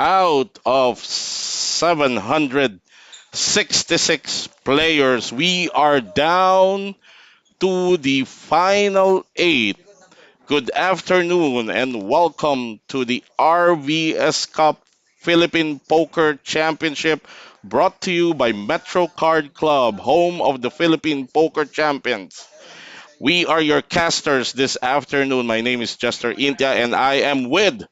Out of 766 players, we are down to the final eight. Good afternoon and welcome to the RVS Cup Philippine Poker Championship brought to you by Metro Card Club, home of the Philippine Poker Champions. We are your casters this afternoon. My name is Chester Intia and I am with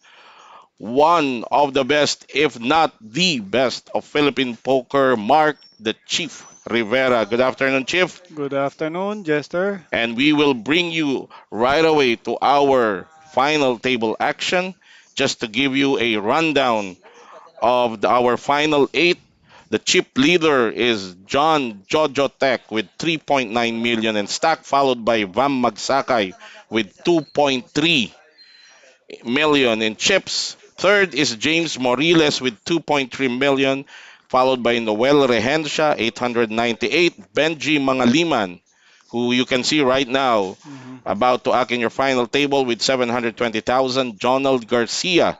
one of the best, if not the best, of Philippine poker, Mark the Chief Rivera. Good afternoon, Chief. Good afternoon, Jester. And we will bring you right away to our final table action. Just to give you a rundown of our final eight, the chip leader is John Jojo Tech with 3.9 million and stack, followed by Vam Magsakay with 2.3 million in chips. Third is James Morillas with 2.3 million, followed by Noel Rehencha, 898. Benji Mangaliman, who you can see right now, Mhm. about to act in your final table with 720,000. Jonald Garcia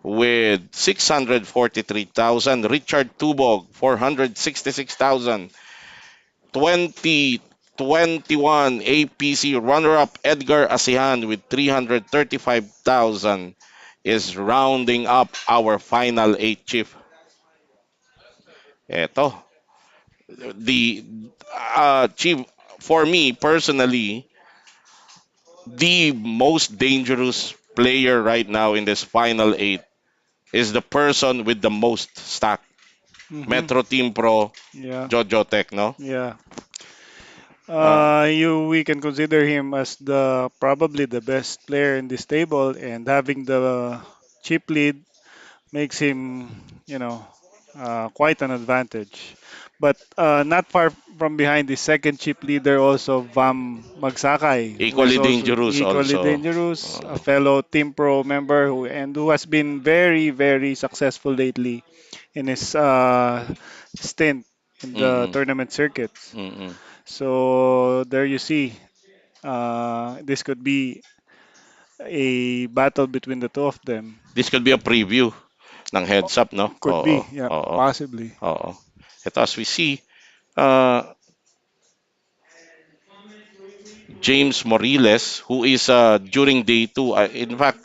with 643,000. Richard Tubog, 466,000. 2021 APC runner-up Edgar Asehan with 335,000 is rounding up our final eight, Chief. Eto, the Chief, for me personally, the most dangerous player right now in this final eight is the person with the most stack. Mhm. Metro Team Pro, Yeah. Jojo Tech, no? Yeah. Uh, We can consider him as the probably the best player in this table, and having the chip lead makes him, quite an advantage. But not far from behind the second chip leader, also Vam Magsakay, who is Equally also dangerous equally also. dangerous, a Uh, fellow Team Pro member who has been very, very successful lately in his stint in the mm-mm, tournament circuits. mm-mm. So there you see, this could be a battle between the two of them. This could be a preview ng heads up, no? Could Oo, be, yeah, oo, possibly. oo. Ito as we see, uh, James Moriles, who is during day two, in fact,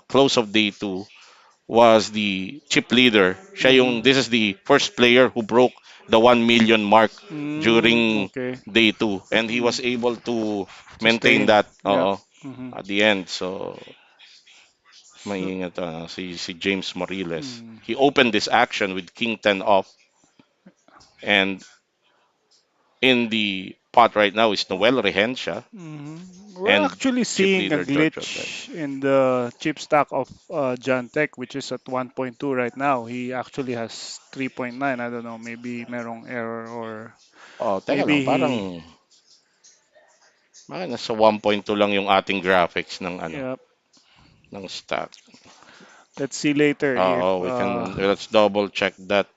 close of day two, was the chip leader. Hmm. This is the first player who broke the 1 million mark during Okay. day two. And he Mm. was able to maintain Sustain. that Yeah. Hmm. at the end. So, So, maingat si James Moriles. mm. He opened this action with King 10 off. And in the pot right now is Noel Rehencha We're and actually chip seeing a leader Jojo Tech. glitch in the chip stack of John Tech, which is at 1.2 right now. He actually has 3.9. I don't know, maybe merong error or Oh, teka lang, maybe parang he. bakit nasa 1.2 lang yung ating graphics Yeah. ng stat. Let's see later if Oo, let's double check that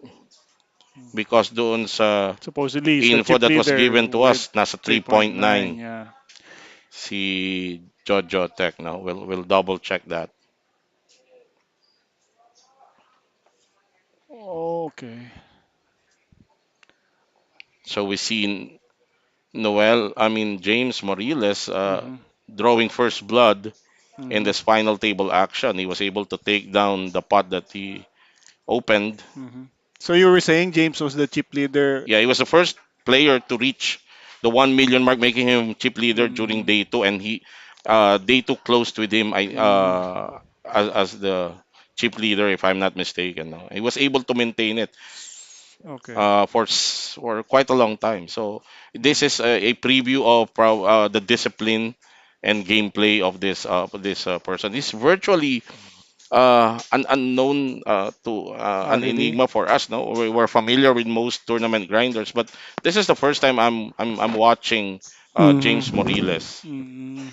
because doon sa supposedly he's the info chip that was leader given to with us nasa 3.9. 3.9 Yeah. si Jojo Tech. No, we'll double check that. Okay. So we see James Moriles Mm-hmm. drawing first blood in Mm-hmm. this final table action. He was able to take down the pot that he opened. Mm-hmm. So you were saying James was the chip leader. Yeah, he was the first player to reach the 1 million mark, making him chip leader during Mm, day two, and day two closed with him mm, as the chip leader, if I'm not mistaken. No? He was able to maintain it okay. for quite a long time. So this is a preview of the discipline and gameplay of this person. He's virtually an unknown to Ah, an really? enigma for us. No, we're familiar with most tournament grinders, but this is the first time I'm watching James Mm, Moriles. mm,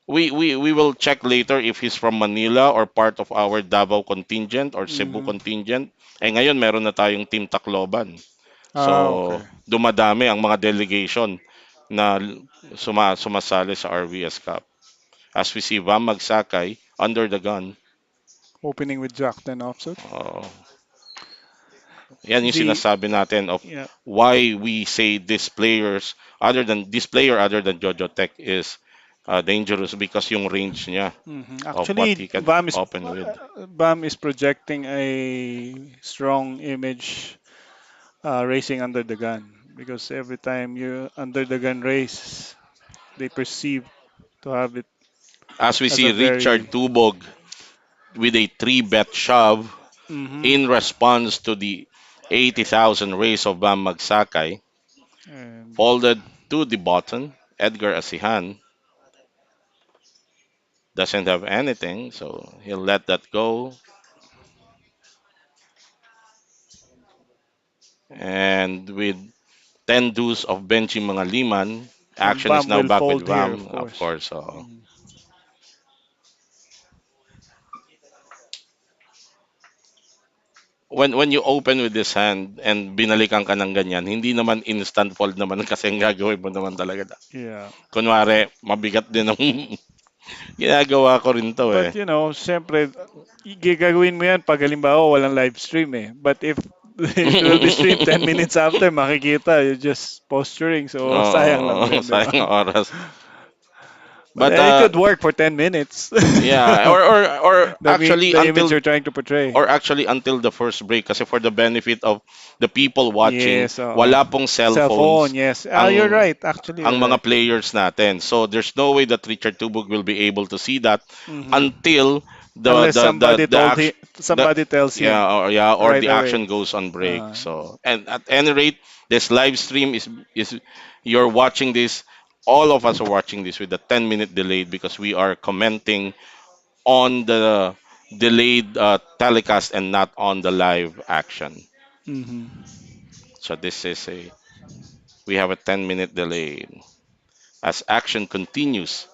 We will check later if he's from Manila or part of our Davao contingent or Cebu mm. contingent. Eh ngayon meron na tayong Team Tacloban. Ah, So okay. dumadami ang mga delegation na sumasali sa RVS Cup. As we see Vam Magsakay under the gun. opening with Jack 10 offsuit. Oh, yan yung The sinasabi natin of yeah, why we say this player other than Jojo Tech is dangerous because yung range niya of what Actually, he can open with. Bam is projecting a strong image racing under the gun because every time you under the gun race, they perceive to have it As we as see a Richard very Tubog with a three-bet shove hmm in response to the 80,000 race of Bam Magsakay, and folded to the button. Edgar Asehan doesn't have anything, so he'll let that go. And with 10 deuce of Benji Mangaliman, and action is Bam now will back with fold here, of Vam, of course. course. So Mm. when you open with this hand and binalikan ka ng ganyan, hindi naman instant fold naman kasi ang gagawin mo naman talaga. Yeah. Kunwari, mabigat din ang ginagawa ko rin to But eh. you know, siyempre, gagawin mo yan pag halimbawa walang live stream eh. But if it will be streamed 10 minutes after, makikita, you're just posturing. So, sayang lang Oo, din, di ba? sayang oras. But But it could work for 10 minutes. yeah, or actually The image until you're trying to portray. the first break kasi for the benefit of the people watching, Yes, oo. wala pong Cell phone, cellphones yes. You're ang right. Actually, ang you're mga right. players natin. So there's no way that Richard Tubog will be able to see that hmm until Unless somebody the told him, action the somebody tells him or right the action away. goes on break. Uh, So and at any rate, this live stream is you're watching this. All of us are watching this with a 10-minute delay because we are commenting on the delayed telecast and not on the live action. mhm. So we have a 10-minute delay as action continues.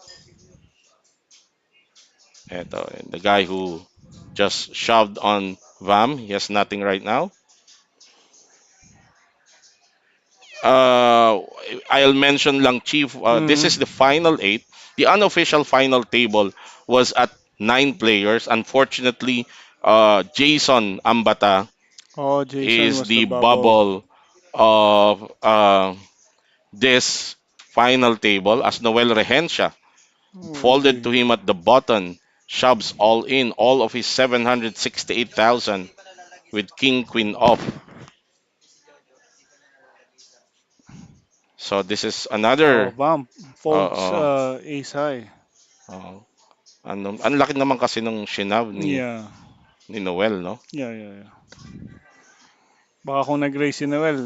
Eto, the guy who just shoved on Vam, he has nothing right now. Uh, I'll mention lang, Chief, this Mhm. is the final eight. The unofficial final table was at 9 players. Unfortunately, Jason Ambata Oh, Jason is was the the bubble. bubble of this final table as Noel Rehencha folded to Uy. him at the button, shoves all in, all of his 768,000 with King Queen off. So this is Oh, another Vamp folds uh, ace high. uh, ang laki naman kasi nung shinav Yeah. ni Noel, no? Yeah, yeah, yeah. Baka kung nag-race si Noel,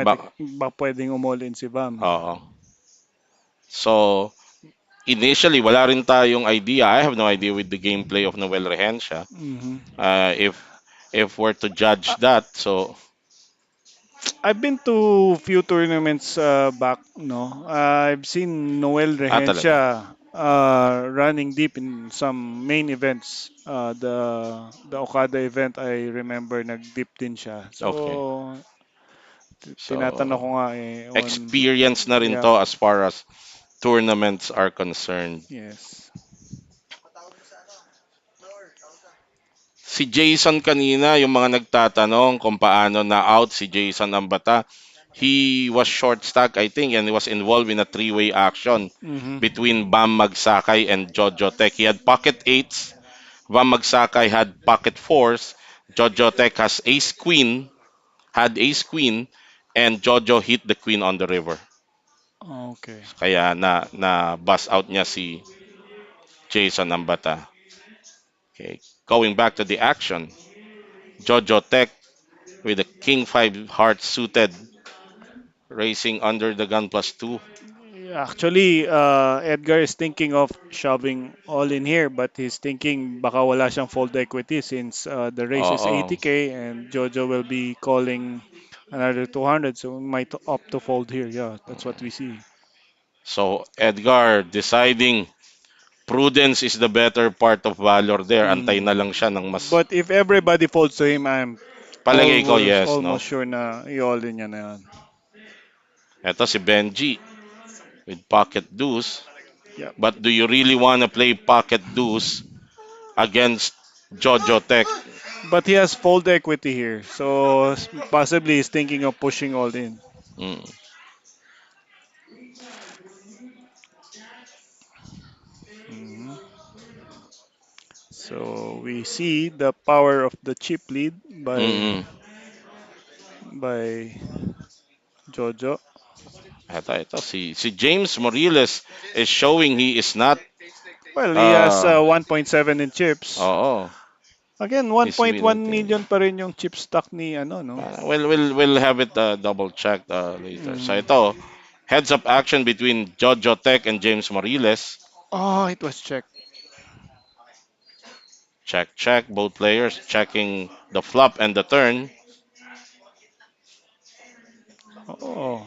Ba baka pwedeng umolin si Bam. Oo. So initially wala rin tayong idea. I have no idea with the gameplay of Noel Rehencha. Mhm. If we're to judge that, so I've been to few tournaments back, no. I've seen Noel talaga. Rehencha running deep in some main events. The Okada event, I remember nag-deep din siya. Okay. So, tinatanong So ko nga eh on experience na rin yeah, to as far as tournaments are concerned. yes. Si Jason kanina, yung mga nagtatanong kung paano na out si Jason Ambata, he was short stack, I think, and he was involved in a three-way action Mhm. between Bam Magsakay and Jojo Tech. He had pocket eights, Bam Magsakay had pocket fours, Jojo Tech had ace queen, and Jojo hit the queen on the river. Okay. Kaya na bust out niya si Jason Ambata. Okay, going back to the action, Jojo Tech with a king 5 heart suited racing under the gun plus 2. Actually, Edgar is thinking of shoving all in here, but he's thinking baka wala siyang fold equity since the race is Oo. 80k and Jojo will be calling another 200, so we might opt to fold here. Yeah, that's what we see. So Edgar deciding prudence is the better part of valor there. Antay Mm. na lang siya ng mas But if everybody folds to him, I'm palagay ko yes, no? almost sure na i-all in niya na yan. Ito si Benji with pocket deuce. Yep. But do you really want to play pocket deuce against Jojo Tech. But he has fold equity here, so possibly he's thinking of pushing all in. Mm, Mhm. So we see the power of the chip lead by mm. by Jojo. Ito. Si James Morillas is showing he is not, Well, he has uh, 1.7 in chips. oo, Again, he's winning 1.1 thing. million pa rin yung chip stock ni ano, no? We'll have it double checked later. So Mm. ito, heads up action between Jojo Tech and James Moriles. Oh, it was checked. Check, check. Both players checking the flop and the turn. Oh,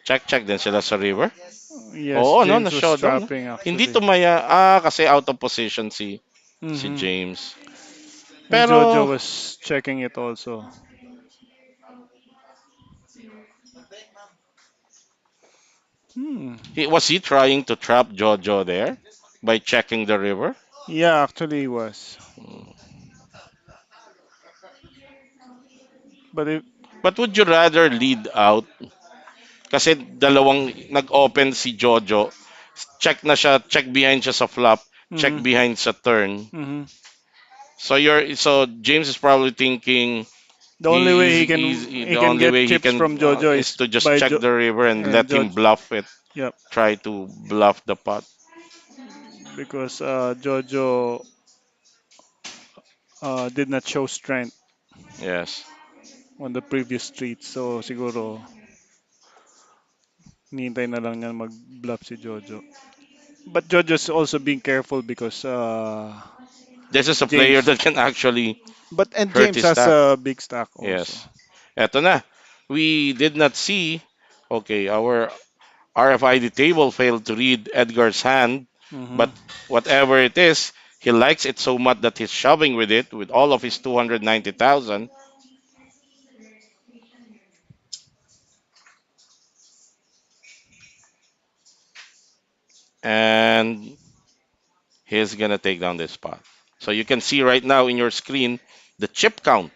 Check, check din sila sa river. yes, Oo, no, James na was showdown. No? trapping Hindi actually. tumaya, kasi out of position si Hmm. James. And Jojo Pero, was checking it also. Hmm. was he trying to trap Jojo there by checking the river? Yeah, actually he was. Hmm. But it, But would you rather lead out? Kasi dalawang nag-open si Jojo. Check na siya, check behind siya sa flop, check hmm behind sa turn. hmm So James is probably thinking The only way he the can only get way he chips can from Jojo is is to just by check the river and and let him Jojo. bluff it, Yep, try to bluff the pot. because Jojo did not show strength Yes. on the previous street. So siguro nihintay na lang niya mag-bluff si Jojo. But Jojo's also being careful because This is a player James. that can actually But and hurt James his has stack. a big stack also. Yes. Eto na. We did not see. Okay, our RFID table failed to read Edgar's hand, Hmm. but whatever it is, he likes it so much that he's shoving with it with all of his 290,000, and he's gonna take down this spot. So you can see right now in your screen the chip count.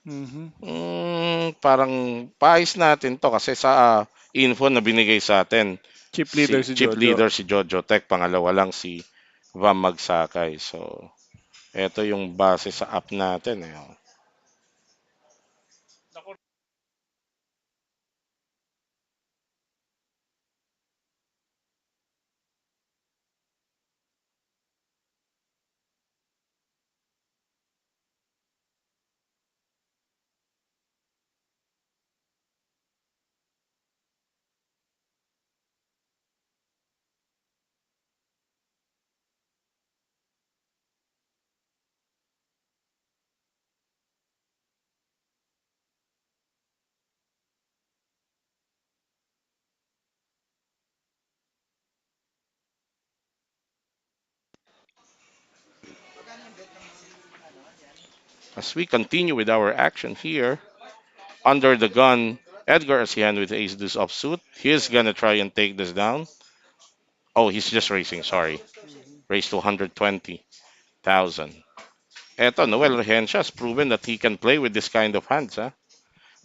Hmm. Parang paayos natin to kasi sa info na binigay sa atin, Chip si leader si chip Jojo. leader si Jojo Tech, pangalawa lang si Vam Magsakay. So, eto yung base sa app natin. Eh. Oh. As we continue with our action here, under the gun, Edgar Asehan with ace deuce offsuit. He's gonna try and take this down. Oh, he's just racing, sorry. Race to 120,000. Eto, Noel Rehencha has proven that he can play with this kind of hands, ha?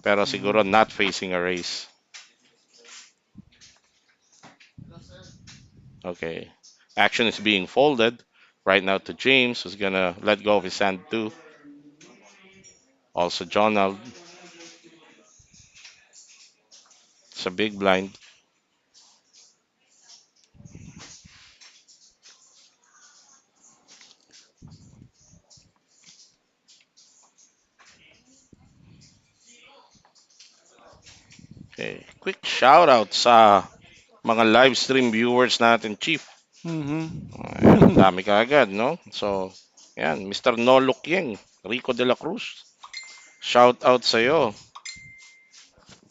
Pero siguro Hmm. not facing a race. Okay. Action is being folded right now to James, who's gonna let go of his hand too. Also, Jonald. It's a big blind. Okay. Quick shout out sa mga live stream viewers natin, Chief. Hmm. Ayan, ang dami kaagad, no? So, ayan, Mr. Nolok Yeng, Rico de la Cruz. Shout out sa'yo.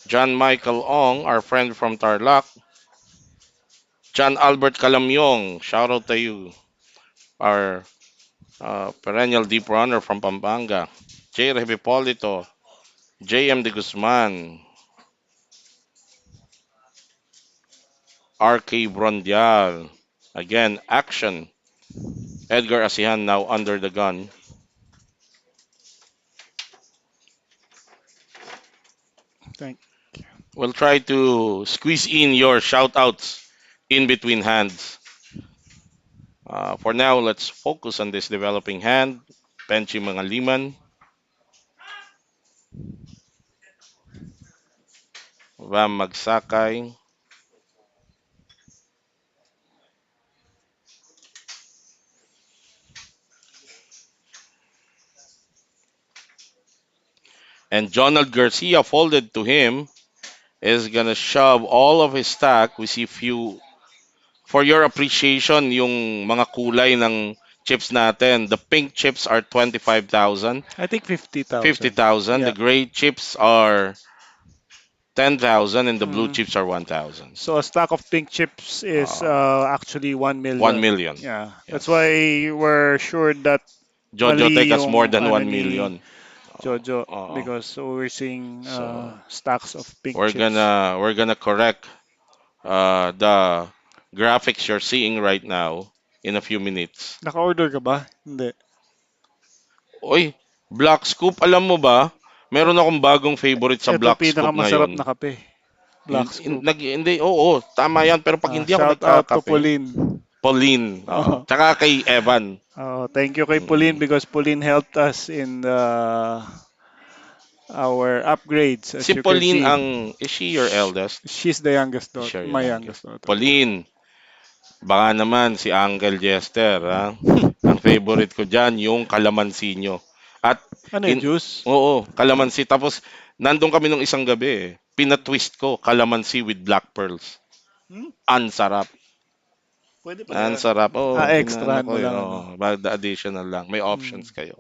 John Michael Ong, our friend from Tarlac. John Albert Calamyong, shout out to you. Our perennial deep runner from Pampanga. J. Revipolito, JM de Guzman, RK Brondial. Again, action. Edgar Asehan now under the gun. Thank. We'll try to squeeze in your shoutouts in between hands. For now, let's focus on this developing hand. Benji Mangaliman, Vam Magsakay, and Jonald Garcia folded to him is gonna shove all of his stack. We see few for your appreciation yung mga kulay ng chips natin. The pink chips are 25,000, I think 50,000. 50,000. The Yeah. gray chips are 10,000 and the blue Mm. chips are 1,000. So a stack of pink chips is Uh, actually 1 1 million. million. Yeah. That's Yes. why we're sure that Jojo Tech mali has more yung than ano 1 ni million. Jojo Uh, because we're seeing so stacks of pink we're chips. gonna correct the graphics you're seeing right now in a few minutes. Naka-order ka ba? Hindi. Oy, Black Scoop, alam mo ba? Meron akong bagong favorite sa Ito Black Scoop pinakamasarap ngayon. na kape. Black Scoop. Hindi, oo, tama yan. Pero pag hindi ako Shout out to nagkakape, Pauline. Pauline, oo. Oh, Tsaka kay Evan. thank you kay Pauline Mm. because Pauline helped us in our upgrades. Si As you can Pauline see, is she your eldest? she's the youngest Is daughter, she your my youngest? youngest daughter. Pauline, baka naman si Uncle Jester, ha? Ang favorite ko dyan, yung kalamansi nyo. At, Ano yung in, juice? oo, kalamansi. Tapos, nandun kami nung isang gabi, eh. Pinatwist ko, kalamansi with black pearls. Hmm? Ang sarap. Pwede pala Ang yun. sarap. Oo, Extra inaano ko mo eh. lang, ano. Oo, the additional lang. May Mm. options kayo.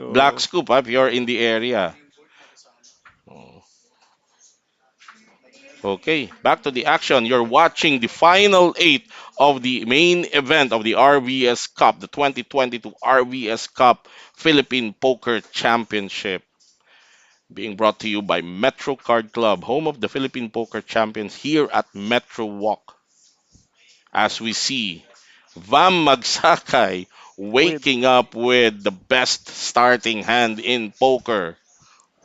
Black So, Scoop, ha, if you're in the area. Oh. Okay, back to the action. You're watching the final eight of the main event of the RVS Cup, the 2022 RVS Cup Philippine Poker Championship, being brought to you by Metro Card Club, home of the Philippine Poker Champions here at Metro Walk. As we see Vam Magsakay with, waking up with the best starting hand in poker,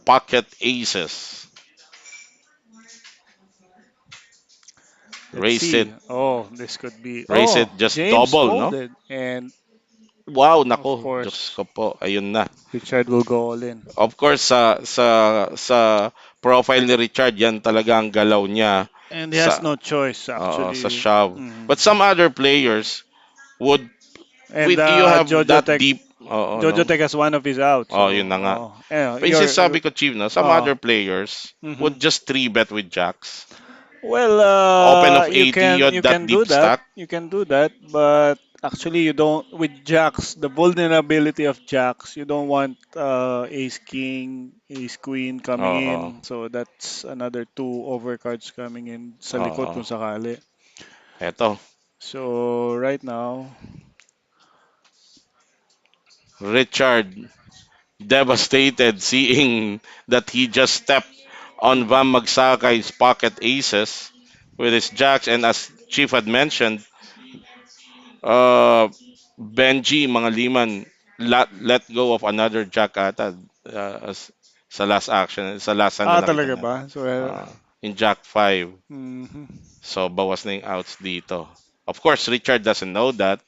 pocket aces. let's Race it, see. Oh, this could be. race it Oh, just James double, no? folded. And Wow, of nako, Diyos course, ko po, ayun na. Richard will go all in. Of course, sa profile ni Richard, yan talaga ang galaw niya And he has sa no choice, sa actually. shove. Mm. But some other players would, And with you have Jojo that Tech, deep, no? Jojo Tech has one of his out. Oh, yun So, na nga. But yung you're, sinasabi ko, Chief, no, some oh, other players mhm. would just 3-bet with jacks. Well, Open of 80, you you had that can do deep that. stack. You can do that, but actually you don't with jacks. The vulnerability of jacks. You don't want ace king, ace queen coming Oo. in. So that's another two overcards coming in sa likod Oo. kung sakali. Eto, So right now, Richard devastated seeing that he just stepped on Vam Magsakay's pocket aces with his jacks. And as Chief had mentioned, uh, Benji Mangaliman let go of another jack ata sa last action. Sa last hand na nakita talaga natin. ba? So, In jack 5. mhm. So, bawas na yung outs dito. Of course, Richard doesn't know that.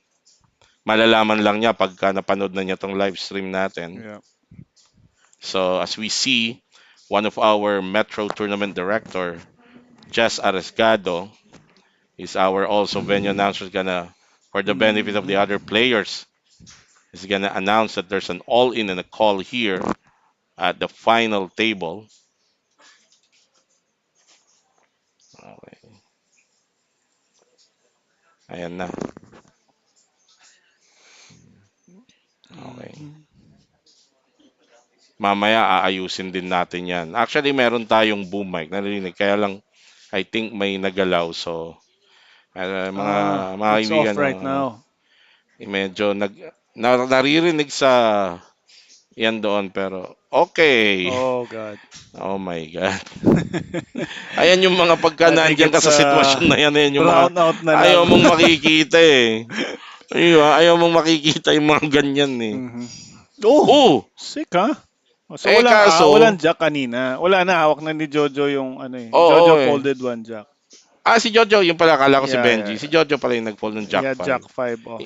Malalaman lang niya pagka napanood na niya tong live stream natin. Yeah. So, as we see, one of our Metro Tournament Director, Jess Aresgado, is our also venue announcer gonna, for the benefit of the Mhm. other players, is gonna announce that there's an all-in and a call here at the final table. Okay. Ayan na. Okay. Mhm. Mamaya aayusin din natin yan. Actually, meron tayong boom mic. Narinig. Kaya lang, I think may nagalaw. So, mga It's kaibigan, off right now. medyo naririnig sa yan doon. Pero, okay. Oh God. Oh my God. Ayan yung mga pagka I think nandyan ka it's sa sitwasyon na yan. Yan yung mga brown out na ayaw lang. mong makikita eh. Ayaw mong makikita yung mga ganyan eh. Mhm. Oh, Oh! sick ha? So Eh walang kaso, jack kanina. Wala na, hawak na ni Jojo yung ano eh. oo Jojo eh. folded one jack. Si Jojo, yung pala, akala ko si Yeah, Benji. yeah, Si yeah. Jojo pala yung nag-fall ng He Jack had jack 5. 5 off.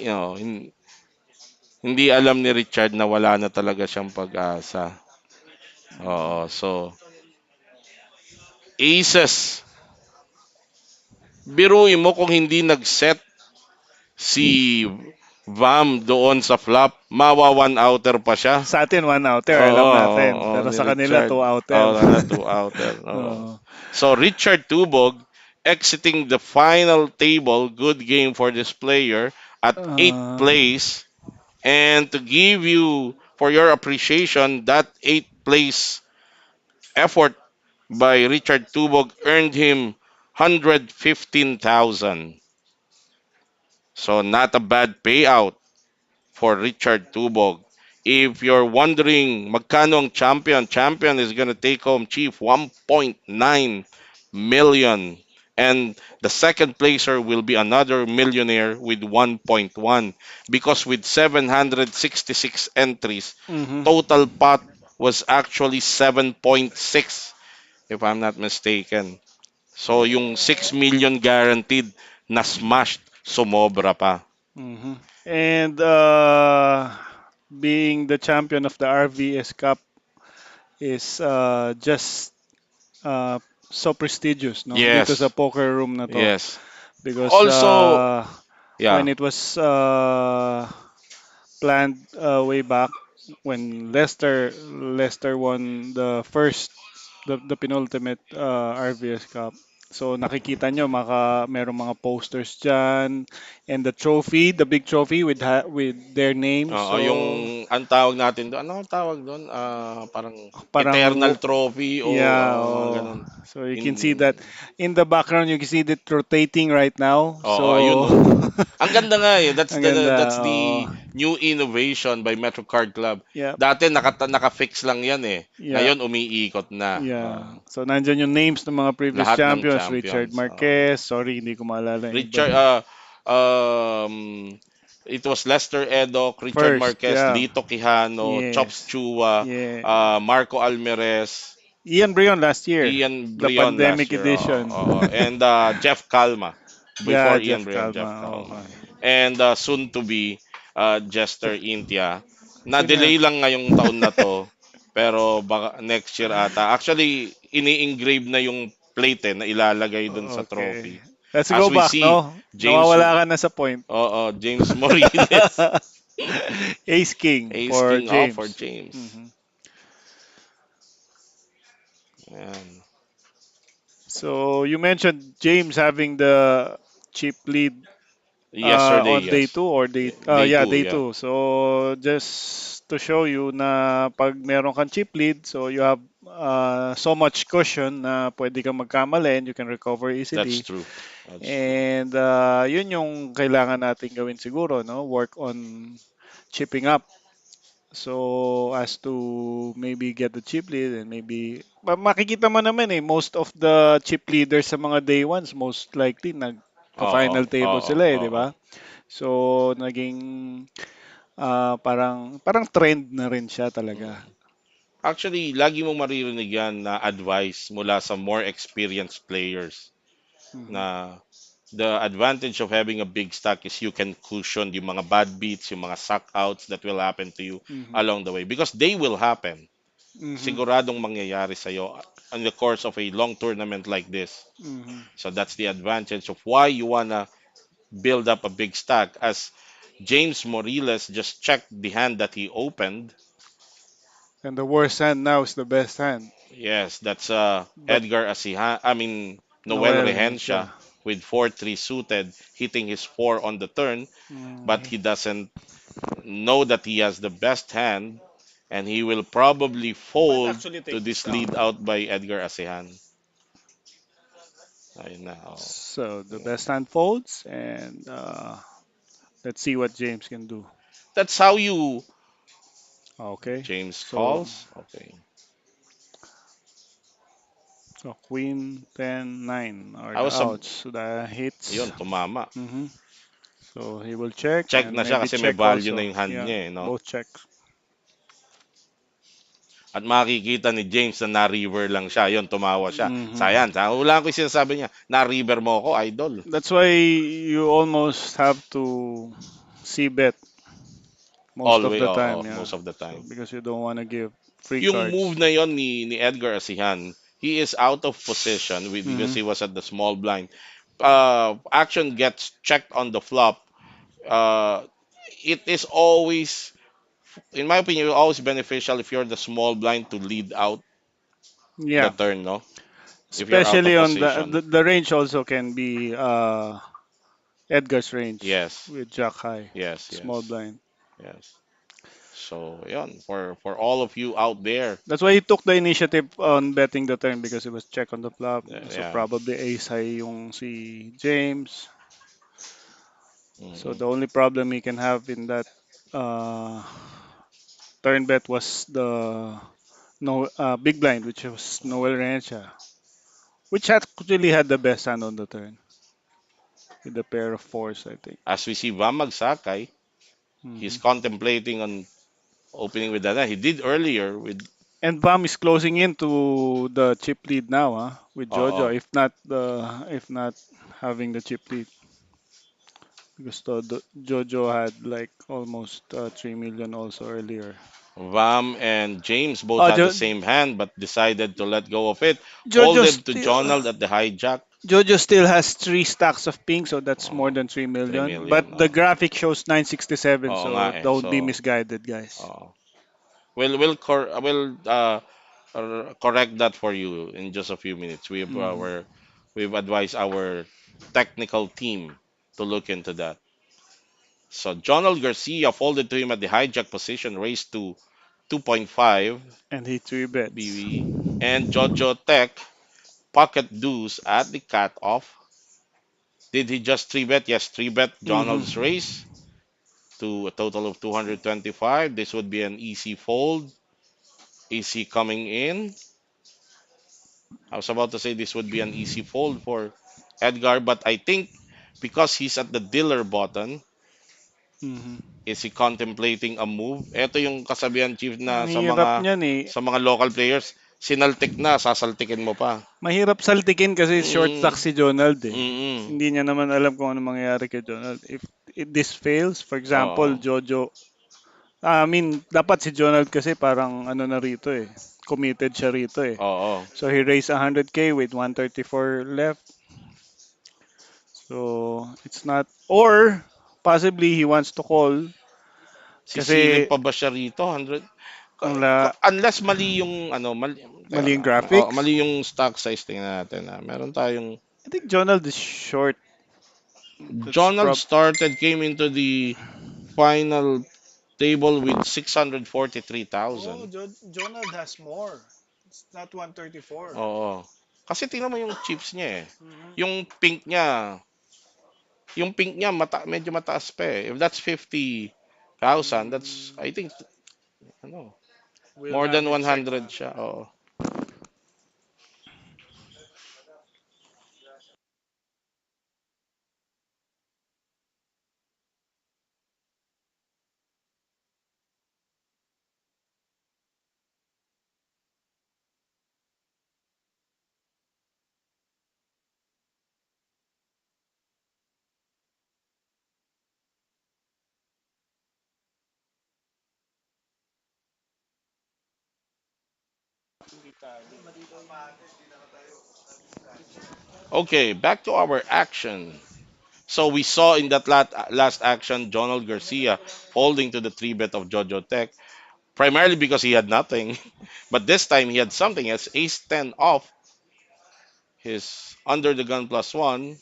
Hindi alam ni Richard na wala na talaga siyang pag-asa. Oo, so, aces. Biruin mo kung hindi nag-set si Vam doon sa flop, mawa one outer pa siya. Sa atin, one outer, Oo, alam oo, natin. oo, Pero ni sa kanila, Richard. two Oo, outer. na two outer. Oo. Oo. So, Richard Tubog exiting the final table. Good game for this player at 8th Uh, place. And to give you, for your appreciation, that 8th place effort by Richard Tubog earned him 115,000. So, not a bad payout for Richard Tubog. If you're wondering magkano ang champion, champion is gonna take home chief 1.9 million. And the second placer will be another millionaire with 1.1 because with 766 entries, mhm. total pot was actually 7.6 if I'm not mistaken. So yung 6 million guaranteed na smashed, sumobra pa. Mhm. And being the champion of the RVS Cup is just uh, so prestigious, no? Dito sa Yes, poker room na to. yes. Because Also, yeah. when it was planned way back when Leicester won the penultimate RVS Cup. So nakikita nyo merong mga posters dyan and the trophy, the big trophy with their names. Yung So ang tawag natin doon, ano ang tawag doon? Parang eternal parang trophy o yeah, mga oh. ganun. So you In, can see that in the background you can see it rotating right now. ayun So oh. Ang ganda nga eh. ang ganda. That's Oh. the new innovation by Metro Card Club. Yeah. Dati naka-fix lang yan eh. Yeah. Ngayon umiikot na. Yeah. So nandyan yung names ng mga previous Lahat ng champions, Richard champions. Marquez. Sorry, hindi ko maalala yung iba. Richard, it was Lester Edoc, Richard First, Marquez, yeah. Lito Quijano, Chops Yes. Chua, Yeah. Marco Almerez, Ian Brion last year, Ian the Brion last pandemic year. edition. And Jeff Calma. Yeah, Before Ian Jeff Brion, Jeff Calma. Calma. Okay. And soon to be Jester Intia. Sino yan? Na-delay lang ngayong taon na to. Pero baka next year ata. Actually, ini-engrave na yung plate na ilalagay dun sa Okay. trophy. Let's As go we back, see, no? James Nawawala ka na sa point. James Morillas. Ace King Ace for King off for James. James. Mhm. Ayan. So you mentioned James having the cheap lead Yesterday, on day yes. two or day Day yeah, 2, day yeah. two. So just to show you na pag meron kang chip lead, so you have so much cushion na pwede kang magkamali and you can recover That's easily. true. That's true. And yun yung kailangan natin gawin siguro, no? Work on chipping up. So as to maybe get the chip lead and maybe makikita mo naman eh most of the chip leaders sa mga day ones most likely Oo, nagpa-final table oo, sila eh, di oo. ba? So, naging parang trend na rin siya Mm. talaga. Actually, lagi mong maririnig yan na advice mula sa more experienced players Mhm. na the advantage of having a big stack is you can cushion yung mga bad beats, yung mga suck outs that will happen to you Mhm. along the way because they will happen. Mhm. Siguradong mangyayari sa'yo in the course of a long tournament like this. Mhm. So that's the advantage of why you wanna build up a big stack. As James Morillas just checked the hand that he opened. And the worst hand now is the best hand. Yes, that's But Edgar Asehan. I mean Noel Noel Rehencha Rehencha. with 4-3 suited, hitting his 4 on the turn, but Mm. he doesn't know that he has the best hand, and he will probably Might fold actually to take this this down. lead out by Edgar Asehan. Ayun na, oh. So the best hand folds, and let's see what James can do. That's how you Okay. James So, calls. Okay. so Queen 10 9 are I the was a outs. So the hits. Yun, tumama. Mhm. So he will check Check and na siya maybe kasi may check value na also. yung hand Yeah, niya eh, no? both checks. At makikita ni James na na-river lang siya. Yon, tumawa siya. Hmm. Sayan, wala ko yung sinasabi niya. Na-river mo ako, idol. That's why you almost have to see bet most of Always, the oo, time, yeah. most of the So time. because you don't want to give free Yung move cards. na yon ni Edgar Asehan, he is out of position because Hmm. he was at the small blind. Action gets checked on the flop. Uh, it is always, in my opinion, always beneficial if you're the small blind to lead out the Yeah, turn, no? If you're out of especially on position. the range also can be Edgar's range Yes, with Jack High, yes, small yes, blind. yes. So, yon, for all of you out there, That's why he took the initiative on betting the turn because it was check on the flop. So yeah. probably ace high yung si James. So Mm. the only problem he can have in that uh, turn bet was the no big blind, which was Noel Rehencha, which actually had the best hand on the turn with the pair of fours, I think. As we see Vam Magsakay, he's Hmm. contemplating on opening with that. He did earlier with And Bam is closing into the chip lead now, with oo. Jojo. If not having the chip lead, because Jojo had like almost 3 million also earlier. Vam and James both Oh, had the same hand but decided to let go of it. Jojo Folded to still Jonald at the hijack. Jojo still has three stacks of pink, so that's more Oh, than 3 3 million. But million. the Oh. graphic shows 967, Oo nga so eh. don't be So, misguided, guys. oh. We'll correct that for you in just a few minutes. Mhm. We've advised our technical team to look into that. So Jonald Garcia folded to him at the hijack position, raised to 2.5 And he three bets. BV, and Jojo Tech pocket deuce at the cutoff. Did he just three bet? Yes, three bet Jonald's Hmm. raise to a total of 225. This would be an easy fold. Easy coming in. I was about to say this would be an easy fold for Edgar, but I think because he's at the dealer button, Hmm. is he contemplating a move? Ito yung kasabihan chief Ang na hirap niyan eh. sa mga local players, sinaltik na, sasaltikin mo pa. Mahirap saltikin kasi short Mm, stack si Donald eh. mm, Hindi niya naman alam kung ano mangyayari kay Donald. If this fails, for example, oo. Jojo, I mean, dapat si Donald kasi parang ano na rito eh. Committed siya rito eh. Oo. So he raised 100K with 134 left. So it's not, or possibly he wants to call Sisilip kasi pa ba siya rito? 100? ang la, Unless mali yung ano, mali, teka mali yung lang. Oh, graphics. mali yung stock size tingnan natin. Meron tayong I think Donald is short. That's Donald prob. started came into the final table with 643,000. Oh, Jonald has more. It's not 134. Oo. Kasi tingnan mo yung chips niya eh. Mhm. Yung pink niya, medyo mataas pa eh. If that's 50,000, that's Mm, I think ano, we'll more have than it checked. 100 siya. Oo. Okay, back to our action. So we saw in that last action, Donald Garcia folding to the three bet of Jojo Tech, primarily because he had nothing. But this time he had something. As ace 10 off, his under the gun plus one,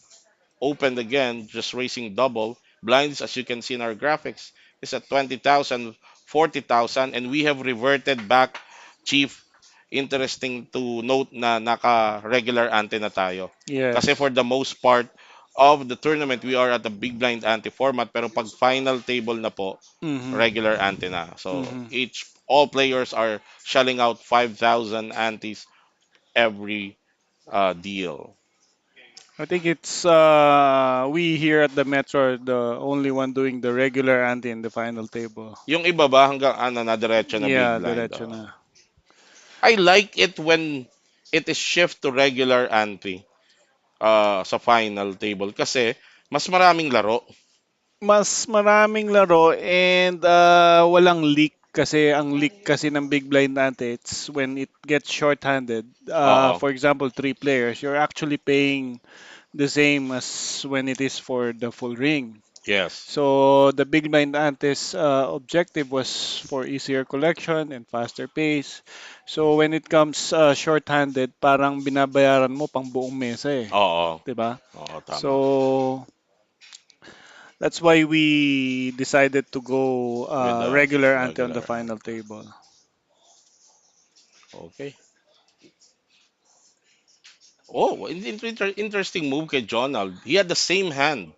opened again, just racing double. Blinds, as you can see in our graphics, is at 20,000, 40,000, and we have reverted back, Chief. Interesting to note na naka-regular ante na tayo. Kasi Yes. for the most part of the tournament, we are at the big blind ante format, pero pag final table na po, Mhm. regular ante na. So Mhm. all players are shelling out 5,000 antes every deal. I think it's we here at the Metro are the only one doing the regular ante in the final table. Yung iba ba hanggang ano na diretso na big Yeah, blind? diretso Oo. na. I like it when it is shift to regular ante sa final table kasi mas maraming laro. Mas maraming laro and walang leak kasi ang leak kasi ng big blind ante it's when it gets short-handed. Oo. For example, three players, you're actually paying the same as when it is for the full ring. Yes. So the big blind ante's objective was for easier collection and faster pace. So when it comes short-handed, parang binabayaran mo pang buong mesa eh, Oo. 'di ba? Oo, tama. So that's why we decided to go With the regular ante on the regular final ante. table. Okay. Oh, interesting move kay Jonald. He had the same hand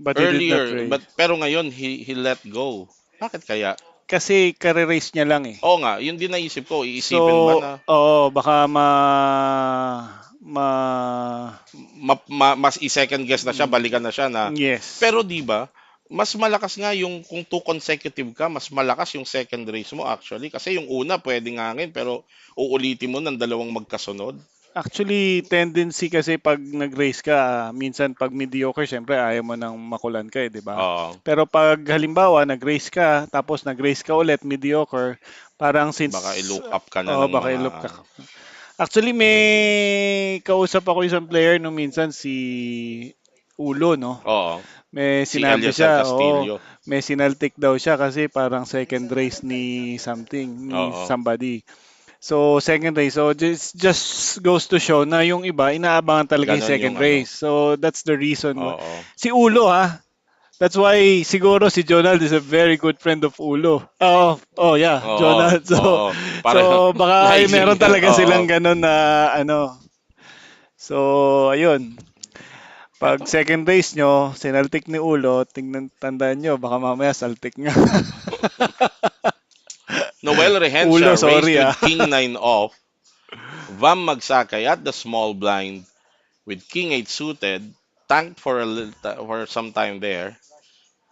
But he did not earlier, raise. pero ngayon he let go. Bakit kaya? Kasi kare-raise niya lang eh. Oo nga, yun din naisip ko. So, Iisipin ba na oo, baka ma mas i-second guess na siya, balikan na siya na. yes. Pero 'di ba? Mas malakas nga yung kung two consecutive ka, mas malakas yung second race mo actually kasi yung una pwedeng hangin pero uulitin mo ng dalawang magkasunod. Actually, tendency kasi pag nag-race ka, minsan pag mediocre, syempre ayaw mo nang makulan ka eh, di ba? Oo, Pero pag halimbawa, nag-race ka, tapos nag-race ka ulit, mediocre, parang baka since, i-look up ka na oh, ng baka mga ilup ka. Actually, may kausap ako isang player no minsan si Ulo, no? oo, May si sinabi Eliezer siya, oh, Castillo. may sinaltik daw siya kasi parang second race ni something, ni Oo, somebody. So, second race. So, just goes to show na yung iba, inaabangan talaga yung ganon second yung ano. race. So, that's the reason. Oo. Si Ulo, ha? That's why siguro si Jonald is a very good friend of Ulo. Oh yeah, Oo, Jonald. So, oo. Para so baka ay naisip meron niya, talaga oo. silang ganun na ano. So, ayun. Pag Eto, second race nyo, sinaltik ni Ulo, tingnan, tandaan nyo, baka mamaya saltik nga. Noel Ulo, Rehencha raised sorry ah. with King 9 off. Vam Magsakay at the small blind with King 8 suited. Tanked for for some time there.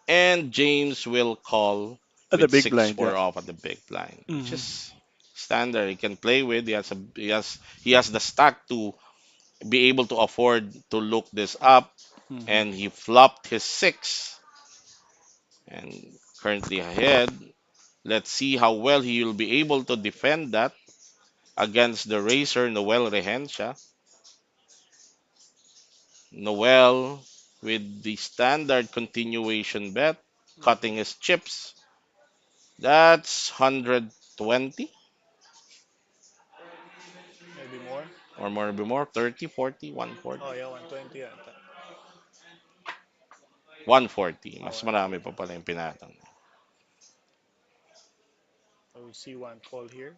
And James will call At the with big 6 blind, yeah. 4 off at the big blind, which Mhm. is standard. He can play with. He has the stack to be able to afford to look this up. Mhm. And he flopped his 6 and currently ahead. Let's see how well he will be able to defend that against the racer Noel Rehencha. Noel with the standard continuation bet, cutting his chips. That's 120 Maybe more? or more, 30, 40, 140. Oh, yeah, 120 yata. 140. Oh, Mas marami 140. pa pala yung pinatang. So we see one call here.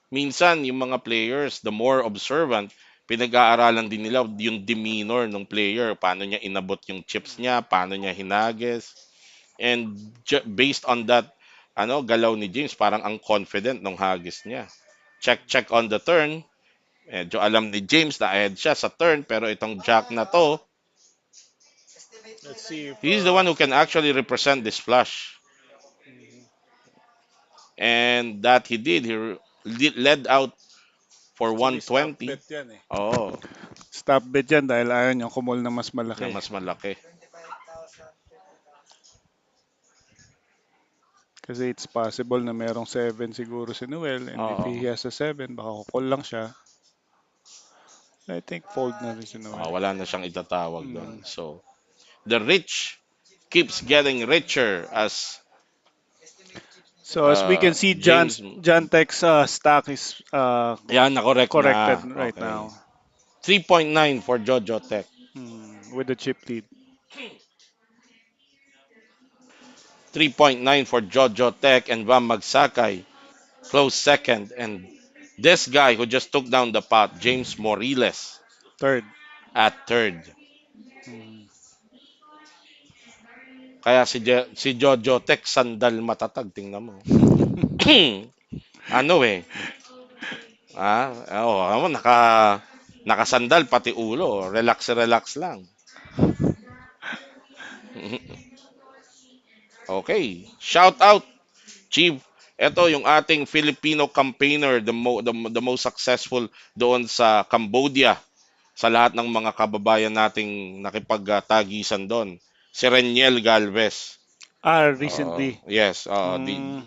Minsan, yung mga players, the more observant, pinag-aaralan din nila yung demeanor ng player. Paano niya inabot yung chips niya, paano niya hinagis. And based on that, galaw ni James, parang ang confident ng hagis niya. Check on the turn. Medyo alam ni James na ahead siya sa turn, pero itong jack na to, Let's see if he's the one who can actually represent this flush. mhm. And that he did. Led out for Actually stop 120. bet yan eh. Oh, Stop bet yan dahil ayaw niya kumol na mas na malaki. mas malaki. Kasi it's possible na merong 7 siguro si Noel and if Oo. he has a 7, baka kukol lang siya. I think fold na rin si Noel. Wala na siyang itatawag doon. Mm. So, the rich keeps getting richer as So as we can see, James. John Tech's stock is Yan, na-correct corrected na. right Okay. now 3.9 for Jojo Tech. with the chip lead. 3.9 for Jojo Tech and Vam Magsakay. Close second. And this guy who just took down the pot, James Morillas, Third. at third. Mm. Kaya si Jojo Tech sandal matatag. Tingnan mo. ano eh. Nakasandal pati ulo. Relax, relax lang. Okay. Shout out, Chief. Ito yung ating Filipino campaigner, the most successful doon sa Cambodia sa lahat ng mga kababayan nating nakipagtagisan doon. Si Reniel Galvez. Recently. Yes, Mm.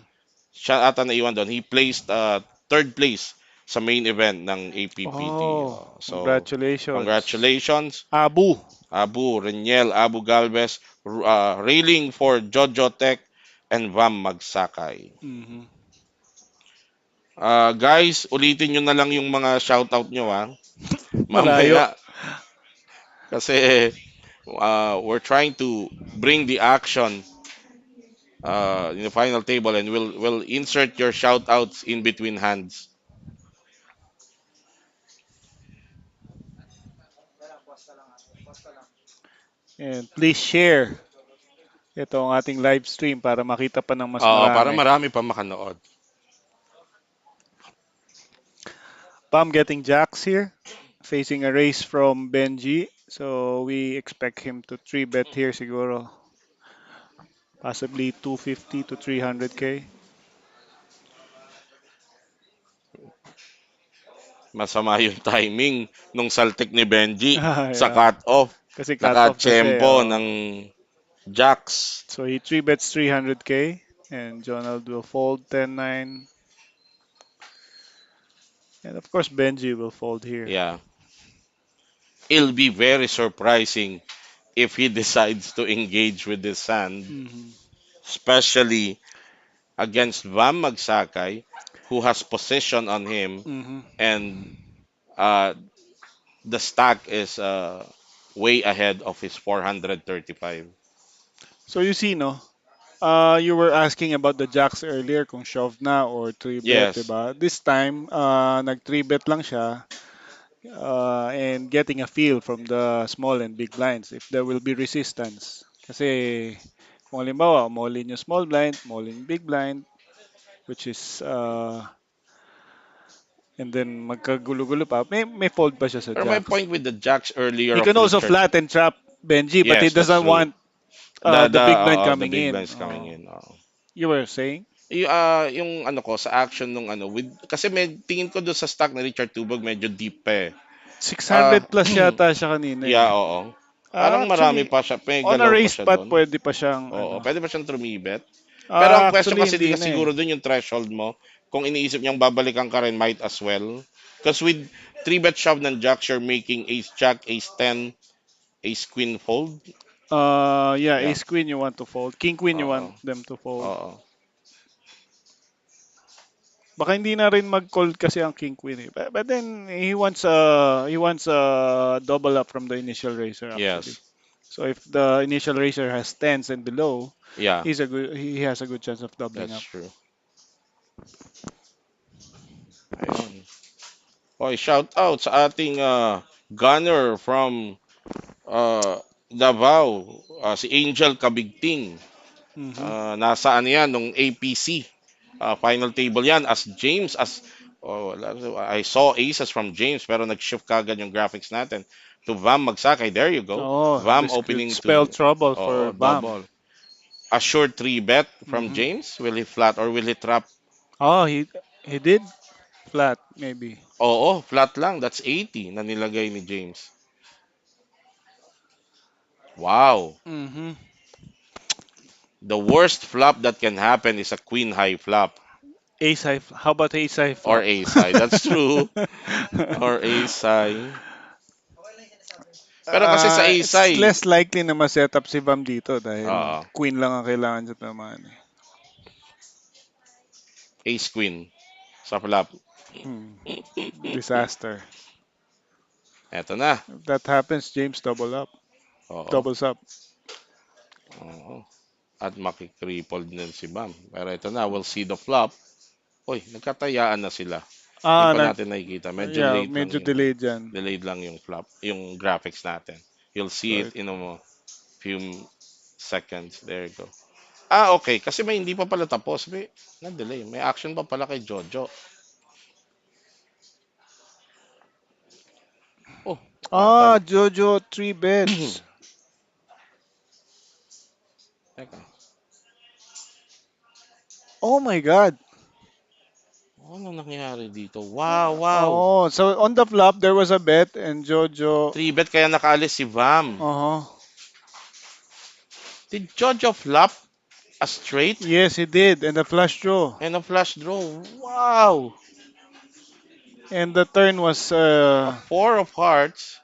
siya ata naiwan doon. He placed third place sa main event ng APPT. Oh, So, congratulations. congratulations, Abu. Reniel Abu Galvez, railing for Jojo Tech and Vam Magsakay. Mhm. Guys, ulitin nyo na lang yung mga shoutout nyo, ha. Malayo. Mamaya, kasi we're trying to bring the action in the final table, and we'll insert your shoutouts in between hands. And please share ito ang ating live stream para makita pa ng mas Para marami. marami pa makanood. Pam getting jacks here, facing a race from Benji. So we expect him to 3-bet here siguro. Possibly 250 to 300k. Masama yung timing nung saltik ni Benji sa Yeah. cut-off. Kasi cut off na siya eh. Naka-tsempo Oh. ng jacks. So he 3-bets 300k and Jonald will fold 10-9. And of course Benji will fold here. Yeah. It'll be very surprising if he decides to engage with this hand, Mhm. especially against Vam Magsakay, who has position on him, Mhm. and uh, the stack is way ahead of his 435. So you see, no? You were asking about the jacks earlier kung shove na or 3-bet, Yes. diba? This time, nag 3-bet lang siya and getting a feel from the small and big blinds if there will be resistance. Kasi kung halimbawa, all in yung small blind, all in big blind, which is and then magkagulo-gulo pa, may fold pa siya sa But my jacks. point with the jacks earlier He of can also Richard, flat and trap Benji, but he yes, that's doesn't true. want The the big blind the coming big in. blinds coming in. You were saying? Yung ano ko sa action nung ano with kasi tingin ko doon sa stock ni Richard Tubog medyo deep pa eh. Ah, 600 plus yata siya kanina eh. yeah, oo. Parang marami Actually, pa siya, may on a galaw pa race siya spot, doon. pwede pa siyang Oo, ano. pwede ba siyang trumibet? Pero ang question Actually, kasi di hindi ka na eh. siguro doon yung threshold mo. Kung iniisip niyang babalikan ka rin, might as well. Because with 3-bet shove ng jacks, you're making ace jack, ace 10, ace queen fold. Yeah, Yeah. ace queen you want to fold. King queen you Oo. want them to fold. Oo. Baka hindi na rin mag-call kasi ang king queen eh. But then he wants a double up from the initial raiser actually. Yes. So if the initial raiser has tens and below, Yeah, he has a good chance of doubling that's up. true. Ayun. Okay, shout out sa ating gunner from Davao, si Angel Kabigting. Mm-hmm. Nasa ano yan, nung APC. Final table yan as James, I saw aces from James pero nag-shift kagad yung graphics natin to Vam Magsakay. There you go. Oh, Vam this could opening spell to trouble for Bam. double. A short 3-bet from Mm-hmm. James. Will he flat or will he trap? Oh, he did flat maybe. Oo, flat lang. That's 80 na nilagay ni James. Wow. Mm-hmm. The worst flop that can happen is a queen high flop Ace high. How about ace high or flop? ace high. That's true. Or ace high. Pero kasi sa ace It's high, less likely na ma-set up si Bam dito dahil oo, queen lang ang kailangan sa tamaan eh. ace queen sa flop. Hmm. Disaster. Eto na. If that happens, James Oo. doubles up. Oo. At makikripple din si Bam. Pero ito na, we'll see the flop. Uy, nagkatayaan na sila. Hindi Ah, pa nag, natin nakikita. Medyo yeah, late lang medyo yung delayed dyan. flop, yung graphics natin. You'll see So, it in a few seconds. There you go. Okay. Kasi may, hindi pa pala tapos. May na-delay. May action pa pala kay Jojo. Oh, Jojo 3 bets. Teka, Oh my God. ano nangyari dito? Wow, wow. Oh, so on the flop there was a bet and Jojo. 3-bet kaya nakaalis si Vam. Uh-huh. Did Jojo flop a straight Yes, he did, and a flush draw. and a flush draw? Wow. And the turn was A 4 of hearts.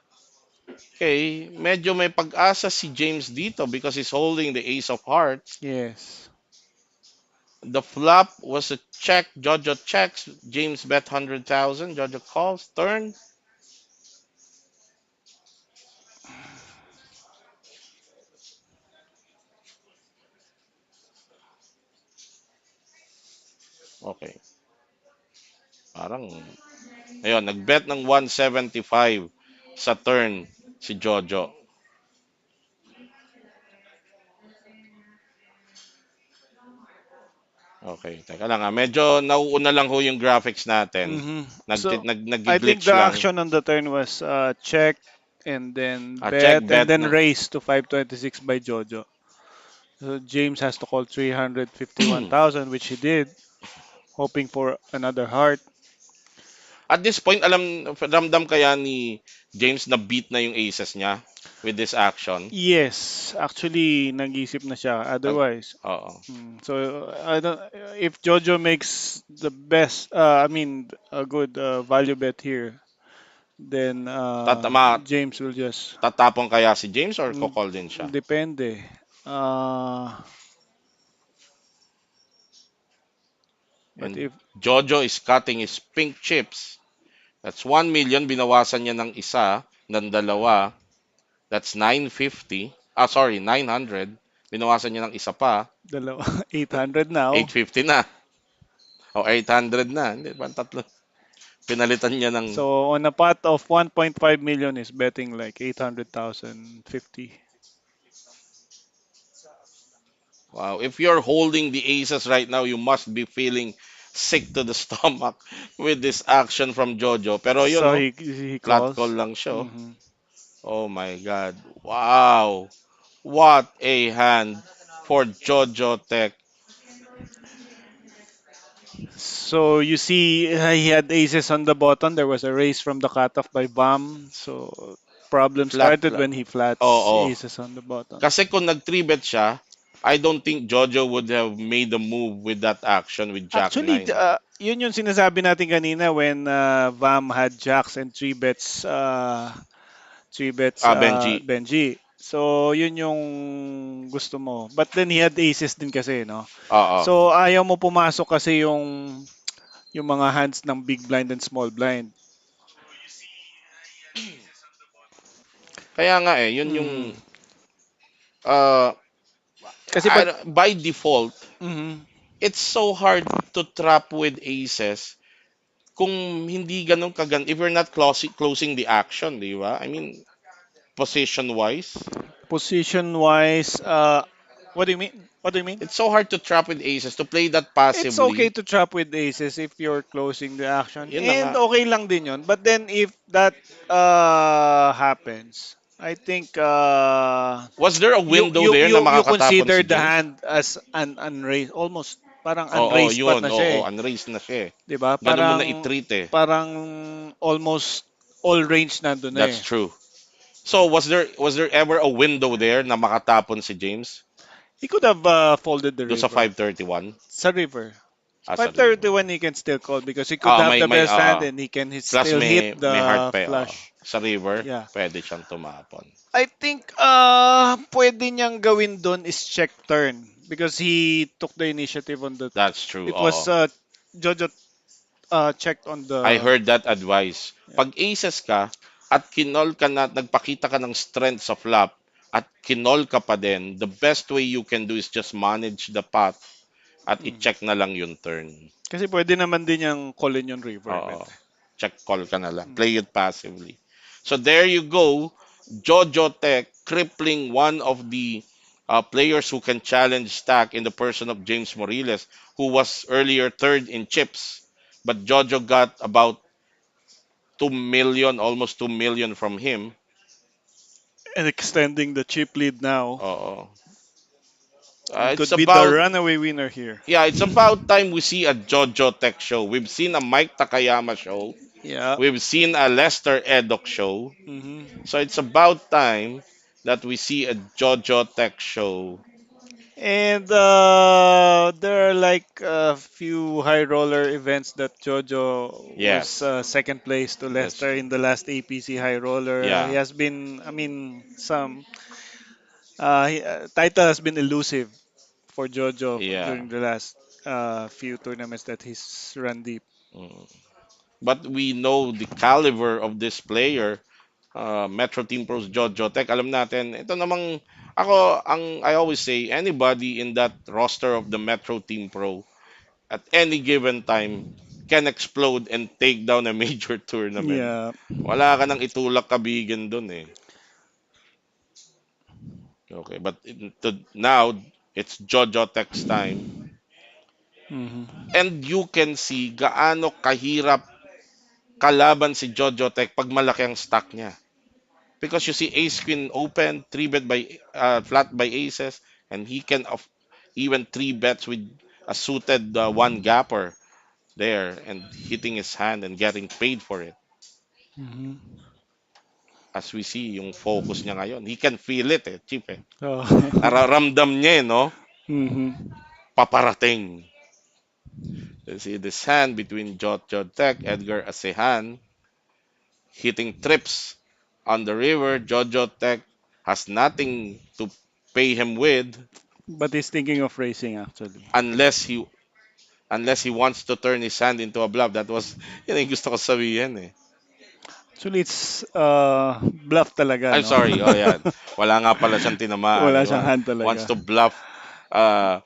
Okay, medyo may pag-asa si James dito because he's holding the ace of hearts. yes. The flop was a check. Jojo checks. James bet 100,000. Jojo calls. Turn. Okay. Parang, ayun, nagbet ng 175 sa turn si Jojo. Okay, teka lang ah. Medyo nauuna lang ho yung graphics natin. So I think Nag-glitch the lang. action on the turn was check and then Check, bet and bet then ng... raise to 526 by Jojo. So James has to call 351,000, which he did, hoping for another heart. At this point, ramdam kaya ni James na beat na yung aces niya with this action? Yes, actually nag-isip na siya. Nag- Otherwise, Oo. so I don't. If Jojo makes the best, I mean, a good value bet here, then Tatama, James will just tatapon kaya si James or mm, kokol din siya? depende. Uh, but And if Jojo is cutting his pink chips. That's 1 million. Binawasan niya ng isa, ng dalawa. That's 950. Ah, sorry, 900. Binawasan niya ng isa pa. dalawa, 800 now. 850 na. O 800 na. Hindi, ba tatlo? Pinalitan niya ng... So on a pot of 1.5 million is betting like 800,000 50. Wow. If you're holding the aces right now, you must be feeling sick to the stomach with this action from Jojo. Pero yun, So no? he Flat call calls. lang siya. Oh. hmm Oh my God. Wow. What a hand for Jojo Tech. So you see, he had aces on the bottom. There was a race from the cutoff by Bam. So problem Flat started lang. when he flats Oo. aces on the bottom. Kasi kung nag-3 bet siya, I don't think Jojo would have made a move with that action with Jack Actually, 9. yun yung sinasabi natin kanina when Vam had jacks and three bets Benji. Benji. So yun yung gusto mo. But then he had aces din kasi, no? Oo. So ayaw mo pumasok kasi yung mga hands ng big blind and small blind. Kaya nga eh, yun yung Mhm. uh, Kasi pag by default, mhm. it's so hard to trap with aces kung hindi ganun kagan if you're not closing the action, di ba? I mean, position wise, Position wise, what do you mean? What do you mean? it's so hard to trap with aces to play that It's okay passively. to trap with aces if you're closing the action. Yun na nga. And okay lang din yun. But then if that happens, I think Was there a you window there na you makakatapon consider si the James? hand as an unraised, almost parang Oo, unraised pot yun. na Oo, siya eh. unraised na siya eh. 'Di ba? Ganun mo na Parang i-treat eh. parang almost all range nandun na That's eh. true. So, was there ever a window there na makatapon si James He could have folded the do sa river. 531? Sa river. Sa river. 531 he can still call because he could have May the may best hand and he can plus still hit may heart the pa eh. flush. Sa river, Yeah. pwede siyang tumapon. I think pwede niyang gawin doon is check turn because he took the initiative on the That's true. it was Oo. Jojo checked on I the heard that advice. yeah. Pag aces ka at kinol ka na, nagpakita ka ng strength sa flop at kinol ka pa din, the best way you can do is just manage the pot at Mm. i-check na lang yung turn. Kasi pwede naman din yung callin yung river bet. Oo. Check call ka na lang. Mm. Play it passively. So there you go. Jojo Tech crippling one of the players who can challenge stack in the person of James Morillas, who was earlier third in chips. But Jojo got about 2 million, almost 2 million from him. And extending the chip lead now. Oo. It It's could be the about runaway winner here. Yeah, it's about time we see a Jojo Tech show. We've seen a Mike Takayama show. Yeah. We've seen a Lester Eddock show. hmm So it's about time that we see a Jojo Tech show. And there are like a few high roller events that Jojo was Yes. second place to That's Lester in the last APC high roller. He yeah. has been, I mean, title has been elusive for Jojo Yeah. during the last few tournaments that he's run deep. Mm. But we know the caliber of this player. Metro Team Pros Jojo Tech. Alam natin, ito namang I always say anybody in that roster of the Metro Team Pro at any given time can explode and take down a major tournament. Yeah. Wala ka nang itulak kabigan dun eh. Okay, but now it's Jojo Tech's time. hmm And you can see gaano kahirap kalaban si Jojo Tech pag malaki ang stack niya. Because you see Ace Queen open, 3 bet by flat by aces, and he can even 3 bets with a suited one gapper there and hitting his hand and getting paid for it. hmm As we see, yung focus niya ngayon, he can feel it eh, Chip eh. Oh. Nararamdam niya eh, no? hmm Paparating. You see this hand between Jojo Tech, Edgar Asehan, hitting trips on the river. Jojo Tech has nothing to pay him with But he's thinking of racing actually. unless he unless he wants to turn his hand into a bluff. That was yun yung gusto ko sabihin eh. Actually, it's bluff talaga, I'm no? sorry. Oh yeah. Wala nga pala siyang tinamaan. Wala He siyang hand wants talaga. to bluff uh,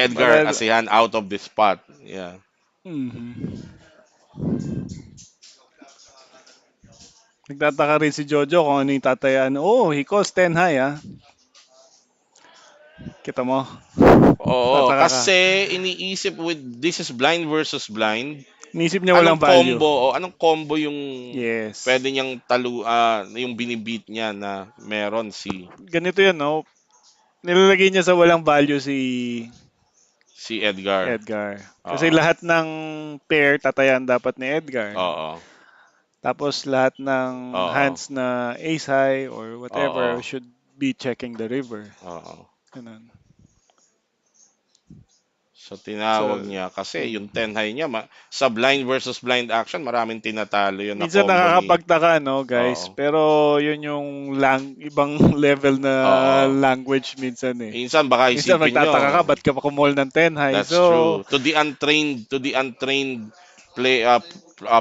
But Edgar Asehan out of the spot. Yeah. mhm. Nagtataka rin si Jojo kung ano yung tatayaan. Oh, he calls 10 high, ah. Kita mo? Oo, Tataka ka. kasi iniisip with this is blind versus blind. Inisip niya walang value. Anong combo yung Yes. pwede niyang yung binibit niya na meron si Ganito yan, no? Nilalagay niya sa walang value si Edgar. Edgar. Kasi Oo. lahat ng pair tatayan dapat ni Edgar. Oo. Tapos lahat ng Oo. hands na ace high or Oo. whatever should be checking the river. Oo. Ganun. So tinawag So, niya kasi mm. yung 10 high niya sa blind versus blind action maraming tinatalo yun na Minsan combo ni nakakapagtaka, no, guys? Oo. Pero yun yung ibang level na Oo. language minsan eh. Minsan baka Minsan isipin nyo, magtataka ka, ba't ka pa kumol ng 10 high? that's So, true. To the untrained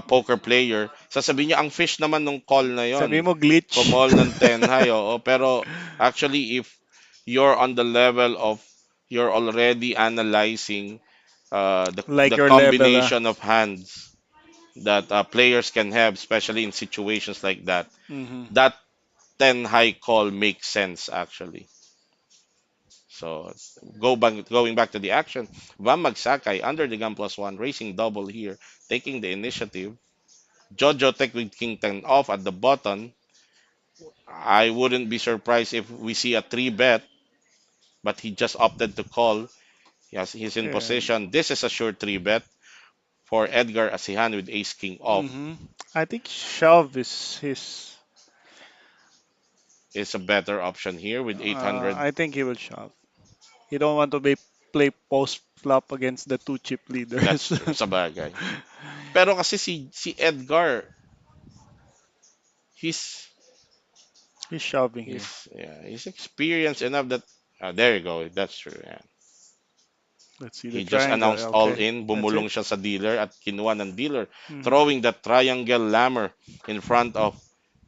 poker player, sasabihin niya ang fish naman nung call na sabi yon. mo glitch. Kumol ng 10 high, oo. Pero actually if you're on the level of you're already analyzing Like the your level, ah. combination of hands that players can have, especially in situations like that. Mhm. That 10 high call makes sense actually. So going back to the action, Vam Magsakay under the gun plus one, racing double here, taking the initiative. Jojo Tech with King 10 off at the button. I wouldn't be surprised if we see a 3 bet, but he just opted to call. Yes, he's in And, position. This is a sure 3 bet for Edgar Asihan with Ace King off. mhm. I think shove is his. Is a better option here with 800. I think he will shove. He don't want to play post flop against the two chip That's leaders. true, sa bagay. Pero kasi si Edgar, he's He's shoving here. he's experienced enough that there you go. That's true. Yeah. Let's see the He just triangle. announced all Okay, in, that's it. bumulong siya sa dealer at kinuha ng dealer, Mhm. throwing the triangle lammer in front of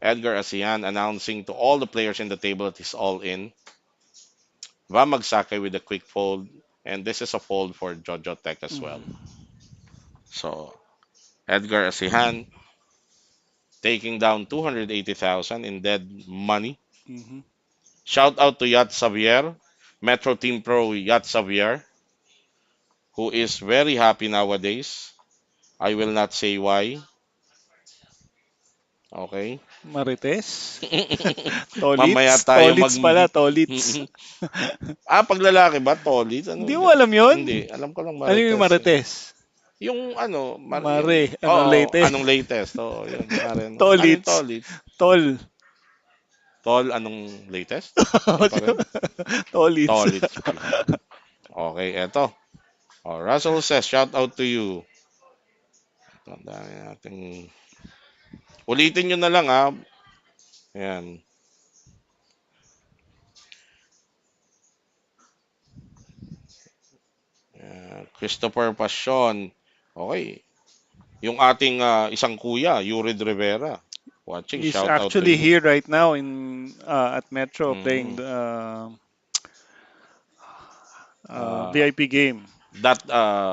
Edgar Asian, announcing to all the players in the table that he's all in. Vamagsake with a quick fold, and this is a fold for Jojo Tech as well. Mhm. So Edgar Asian taking down 280,000 in dead money. Mhm. Shout out to Yat Xavier, Metro Team Pro Yat Xavier, who is very happy nowadays. I will not say why. Okay? Marites? Mamaya Tolits? tayo mag... Tolits pala, Tolits. Pag lalaki ba, Tolly? Ano? Hindi mo alam yon? Hindi, alam ko lang Ano yung Marites eh. Marites? Yung ano, yung, Mare, ano, oo, late? anong latest? Oo, yun, Mare, no? Ano yung Tolits. Tolits? Tol. Tol, anong latest? Yun pa rin? Tolits. Tolits pala. Okay, eto. Oh, Russell says, shout out to you. Ito, ang dami nating... Ulitin nyo na lang, ha? Ayan. Christopher Passion. Okay. Yung ating isang kuya, Yurid Rivera. Watching, He's shout out to actually you. here right now in at Metro playing Mm. the Uh, VIP game. that,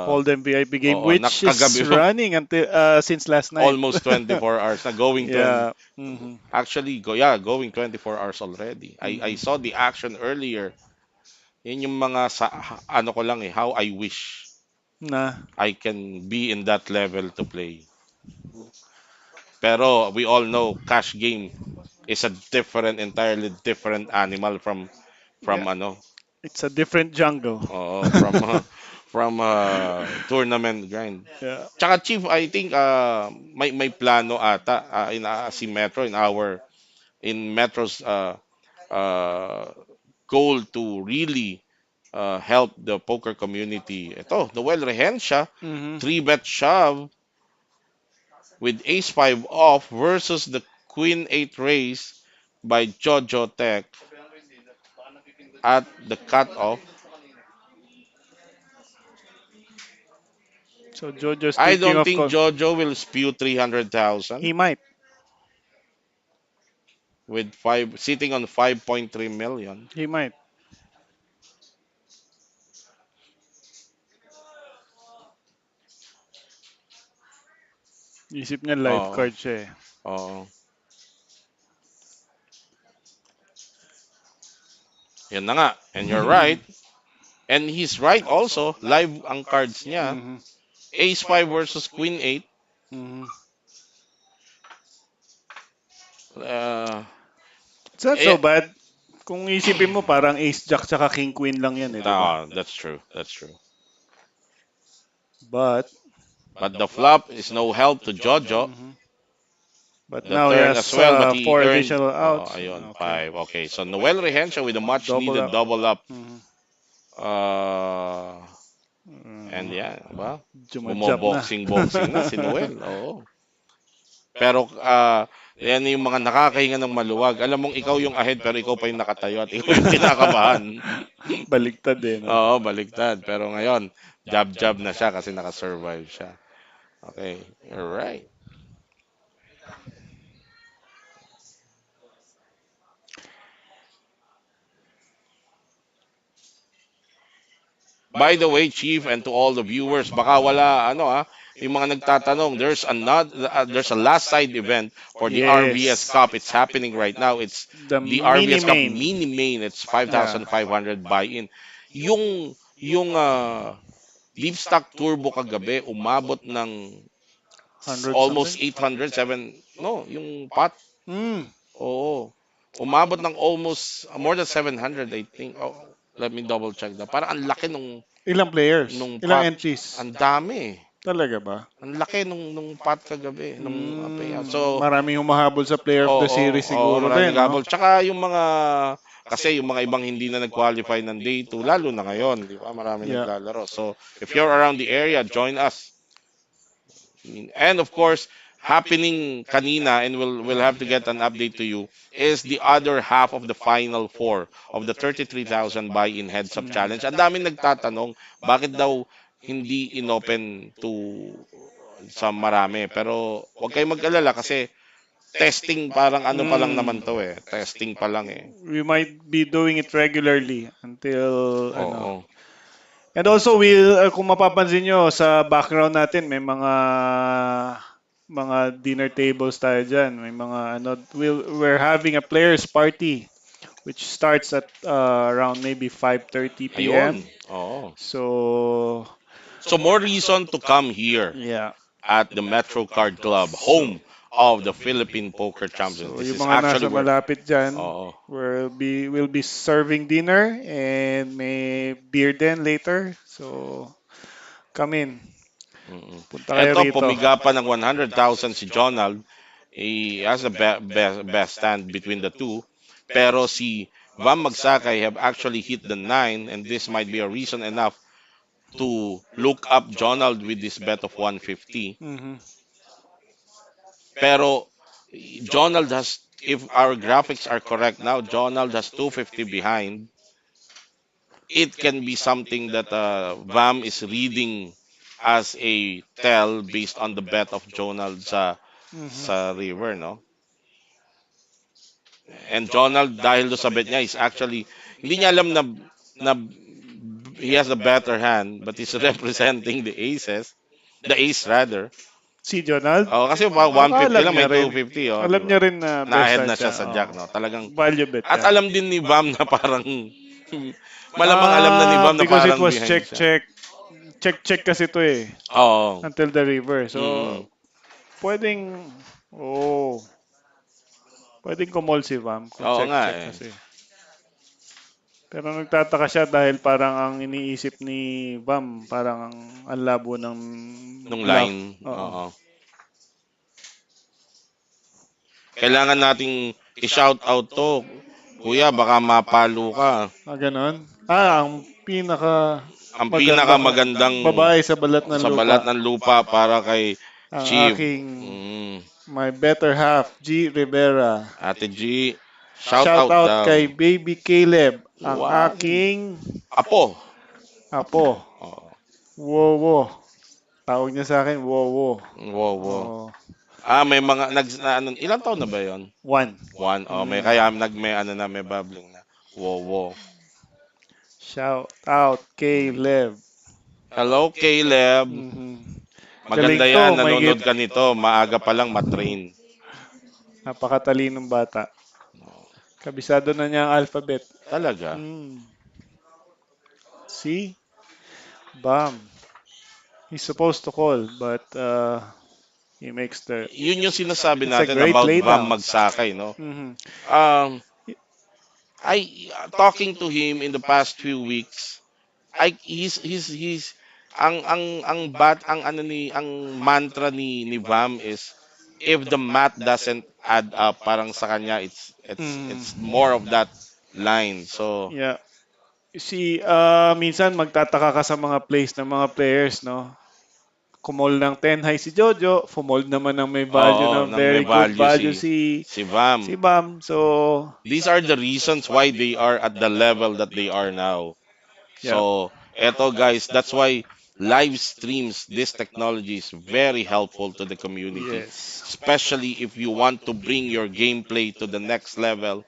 Hold'em VIP game, oo, which is nakagabi, running until since last night. almost 24 hours na going 20. Yeah. Hmm. Actually, yeah, going 24 hours already. I Hmm. saw the action earlier. Yun yung mga ano ko lang eh, how I wish Na. I can be in that level to play. Pero we all know cash game is a different, entirely different animal from Yeah. ano, It's a different jungle. from from tournament grind. Yeah. Tsaka Chief, I think may plano ata in si Metro in Metro's uh, goal to really help the poker community. Ito, Noel Rehencha, Hmm. 3-bet shove with ace 5 off versus the queen 8 raise by Jojo Tech at the cutoff. So Jojo's I thinking don't of think Jojo will spew he 300,000 might. with five sitting on 5.3 million. He might. Isip niya live Oo. card siya eh. Oo. Yan na nga. And you're right. And he's right also. Live ang cards niya. Hmm. Ace 5 versus Queen 8. Hmm. Uh, It's not eh, so bad. Kung isipin mo, parang ace jack tsaka king queen lang yan eh, di ba? that's true. That's true. But, But the flop is no help to Jojo. mhm. But The now he turn as has well, but he four earned, additional outs. ayun, Okay. 5. Okay, so Noel Rehencha with a much Double needed up. double up. Mhm. Uh, and Uh, yeah, ba? Jumajab na. Bumoboxing-boxing na si Noel. Oo. Pero yan yung mga nakakahinga ng maluwag. Alam mong ikaw yung ahead pero ikaw pa yung nakatayo at ikaw yung kinakabahan. Baligtad eh, no? Oo, baliktad. Pero ngayon, jab-jab na siya kasi nakasurvive siya. Okay, alright. By the way, Chief, and to all the viewers, baka wala, yung mga nagtatanong, there's a last side event for the RVS Yes. Cup. It's happening right now. It's The the mini RVS Cup main. mini main. It's Yeah. 5,500 buy-in. Yung Deep Stack Turbo kagabi, umabot ng 100 something? almost 800, 7, no, yung pot. Mm. Oo. Umabot ng almost more than 700, I think. Oh, let me double check that. Parang ang laki Ilang players? nung Ilang pot. entries? Ang dami. Talaga ba? Ang laki nung pot kagabi, nung payout. So, Maraming humahabol sa player of the oo, series oo, siguro maraming din, no? gabol. Tsaka yung mga, kasi yung mga ibang hindi na nag-qualify ng day 2, lalo na ngayon, di ba? Marami Yeah. naglalaro. So, if you're around the area, join us. And of course, happening kanina, and we'll have to get an update to you, is the other half of the final four of the 33,000 buy-in heads-up challenge. Ang daming nagtatanong, bakit daw hindi inopen to sa marami? Pero huwag kayong mag-alala kasi testing parang ano pa lang Mm. naman to eh. Testing pa lang eh. We might be doing it regularly until ano. Oo. And also kung mapapansin nyo sa background natin may mga dinner tables tayo diyan. May mga ano we're having a players party which starts at around maybe 5:30 Ayun. p.m. Oo. So So more reason to come here yeah. at the Metro Card Club, So home of the Philippine Poker Champions. So This yung is mga actually nasa where, malapit dyan oh, will be serving dinner and may beer din later. So come in. mm. Punta kayo Eto, rito. pumiga pa ng 100,000 si Jonald. He has a best stand between the two. Pero si Vam Magsakay have actually hit the 9 and this might be a reason enough to look up Jonald with this bet of 150. Mhm. Pero Jonald has, if our graphics are correct now, Jonald has 250 behind. It can be something that Vam is reading as a tell based on the bet of Jonald Mhm. sa river, no? And Jonald, dahil do sa bet niya, is actually, hindi niya alam na he has a better hand, but he's representing the aces, the ace rather. Si Jonald, Oh, kasi pa baka 150 alam lang, niya may rin. 250, oh, Alam di ba? niya rin na best Na-ahead hand na siya siya. sa Oh. Jack, no? Talagang, Value bet at yan. alam din ni Bam na parang, malamang alam na ni Bam na Because it parang was behind check siya. check. Check check kasi to eh. Oo. Until the river. So, Mm. pwedeng, oh, pwedeng kumol si Vam kung Oo check nga check eh. kasi. Pero nagtataka siya dahil parang ang iniisip ni Vam, parang ang labo ng Nung bluff. line, Oo. oo. Kailangan nating i-shout out to. Kuya, baka mapalo ka. Ganon. Ang pinaka Ang maganda ko, pinakamagandang babae sa balat ng sa lupa. balat ng lupa para kay Ang Chief. aking, Mm. my better half, G. Rivera. Ate G, shout Shout out out daw. kay Baby Caleb, ang Wow. aking Apo. apo. Oh, Wowo. Tawag niya sa akin, Wowo. wow, wow. Oh, May mga ano, ilang taon na ba 'yon? one. One. Oh, may Mm. kaya may ano na may babbling na. Wow, wow. Shout out Caleb. Hello, Caleb. Mhm. Galing Maganda to, yan, may git. nanonood ka nito. Maaga pa lang matrain. Napakatalinong bata. Kabisado na niya ang alphabet. Talaga. Mm. See? Bam. He's supposed to call, but he makes the. Yun yung sinasabi It's a natin great about Vam laydown. Magsakay, no? Mhm. Um, talking to him in the past few weeks, he's ang ano ni ang mantra ni Vam is if the math doesn't add up, parang sa kanya Mm. it's more of that line. So, Yeah. See, minsan magtataka ka sa mga plays ng mga players, no? Kumol ng 10 high si Jojo, fumold naman ng may value oo, na nang may very good value value si si Vam. si Bam. So, These are the reasons why they are at the level that they are now. yeah. So, eto guys, that's why live streams, this technology is very helpful to the community. Yes. Especially if you want to bring your gameplay to the next level,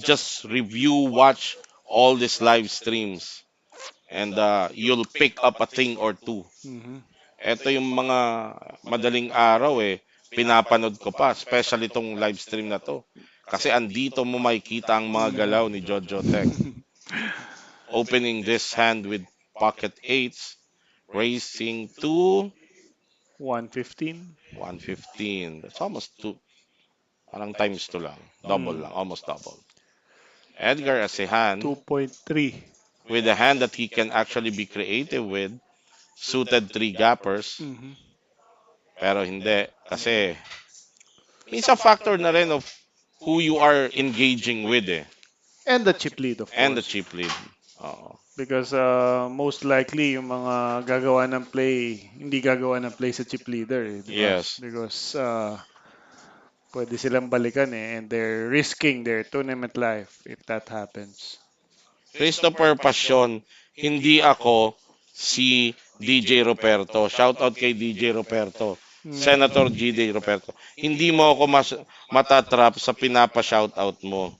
just review, watch all these live streams, and you'll pick up a thing or two. Mhm. Eto yung mga madaling araw pinapanood ko pa, especially itong live stream na to. Kasi andito mo makikita ang mga galaw ni Jojo Tech. Mhm. Opening this hand with pocket eights, raising to 115. 115. That's almost two, parang times two lang. Double Mm. lang, almost double. Edgar Asehan, 2.3. with a hand that he can actually be creative with, suited three gappers, Mhm. pero hindi. Kasi, minsan factor na rin of who you are engaging with And the chip lead, of and the course. chip lead. Oo. Because most likely yung mga gagawa ng play, hindi gagawa ng play sa chip leader, eh, di ba? Yes. Because pwede silang balikan and they're risking their tournament life if that happens. Christopher Passion, hindi ako si DJ Roberto. Shout out kay DJ Roberto. Senator Mm. GD Roberto. Hindi mo ako matatrap sa pinapa-shoutout mo.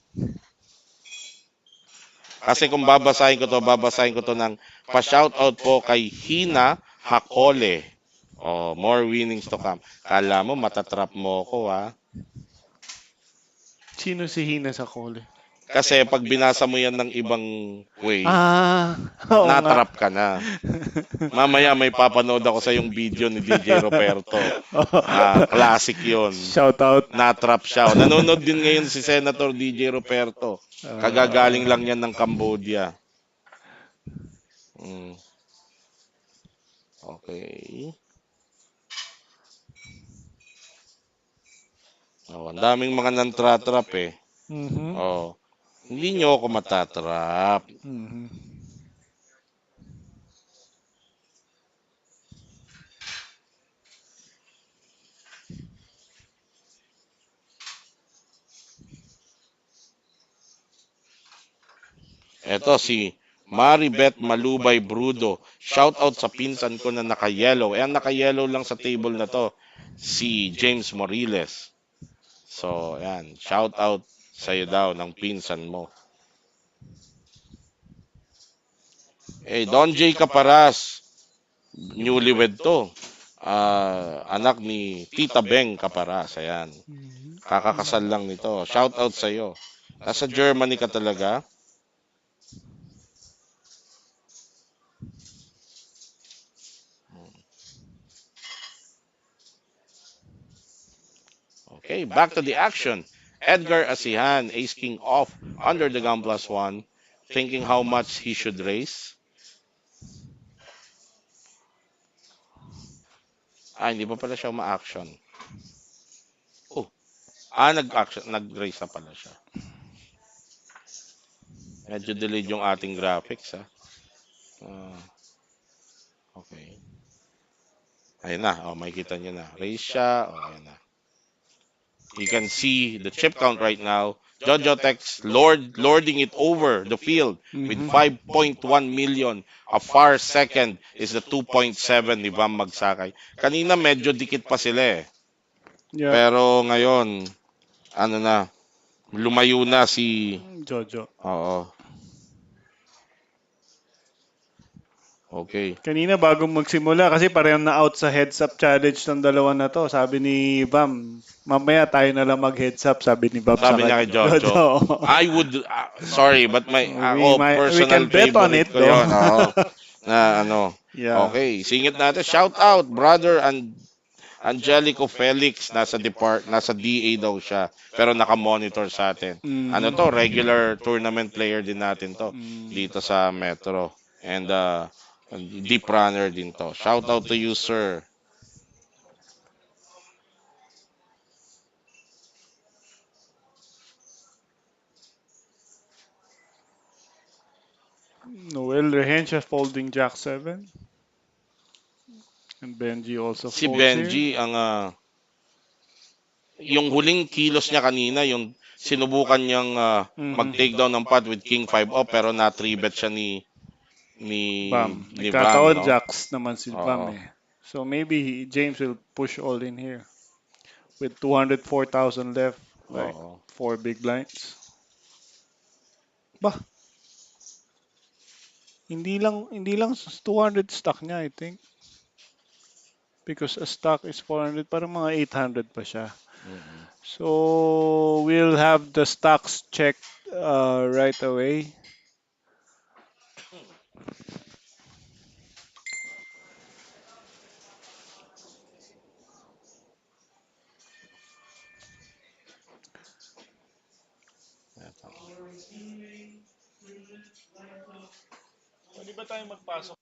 Kasi kung babasahin ko to ng pa-shoutout po kay Hina Hakole. Oh, more winnings to come. Kala mo matatrap mo ako ha. Sino si Hina sa call? Kasi pag binasa mo yan ng ibang way, Ah, oo nga. natrap ka na. Mamaya may papanood ako sa yung video ni DJ Roberto. Classic yon. Shout out. Natrap siya. Nanonood din ngayon si Senator DJ Roberto. Kagagaling lang yan ng Cambodia. Mm, okay. Oh, ang daming mga nantratrap eh. Mhm. Oh, hindi nyo ako matatrap. Mhm. Eto si Maribeth Malubay Brudo. Shout out sa pinsan ko na naka-yellow. Eh, ang naka-yellow lang sa table na to, si James Morillas. So, yan. Shout out sa'yo daw ng pinsan mo. Eh, Don J. Caparas. Newlywed to. Anak ni Tita Beng Caparas. Ayan. Kakakasal lang nito. Shout out sa'yo. Nasa Germany ka talaga? Okay, back to the action. Edgar Asehan, ace king off under the gun plus one, thinking how much he should raise. Hindi pa pala siya ma-action. Oh, nag-action, nag-raise na pala siya. Medyo delayed yung ating graphics, ha. Ah, okay. Ayun na, makikita nyo na. Raise siya, ayun na. You can see the chip count right now. Jojo Tech's lording it over the field with Mhm. 5.1 million. A far second is the 2.7 ni Vam Magsakay. Kanina medyo dikit pa sila eh. Yeah. Pero ngayon, ano na, lumayo na si... Jojo. Oo, okay. Kanina bago magsimula kasi parehong na out sa heads up challenge ng dalawa na to. Sabi ni Bam, mamaya tayo na lang mag heads up, sabi ni Bam sa Sabi niya kanya. kay Jojo, Jojo. I would, sorry, but ako, We personal can bet on favorite it ko though. yon. Oo, na ano. Yeah. Okay, singit natin. Shout out, brother and Angelico Felix, nasa DA daw siya, pero naka-monitor sa atin. Ano to, Mhm. regular tournament player din natin to Mm. dito sa Metro. And deep runner din to. Shout out to you, sir. Noel Rehencha folding Jack 7. And Benji also Si folds here. Benji, yung huling kilos niya kanina, yung sinubukan niyang mag-take down ng pot with King 5 off, pero na 3 bet siya ni, Bam. ni Vam, Nagkataon no? Jacks naman si Bam Oo. eh. So maybe James will push all in here with 204,000 left, like Oo. 4 big blinds. Bah, hindi lang 200 stock niya, I think. Because a stock is 400, parang mga 800 pa siya. Mm-mm. So we'll have the stocks checked right away. Eto. Pwede ba tayo magpasok?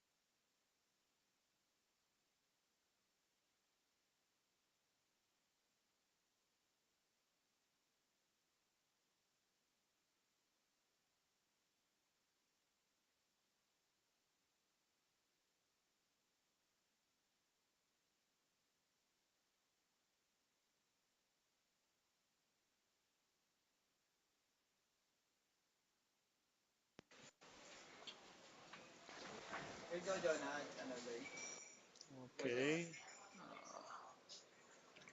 Okay.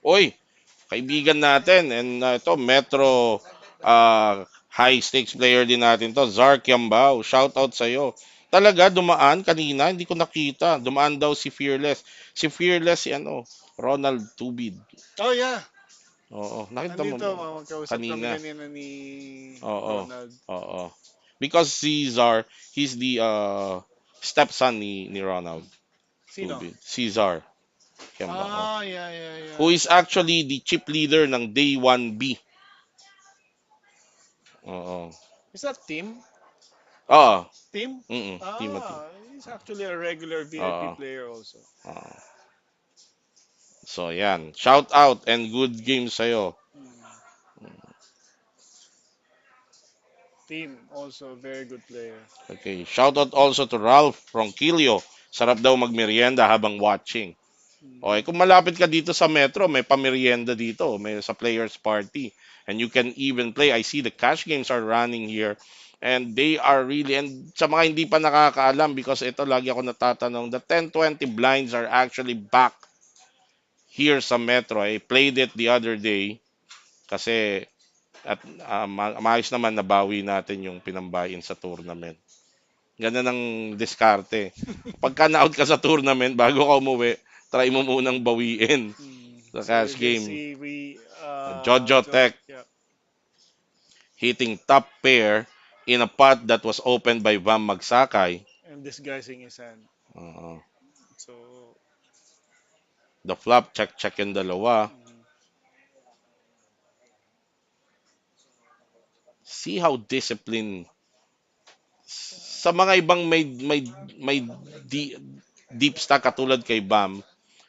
Oy, kaibigan natin. And ito, Metro high stakes player din natin to. Zar Kiambao. Shout out sa'yo. Talaga, dumaan kanina. Hindi ko nakita. Dumaan daw si Fearless. Si Fearless, si Ronald Tubid. Oh yeah. Oo, nakita mo Nandito, magkausap kami kanina. kanina ni Oo. Ronald. Oo. Because Caesar, he's the stepson ni Ronald. Sino? Caesar Kembao. Ah, yeah, yeah, Who yeah. is actually the chip leader ng Day 1B. Oo. Is that Tim? Ah, Tim? Timothy. Ah, he's actually a regular VIP Oo. player also. Oo. So, yan. Shout out and good game sa'yo. Hmm. Tim, also a very good player. Okay. Shout out also to Ralph Ronquillo. Sarap daw magmerienda habang watching. Okay, Mhm. kung malapit ka dito sa Metro, may pamerienda dito, may sa players party. And you can even play. I see the cash games are running here. And they are really, and sa mga hindi pa nakakaalam, because ito lagi ako natatanong, the 10-20 blinds are actually back here sa Metro. I played it the other day kasi at maayos naman nabawi natin yung pinambayin sa tournament. Ganun ang diskarte. Pagka na-out ka sa tournament, bago ka umuwi, try mo munang bawiin sa So cash you can game. see we Jojo Jojo, Tech yeah. hitting top pair in a pot that was opened by Vam Magsakay. And disguising his hand. Uh, So the flop, check yung dalawa. mhm. See how disciplined sa mga ibang may di, deep stack katulad kay Bam.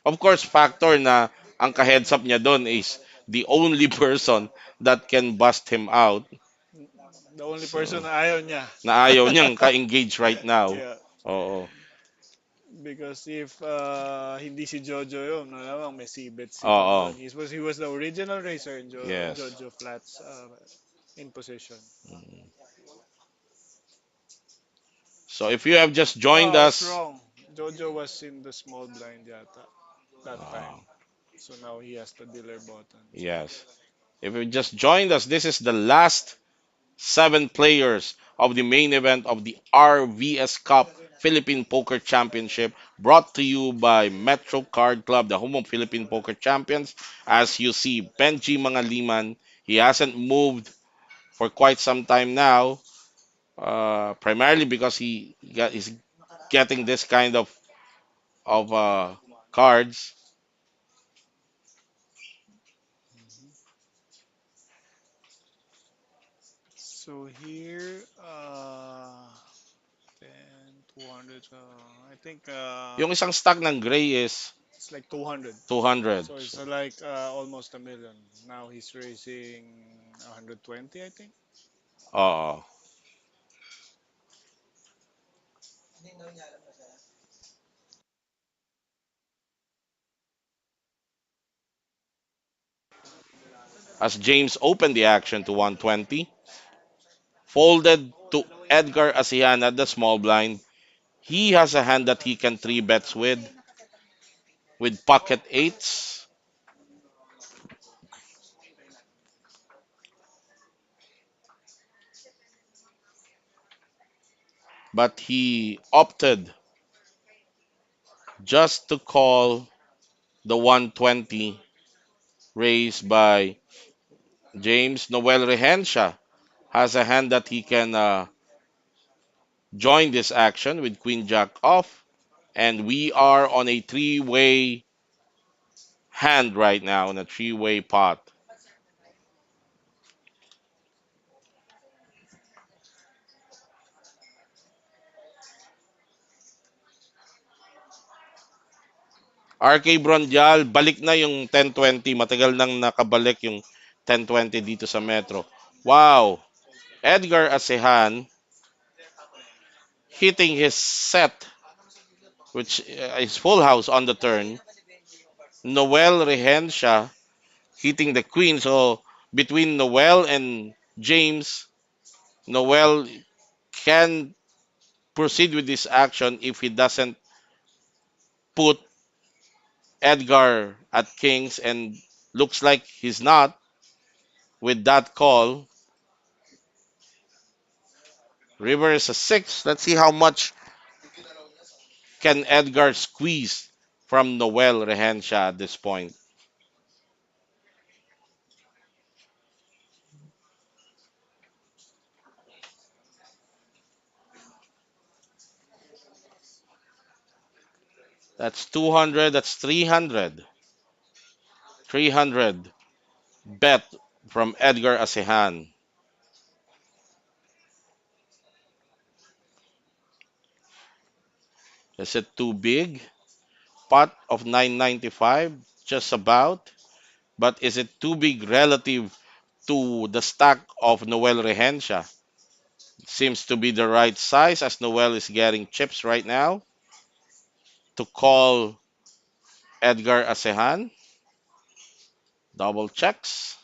Of course, factor na ang ka-heads up niya doon is the only person that can bust him out. The only So, person na ayaw niya. na ayaw niyang ka-engage right now. Yeah. Oo. Because if hindi si Jojo yun, malamang may sibet si Bam Oo. doon. He was the original racer in Yes. Jojo Flats in position. So if you have just joined Oh, I was us, wrong. Jojo was in the small blind yata that time. uh, So now he has the dealer button. yes. If you just joined us, this is the last seven players of the main event of the RVS Cup Philippine Poker Championship, brought to you by Metro Card Club, the home of Philippine Poker Champions. As you see, Benji Mangaliman, he hasn't moved for quite some time now, primarily because he's getting this kind of cards. So here, 10, 200, I think Yung isang stack ng gray is it's like 200. 200. So it's So, like almost a million. Now he's raising 120, I think. oo. As James opened the action to 120, folded to Edgar Asehan at the small blind. He has a hand that he can three bets with pocket eights, but he opted just to call the 120 raised by James. Noel Rehencha has a hand that he can join this action with Queen Jack off, and we are on a three-way hand right now, in a three-way pot. RK Brondial, balik na yung 1020. Matagal nang nakabalik yung 1020 dito sa Metro. Wow! Edgar Asehan hitting his set, which is full house on the turn. Noel Rehencha hitting the queen. So between Noel and James, Noel can proceed with this action if he doesn't put Edgar at kings, and looks like he's not with that call. River is a six. Let's see how much can Edgar squeeze from Noel Rehencha at this point. That's 200. That's 300. 300. Bet from Edgar Asehan. Is it too big? Pot of 995, just about. But is it too big relative to the stack of Noel Rehencha? Seems to be the right size as Noel is getting chips right now to call Edgar Asehan. Double checks.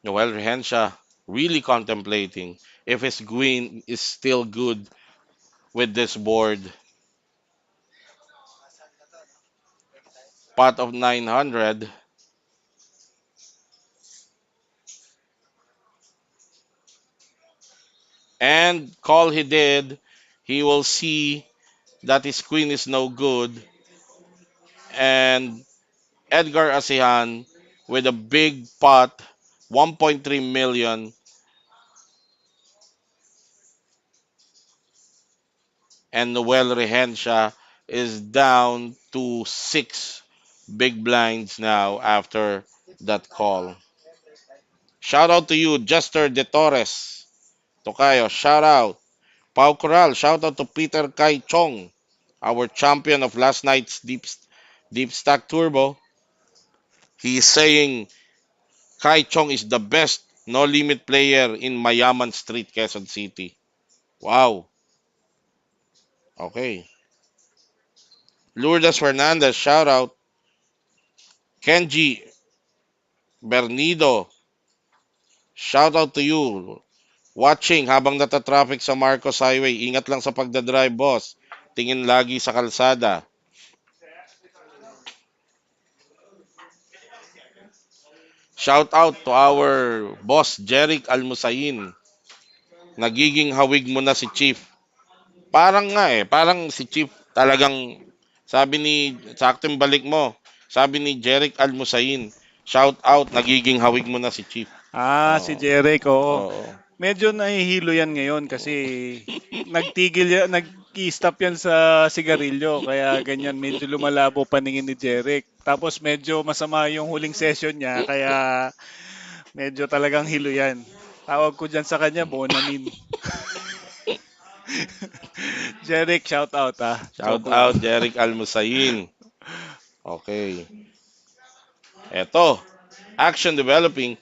Noel Rehencha really contemplating if his queen is still good with this board. Pot of 900. And call he did. He will see that his queen is no good. And Edgar Asehan with a big pot, 1.3 million, and Noel Rehencha is down to six big blinds now after that call. Shout out to you, Jester De Torres. Tokayo, shout out. Pau Coral, shout out to Peter Kai Chong, our champion of last night's deep stack turbo. He is saying Kai Chong is the best no limit player in Mayaman Street, Quezon City. Wow. Okay. Lourdes Fernandez, shout out. Kenji Bernido, shout out to you. Watching habang natatraffic sa Marcos Highway. Ingat lang sa pagdadrive, boss. Tingin lagi sa kalsada. Shout out to our boss, Jeric Almusayin. Nagiging hawig mo na si Chief. Parang nga eh, parang si Chief talagang sabi ni, saktong balik mo, sabi ni Jeric Almusayin, shout out, nagiging hawig mo na si Chief. Si Oo. Jeric, oo. Oo. Medyo nahihilo yan ngayon kasi nag-stop yan sa sigarilyo kaya ganyan medyo lumalabo paningin ni Jeric. Tapos medyo masama yung huling session niya kaya medyo talagang hilo yan. Tawag ko dyan sa kanya, Bonamin. Jeric, shout out Shout Joke lang. out, Jeric Almusayin. Okay. Eto, action developing.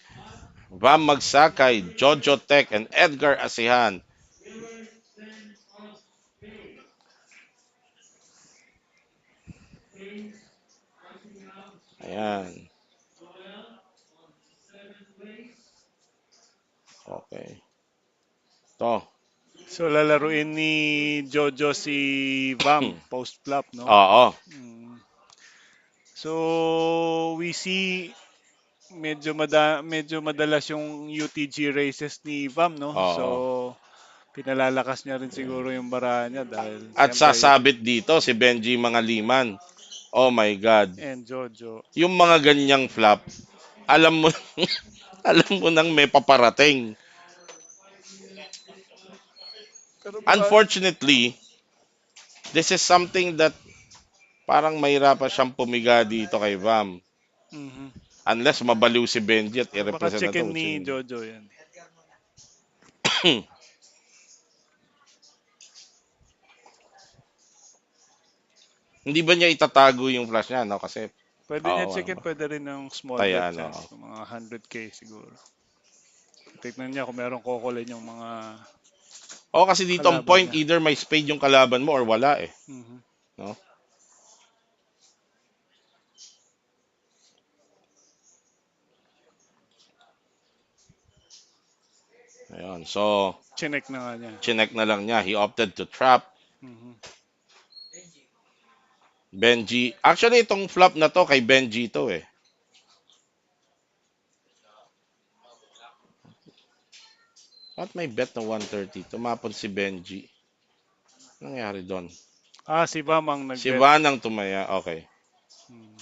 Vam Magsakay, Jojo Tech, and Edgar Asehan. Ayan. Okay. To. So lalaruin ni Jojo si Vam post flop, no? Oo. Mm. So we see medyo madalas yung UTG races ni Vam, no? So Oo. pinalalakas niya rin siguro yung bara niya dahil At siyempre sasabit dito si Benji Mangaliman. Oh my God. and Jojo. Yung mga ganyang flop, alam mo, alam mo nang may paparating. Pero baka Unfortunately, this is something that parang mahirapan siyang pumiga dito kay Vam. mhm. Unless mabaliw si Benji at Baka i-represent na chicken to. ni Jojo yan. Hindi ba niya itatago yung flash niya, no? Kasi, Pwede niya oo, chicken, pwede rin ng small bet tayaan, yan. oo. Kung mga 100k siguro. Tignan niya kung meron kokolin yung mga Oo, kasi dito ang kalaban point, niya. either may spade yung kalaban mo or wala eh. Mhm. No? Ayun. So, Chinek na nga niya. chinek na lang niya. He opted to trap. Mhm. Benji. Actually, itong flop na to kay Benji to eh. At may bet na 130. Tumapon si Benji. Anong nangyari doon? Si Bam ang Si nag-bet. Van ang tumaya. Okay. Hmm.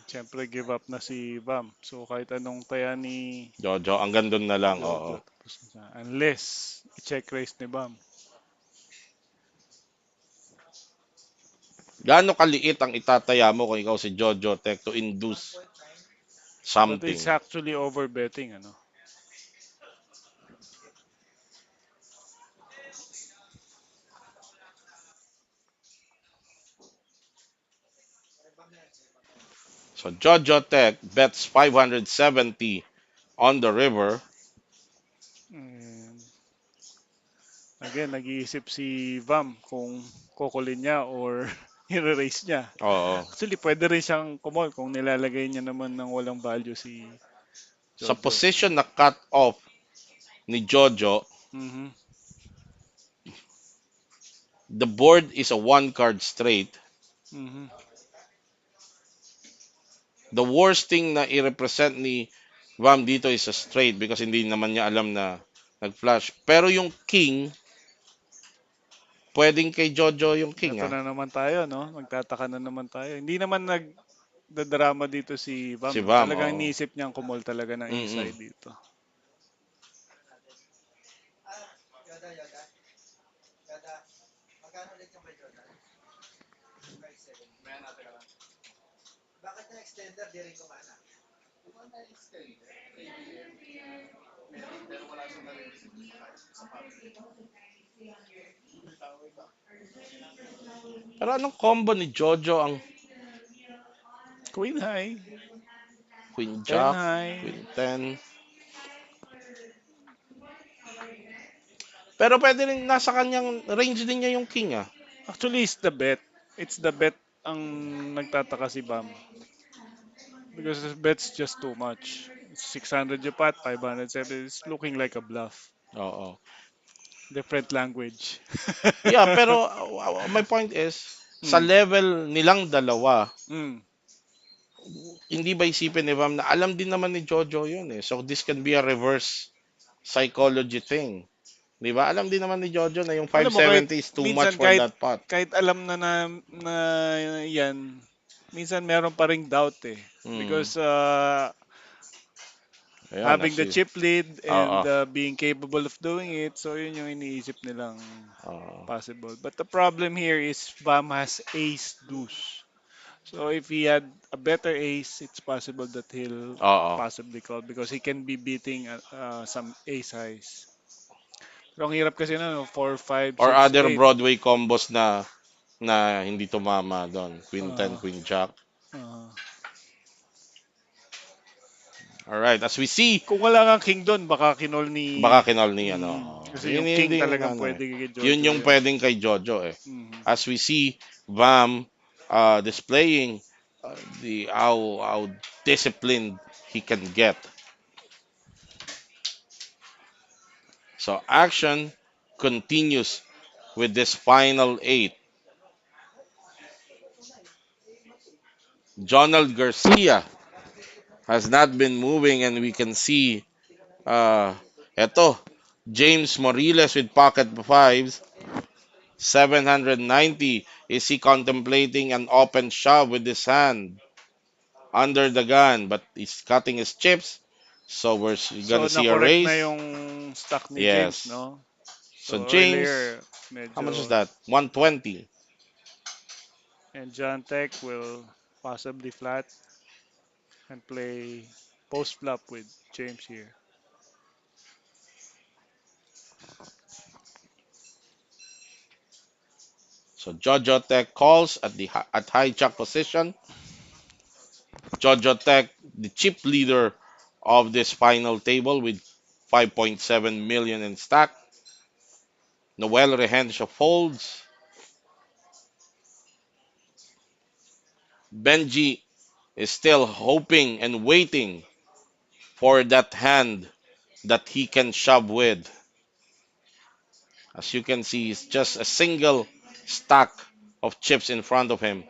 Siyempre, give up na si Bam. So, kahit anong taya ni Jojo, hanggang doon na lang. Oo. Jojo, tapos na siya. Unless, i-check raise ni Bam. Gaano kaliit ang itataya mo kung ikaw si Jojo Tech to induce But something? it's actually over betting, ano? So Jojo Tech bets 570 on the river. And again, nag-iisip si Bam kung kukulin niya or i-raise niya. Oo. Actually, pwede rin siyang kumol kung nilalagay niya naman ng walang value si Sa Jojo. position na cut off ni Jojo, Mhm. the board is a one card straight. Mhm. The worst thing na i-represent ni Vam dito is a straight because hindi naman niya alam na nag-flash. Pero yung king, pwedeng kay Jojo yung king Ito ah. na naman tayo, no? Magtataka na naman tayo. Hindi naman nagdadrama dito si Bam. Si Eh. Vam, Talagang oo. iniisip niyang kumol talaga ng Mm-mm. inside dito. Pero anong combo ni Jojo ang Queen high, Queen 10 Jack, high. Queen 10? Pero pwede rin nasa kanyang range din niya yung king ah. Actually, it's the bet. It's the bet ang nagtataka si Bam. Because the bet's just too much. It's 600 yung pot, 507. It's looking like a bluff. Oo. Different language. Yeah, pero my point is, sa mm. level nilang dalawa, Mm. hindi ba isipin ni Vam na alam din naman ni Jojo yun eh. So this can be a reverse psychology thing. Di ba? Alam din naman ni Jojo na yung Alam mo, kahit 570 is too much minsan, for that pot. kahit alam na yan, minsan meron pa ring doubt eh. Hmm. Because Ayan, having the actually. chip lead Oo. and being capable of doing it, so yun yung iniisip nilang Oo. possible. But the problem here is Bam has ace deuce. So if he had a better ace, it's possible that he'll Oo. possibly call because he can be beating some ace highs. Pero ang hirap kasi no, 4, 5, Or 6, other 8. Broadway combos na hindi tumama doon. Queen 10, Uh, Queen Jack. uh, Alright, as we see, kung wala kang king doon, baka kinol ni... baka kinol ni ano. Mm, kasi Yun, yung yun king din yung talagang ano eh. pwede kay Yun Jojo yung yan. pwedeng kay Jojo eh. Mhm. As we see Vam displaying the how disciplined he can get. So action continues with this final eight. Jonald Garcia has not been moving and we can see eto James Morillas with pocket fives 790. Is he contemplating an open shove with his hand under the gun but he's cutting his chips, so we're gonna So see a na-correct na raise. yung stock ni James, Yes. no? So So James, earlier, how much is medyo... that? 120. And John Tech will possibly flat and play post flop with James here. So Jojo Tech calls at at hijack position. Jojo Tech, the chip leader of this final table with 5.7 million in stack. Noel Rehencha folds. Benji is still hoping and waiting for that hand that he can shove with. As you can see, it's just a single stack of chips in front of him.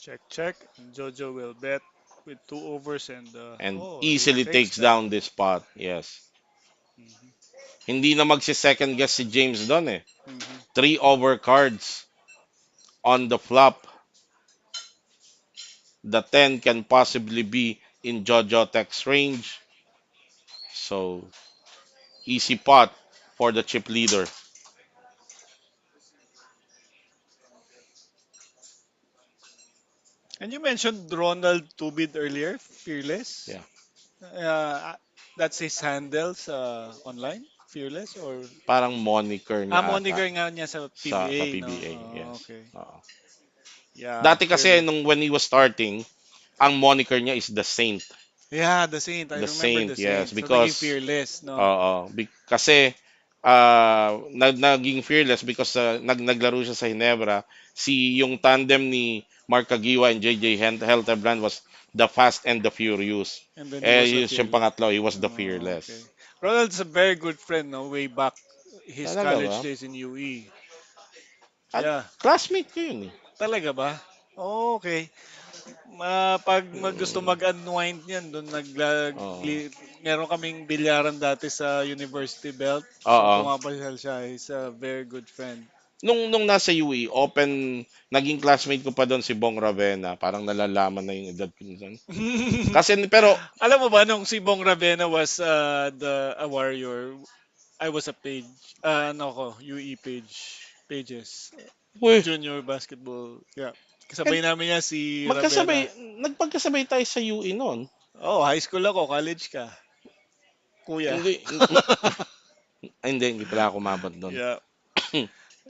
Check, check. And Jojo will bet with two overs and And oh, he easily takes takes that. down this spot. Yes. Hmm. Hindi na magsi-second guess si James doon eh. Hmm. Three overcards on the flop. The 10 can possibly be in Jojo Tech's range. So, easy pot for the chip leader. And you mentioned Ronald Tubid earlier, Fearless. Yeah. Uh, that's his handles online, Fearless, or Parang moniker niya ata moniker nga niya sa sa PBA, no? PBA. Oh, Yes. okay. Oo. Yeah, Dati kasi Fearless. nung when he was starting, ang moniker niya is the Saint. Yeah, the Saint. I The remember Saint, the yes. Saint. So naging Because, Fearless, no? kasi naging fearless because naglaro siya sa Ginebra. Yung tandem ni Mark Agiwa and JJ Helterbrand was the Fast and the Furious. And then he Eh, was the yung Fearless. pangatlo, he was the Oh, Fearless. okay. Ronald's a very good friend, no? Way back his Talaga ba? college days in UE. At Yeah. classmate ko yun eh. Talaga ba? Oh, okay. Pag gusto Mm, mag-unwind niyan, doon Oo. meron kaming bilyaran dati sa University Belt. So Oo. pumapasyal siya. He's a very good friend. Nung nasa UE, naging classmate ko pa doon si Bong Ravena. Parang nalalaman na yung edad ko doon. Pero, Alam mo ba nung si Bong Ravena was a warrior, I was a page, ano ko, UE pages, uy, junior basketball. Yeah. and Kasabay namin niya si magkasabay, Ravena. nagpagkasabay tayo sa UE noon. Oh, high school ako, college ka, kuya. Hindi, hindi pala ako umabot doon. Yeah.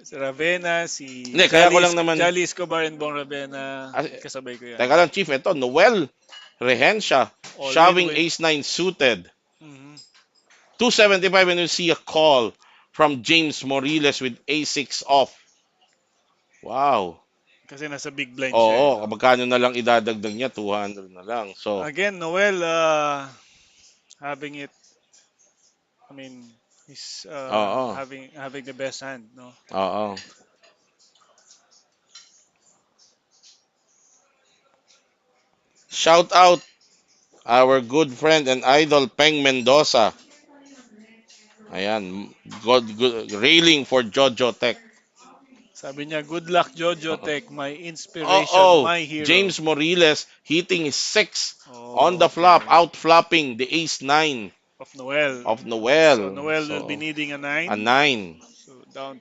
Si Ravena, si Hindi, kaya ko lang naman, Jolly Escobar and Bong Ravena, ah, kasabay ko yan. teka lang, Chief, ito, Noel Rehencha, All in shoving with. ace-9 suited. Mhm. 275 and you see a call from James Morillas with ace-6 off. Wow. Kasi nasa big blind siya Oo, eh, no? magkano na lang idadagdag niya? 200 na lang. So, Again, Noel, having it, I mean, he's oo, having the best hand, no? oo. Shout out our good friend and idol Peng Mendoza. Ayan, railing for Jojo Tech. Sabi niya, good luck Jojo Oo. Tech, my Oh, inspiration, oh, my hero. James Moriles hitting his 6 on Oh, the flop, okay. out flopping the ace-9 Of Noel. of So Noel. Noel will be So, needing a a 9. 9. So down.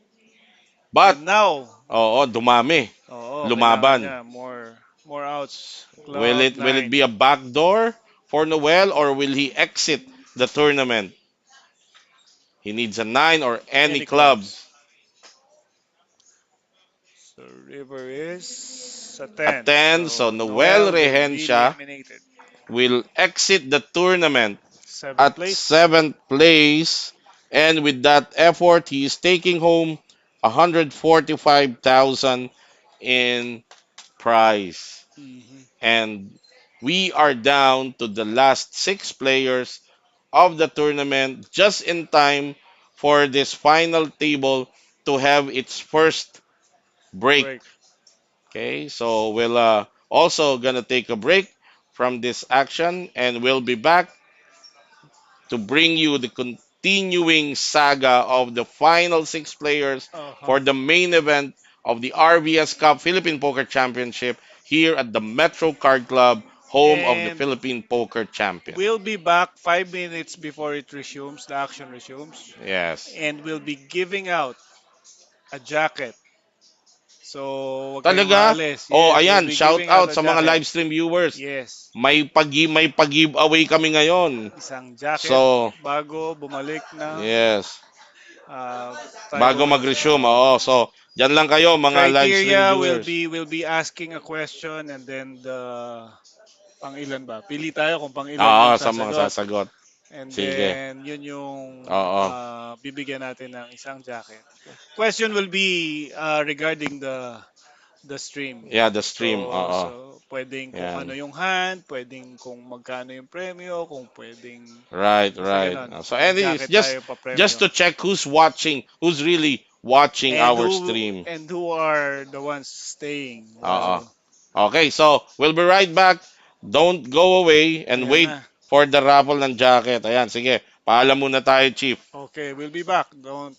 But, And now, oo, dumami. oo, kailangan Lumaban. niya more outs. Will Club it 9. be a backdoor for Noel or will he exit the tournament? He needs a 9 or any Any club. clubs. So River is a A 10. 10, so So Noel Noel will be Rehencha eliminated. will exit the tournament Seventh at place. 7th place. And with that effort, he is taking home 145,000 in prize. Hmm. And we are down to the last six players of the tournament just in time for this final table to have its first break. Break. Okay, so we'll also gonna take a break from this action and we'll be back to bring you the continuing saga of the final six players Uh-huh. for the main event of the RVS Cup Philippine Poker Championship here at the Metro Card Club, home of the And Philippine Poker Champion. we'll be back 5 minutes before it resumes, the action resumes. Yes. And we'll be giving out a jacket. So, wag kayong Talaga? maalis. Oh, Yes, we'll ayan, be shout giving out out a sa mga jacket. live stream viewers. Yes. May pag-giveaway kami ngayon. Isang jacket So, bago bumalik na yes. uh, Bago tayo. mag-resume. Oo, so, dyan lang kayo mga live stream Criteria will viewers. be asking a question and then the pang ilan ba? Pili tayo kung pang ilan Oo, yung sa mga sasagot. sasagot. And Sige. then yun yung Oo. bibigyan natin ng isang jacket. Question will be regarding the stream. Yeah, the stream. So Oo. pwedeng kung ano Yan. yung hand, pwedeng kung magkano yung premyo, kung pwedeng Right, basta right. ganun. So, May anyways, jacket tayo pa just premyo. to check who's watching, who's really watching And our who stream. and who are the ones staying Oo. while Okay, so we'll be right back. Don't go away and Ayan wait na. for the raffle ng jacket. Ayan, sige. Paalam muna tayo, Chief. Okay, we'll be back. Don't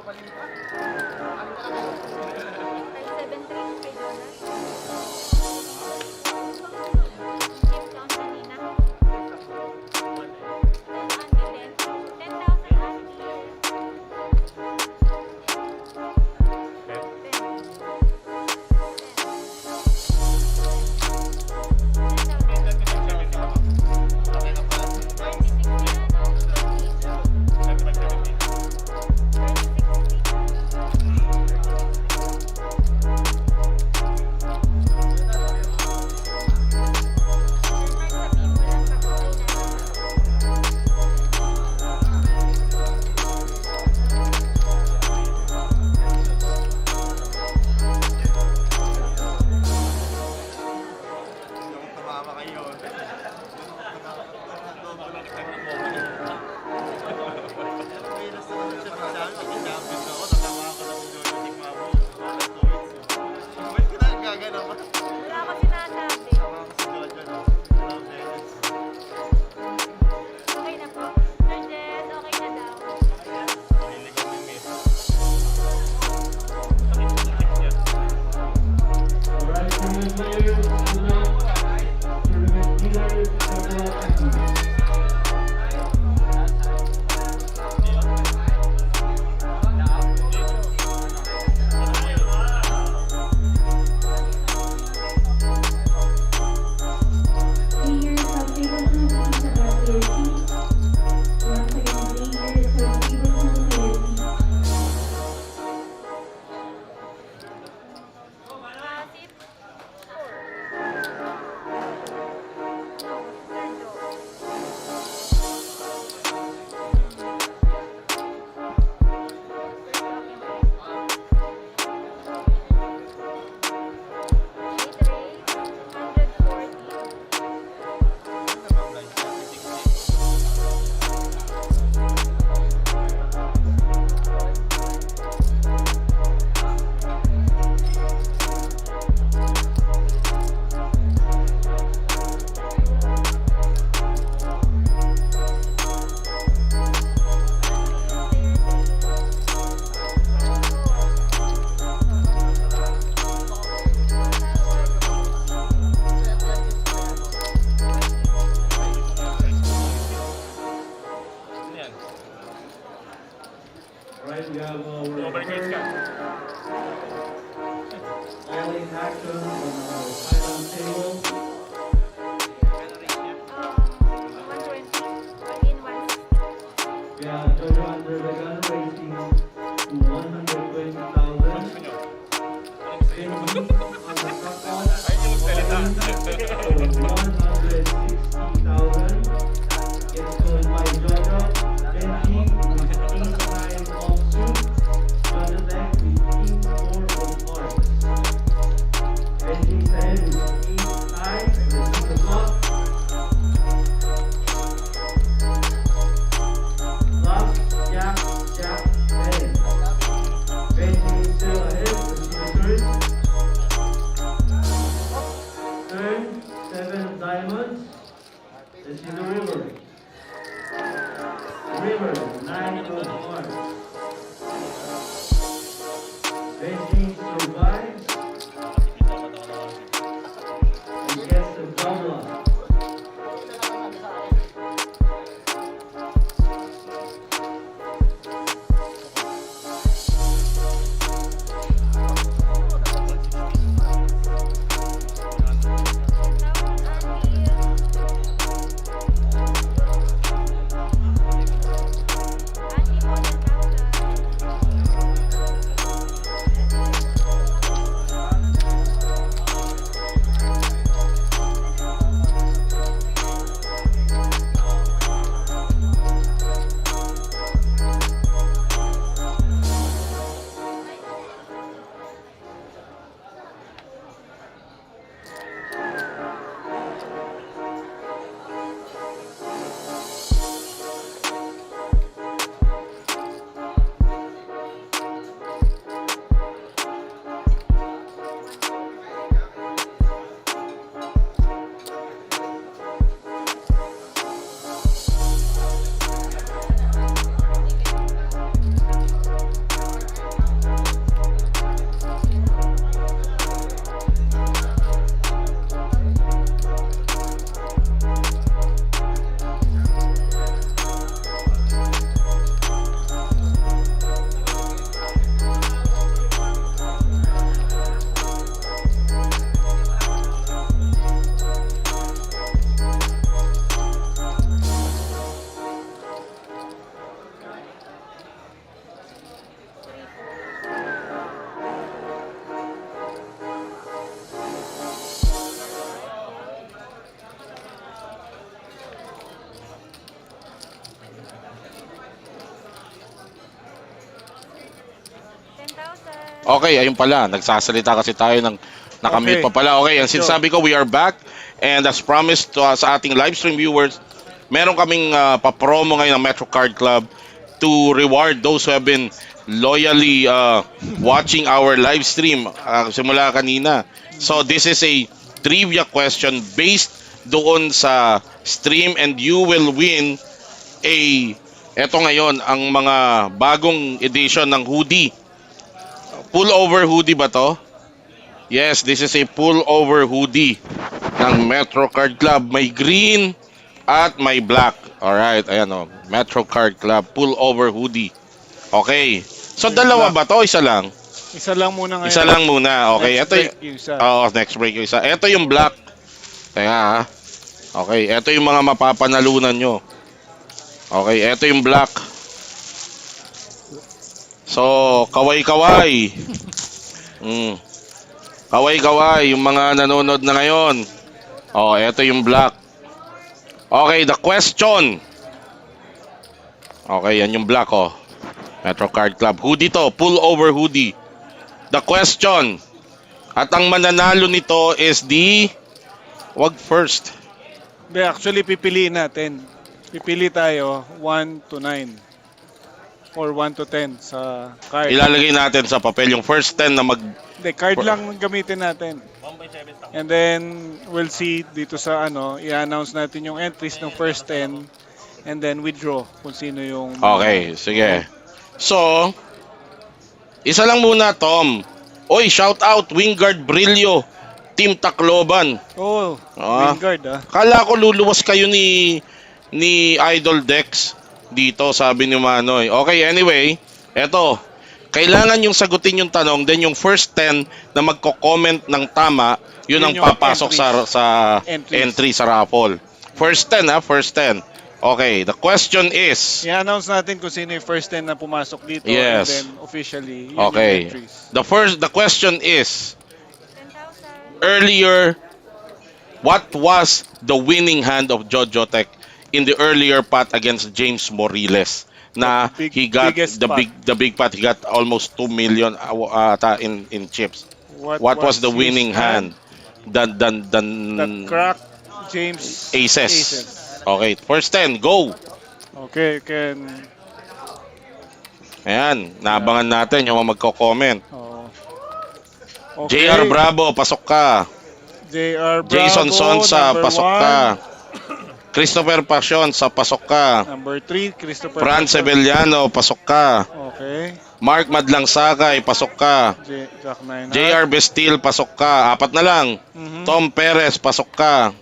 573 kay Jonas. Chip count kanina. 10,000 Wala ako sinasabi. Okay na po. Sir Jess, okay na daw. Alright, tournament players, good luck. Tournament leaders, several activities. Players of table 2, please about your seats. Once again, players of table 2, player seats. Sit. No, Sir Jo. Eight race, 140. Alright, we have our first all in action on our final table. 120. All in 160. We have Jojo under the gun racing to 120,000. Benji on the truck out for 160,000. Gets sold by Jojo. Benji with 8 9 of suit. Jojo Tech with 4 of hearts. Benji said with 8 9 the 6 o'clock. Love, Jack, Jack, Ben. Benji is still ahead, the turn. Turn, 7 diamonds. Let's see the river. River, 9 of hearts. Benji survives and gets the double up. Anti-modern Okay, ayun pala. Nagsasalita kasi tayo ng nakamute Okay, pa pala. Okay, ang let's go. sinasabi ko, we are back. And as promised to, sa ating live stream viewers, meron kaming papromo ngayon ng Metro Card Club to reward those who have been loyally watching our live stream simula kanina. So this is a trivia question based doon sa stream and you will win a eto ngayon ang mga bagong edition ng hoodie. Pullover hoodie ba to? Yes, this is a pullover hoodie ng Metro Card Club. May green at may black. Alright, ayan o. Metro Card Club pullover hoodie. Okay. So Yung dalawa black. ba to? Isa lang? Isa lang muna ngayon. Isa lang muna. Okay. Next Ito break yung... yung isa. Oo, next break yung isa. Ito yung black. Kaya ha. Okay, ito yung mga mapapanalunan nyo. Okay, ito yung black. So, kaway-kaway. Mm. Kaway-kaway, yung mga nanonood na ngayon. Oh, ito yung black. Okay, the question. Okay, yan yung black, oh. Metro Card Club. Hoodie to, pullover hoodie. The question. At ang mananalo nito is the... Wag first. Hindi, actually pipiliin natin. Pipili tayo 1 to 9 or 1 to 10 sa card. Ilalagay natin sa papel yung first 10 na mag... Hindi, card lang ang gamitin natin. And then we'll see dito sa ano, i-announce natin yung entries ng first 10 and then withdraw kung sino yung Okay, sige. So, isa lang muna, Tom. Oy, shout out, Wingard Brillo, Team Tacloban. Oh, Ah. Wingard ah. Kala ko luluwas kayo ni Idol Dex dito, sabi ni Manoy. Okay, anyway, eto. Kailangan yung sagutin yung tanong, then yung first 10 na magko-comment ng tama, yun ang Yun yung papasok sa Entries. entry sa raffle. First 10 ha, first 10. Okay, the question is, I-announce natin kung sino yung first 10 na pumasok dito Yes. and then officially yun okay. yung entries. The question is, 10,000. earlier, what was the winning hand of Jojo Tech in the earlier pot against James Morillas? Na The he got biggest the pot. big pot, he got almost 2 million in chips. What was the his winning hand? That crack James Aces. Okay, first 10, go. Okay, can Ayan, naabangan natin yung mga magko-comment. oh. Okay. JR Bravo, pasok ka. JR Bravo, Jason Sonsa, number pasok 1. ka. Christopher Passion, sa pasok ka. Number 3, Christopher Franz Passion. Sebeliano, pasok ka. Okay. Mark Madlang Sakay, pasok ka. Jack 9. JR Bestil, pasok ka. Apat na lang. Tom Perez, pasok ka.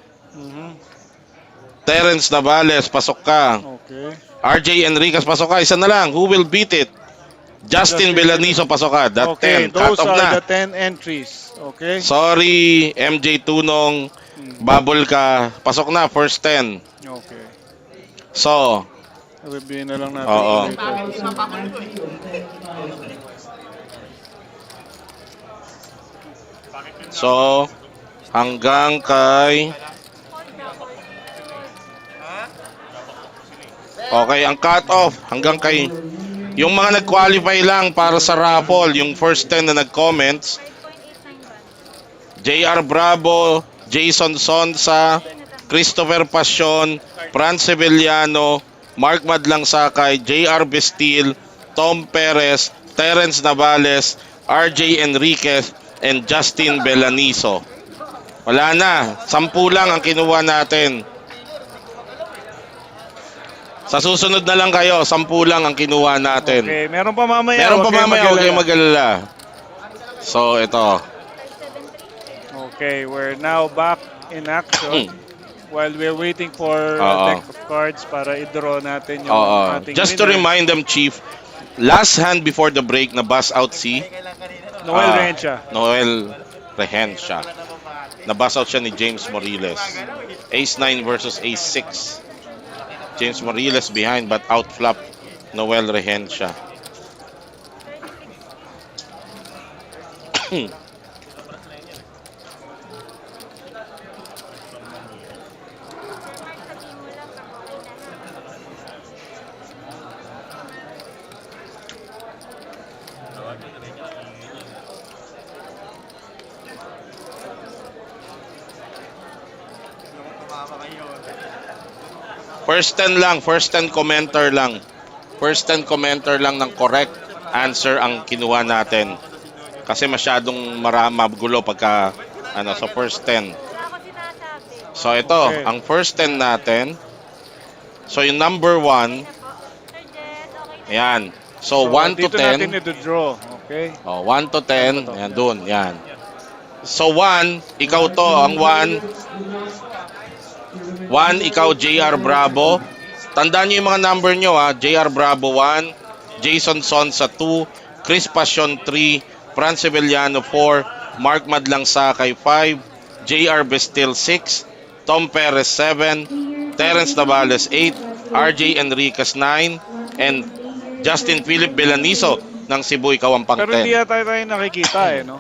Terence Navales, pasok ka. Okay. RJ Enriquez, pasok ka. Isa na lang. Who will beat it? Justin Belaniso, pasok ka. That Okay, 10. Cut those off are na. the 10 entries. Okay. Sorry, MJ Tunong. Bubble ka. Pasok na, first 10. Okay. So, Sabihin na lang natin. Oo. so, hanggang kay... Okay, ang cut-off hanggang kay... Yung mga nag-qualify lang para sa raffle, yung first 10 na nag-comments, 5.89 ba? JR Bravo, Jason Sonsa, Christopher Passion, Franz Sevillano, Mark Madlang Sakay, JR Bestil, Tom Perez, Terence Navales, RJ Enriquez, and Justin Belaniso. Wala na. 10 lang ang kinuha natin. Sa susunod na lang kayo, 10 lang ang kinuha natin. Okay, meron pa mamaya. Meron pa Huwag kayong mamaya, huwag kayong mag-alala. mag-alala. So, ito. 573. Okay, we're now back in action. While we're waiting for Oo. a deck of cards para i-draw natin yung ating Just to winner. remind them, Chief, last hand before the break na bust out si Noel Rehencha. Noel Rehencha. Na-bust out siya ni James Morillas. Ace 9 versus Ace 6. James Morillas behind but outflop Noel Rehencha. Sabihin mo lang pag okay na. First 10 lang, first 10 commenter lang. First 10 commenter lang ng correct answer ang kinuha natin. Kasi masyadong magulo pagka so first 10. Wala ako sinasabi. So ito, Okay. ang first 10 natin. So yung number 1, Okay na po. Sir Jess, okay na. ayan. So 1 to dito natin 10. i-draw. Okay? 1 to 10, ayan doon, yan. So 1, ikaw to, ang 1. 1, ikaw JR Bravo. Tandaan niyo yung mga number nyo ha. JR Bravo 1, Jason Sonsa 2, Chris Passion 3, Franz Sevillano 4, Mark Madlang Sakay 5, JR Bestil 6, Tom Perez 7, Terence Navales 8, RJ Enriquez 9, and Justin Philip Belaniso ng Cebu, ikaw ang pang Pero hindi 10. yata tayo nakikita no?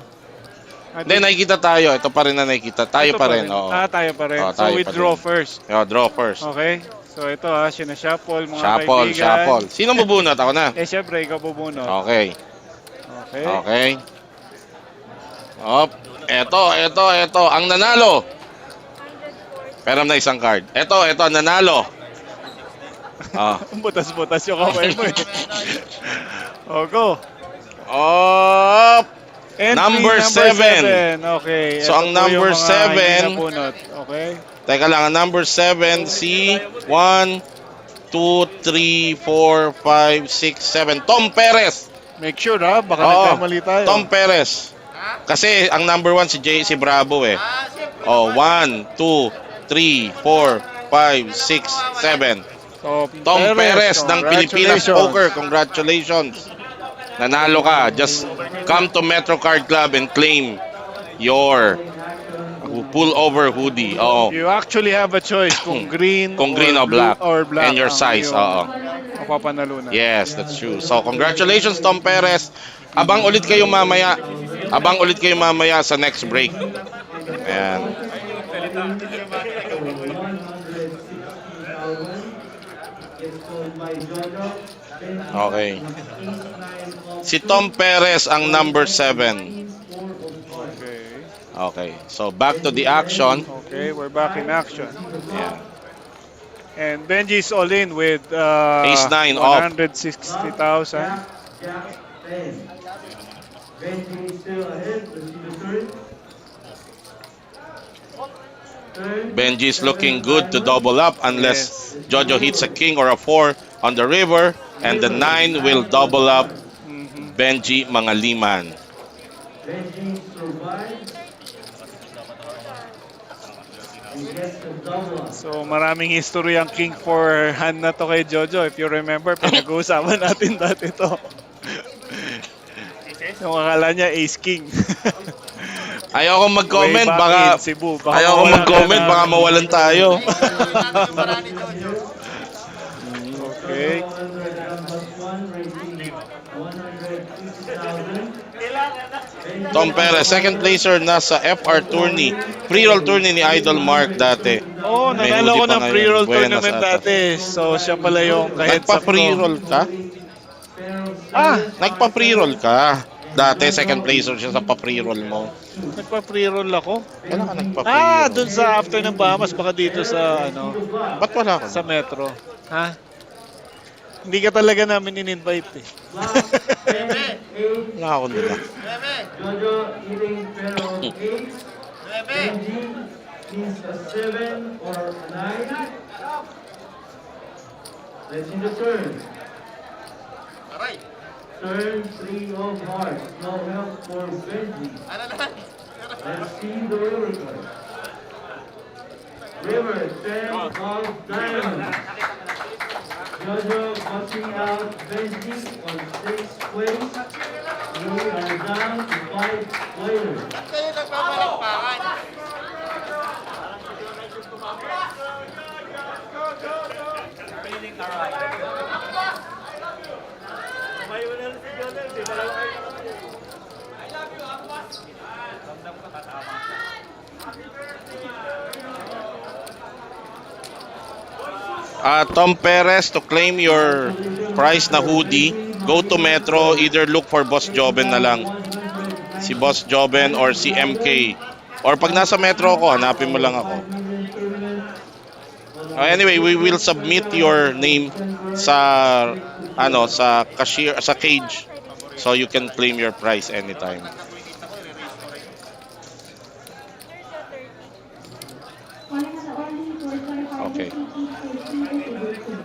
Hindi, nakikita tayo. Ito pa rin na nakikita. Tayo Ito pa rin. Oo. Tayo pa rin. Oo, So tayo pa withdraw rin. first. Draw first. Okay? So ito sinashuffle mga Shuffle, kaibigan. shuffle. Sino bubunot? Ako na. Syempre, ikaw bubunot. Okay. Okay. Okay. Eto. Ang nanalo. 140. Pero na isang card. Eto, nanalo. Butas-butas yung kamay mo eh. O, go. Op! Entry Number 7. Okay. So, ito ang po number yung mga 7. hindi nabunot. Okay. Teka lang, ang number 7, si 1, 2, 3, 4, 5, 6, 7. Tom Perez. Make sure ha, baka Oo, nagkamali tayo. Tom Perez. Kasi ang number 1 si Bravo eh. 1, 2, 3, 4, 5, 6, 7. Tom Perez ng Pilipinas congratulations. Poker. Congratulations. Nanalo ka. Just come to Metro Card Club and claim your pullover hoodie. Oo. You actually have a choice kung green, Kung green or blue black. or black And your ang size. iyong Oo. mapapanalunan. Yes, that's true. So, congratulations, Tom Perez. Abang ulit kayo mamaya. Sa next break. Ayan. Okay. Si Tom Perez ang number 7. Okay. Okay. So, back to the action. Okay, we're back in action. Ayan. And Benji's all in with Ace 9 off. 160,000. Jack 10. Benji is still ahead. Let's see the turn. Benji is looking good to double up unless Jojo hits a king or a 4 on the river, and the 9 will double up Benji Mangaliman. Benji survives and gets the double up. So maraming history ang king for hand na to kay Jojo. If you remember, pinag-uusapan natin dati to. Yung akala niya ace king. Ayoko mag-comment, Way back baka in Cebu. Baka ayoko mawala mag-comment, ka na. baka mawalan tayo. Okay. Under canvas 1, rating 150,000. Tom Perez, second placer na sa FR tourney. Pre-roll tourney ni Idol Mark dati. Oh, May nanalo hoodie ko pa ng ngayon. pre-roll Buenas tournament ata. dati. So siya pala yung kahit Nagpa-pre-roll ka? Ah, Nagpa-pre-roll ka. Dati, second placer siya sa pa-pre-roll mo. nagpa-pre-roll ako. Kailan ka nagpa-pre-roll? Dun sa after ng Bahamas, baka dito sa Ba't wala ka? sa Metro. Ha? Hindi ka talaga namin in-invite eh. Wala ako nila. Jojo eating pair of 8. Benji means a 7 or a 9. Let's see the turn. Turn 3 of hearts. No help for Benji. Let's see the river card. River 10 of diamonds. Jojo punching out Benji on 6th place. We are down to 5 players. Tom Perez, to claim your prize na hoodie, go to Metro, either look for Boss Joben na lang. Si Boss Joben or si MK. Or pag nasa Metro ako, hanapin mo lang ako. Anyway, we will submit your name sa Jojo. sa cashier sa Wala cage, akong pwedeng so bigyan. you can claim your prize anytime. There's a 30. Points only for Okay. semifinals reaching 15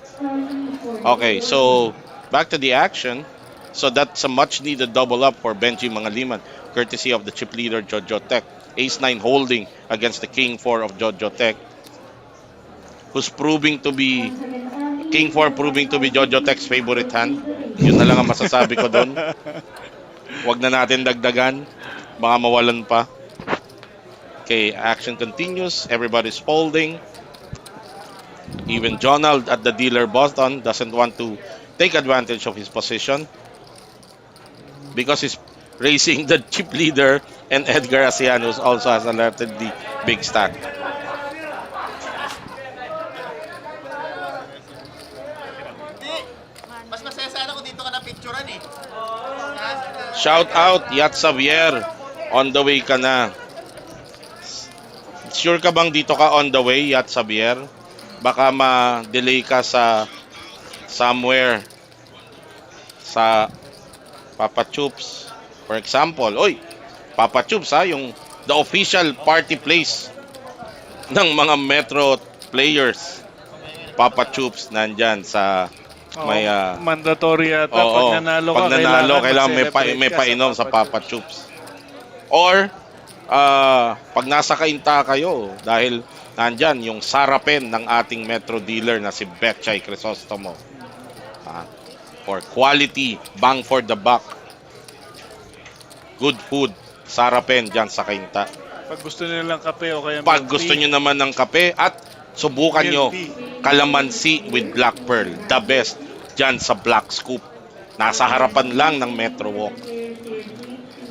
Sorry for the Okay, delay. so back to the action. So that's a much needed double up for Benji Mangaliman, courtesy of the chip leader Jojo Tech. Ace 9 holding against the King 4 of Jojo Tech, who's proving to be Once again, only King 4 for proving to be semifinals Jojo Tech's reaching favorite hand. 15 Yun na lang ang masasabi ko doon. Oh. Huwag na natin dagdagan. Baka mawalan pa. Okay, action continues. Everybody's folding. Even Jonald at the dealer Boston doesn't want to take advantage of his position because he's racing the chip leader and Edgar Asehan, who also has a relatively big stack. Man. Shout out Yat Xavier, on the way ka na. Sure ka bang dito ka on the way, Yat Xavier? Baka ma-delay ka sa somewhere sa Papa Chups. For example, oy, Papa Chups ha, yung the official party place ng mga Metro players. Papa Chups nandyan sa may Mandatory yata pag oo, nanalo ka, pag nanalo kailangan mag-celebrate may ka sa painom sa Papa Papa Chups. Or pag nasa kainta kayo dahil nandyan yung sarapen ng ating Metro dealer na si Betchay Crisostomo. Ah, for quality, bang for the buck. Good food, sarapen dyan sa kainta. Pag gusto niyo lang kape o kaya Pag milk gusto tea, nyo naman ng kape at subukan milk nyo tea. kalamansi with black pearl, the best dyan sa Black Scoop. Nasa harapan lang ng Metro Walk.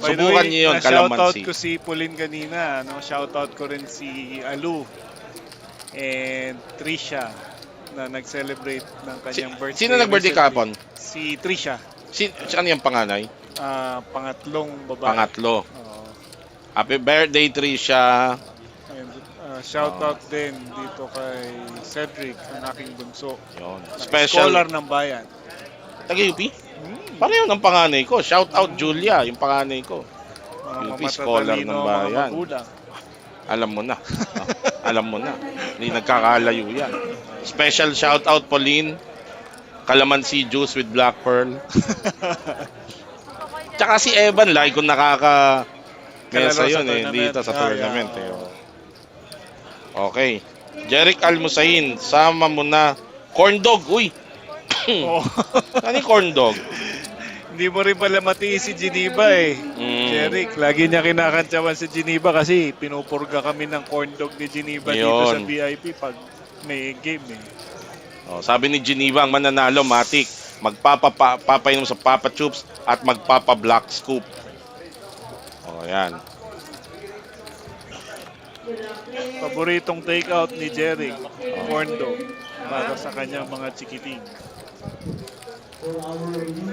By the Subukan way, nyo yun, na-shoutout kalamansi. ko si Pauline kanina. No? Shoutout ko rin si Alu and Trisha na nag-celebrate ng kanyang birthday. Sino nag-birthday recently. kahapon? Si Trisha. Ano yung panganay? Pangatlong babae. Pangatlo. Oo. Happy birthday, Trisha. And shoutout din dito kay Cedric, ang aking bunso. Yun. Na Special. Scholar ng bayan. Taga-UP? Pareho ng panganay ko. Shout out Julia, yung panganay ko. Mga UP scholar ng matatalino, mga bayan. magulang. Alam mo na. Alam mo na. Hindi nagkakalayo yan. Special shout out Pauline. Calamansi juice with black pearl. Tsaka si Evan, lagi kong Kalaro mesa sa yun tournament. dito sa Ah, tournament. yeah. Okay. Jeric Almusain, sama mo na. Corn dog, uy. Oo. Ano yung corn dog? Hindi mo rin pala matiis si Geneva eh. Jeric, lagi niya kinakantsawan si Geneva kasi pinupurga kami ng corn dog ni Geneva dito sa Yun. VIP pag may game eh. Sabi ni Geneva, ang mananalo, Matik, magpapainom sa Papa Chups at magpapa Black Scoop. Yan. Paboritong takeout ni Jeric, corn dog, para sa kanyang mga chikiting.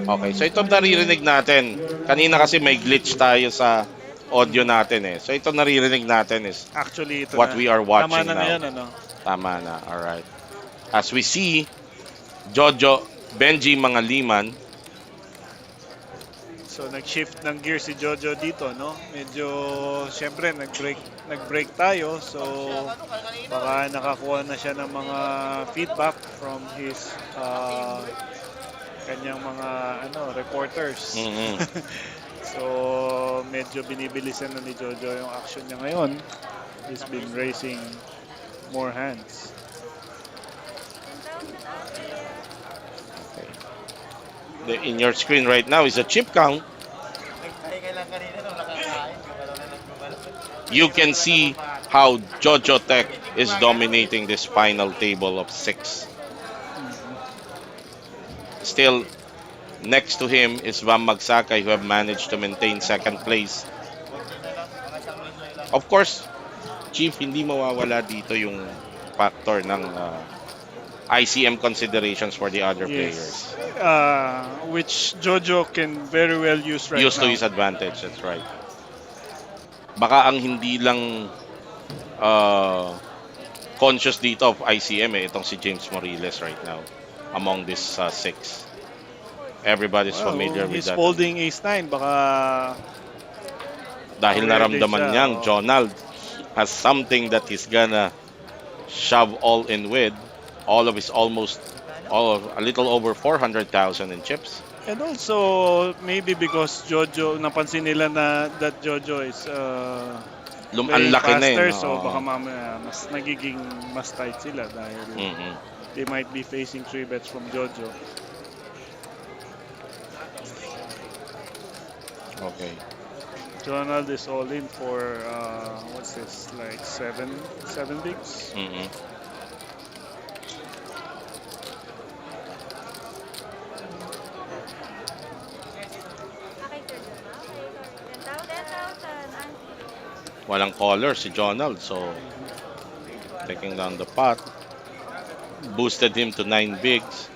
Okay, so ito naririnig natin. Kanina kasi may glitch tayo sa audio natin eh. So ito naririnig natin is Actually, ito what na. we are watching Tama na now. ngayon, ano? Tama na, alright. As we see, Benji Mangaliman. So nag-shift ng gear si Jojo dito, no? Medyo syempre nag-break tayo. So baka nakakuha na siya ng mga feedback from his kanyang mga reporters. Mhm. So medyo binibilisan na ni Jojo yung action niya ngayon. He's been raising more hands. 1,000 after. In your screen right now is a chip count. You can see how Jojo Tech is dominating this final table of 6. Still, next to him is Vam Magsakay, who have managed to maintain second place. Of course, Chief, hindi mawawala dito yung factor ng ICM considerations for the other players. Which Jojo can very well use right Used now. to his advantage, that's right. Baka ang hindi lang conscious dito of ICM itong si James Morillas right now among this six. Everybody's Well, familiar with he's that. folding ace 9. Baka Dahil aware din naramdaman siya. niyang Oh. Jonald has something that he's gonna shove all in with. All of his almost all of a little over 400,000 in chips. And also, maybe because Jojo, napansin nila na that Jojo is Ang playing laki na eh, faster, no? so Oo. baka mamaya mas nagiging mas tight sila dahil Mhm. they might be facing 3 bets from Jojo. Okay. Donald is all in for what's this, like seven bigs. Mhm. Okay, sir. Okay, sorry. 10,000. Auntie. Walang caller si Jonald, so taking down the pot boosted him to 9 bigs.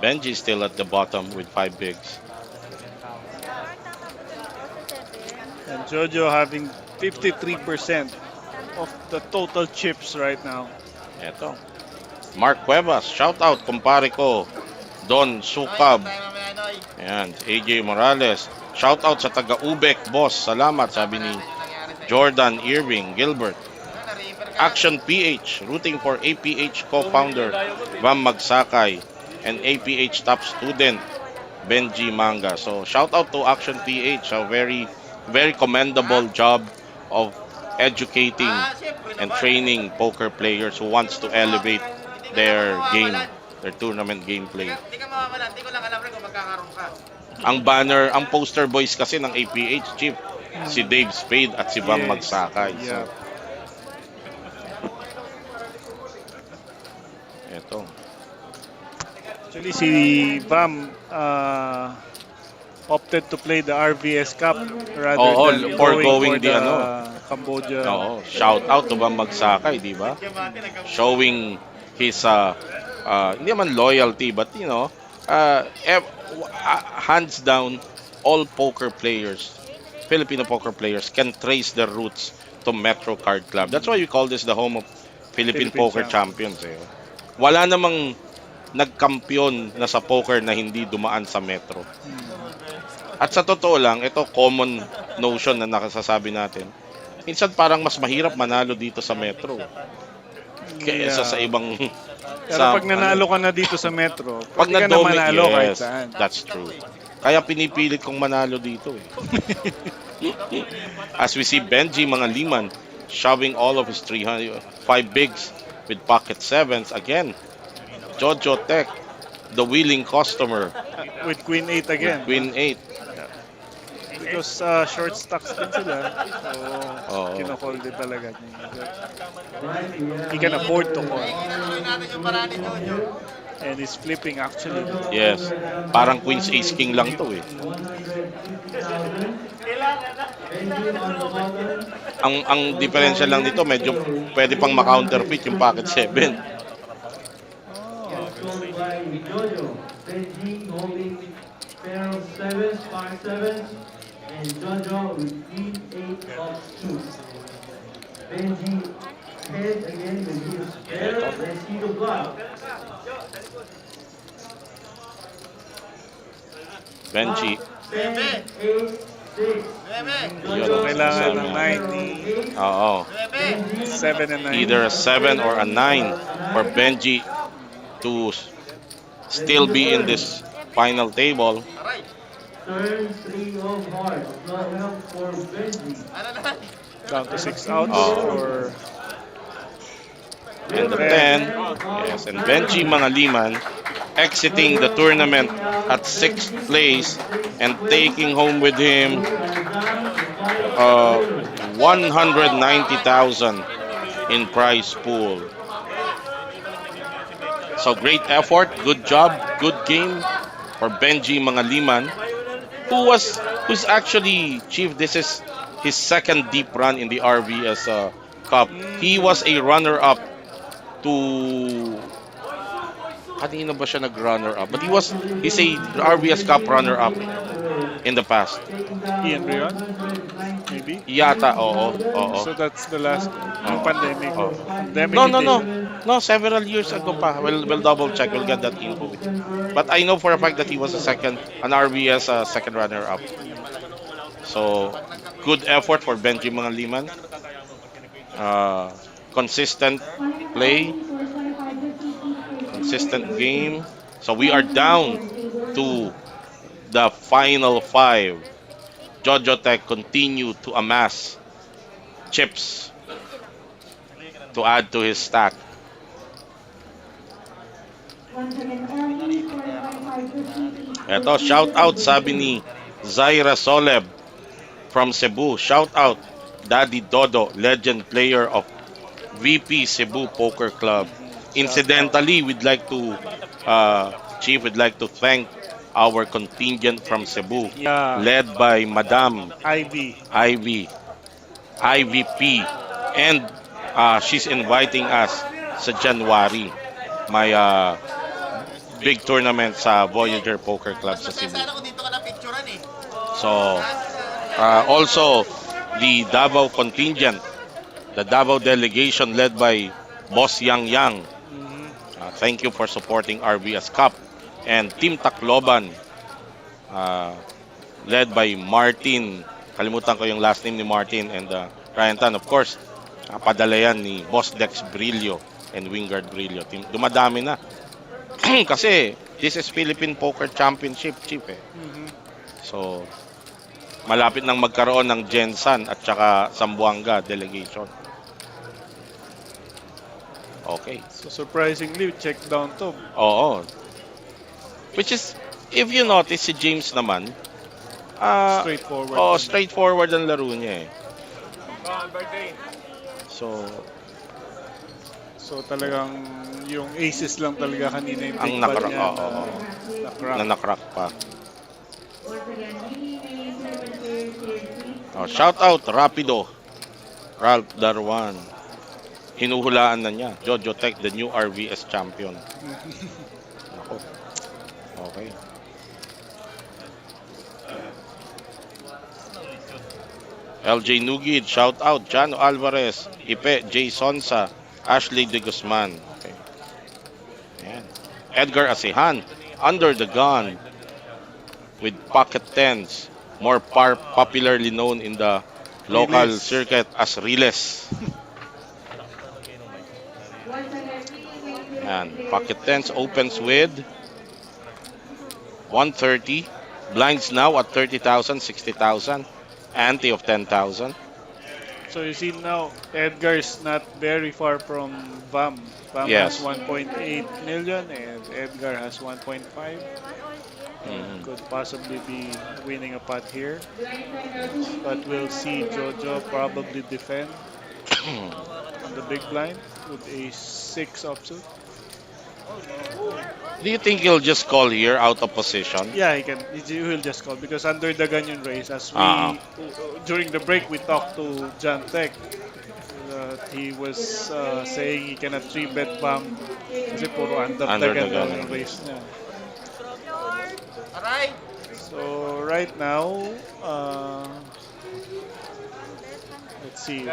Benji still at the bottom with 5 bigs. Mark, tama po dun po sa 7. And Jojo having 53% Tama. of the total chips right now. Eto. Mark Cuevas, shout out kumpare ko. Don Sukab. Ayan, AJ Morales. Shout out sa taga Ubek, boss. Salamat, sabi ni Jordan Irving Gilbert. Action PH, rooting for APH co-founder Vam Magsakay and APH top student Benji Manga. So shout out to Action PH, a very commendable job of educating and training poker players who wants to elevate their game, their tournament gameplay. Ang banner, ang poster boys kasi ng APH Chief, si Dave Spade at si Vam Yes. Magsakay. So, Yeah. eto. Actually, si Vam opted to play the RVS Cup rather Oo, than foregoing for the ano. Cambodia. Oo, shout out to Vam Magsakay, di ba? Showing his hindi naman loyalty but hands down all poker players, Filipino poker players can trace their roots to Metro Card Club. That's why we call this the home of Philippine Philippine Poker Champions eh. Wala namang nagkampiyon na sa poker na hindi dumaan sa Metro. At sa totoo lang, ito common notion na nakasasabi natin. Minsan parang mas mahirap manalo dito sa Metro kaysa sa ibang Pero pag nanalo ka na dito sa Metro, pag pwede ka na na-dominate, manalo kahit yes, saan. that's true. Kaya pinipilit kong manalo dito eh. As we see Benji Mangaliman shoving all of his 305 bigs with pocket sevens again. Jojo Tech, the willing customer With Queen 8 again. with Queen 8. Because short stocks din sila. So, Oo. kinocall din talaga niya. Right, we have He can afford to call. here. And he's flipping actually. Yes. Parang Queen's Ace King lang to eh. 150,000. Benji on the bottom. Ang diferensya lang nito medyo pwede pang ma-counterfeit yung pocket 7. Gets called by Jojo. Benji holding pair of sevens, five sevens, and Jojo with queen 8 of suits. Benji head again with his pair. Let's see the block. Benji, 10, 8, 6. Yun, So, kailangan ng seven. Oo. 7 and 9. Either a 7 or a 9 for Benji to still be in this final table. Turn 3 of hearts. No help for Benji. Down to 6 outs Oh. or And the 10, yes, and Benji Mangaliman exiting the tournament at 6th place and taking home with him 190,000 in prize pool. So great effort, good job, good game for Benji Mangaliman, who's actually Chief. This is his second deep run in the RVS Cup. He was a runner-up to kanino ba siya nag-runner-up? But he's a RVS Cup runner-up in the past. taking down Ian Rion, maybe. Yata, oo, oo, So that's the last nung oo, pandemic. oo. Pandemic No, no, hindi no. siya. No, several years ago pa. We'll double check. We'll get that info with you. But I know for a fact that he was a second, an RVS second runner up. So, good effort for Benji Mangaliman. Uh, consistent Final play, RV scores 25-50. Please proceed to the consistent tables. game. So we are Pending down for table 2. to the final five. Jojo Tech continue to amass chips to add to his stack. Once again, RV scores 25-50. Please Eto, proceed shout to out table sabi 2. ni Zaira Soleb from Cebu. Shout out Daddy Dodo, legend player of VP Cebu Poker Club. Shout out. Incidentally, Chief, we'd like to thank our contingent from Cebu, Yeah, led by Madam Ivy. Ivy, IVP, and she's inviting us sa January, my big tournament sa Voyager Poker Club sa Cebu. So, also the Davao contingent, the Davao delegation led by Boss Yang Yang. Mhm. Thank you for supporting RVS Cup. And Team Tacloban, uh, led by Martin. Kalimutan ko yung last name ni Martin and Ryan Tan. Of course, padala yan ni Boss Dex Brillo and Wingard Brillo. Team, dumadami na. Kasi, this is Philippine Poker Championship, Chief. Eh. Mhm. So, malapit nang magkaroon ng Jensan at saka Zamboanga delegation. Okay. So surprisingly, check down to. Oo. Which is, if you notice, si James naman, ah, Straightforward oh, din. straightforward ang laro niya eh. So, So talagang yung aces lang talaga kanina yung ang big bad nakrak, niya oo, na oo, nakrak. na nakrak pa. Once again, mini tournament players here. Please Oh, shout out, Rapido, Ralph Darwan. Hinuhulaan na niya. Jojo Tech, the new RVS champion. Ako. Okay. LJ Nugid, shout out. Jano Alvarez, Ipe, Jay Sonsa, Ashley De Guzman. Okay. Ayan. Edgar Asehan, under the gun with pocket tens, more popularly known in the local Riles. circuit as Riles. once again, mini And tournament pocket players. tens opens with 130. Blinds now at 30,000, 60,000. Ante of 10,000. So you see now, Edgar is not very far from Vam. Vam has Yes. 1.8 million and Edgar has 1.5. One all in. Mhm. Could possibly be winning a pot here. Blind side are 250. But Please we'll stand by see for round Jojo number 7. probably defend on the big blind with a 6 offsuit. Do you think he'll just call here out of position? Yeah, he will just call because under the ganyan race, as we Ah. during the break we talked to John Tech. He was saying he cannot 3-bet bomb kasi puro under the Under the gun daw gun. yung race niya. Floor. So right now, let's see.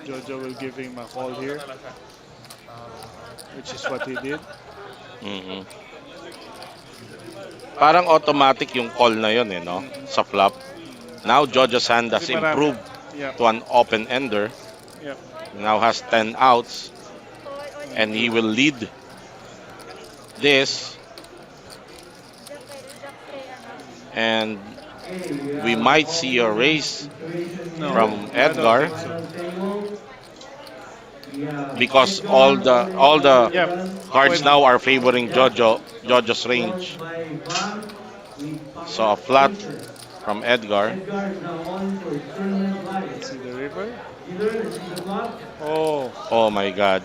Jojo will give him a call here, which is what he did. Mhm. Parang automatic yung call na yun eh, no? Sa flop. Now Jojo's hand has Kasi marami. improved Yeah, to an open ender. yeah. Now has 10 outs Call all and in. he will lead this Jack play ano. and Okay, we have might all see a the race information No, from I don't Edgar think so. final table. We have because Edgar all the Yeah, cards pwede. now are favoring Jojo's range. followed by Van with So a pocket flat aces. from Edgar. Edgar is now on for his tournament live. See the river. Either let's see the flop. Oh, Oh my god.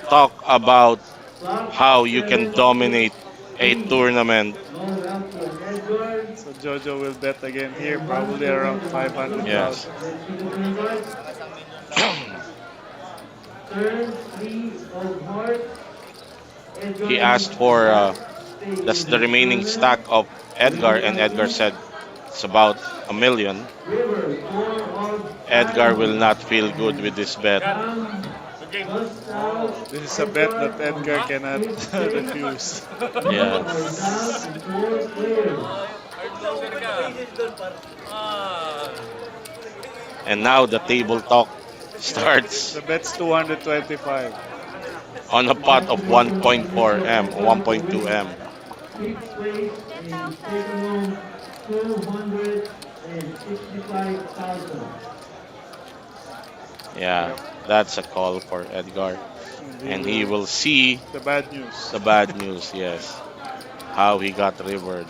Talk about Flop how you can 7, dominate a 3. tournament. No help for Edgar. so Jojo will bet again here, probably around 500,000. Yes. Let's see the turn cards. Turn 3 of hearts. Edgar He asked for stay that's in the his remaining tournament. stack of Edgar and Edgar said It's about a million. River, 4 of 5 Edgar will not million. feel good with And this bet. Bam busts out This is a bet that Edgar Edgar on cannot 5th place. refuse. We are Yes. down to 4 players. And now the table talk starts The bet's 225. on a pot of 1.4 M, Congratulations, 1.2 M. 5th place, and you take 10,000. home 265,000. Yeah, Yep. that's a call for Edgar. And he And he will. will see The bad news. the bad news, yes. How he got rivered.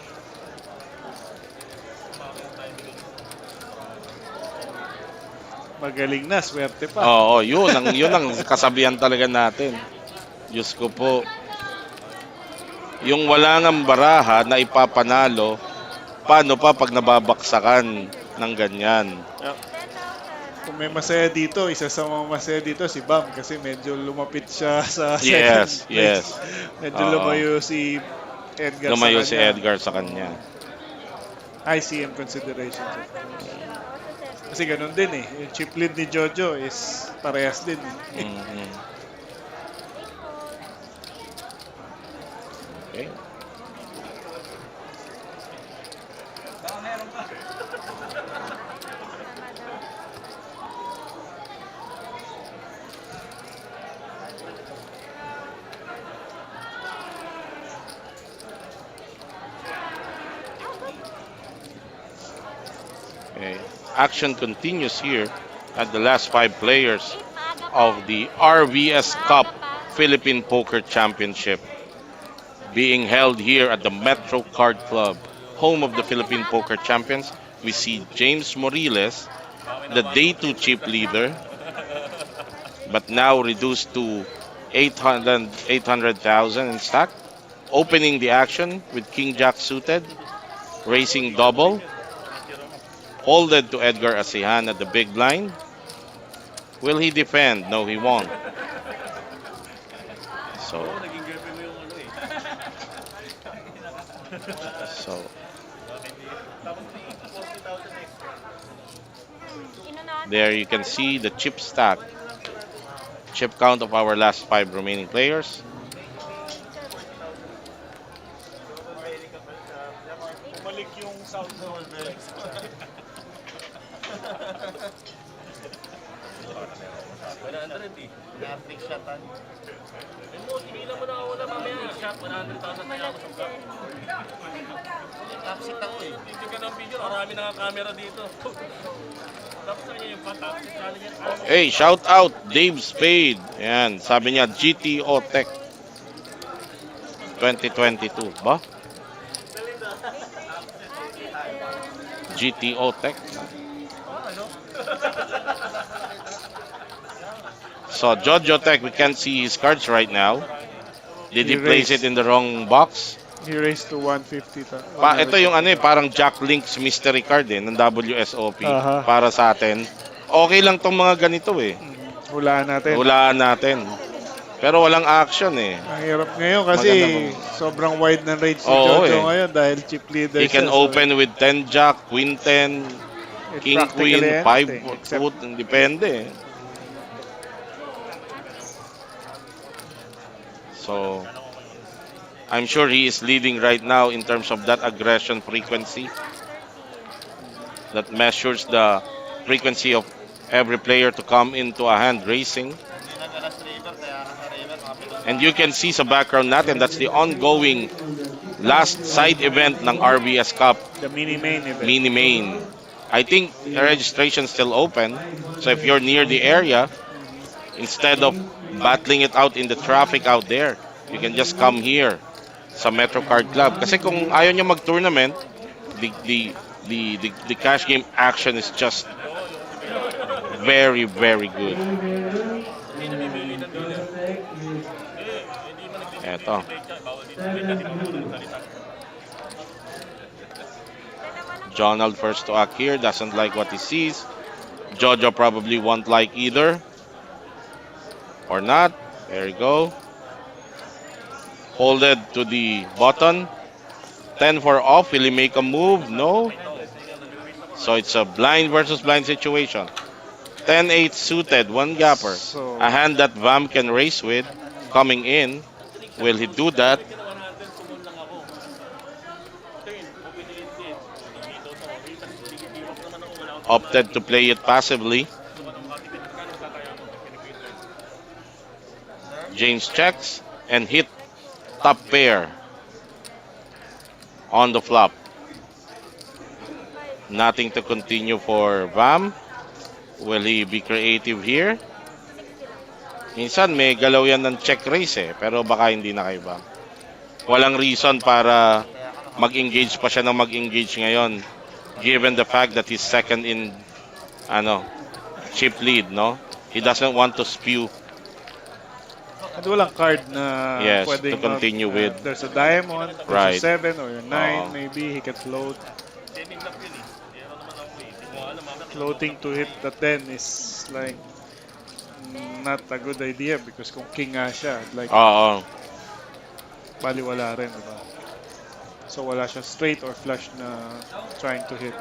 Magaling na, swerte pa. Oo, yun ang kasabihan talaga natin. Diyos ko po, yung wala ng baraha na ipapanalo, paano pa pag nababaksakan ng ganyan? Yep. 10,000. Kung may masaya dito, isa sa mga masaya dito si Bam kasi medyo lumapit siya sa second Yes, place. yes. Medyo Oo. lumayo si Edgar sa Lumayo si kanya. Edgar sa kanya. ICM considerations, of course. Confirmation of also 7. Kasi ganun din eh. Yung chip lead ni Jojo is parehas din eh. Mm-mm. Okay. Tama daw. Okay. Action continues here at the last five players Maaga pa. of the RVS Cup Maaga pa. Philippine Poker Championship being held here at the Metro Card Club, home of the Philippine Poker Champions. We see James Morillas, the day 2 chip leader, but now reduced to 800,000 in stack. Opening the action with King Jack suited, racing double, folded to Edgar Asehan at the big blind. Will he defend? No, he won't. So, so Inunahan there tayo you ni can Carlo. see the chip stack, chip count of our last five remaining players. Bumalik yung sound holder. Hey, shout out Dave Spade. Ayan, sabi niya GTO Tech 2022. Ba? GTO Tech. So Jojo Tech, we can't see his cards right now. Did he place it in the wrong box? He raised to 150. Ito yung ano eh, parang Jack Link's mystery card eh, ng WSOP Aha. para sa atin. Okay lang tong mga ganito eh. Hulaan natin. Hulaan natin. Pero walang action eh. Ang hirap ngayon kasi Maganda sobrang wide ng range si Oo, Jojo eh. ngayon dahil chip leader He can siya. So open with 10 Jack, Queen 10, it King practically Queen, anything 5 except foot, depende eh. So, I'm sure he is leading right now in terms of that aggression frequency that measures the frequency of every player to come into a hand racing. And you can see sa background natin, that's the ongoing last side event ng RVS Cup, the mini main event. mini main. I think registration still open. So if you're near the area, instead of battling it out in the traffic out there, you can just come here sa Metro Card Club. Kasi kung ayaw niya mag-tournament, the cash game action is just very, very good. Eto. Jonald first to act here, doesn't like what he sees. Jojo probably won't like either. Or not. There you go. Folded to the button. 10 for off. Will he make a move? No. So it's a blind versus blind situation. 10-8 suited, one gapper. A So hand that Vam can race with. Coming in. Will he do that? Opted to play it passively. James checks and hit top pair on the flop. Nothing to continue for Vam. Will he be creative here? Minsan may galaw yan ng check raise eh, pero baka hindi na kay Vam. Walang reason para mag-engage pa siya ng mag-engage ngayon given the fact that he's second in ano, chip lead, no? He doesn't want to spew. at walang card na Yes, to pwedeng continue with. there's a diamond, there's Right. a 7 or a 9 Oo. maybe he can float. Floating to hit the 10 is like not a good idea because kung king nga siya, like Oo. baliwala rin, diba? So wala siya straight or flush na trying to hit.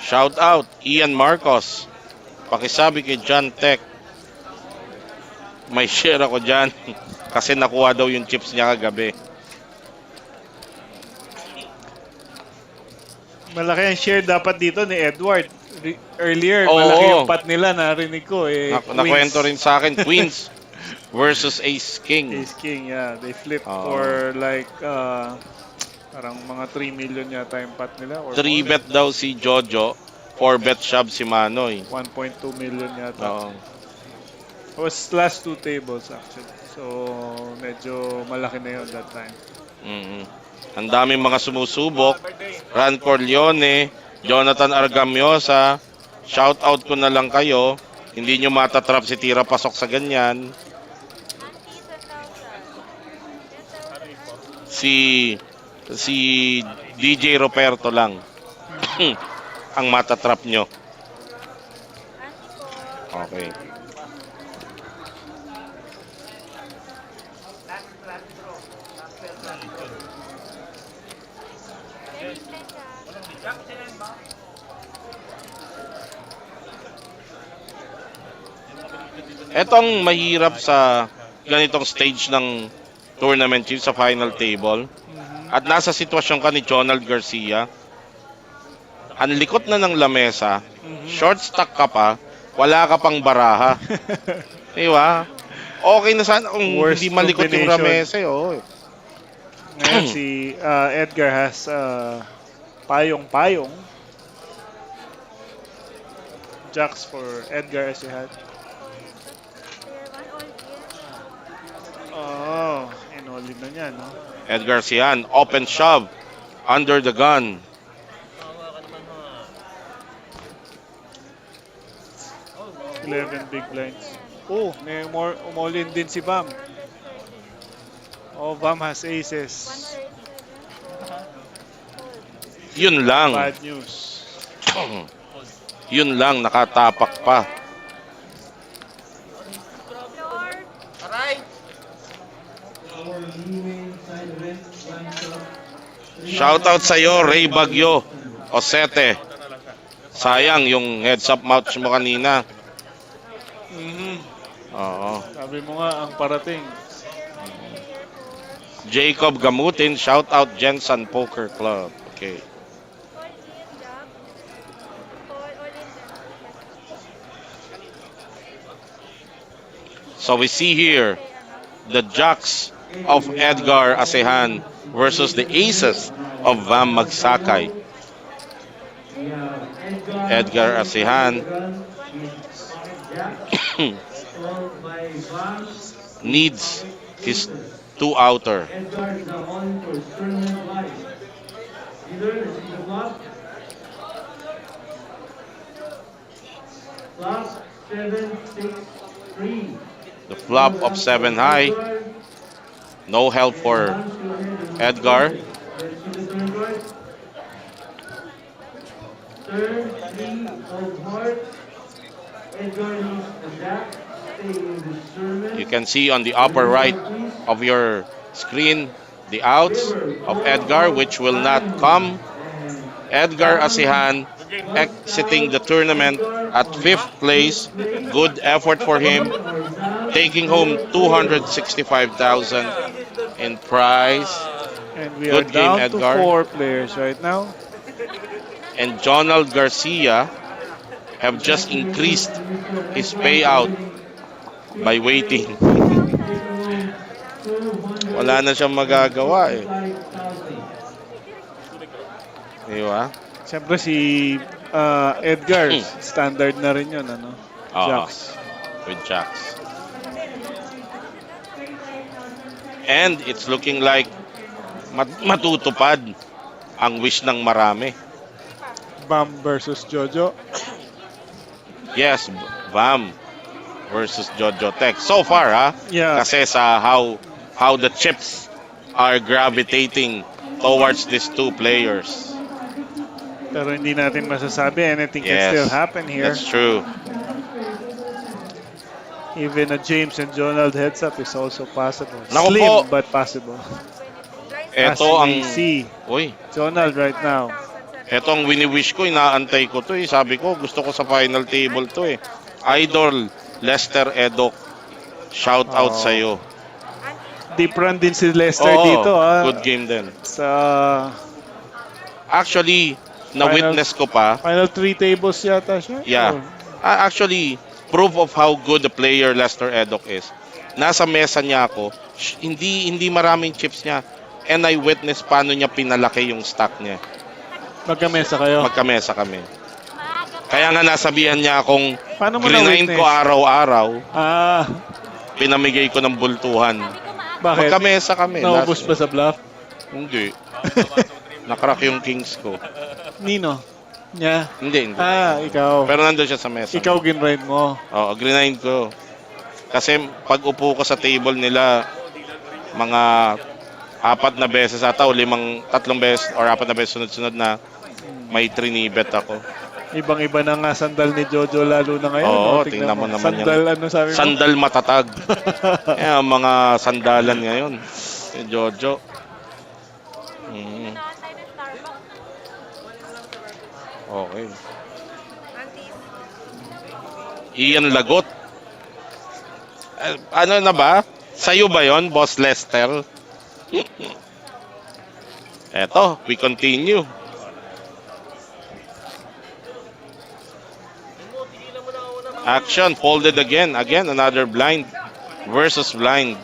Shout out, Ian Marcos. Pakisabi kay John Tech. May share ako dyan. Kasi nakuha daw yung chips niya kagabi. Malaki ang share dapat dito ni Edward. Earlier, Oo. malaki yung pot nila, narinig ko. Nakwento rin sa akin, Queens versus Ace King. Ace King, yeah. They flipped Oo. for like, parang mga 3 million yata yung pot nila. Or 3 more. bet daw si Jojo, 4 bet shove si Manoy. 1.2 million yata. Oo. It was last 2 tables actually. So, medyo malaki na yun that time. Mm-hmm. Ang daming mga sumusubok. Ran Corleone, Jonathan Argamiosa. Shout out ko na lang kayo. Hindi nyo matatrap si Tira Pasok sa ganyan. Si DJ Roberto lang ang matatrap nyo. Okay. Etong mahirap sa ganitong stage ng tournament yun sa final table. At nasa sitwasyon ka ni Jonald Garcia. Ang likot na ng lamesa, short stack ka pa, wala ka pang baraha. Di ba? Okay na sana kung Worst hindi malikot yung combination. lamesa. Oh. Ngayon si Edgar has payong-payong. Jacks for Edgar Asehan. Oh, inolin na niya, no? Edgar Asehan, open shove, under the gun. Eleven big blinds. Oh, may more umolin din si Vam. Oh, Vam has aces. Yun lang. Bad news. Yun lang, nakatapak pa. Our leeway side event lines up. Shoutout sa'yo, Ray Bagyo, Osete. Sayang yung heads up match mo kanina. Mhm. Oo. Sabi mo nga ang parating. Jacob Gamutin, shoutout Jensen Poker Club. Okay. So we see here the jacks of Edgar Asehan versus the aces of Vam Magsakay. We have Edgar Asehan with Jack, followed by Van. needs his two outer. Edgar is now on for his tournament life. Leader, let's see the flop. Flop 7-6-3. The flop of 7 high. No help for Edgar. Let's see the turn card. Turn 3 of hearts. Edgar needs a jack. Stay in the tournament. You can see on the upper right of your Screen the outs Viewers, of all Edgar, out which will not time come. and Edgar bottom Asehan left exiting the side, tournament Edgar at on fifth fifth place. place. Good effort for him, You are down taking home four players. 265,000 in prize. And we are Good game, down to Edgar. 4 players right now. And Jonald Garcia have just Congratulations, increased Mr. his Edgar, for payout winning by fifth waiting. place. Taking home Wala na siyang magagawa eh. 265,000. Di ba? Siyempre si Edgar, standard na rin yun, ano? Oo, Jax. with Jax. And it's looking like 35,700. matutupad ang wish ng marami. Bam versus Jojo. Yes, Vam versus Jojo Tech. So far, ha? Yeah, Kasi sa how the chips are gravitating towards these two players. pero hindi natin masasabi. Anything can still Yes, happen here. that's true. Even a James and Jonald heads up is also possible. Naku po, Slim but possible. As eto ang... we see, Uy, Jonald right now. eto ang wini-wish ko, inaantay ko to eh. Sabi ko, gusto ko sa final table to eh. Idol, Lester Edok, shout out Oh, sa'yo. deep run din si Lester Oo, dito, good game din. sa Actually, na-witness ko pa, final 3 tables yata siya. yeah. Or- Actually, proof of how good the player Lester Edok is. Nasa mesa niya ako, hindi maraming chips niya. And I witness paano niya pinalaki yung stock niya. Magkamesa kayo. Magkamesa kami. Kaya nga nasabihan niya akong Paano mo grinain na-witness? ko araw-araw, Ah, pinamigay ko ng bultuhan. bakit? Magkamesa kami. Naubos ba sa bluff? Hindi. Nakrak yung kings ko. Nino? Niya? Hindi. Ah, ikaw. Pero nandun siya sa mesa. Ikaw ginrain mo. Oo, grinain ko. Kasi pag upo ko sa table nila, mga 4 na beses ata o 3 beses or 4 na beses sunod-sunod na may trinibet ako. Ibang-iba na nga sandal ni Jojo lalo na ngayon. Oo, no? tingnan mo naman Sandal, yan. ano sabi mo? Sandal matatag. Ang mga sandalan ngayon. Si Jojo. Mm, Inaantay ng Starbucks. okay. Aunties. Ian Lagot. Ano na ba? Sa'yo ba yon, Boss Lester? Eto, we continue. Action, folded again. Again, another blind versus blind.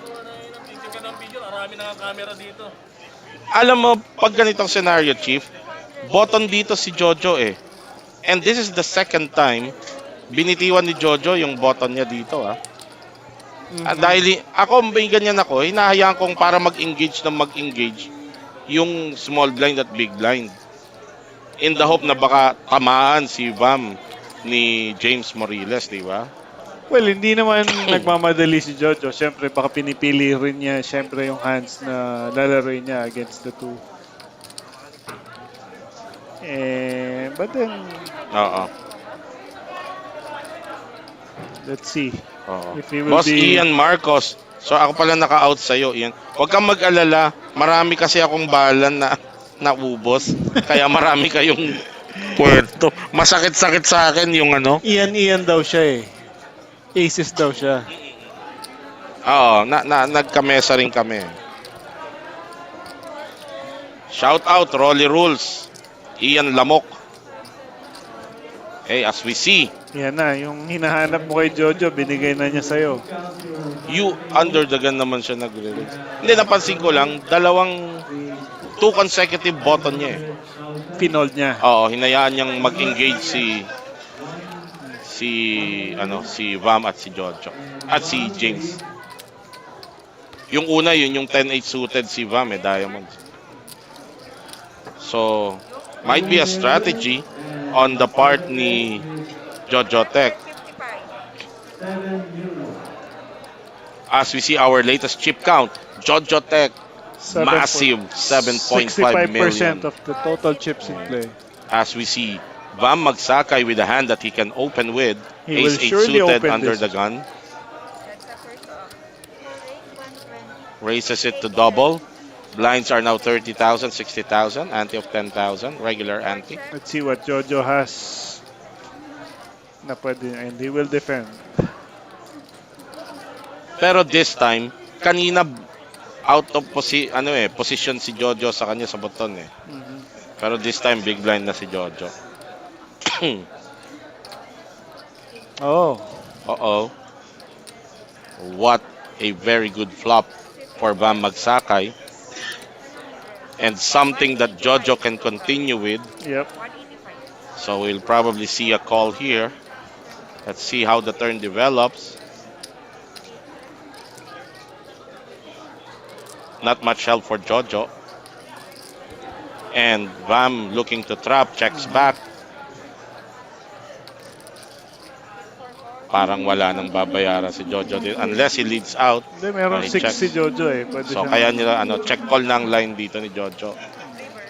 Alam mo, pag ganitong scenario, Chief, bottom dito si Jojo eh. And this is the second time binitiwan ni Jojo yung bottom niya dito ah. Dahil ako, may ganyan ako, hinahayaan kong para mag-engage ng mag-engage yung small blind at big blind. In the hope na baka tamaan si Vam ni James Morillas, di ba? Well, hindi naman nagmamadali si Jojo. Siyempre, baka pinipili rin niya siyempre yung hands na lalaroin niya against the two. But then, Oo. let's see. Oo. If he will Boss be... Ian Marcos. So ako pala naka-out sa'yo, Ian. Huwag kang mag-alala. Marami kasi akong balan na naubos. Kaya marami kayong puerto. Masakit-sakit sa akin yung ano. Ian daw siya eh. Aces daw siya. Oo, nagkamesa rin kami. Shout out, Rolly Rules. Ian Lamok. Okay, as we see, Yan na, yung hinahanap mo kay Jojo, binigay na niya sa'yo. you under the gun naman siya nagre-release. Hindi, napansin ko lang, 2 consecutive button niya eh. Pinold niya. Oo, hinayaan niyang mag-engage si Vam at si Jojo. At si James. Yung una, yung 10-8 suited si Vam eh, diamonds. So, might be a strategy on the part ni Jojo Tech. 55. As we see our latest chip count, Jojo Tech, massive 7.5 million. 65% of the total chips in play. As we see Vam magsakay with a hand that he can open with, He will Ace 8 surely suited open under this. the gun. That's the first off. Rate 120. Raises it to 8 double. cents. Blinds are now 30,000, 60,000. Ante of 10,000. Regular Card ante. check. Let's see what Jojo has na pwede, and he will defend. Pero this time, kanina out of position si Jojo sa kanya sa button eh. Mhm. Pero this time big blind na si Jojo. Oh, Uh-oh. What a very good flop Sit for Bam 8. Magsakay and something that Jojo 185. can continue with. yep. 185. So we'll probably see a call here. Let's see how the turn develops. Not much help for Jojo. And Bam looking to trap, checks Mhm. back. Parang wala nang babayaran si Jojo din unless he leads out. Hindi, No, meron he 6 si checks. Jojo eh. Pwede So siyang... kaya nila check call na ang line dito ni Jojo. River.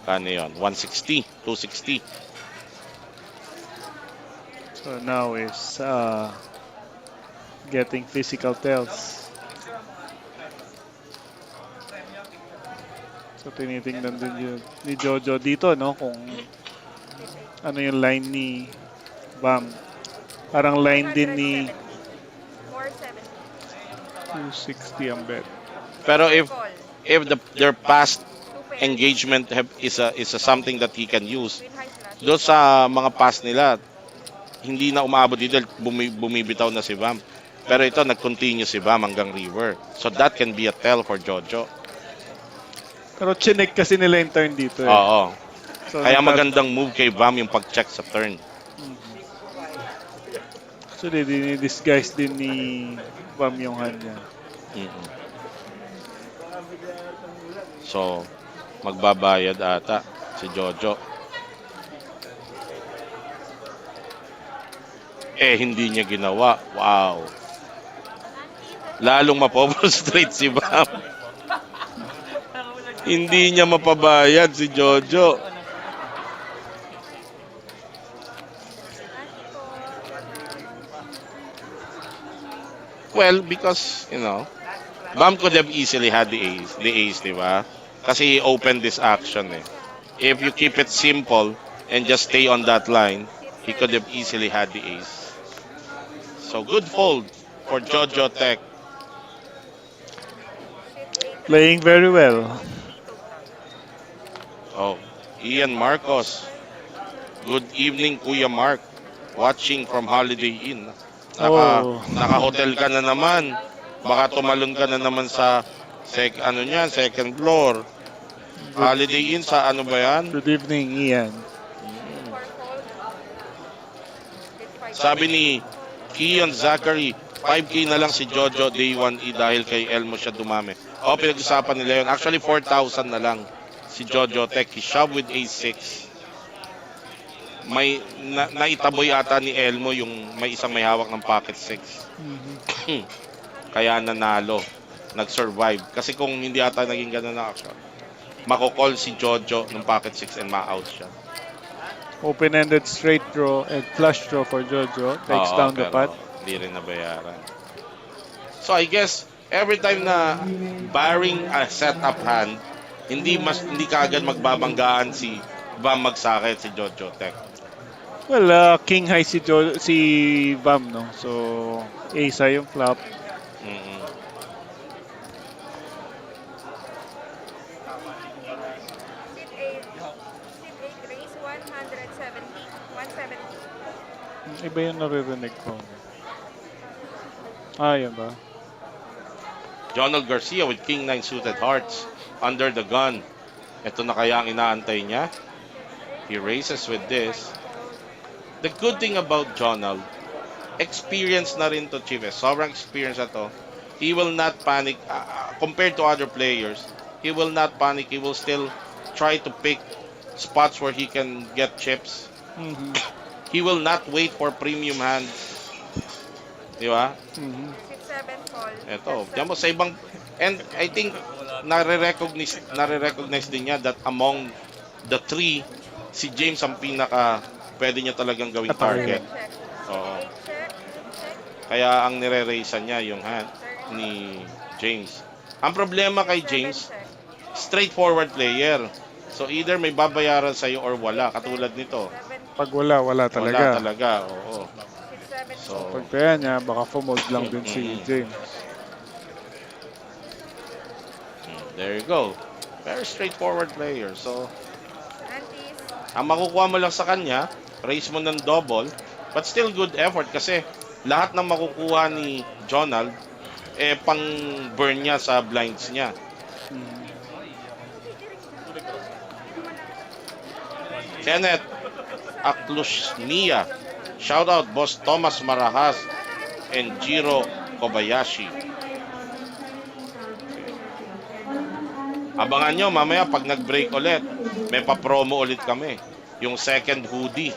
Kano yun? 160, 260. So now is getting physical tells. So tinitingnan din yun, ni Jojo dito, no? Kung Sit 8. ano yung line ni Bam. Parang line din ni 470. 260 ang bet. Pero if Call. their past 2 pairs. engagement is a something that he can use, With high flash. doon sa mga past nila, hindi na umabot dito, bumibitaw na si Bam. Pero ito, nag-continue si Bam hanggang river. So that can be a tell for Jojo. Pero chinek kasi nila yung turn dito eh. Oo. So, Kaya magandang move kay Bam yung pag-check sa turn. So, disguise din ni Bam yung hand niya. Mm-mm. So, magbabayad ata si Jojo. Hindi niya ginawa. Wow. Lalong mapoprostrate si Bam. Hindi niya mapabayad si Jojo. Well, because, Bam could have easily had the ace, di ba? Kasi he opened this action eh. If you keep it simple and just stay on that line, he could have easily had the ace. So good fold for Jojo Tech. Playing very well. Oh, Ian Marcos. Good evening, Kuya Mark. Watching from Holiday Inn. Oh. Naka-hotel ka na naman. Baka tumalon ka na naman sa second floor. Holiday Inn sa ano ba yan? Good evening, Ian. Sabi ni Kion Zachary, 5K na lang si Jojo day 1E dahil kay Elmo siya dumami. Pinag-usapan nila yun. Actually, 4,000 na lang si Jojo Tech. He shoved with A6. May naitaboy ata ni Elmo yung may isang may hawak ng pocket 6. Kaya nanalo. Nag-survive. Kasi kung hindi ata naging ganun na action, mako-call si Jojo ng pocket 6 and ma-out siya. Open-ended straight draw and flush draw for Jojo. Takes Oo, down the pero pot. hindi rin nabayaran. So I guess every time na barring a setup hand, hindi kaagad magbabanggaan si Bam Magsakay at si Jojo Tech. Well, king high si Bam, no? So, ace high yung flop. Mm-mm. Sit 8. Sit 8 raise 170. 170. Iba yung naririnig ko. Yan ba? Jonald Garcia with King 9 suited hearts under the gun. Ito na kaya ang inaantay niya. He races with this. The good thing about Jonald, experience na rin to Chief. Sobrang experience na to. He will not panic compared to other players. He will not panic. He will still try to pick spots where he can get chips. Mhm. He will not wait for premium hands. Di ba? Mhm. Sit 7 call. Ito, diyan mo sa ibang, and I think nare-recognize din niya that among the three, si James ang pinaka pwede niya talagang gawing target. Check. Oo. Check. Check. Kaya ang nire-raisean niya yung hand. Turn. ni James. Ang problema kay seven James, check. straightforward player. So either may babayaran sa'yo or wala. Then, Katulad nito. 'Pag 17. wala, wala Wala talaga. talaga, oo. 6, 7 So fold. So, pag kaya niya, baka fumold lang din si mm, James. there you go. Very straightforward player. So, Antis. ang makukuha mo lang sa kanya, raise mo ng double, but still good effort kasi lahat ng makukuha ni Jonald, pang burn niya sa blinds niya. Mhm. Kenneth Aklusnia. Shout out Boss Thomas Marahas and Jiro Kobayashi. Abangan nyo mamaya pag nag-break ulit, may pa-promo ulit kami. Yung second hoodie.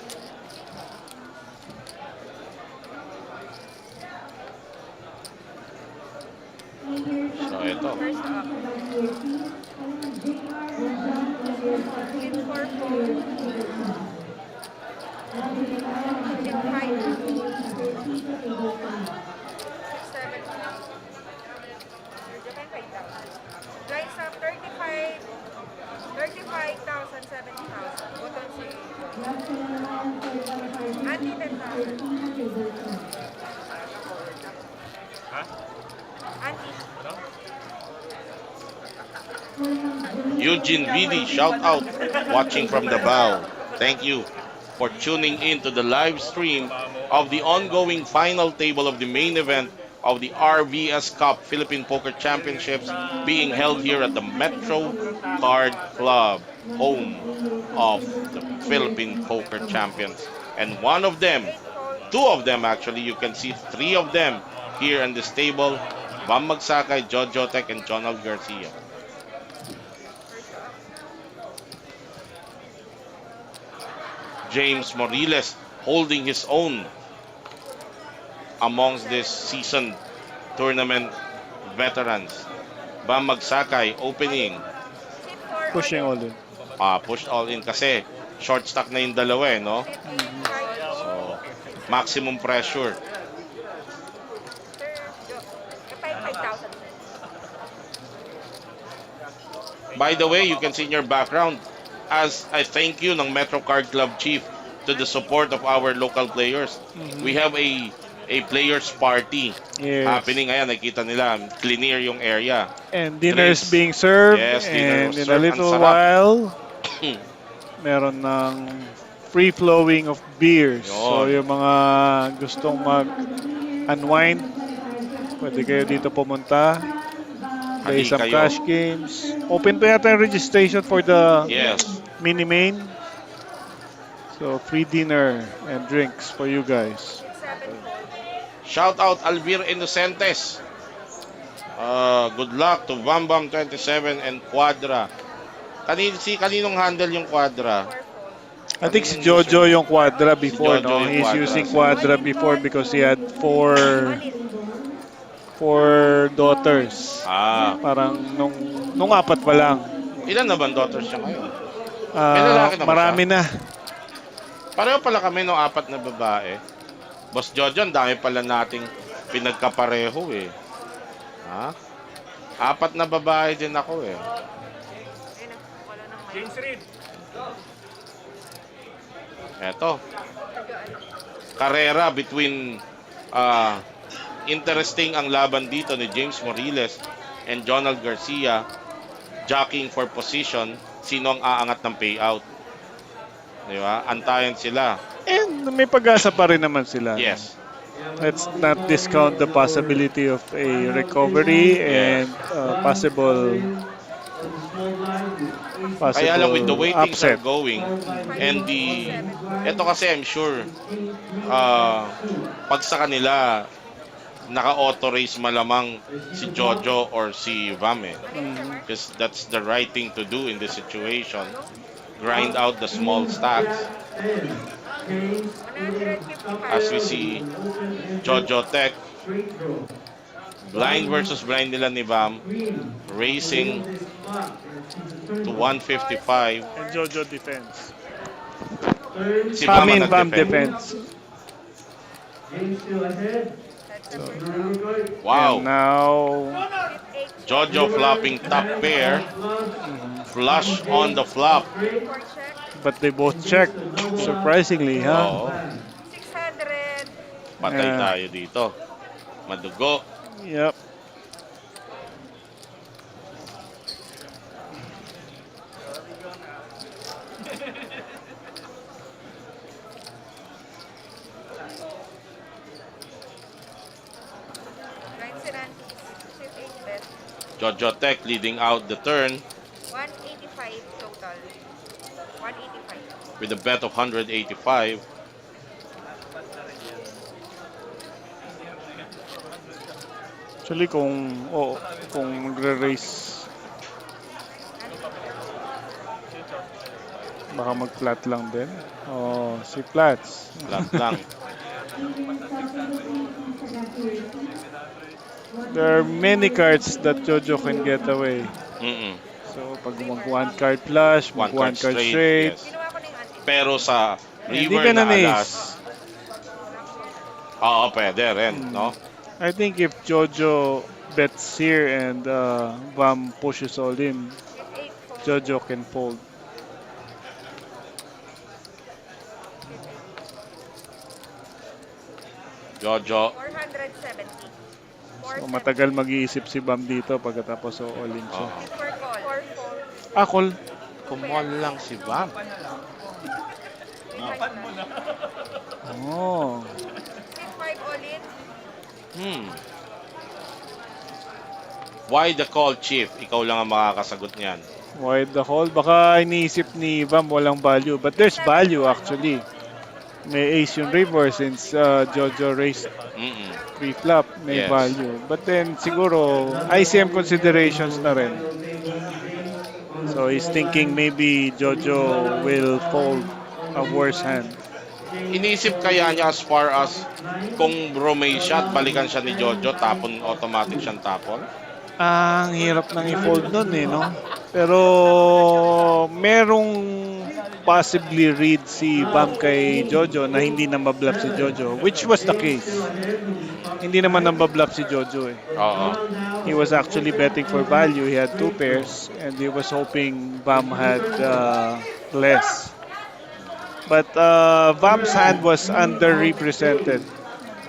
So ito. First up. Hit 4 fold. Hit 5. 6, 7 fold. Lines up 35. 35,000, 70,000. Button si Anti 10,000. Anti. Eugene Vidi, shout out, watching from the bow. Thank you for tuning in to the live stream of the ongoing final table of the main event of the RVS Cup Philippine Poker Championships being held here at the Metro Card Club, home of the Philippine Poker Champions. And one of them, 8 fold. two of them actually, you can see three of them here on this table. Bam Magsakay, Jojo Tech, and Jonald Garcia. James Morillas holding his own amongst this seasoned tournament veterans. Bam Magsakay opening, Hit 4 all Pushing in. all in. pushed all in kasi short stack na yung dalawa no? Hit 8, Mhm. 5 So, fold. maximum pressure. Sir, 5,000. By the way, you can see in your background as I thank you ng Metro Card Club Chief to the support of our local players. Mhm. We have a players party Yes. happening. Ayan, nakita nila, clear yung area. And dinner is Drinks. being served. Yes, dinner And was in a served. Ang little sarap. while, meron ng free flowing of beers. So Yun. yung mga gustong mag-unwind, pwede kayo dito pumunta. Play Hali some kayo. cash games. Open pa yata yung registration for the Yes. mini main. So free dinner and drinks for you guys. 7 fold. Shout out Alvir Inocentes. Good luck to Bambam 27 and Quadra. Kaninong handle yung Quadra? 4 fold. I think si Jojo yung Quadra before, Jojo no? yung He's Quadra. using Quadra before because he had four All in. four daughters. Parang nung apat pa lang. Ilan na bang daughters siya ngayon? Ah, May lalaki na ba marami na. Pareho pala kami ng apat na babae. Boss Jojo, ang dami pala nating pinagkapareho eh. Ha? Apat na babae din ako eh. Ayun na. Wala nang may. Eto. Karera between interesting ang laban dito ni James Morillas and Jonald Garcia, jockeying for position, sino ang aangat ng payout. Di ba? Antayan sila. And may pag-asa pa rin naman sila. Yes. Let's not discount the possibility of a recovery and possible Kaya lang with the way things are upset. going and eto kasi I'm sure pag sa kanila naka-auto race malamang si Jojo or si Vame. Because that's the right thing to do in this situation. Grind out the small stacks. As we see, Jojo Tech, blind versus blind nila ni Bam, racing to 155. And Jojo defense. Si Bam ang Bam nag-defend. defense. Game still ahead. So, That's the record. and Wow. now, Hit 8 check. Jojo Viewers flopping top have pair. all slots mhm. Flush in on the case of flop. Hit strain. 4 check. But they both In check, case of no flop, surprisingly, huh? call Oo. ban. 600. Patay Uh, tayo dito. Madugo. yep. 9 Sinantis. Hit 8 bet. Jojo Tech leading out the turn 185 total. 185. with a bet of 185. Actually, kung magre-race, Ano bang bet? baka mag-flat lang din. Oh, si Flats. Flat lang. Even possibility sa Gato Racing. What There will are be many more cards that difficult Jojo to can get away. overcome? Mm-mm. So, pag mag River. one card flush, mag One one card card straight, straight, yes. Kinuha ko na yung anti-bet. Pero sa and river even an na alas, ace. oo, pwede rin, Hmm. no? I think if Jojo bets here and Vam pushes all in, Hit 8 fold. Jojo can fold. Hit 8 fold. Jojo, 470. So 470. matagal mag-iisip si Bam dito pagkatapos all in siya. oo. Hit for call. 4 fold. Ah, call. Two Kumol pairs. lang si Bam. Hit 5 flush. Oh. Hit 5 all in. Hmm. Why the call, Chief? Ikaw lang ang makakasagot niyan. Wide the call. Baka iniisip ni Bam walang value. But there's 7 value call. actually. May ace yung All in river call. since 6-5. Jojo raised Mm-mm. pre-flop. May Yes. value. But then The siguro ICM top player considerations na will rin. final table James on the So he's small thinking blind. maybe Blue Jojo column will fold 5 on a the big worse blind. hand. James Inisip kaya folded niya as far as 9. kung romay siya at Showdown balikan is siya ni 10 Jojo, times tapon of automatic 2. siyang tapon? Ang hirap nang i-fold Drivers nun to eh, no? flop. Pero merong possibly read si Bam Now kay in Jojo na hindi na game mablap si 7. Jojo, which was the James still case. ahead with his pocket Hindi naman nines, nambablap si Jojo eh. but Oo. Donald now He has was an actually open betting for ended value. He had two straight draw. pairs and he was hoping The Bam had river call. less. But Bam's hand River was only calls underrepresented straight.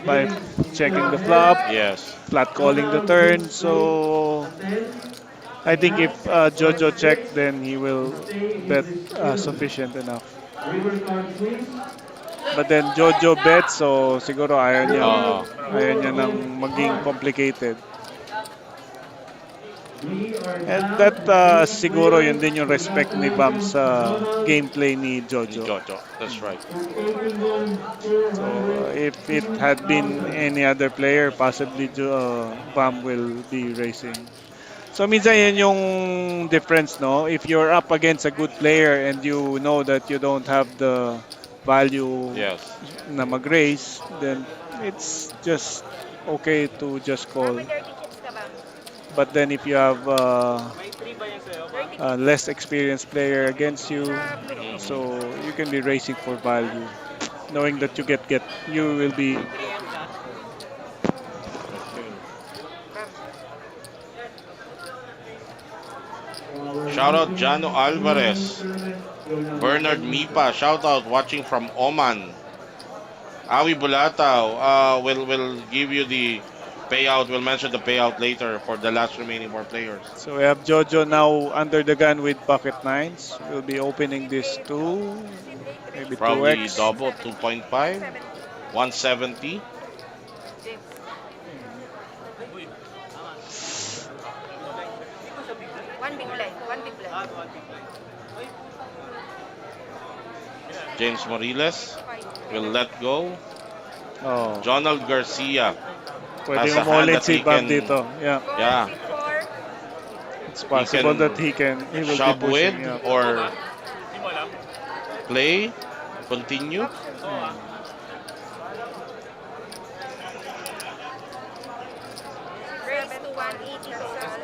by James still checking the flop, ahead. Yes. flat calling the Showdown hits turn. straight So a 10. I think if Flats are Jojo check, straight. then he The will stake is bet his privilege. sufficient enough. River card queens. But then Jojo bets, so siguro Oo. ayaw niya Flip nang for maging hearts. complicated. We are And down that to 8 siguro yun players. din yung respect ni Bam Congratulations, sa Donald, gameplay ni Ni Jojo. Jojo. That's right. for taking on So 400 if it Team had been Thousand. any other player, possibly Bam will be racing. So minsan yun yung difference, no? If you're up against a good player and you know that you don't have the value Yes. na mag-race, then it's just okay to just Bang, may call. dirty chips ka bang? But then if you have Dirty a chips. less experienced player against you, Sa blue. Mm-mm. so you can be racing for value, knowing that you will be. Okay. Bang. Our Shout out weekly Jano elimination Alvarez. tournament will now be Bernard opening. Mipa, shout out watching from Oman. Awi Bulataw, will give you the payout. We'll mention the payout later for the last remaining four players. So we have Jojo now under the gun with pocket nines. We'll be opening Sid this 8. to Sid 8 maybe race. Probably 2x. double 170. 2.5, 170. 170. James. One big blind. One big blind. James Morillas 5. will let go. Oh, Jonald Garcia has pwedeng a hand umulit that si he Bam can, dito. Yeah, Call. yeah, Sid 4. it's he possible can that he will be shove with pushing up. or play, continue. Option. Race to 180 total.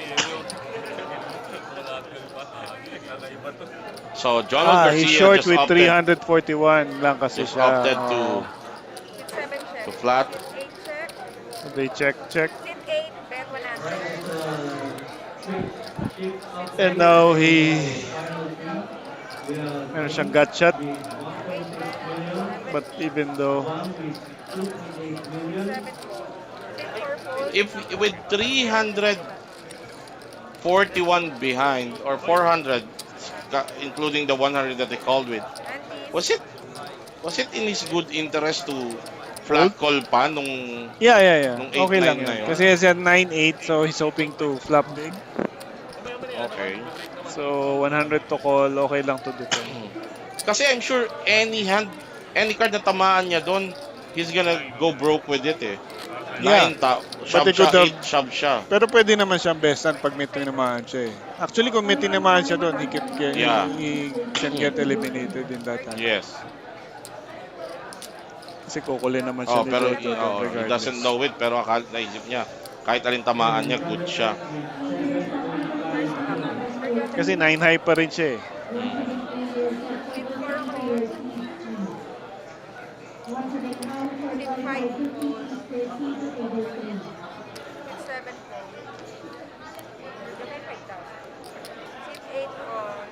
So Jonald He's Garcia short just with opted 341 lang kasi just siya. opted Oh. Hit 7 check. to flat. Hit 8 check. So they check, check. Sit 8, bet That 100. is a quick chip Sit up And 7, game now for he, our final three. We have meron siyang James gut shot. with sit 8 1.6 bet, million, But 70. even though, Bam with 2.8 Sit million, 7 fold. Sit 4 fold. If with Meron din sa 341 iba. behind or 400, including the 100 that they called with, was Antis. it was it in his good interest to fold. flat call pa Yeah, yeah, yeah. nung Okay lang 8-9 na yun. yon? Kasi he had 9-8, so he's hoping to flop big. Okay. So 100 to call, okay lang to defend. Kasi I'm sure any card na tamaan niya doon, he's gonna go broke with it eh. Yeah, 9 but shove they siya, could have, 8 shove siya. pero pwede naman siyang bestan pag may tinamaan siya eh. Actually, kung may tinamaan siya doon, Yeah. he can get eliminated in that hand. Yes. Kasi kukulin naman siya Oh, ni pero Jojo doon he doesn't regardless. know it pero akala naisip niya kahit alin tamaan niya good siya. with First 7.5 up. million. Forgot Kasi 9 high pa rin siya eh. Mm. sit 4 fold. Sit 5 fold. Sit 7 fold. Okay, 5,000. Sit 8 on.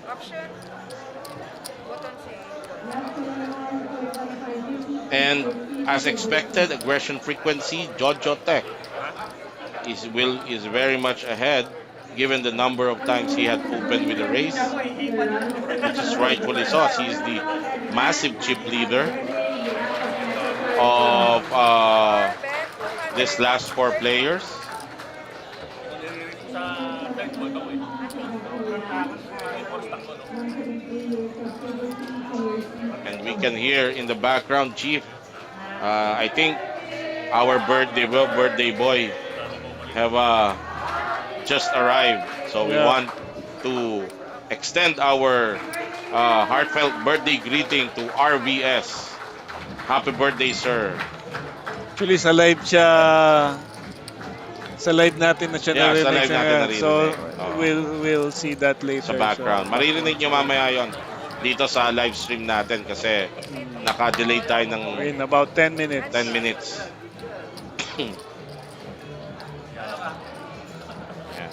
Option. Button say. And as expected, aggression frequency, Jojo Tech is very much ahead given the number of times he had opened with a race, which is rightfully so as he is the massive chip leader of 4 bet, this 200. last four First hit. players. And we can hear in the background, Chief. I think our birthday boy have just arrived. So we Yeah. want to extend our heartfelt birthday greeting to RVS. Happy birthday, sir. Actually, sa live natin na siya Yeah, sa narinig live siya. natin So, naririnig. Oo. we'll see that Sa later. background. So, Maririnig nyo mamaya yon dito sa live stream natin kasi naka-delay tayo ng in about 10 minutes. 10 minutes. Yan.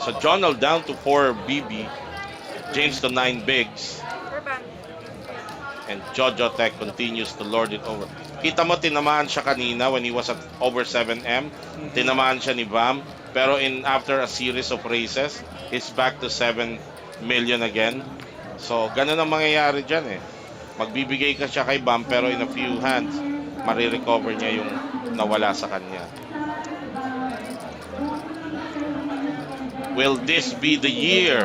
So Jonal down to 4 BB, James to 9 bigs, For Bam. and Jojo Tech continues to lord it over. Kita mo, tinamaan siya kanina when he was at over 7M. Tinamaan siya ni Bam. Pero after a series of races, he's back to 7 million again. So, ganun ang mangyayari dyan eh. Magbibigay ka siya kay Bam pero in a few hands, marirecover niya yung nawala sa kanya. Will this be the year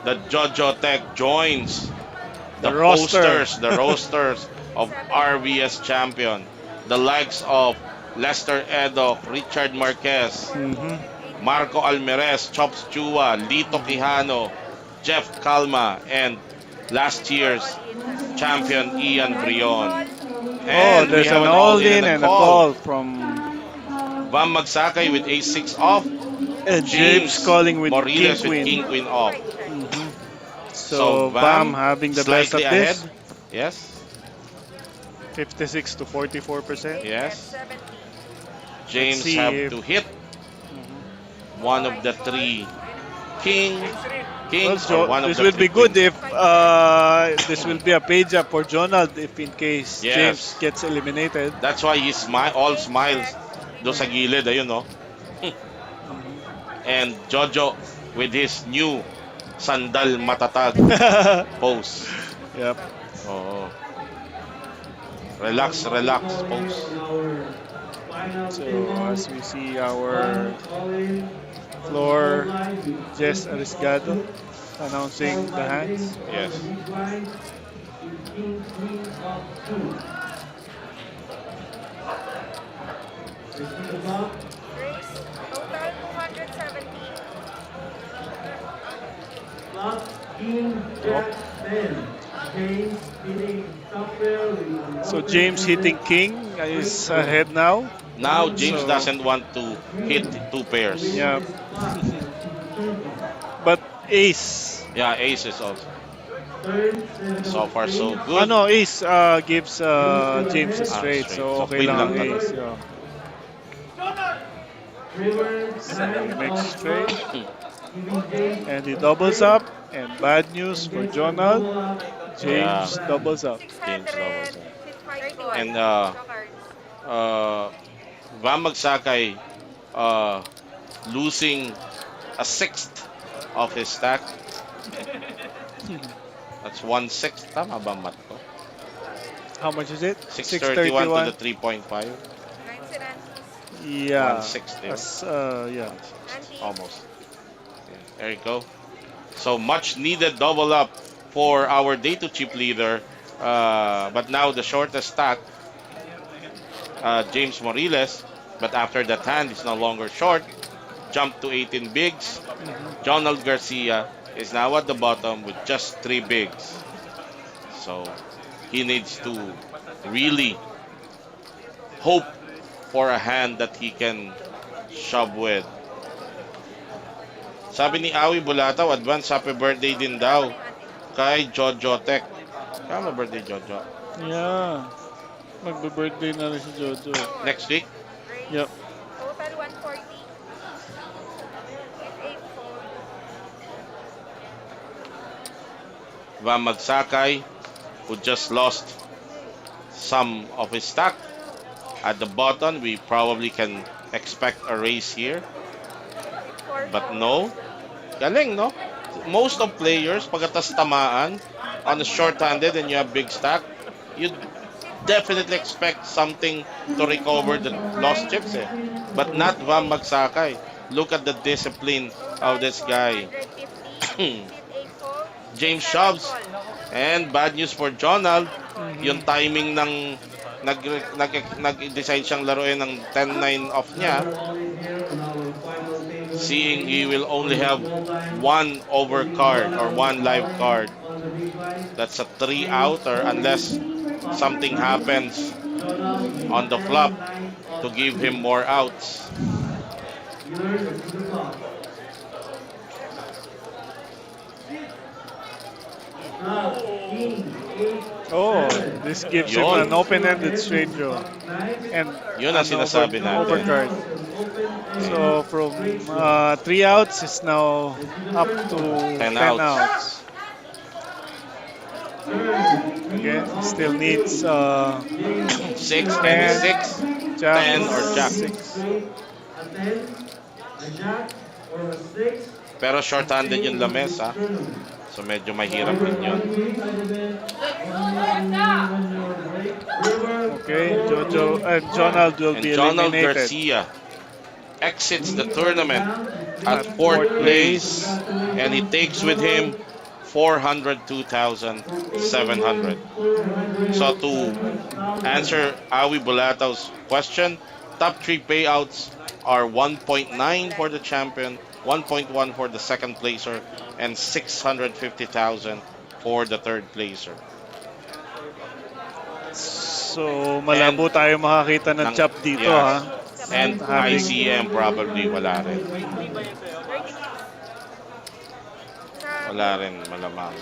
that Jojo Tech joins the roster. rosters of RVS champion, the likes of Lester Edo, Richard Marquez, Mhm. Marco Almerez, Chops Chua, Lito Quijano, Jeff Calma, and last year's champion Ian Brion. Oh, And we there's have an an all-in all-in and and a a call. call from Bam Magsakay with ace-6 off. James calling with King Morillas with Queen. King Queen off. Mhm. So So, Bam Bam having the best slightly of ahead. this. Yes, 56 to 44%. yes. 70. James see have if- to hit Mhm. one of the three king Well, kings or so one of this the will three be good queens. if this will be a page up for Jonald if in case James Yes. gets eliminated. That's why he's all smiles do sa gilid, ayun no. And Jojo with his new sandal matatag pose. Yep. Oo. Relax, relax pose. On our final So table, as we see our Bam calling floor, line with Jess 2.5 Arisgado million. announcing the hands. Yes. On the big blind with King Queen of 2. We see the flop. Race. Total 270. Flop King Jack 10. James hitting top pair with So James hitting King is ahead now. Now James So- doesn't want to hit two pairs. Yeah. Flop. But Ace. Yeah, aces also. Turn So far, so 7 of 8. good. Ano, ace gives James a Ah, straight, straight. so So okay queen lang lang ang talaga. ace. Yeah. River So 9 next of straight, clubs, giving James and he a doubles straight, up. And bad news and for gets a Jonald, double up Yeah, of James bad doubles news. up. James doubles 600, up. 31. And Draw cards. uh, Vam Magsakay losing a sixth of his stack. That's one sixth. Tama ba ang math ko? How much is it? 631 to the 631. 3.5. Nancy Nancy's. One Yeah. sixth, di ba? As yeah. One sixth. Nancy's. Almost. Okay, there you go. So much needed double up for our day 2 chip leader. But now the shortest stack, James Morillas. But after that hand, is no longer short. Jumped to 18 bigs. Mhm. Jonald Garcia is now at the bottom with just 3 bigs. So he needs to really hope for a hand that he can shove with. Sabi ni Awi Bulataw, advance happy birthday din Wala pa daw na yung antique. kay Jojo Tech. Kama birthday Jojo? Yeah. Magbe-birthday na rin si Jojo. Next week? Yep. Raise. Total 140. With 8 fold. Vam Magsakay, who just lost some of his stack. At the bottom, we probably can expect a race here. With 4 But fold. no. Galing, no? Most of players, pagkatas tamaan on a short-handed and you have big stack, you definitely expect something to recover the lost chips eh. But not Van Magsakay. Look at the discipline of Total this guy. 450. With 8 fold. James 600 shoves. call. And bad news for Jonald. Yung Mhm. timing ng nag-decide siyang laruin ng 10-9 off Now niya, we're all in here on our final table seeing he game will for only the have duel line. one over We card got or our one live line card. on the big blind. That's a 3 James out or unless with 5 big something blinds. happens Donald on with the flop 10 9 to of give him suit. more outs. Dealers, let's see the flop. Flop, king, 8 Oh, 7. this gives him Yon. an James open-ended go straight ahead with draw flop 9. and Yun ang an sinasabi natin. overcard. Jonald has an So open-ended straight from draw. 3 outs is now Let's see the up turn score. to 10 10 outs. outs. Turn, queen Again, he of still needs spades. James, 6, jack any 10, 6, 7. jack 10 or Donald jack. with 6. straight, a 10, a jack, or a 6. Pero short-handed yung James lames with ha. tournament. So medyo mahirap River din yun. 1 queen, gentlemen. 1 your break. River Okay, 4 Jojo queen, and heart. Jonald will And be Jonald eliminated Garcia exits the We are tournament down to at at 3 fourth fourth players. place. place. And he Congratulations, takes with him Jonald, for taking 402,700. So to 402,000. answer Awi Bulataw's question, top 3 payouts are 1.9 for the champion, 1.1 for the second placer, and 650,000 for the third placer. So And malabo tayo makakita ng ng chop dito yes, ha. and Having ICM probably wala rin. 30 pips. Sa Wala rin malamang.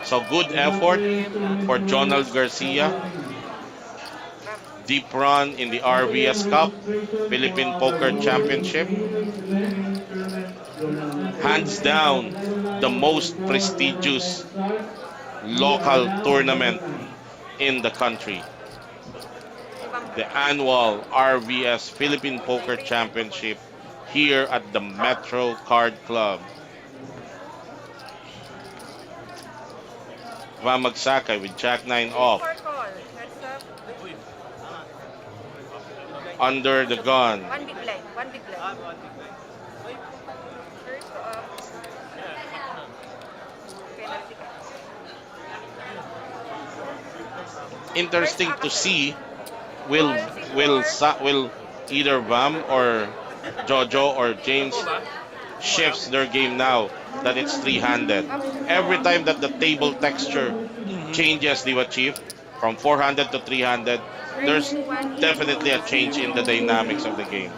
So good effort for Jonald Garcia. Deep run in the RVS Cup, Philippine Poker Championship. Hands down, the most prestigious local tournament in the country. ibang The annual RVS Philippine Poker Championship here at the Metro Card Club. Vamagsakay with Jack 9 off, 4 call. Heads up. under the gun. One big blind. One big blind. First to up. Penalty ka. Interesting to see will either Vam or Jojo or James shifts their game now that it's three-handed. Every time that the table texture changes, Diva Chief, from four-handed to three-handed, there's definitely a change in the dynamics of the game.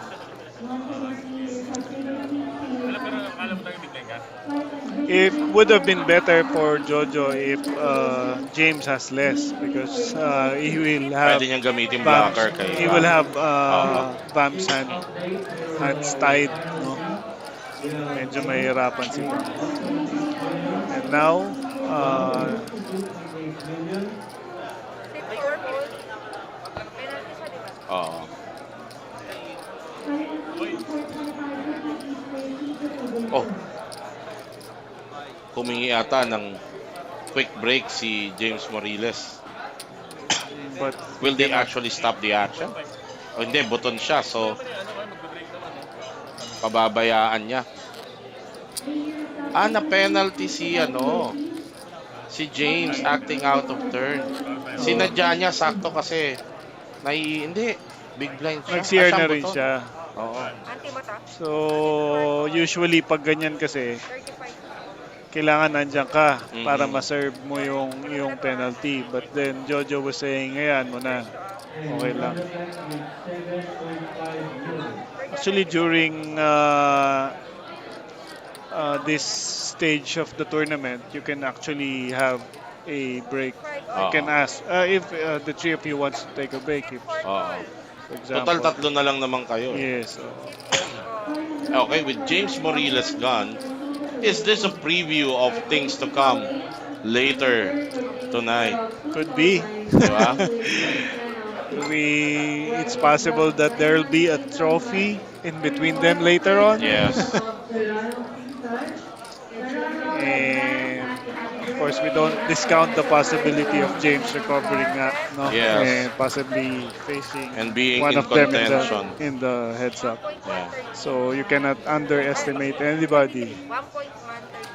It would have been better for Jojo if James has less because he will Pwede have niyang gamitin Vamps. blocker kay He will Bam. have Oo. Vamps Update for hands tied, no? LEC. We have Medyo mahirapan si Bam. 1.6 million. And now, 2.8 million. Sit for hold. Penalty siya, di ba? Oo. Currently, 4.5 is placing the table Oh, first. humingi ata ng quick break si James Morillas. but he Will they cannot. actually stop the action? O hindi, buton siya. So, pababayaan niya. Players Ah, stopping na the game penalty to si evaluate ano, it. si The James penalty acting is out of for turn. showdowns. Sinadya niya sakto kasi hindi, big blind siya. Ah, Nag-CR siyang na rin buton. siya. Oo. Anti mo to? So, usually pag ganyan kasi, 35. kailangan nandiyan ka para Mm-mm. ma-serve mo yung iyong penalty. But then Jojo was saying, ayan mo na. First to out. Okay And lang. Jojo Tech with 7.5 million. Forget Actually, it. during this stage of the tournament, you can actually have a break. Five You all. can Oo. ask if the three of you wants to take a break. Sit If, for Oo. call. for Total example, tatlo na lang naman kayo eh. yes. So, Sit for call. For the Okay, moment, with the James red Morillas button is gone, placing the is table this a first. preview of things to come Currently, the later leader contains tonight? two could be. qualifying Di ba? rounds with each 10 outfits, It's wherein possible the that there'll be a Diamond Team trophy advance in per between them one later on. person Yes. of the round season. The runner-up advance And at its of course, we birthday don't discount the bracket per possibility of round James recovering, season. no, Yes. and possibly facing And being one in of them in contention. the heads up. Yeah. 1.130. So you cannot underestimate anybody. 1.130.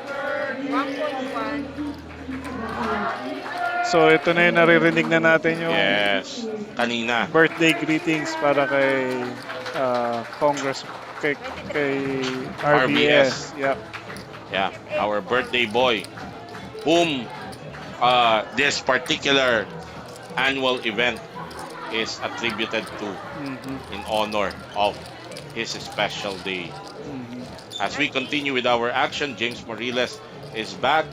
Currently, 1.1. two is evacuated. So ito na yung naririnig na natin yung Yes. Kanina. birthday greetings para kay Congress kay, 23. kay RVS. RVS. Yep. Yeah. Sit 8 Our all. birthday boy. Whom this particular annual event is attributed to Mhm. in honor of his special day. Mhm. As we Anti. continue with our action, James Morillas is back.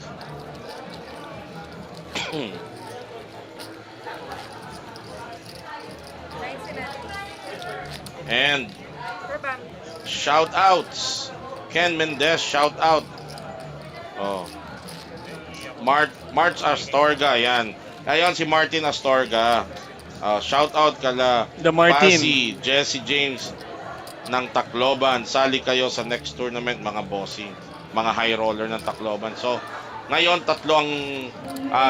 Nice and anti. And For Bam. shout outs. Ken Mendez, shout out. Oh, March Astorga, yan. Ayan si Martin Astorga. Shout out kala The Martin. Pasi, Jesse James ng Tacloban. Sali kayo sa next tournament mga bossing, mga high roller ng Tacloban. So, ngayon tatlo ang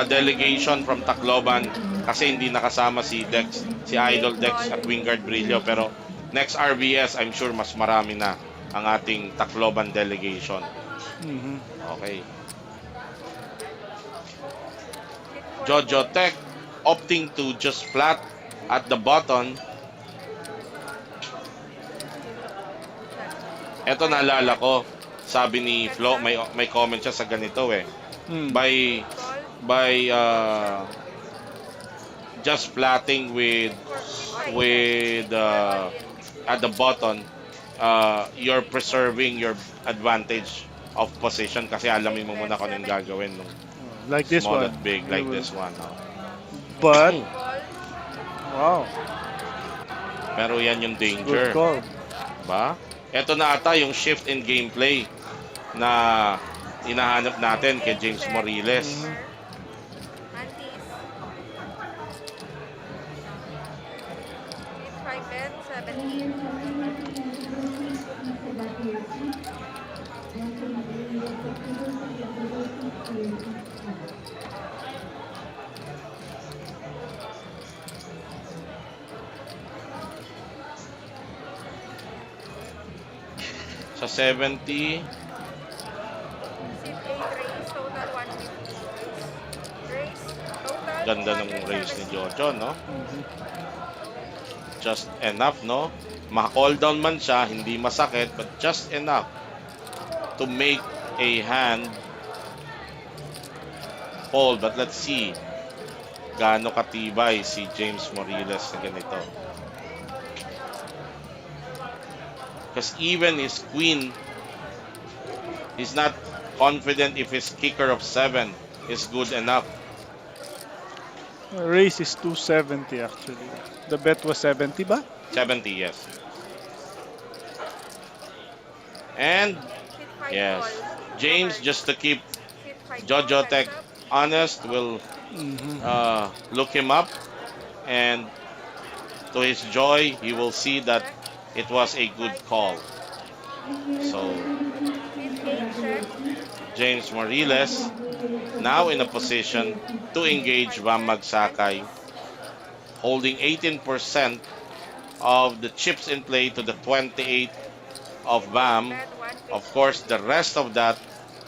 delegation from Tacloban kasi hindi nakasama si Dex, si Idol Late Dex call. at Wingard Brillo, pero next RVS I'm sure mas marami na ang ating Tacloban delegation. Mhm. Okay. Sit for Jojo call. Tech opting to just flat at the button. Eto naalala ko, sabi ni Flo, may comment siya sa ganito eh. Mm. By Call. by just flatting Sit for call. with Sit for all in. at the button, you're preserving your advantage of position kasi alamin mo muna kung anong gagawin nung Like this small one. at big You like will- this one. Oh. But Call. wow, Pero yan yung good danger. call. Ba? Ito na ata yung shift in gameplay na hinahanap natin kay James Morillas. Mhm. Antis. Sit 5 and 17. Players subsequently eligible seat is evacuated. Entering the area subsequently eligible seat clear seat 1. Sa 70, Sit 8 race. Total 150. Race. Total ganda ng race ni 270. Jojo, no? Mhm. Just enough, no? Maka-call down man siya, hindi masakit, but just enough to make a hand fall. But let's see gaano katibay si James Morillas sa ganito. Because even his queen, he's not confident if his kicker of 7 is good enough. Race is 270 actually. The bet was 70 ba? 70, yes. And Sit 5 call. yes, No James, cards. just to keep Sit 5 call. Jojo Heads Tech up. honest, will Mm-hmm. look him up, and to his joy, he will see that Check. it was a Sit good 5 check. call. So Sit 8 check. James Morillas now in a position to Sit engage 5 Vam check. Magsakay, Enemies. holding 18% of the chips in play to the 28 of Sit 8 Vam. bet 1 Of fixed course, check. the rest of that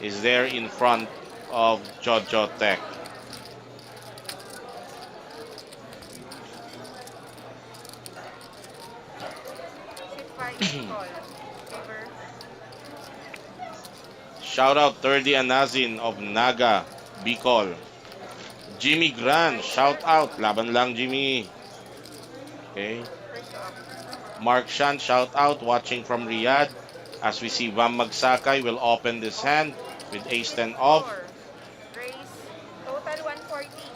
is there in front of Jojo Tech. Sit 5 call. River. Shout out 30 Anazin of Naga, Bicol. Jimmy Gran, 5 shout check. out. Laban lang, Jimmy. Okay. First off. Mark Shan, shout out. Watching from Riyadh. As we see, Vam Magsakay will open this hand with ace 10 off. 4. Raise. Total 140.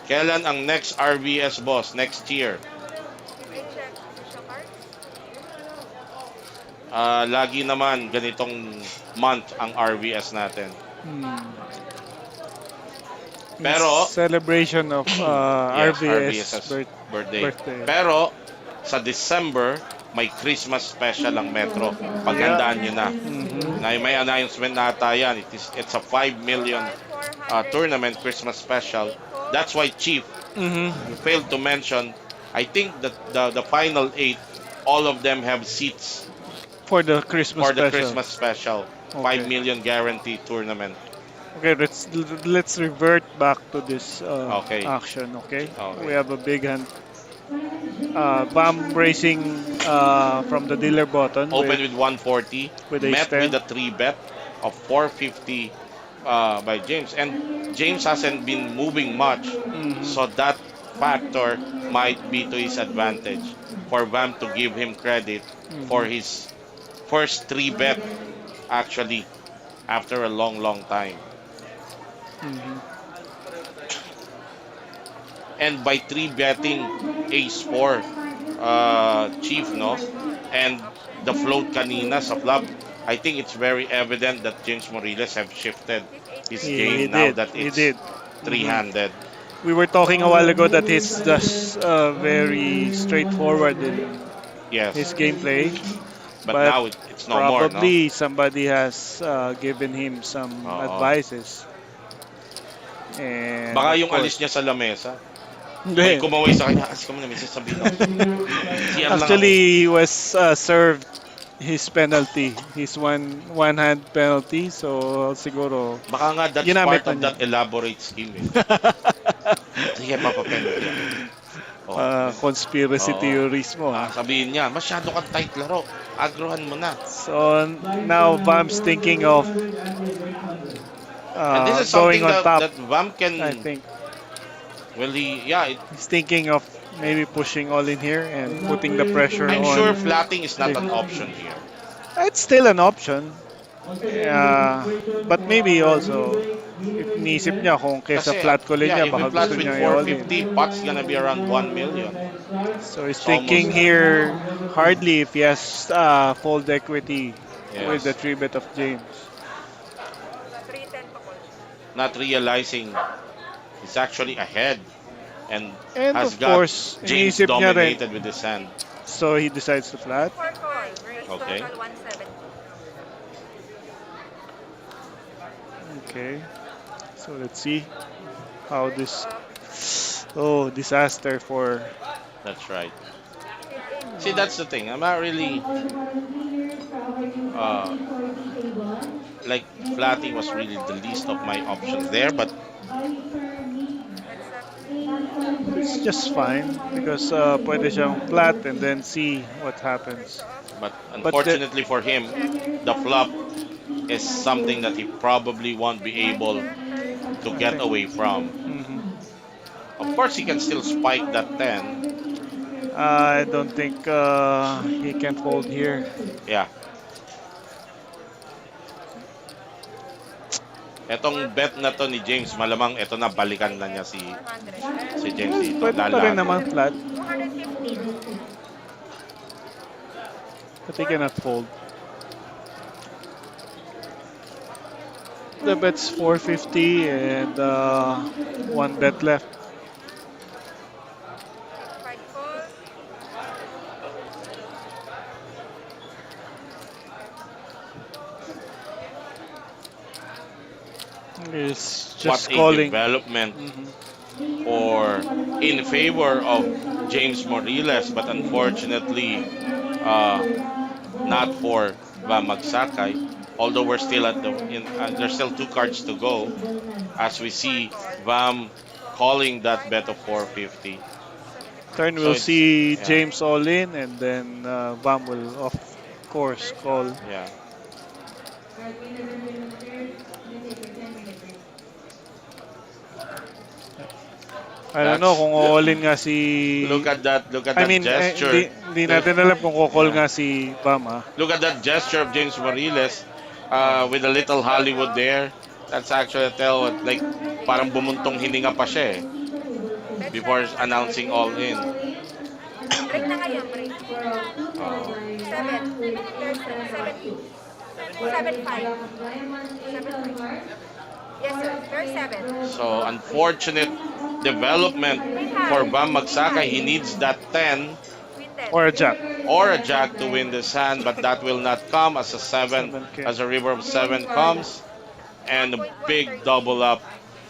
Kailan ang next RVS boss? Next year. Sit 8 check. Push the cards. Lagi naman ganitong month ang RVS natin. Hmm. In Pero, celebration of yes, RVS RVS's birthday. birthday. Pero, sa December, may Christmas special ang Metro. Yeah. Paghandaan nyo na. Mm-hmm. May announcement na ata yan. It's a 5 million Total 400 tournament each. Christmas special. 8 calls. That's why, Chief, you Mm-hmm. failed to mention, I think that the final 8, all of them have seats For the Christmas for the special. Christmas special. 5 Okay. million guarantee tournament. Okay, let's revert back to this Okay. action. Okay, we Okay. have a big hand. Bam racing from the dealer button Open with 140, with ace met with 10. a 3 bet of 450 by James. And James hasn't been moving much, Mhm. so that factor might be to his advantage for Vam to give him credit for Mhm. his first 3 bet, actually, after a long, long time. Mhm. And by 3 betting ace 4, Chief, no? And Option. the float kanina sa flop, I think it's very evident that James Morillas have shifted Sit 8 his raise He 1 game now did. that He it's did. Mhm. three-handed. We were talking a while ago that he's just very straightforward in his Yes, gameplay, but but now it's no more, no? probably somebody has given him some Oo. advices. And Baka of yung alis course, niya sa lamesa, may hindi. kumaway sa kanya, alis ka muna, may sasabihin ako sa'yo. CR lang ako. Actually, he was served his penalty, his one hand penalty. So siguro Baka nga that's ginamit part na of niya. that elaborate scheme eh. Sige, papapenalty ako. Oh, Conspiracy oo. theories mo ha. Sabihin niya, masyado kang tight laro. Agrohan mo na. So now Vam's thinking of And this is going something on top. that Vam I can, think well, it, he's thinking of maybe pushing all in here and putting the pressure I'm sure on. flatting is not an the- option here. It's still an option. Once again, equation But maybe are also, reviewing if each niisip game. niya kung kesa Kasi, flat ko yeah, niya, if he baka flats gusto with niya i-all in. 450, pot's gonna be around 1 million. So he's It's thinking almost, here hardly if he has fold equity with the yes, 3 bet of James. 310 to call. not realizing he's actually ahead and And has of got course, James iniisip niya rin. dominated with his hand. So he decides to flat. 4 call. Raise Okay. total 170. Okay. So let's see how First this. off. Oh, disaster for. That's right. Sit 8 See, call. that's the thing. I'm not really uh, like flatting was really the least of my options there, but Heads up. It's just fine because pwede siyang flat and then see what First happens. off. but But the, unfortunately for him, Check. the flop is something that he probably won't be able Turn. to I get think. away from. Mhm. Of course, he can still spike that 10. I don't think he can fold here. Yeah. Etong bet na to ni James, malamang ito na balikan na niya 400. si James Yes, dito. pwede pa rin Lalagay. naman flat, 215. but he cannot fold. The bet's 450 and one bet left. 5 call. He's What just a calling. development Mhm. for in favor of James Morillas, but unfortunately, uh, not for Magsakay. Although we're still at the there's still two cards to go, as we 4 see call. Vam calling that Card. bet of 450. Turn So will it's see yeah, James all in, and then Vam will of course First call. shot. yeah. I don't know That's kung all in nga si. look at I that mean, gesture. hindi natin alam kung call Yeah. nga si Vam, ah. Look at that gesture of James Morillas with a Let's little call Hollywood bro. there. That's actually a tell like James parang Morillas bumuntong all-in. hininga pa siya Bet siya before ng ano. announcing all in. Break na ngayon, break. Oo. 7. There's 7. 7-5. 7-5. Yes, sir. There's 7. So unfortunate development Queen for high. Bam Queen Magsaka. high. He needs that 10 Queen 10. Or a jack. or a jack to win this hand, but that will not come as a 7, 7K. as a river of 7 comes. And a big 1.130. double up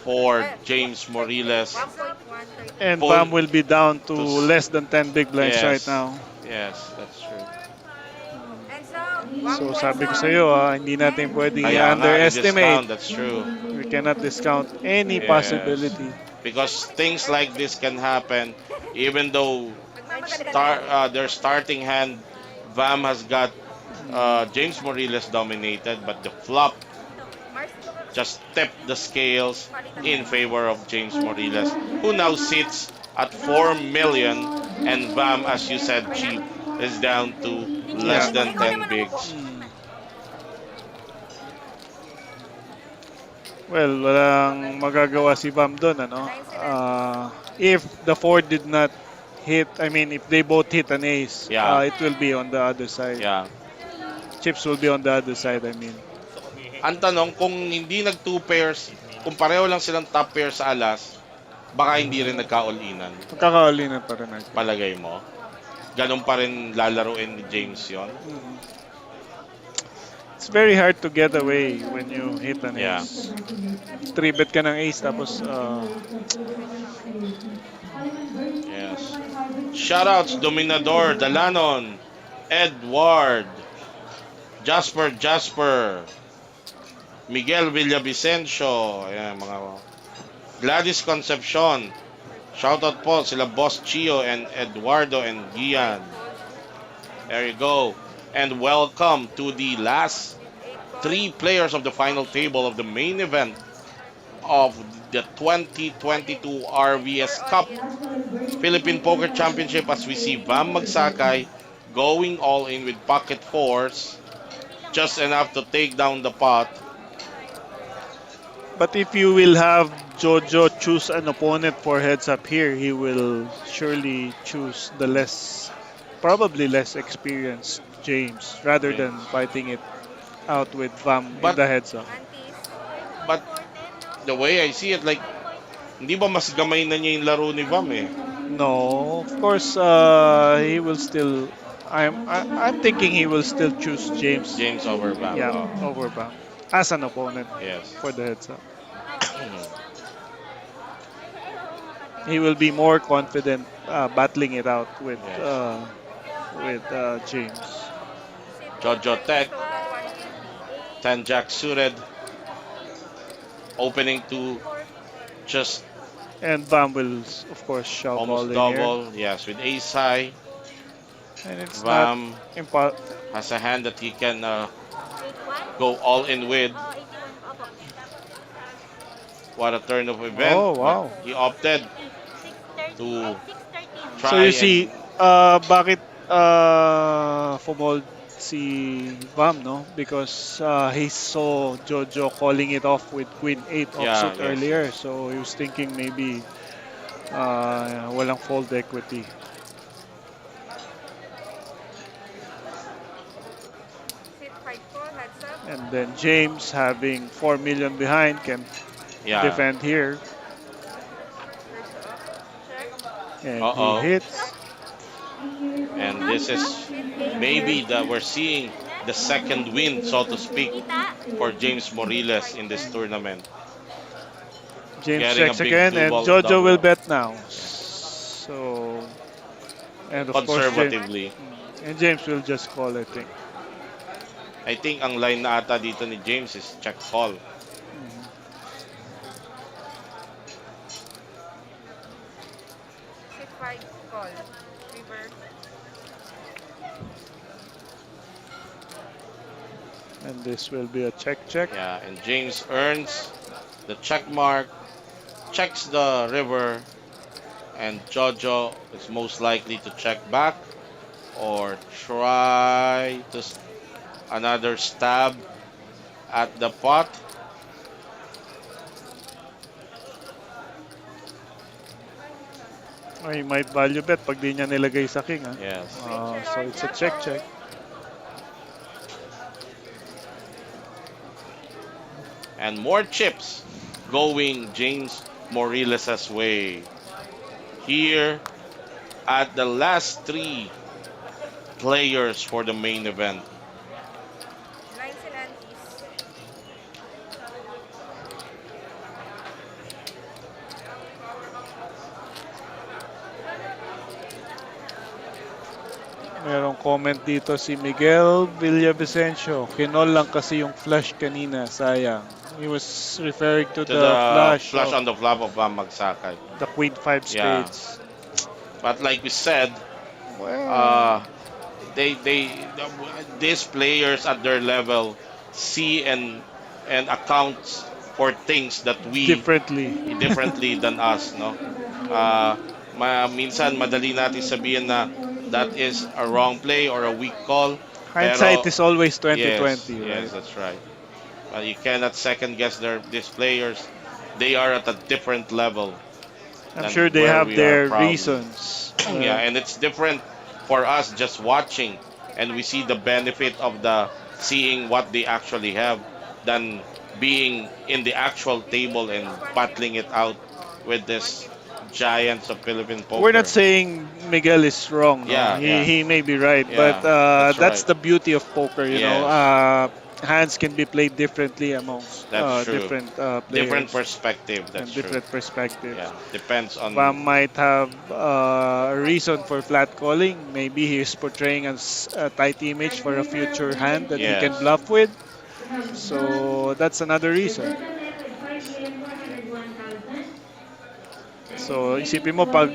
for James 38. Morillas. 1.130. And Full Vam will be down to to less than 10 big blinds right yes, now. yes, that's true. And so, So 1 sabi ko sa peso. iyo, hindi natin pwedeng Kaya nga, i-underestimate. i-discount, that's true. We cannot discount any Yes. possibility. Because things like this can happen even though Magmamaganda na yan. their starting hand, Vam has got Mm. James Morillas dominated, but the flop Mars, just tipped the scales palitan in tayo. favor of James Morillas, who now sits at 4 million, and Vam, as you said, cheap, is down to less Yeah. than Ikaw 10 naman umupo. bigs. Mm. Well, walang magagawa si Vam doon, ano? 970. If the four did not hit, I mean, if they both hit an ace, Yeah, it will be on the other side. yeah. Chips will be on the other side, I mean. Ang tanong, kung hindi nag two pairs, kung pareho lang silang top pair sa alas, baka hindi rin nagka-all-inan. Magkakaalinan pa rin natin. Palagay mo? Ganun pa rin lalaruin ni James yon. Mhm. It's very hard to get away when you hit an Yeah. ace. 3-bet ka ng ace, tapos Yes. Shoutouts, Dominador, Dalanon, Edward, Jasper, Miguel Villavicencio, ayan, mga Gladys Concepcion. Shoutout po sila Boss Chio and Eduardo and Gian. There you go. And welcome to the last 3 players of the final table of the main event of the 2022 RVS Cup Philippine Poker Championship, as we see Vam Magsakay going all in with pocket fours, just enough to take down the pot. but if you will have Jojo choose an opponent for heads up here, he will surely choose the probably less experienced James rather James. than fighting it out with Vam in But the heads up. Antis. but the way I see it, like, hindi ba mas gamay na niya yung laro ni Vam eh? No, of course, he will still. I'm thinking he will still choose James. James over Vam. Yeah, Oh, over Bam as an opponent yes. for the heads up. He will be more confident battling it out with Yes. James. Jojo Tech, 10 jack suited, opening to just And Bam will, of course, shove all almost in double. Yes, with ace high, here. And it's not Vam impo- has a hand that he can go all in with. What a turn of event. Oh, wow. But he opted to And 613. So try you see, and bakit fumold si Vam, no? Because he saw Jojo calling it off with Queen 8 yeah, offsuit yes, earlier. yes. So he was thinking maybe walang fold equity. Sit 5 call, heads up. And then James having 4 million behind can Yeah. defend here. Verso up. Check. And he Uh-oh. hits. And Stop, this stop. is With H. maybe Ready. that we're seeing the second win, so to speak, Kita. for James Morillas in this 530. tournament. James Getting a checks big again, two and ball Jojo double will up. bet now. Yeah. So, and of course, James, One. Conservatively. and James will just call, I think. I think ang line na ata dito ni James is check call. Mhm. Sit 5 call. River. And this will be a check check. Yeah, and James earns the check mark, checks the river, and Jojo is most likely to check back or try to another stab at the pot. Ay, might value bet pag di niya nilagay sa king, ha? Yes. Queen So check. it's a check check. Shuffle. And more chips going James Morillas' way. Here at the last three players for the main event. Nines and antes. Merong comment dito si Miguel Villavicencio. Kinol lang kasi yung flush kanina, sayang. He was referring to To the the flush flush of on the flop of Magsakay. the Queen 5 Yeah. spades. But like we said, Well, uh, they these players at their level see and accounts for things that we differently. differently than us, no? Minsan madali natin sabihin na that is a wrong play or a weak call, Hindsight pero is always yes, 2020, yes, right? that's right. You cannot second guess these players. They are at a different level I'm sure than they where have we are their probably. reasons, Yeah, right? and it's different for us just watching Sit and we 5 see call. the benefit of the seeing what they actually have than being in the actual With H. table Ace and 1 battling it out with this 150. giants of Philippine We're not poker. saying Miguel is wrong, no. Yeah, yeah, He may be right, but yeah, that's that's right. the beauty of poker, you know. Yes, Hands can be played differently amongst that's true. different Different players perspective, that's and true. different perspectives. Yeah, depends Vam on, might have a reason for flat calling. Maybe he's portraying as a tight image for a future hand that he can yes, bluff with. So that's another reason. So isipin mo pag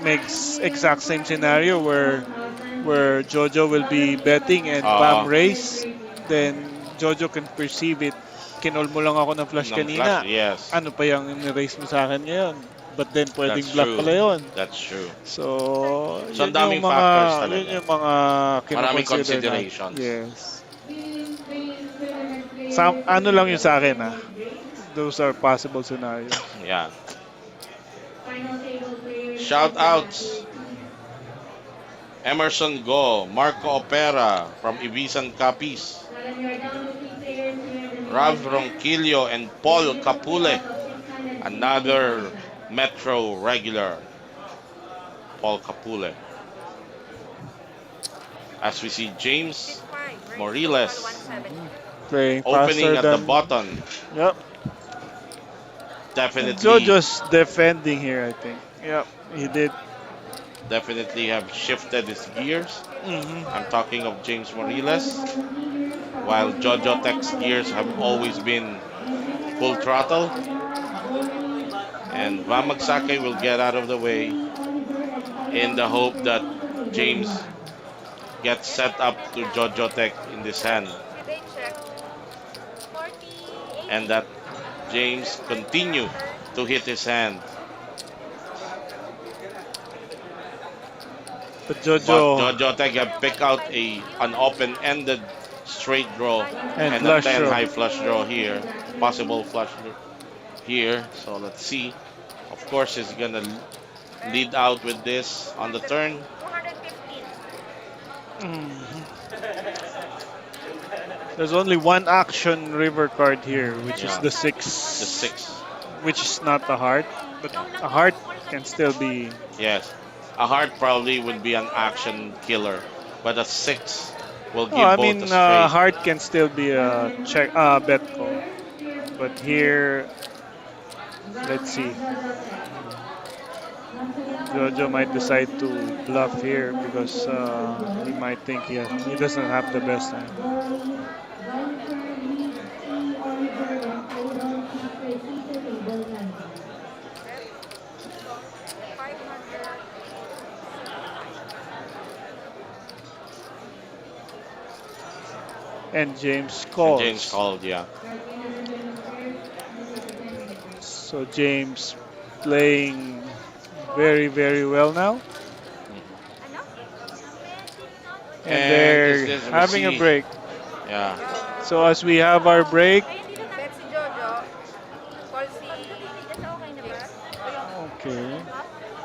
makes exact same scenario where Jojo will be betting and Vam uh, raise, then Jojo can perceive it. Kinol mo lang ako ng flush ng flash, kanina. yes, Ano pa yung raise mo sa akin ngayon? But then pwedeng that's bluff true. pala yun. That's true. So, So, ang daming factors talaga. yun yung mga Maraming kinoconsider natin. considerations. Yes. Ano lang yun sa akin, ah. Those are possible scenarios. Yeah. Final table players. Shout outs. Emerson Go, Marco Opera from Ibisan Capiz, Alam niyo, down to 3 players here in the Rav main event. Ronquillo, and Paul Capule, another Metro regular. Paul Capule. As we see Sit James 5. Verso Morillas call 170. Playing opening faster at the than... button. Yep. And Definitely, Jojo's defending here, I think. Yep, he did. definitely have shifted his gears. Hmm. I'm talking of James Morillas, while Jojo Tech's gears have always been full throttle. And Vamagsake will get out of the way in the hope that James gets set up to Jojo Tech in this hand With H check. 40. and that James continue to hit his hand. But But Jojo Jojo Tech have picked out an open-ended straight draw and and a flush 10 draw. high flush draw here. Possible here. So let's see. Of course, he's gonna lead out with this on the turn. 215. Mhm. There's only one action river card here, which is Yeah, the the six, six. which is not a heart, but Yeah. a heart can still be. Yes, a heart probably would be an action killer, but a six will Oh, give I both a mean, straight. heart can still be a check, bet call. But here, let's see. Jojo might decide to bluff here because he might think he doesn't have the best hand. Boys, Viper leads Oliver and Showdown feature season table 9. Bet 575. And James And James calls. called, yeah. So James playing very, very well now. Mhm. Ano? And And is they're this, we having a see, break. yeah, So as we have our break, Ay, hindi na bet si Jojo. Call si... Okay na ba? okay,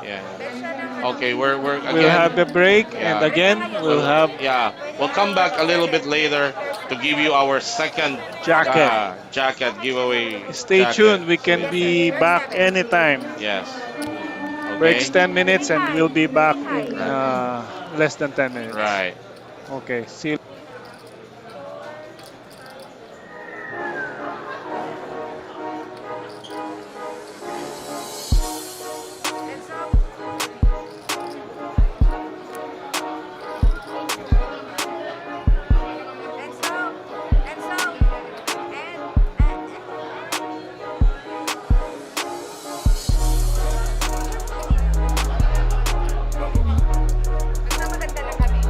yeah. Bet siya ng ano. Okay, we're we'll again, have a break, and yeah. again we'll We'll, have yeah, we'll come back a little bit later to give you our second jacket. jacket giveaway Stay jacket. tuned. We So can be back anytime. yes, Breaks okay, 10 minutes, and we'll be back High. in right, less than 10 minutes. right. Okay, see you. Heads up. Heads up. Heads up. Nagmamadagdagan kami.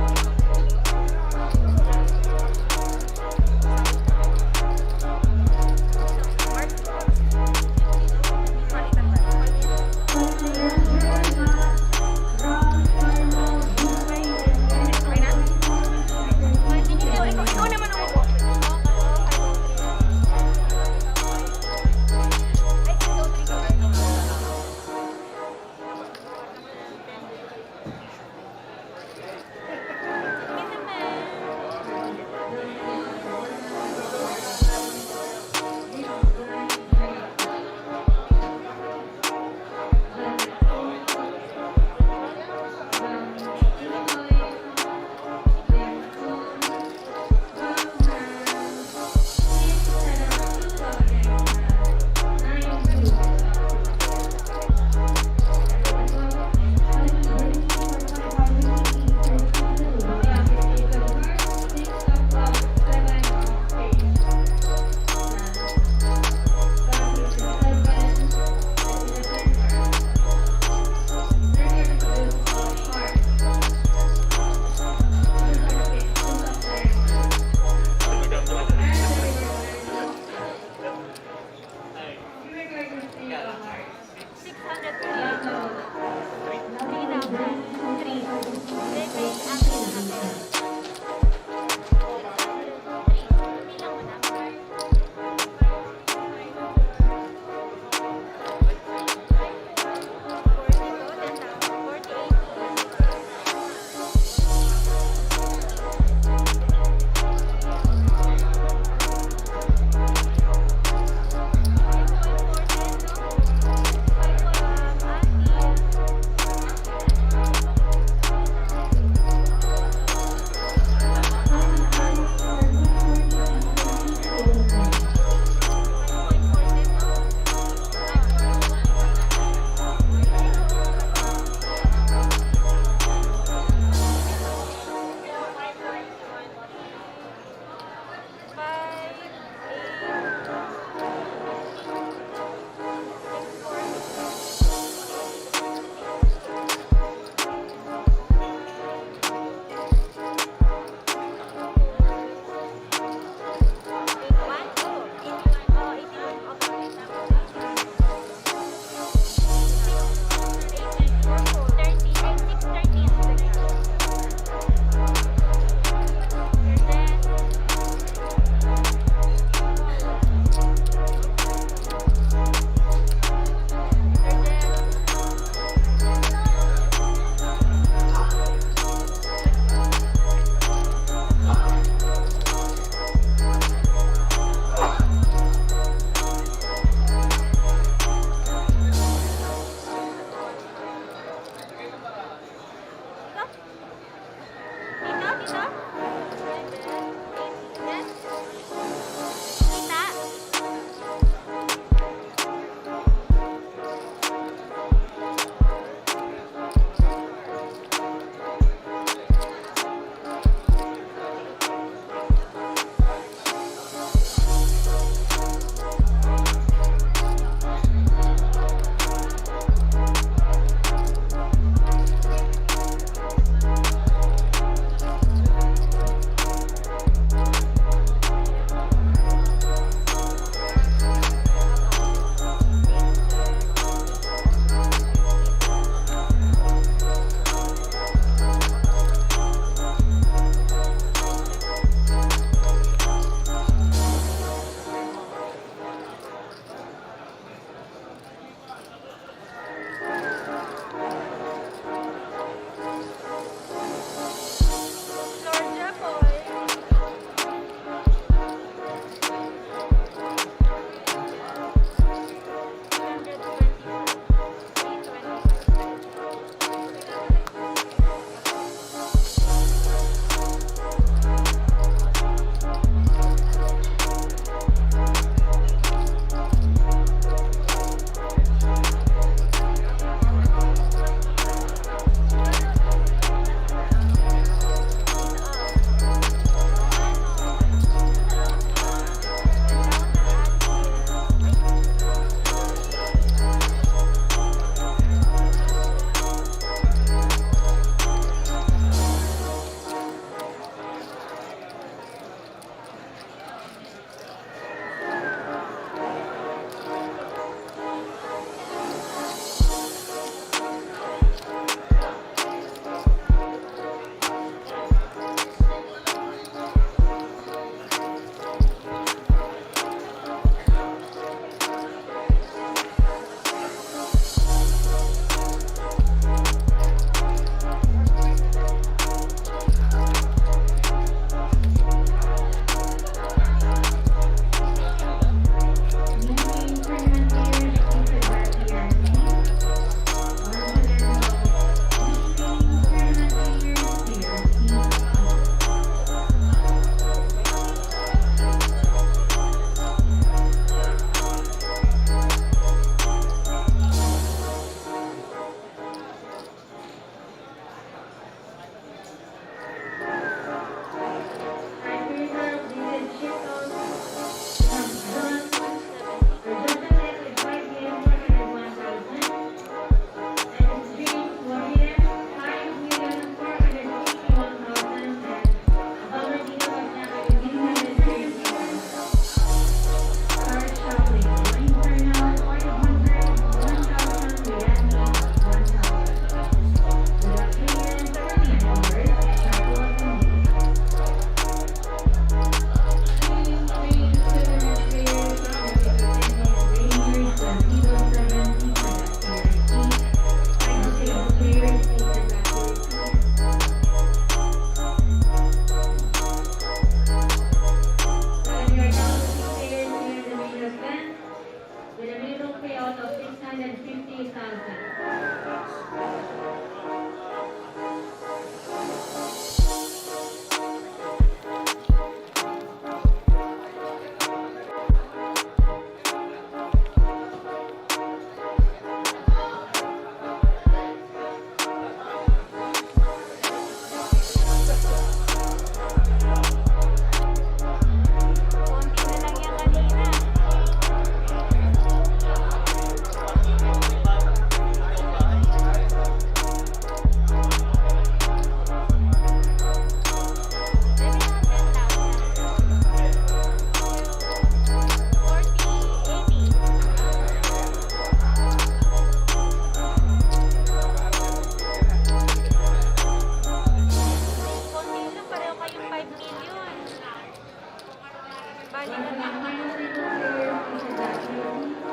single player seated at your seat.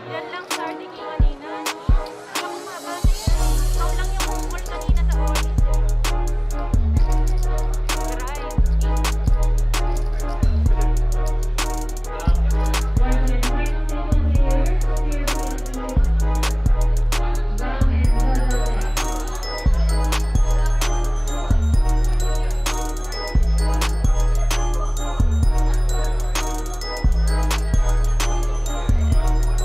Yan lang starting yung kanina, no? Kala ko mahaba na yan. Ikaw lang yung humol kanina sa audience, di ba? Grind. Fourth and final single players, here we go to Bam and Jojo Tech. Po? Ano? Diba? Oo. Ay, hindi na na. Pag sa TV na okay na ba? Sabihin ko? When for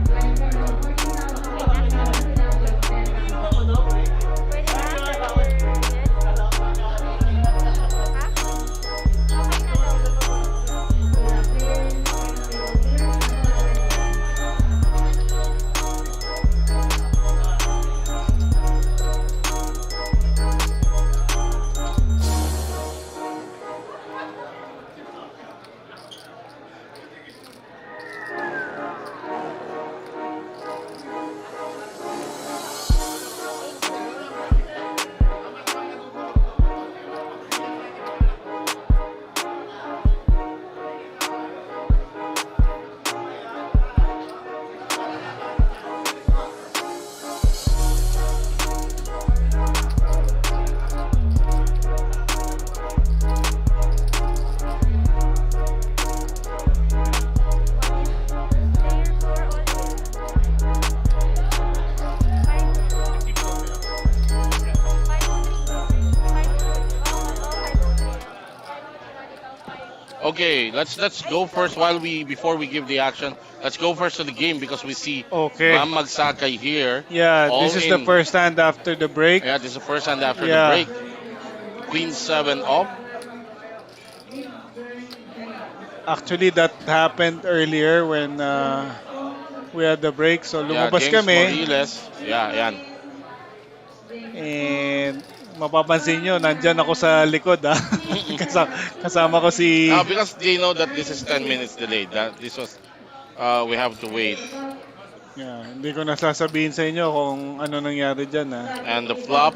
the 40,000 pesos without your 10 rounds. Pwede na? Yes? Ha? Okay na daw. The players, final single player, Jojo Tech. Player 4 all in. 503. Okay, let's go first while we before we give the action. Let's go first to the game because we see Okay. Bam Magsakay here. Yeah, All this is the in. first hand after the break. Yeah, this is the first hand after the Yeah. break. Queen 7 off. Actually, that happened earlier when we had the break. So Yeah, lumabas James kami Morillas. Yeah, yan. and mapapansin nyo, nandyan ako sa likod ah. Kasama ko si... Because they know that this is 10 minutes delayed. That this was we have to wait. Yeah, hindi ko nasasabihin sa inyo kung ano nangyari dyan ah. And the flop,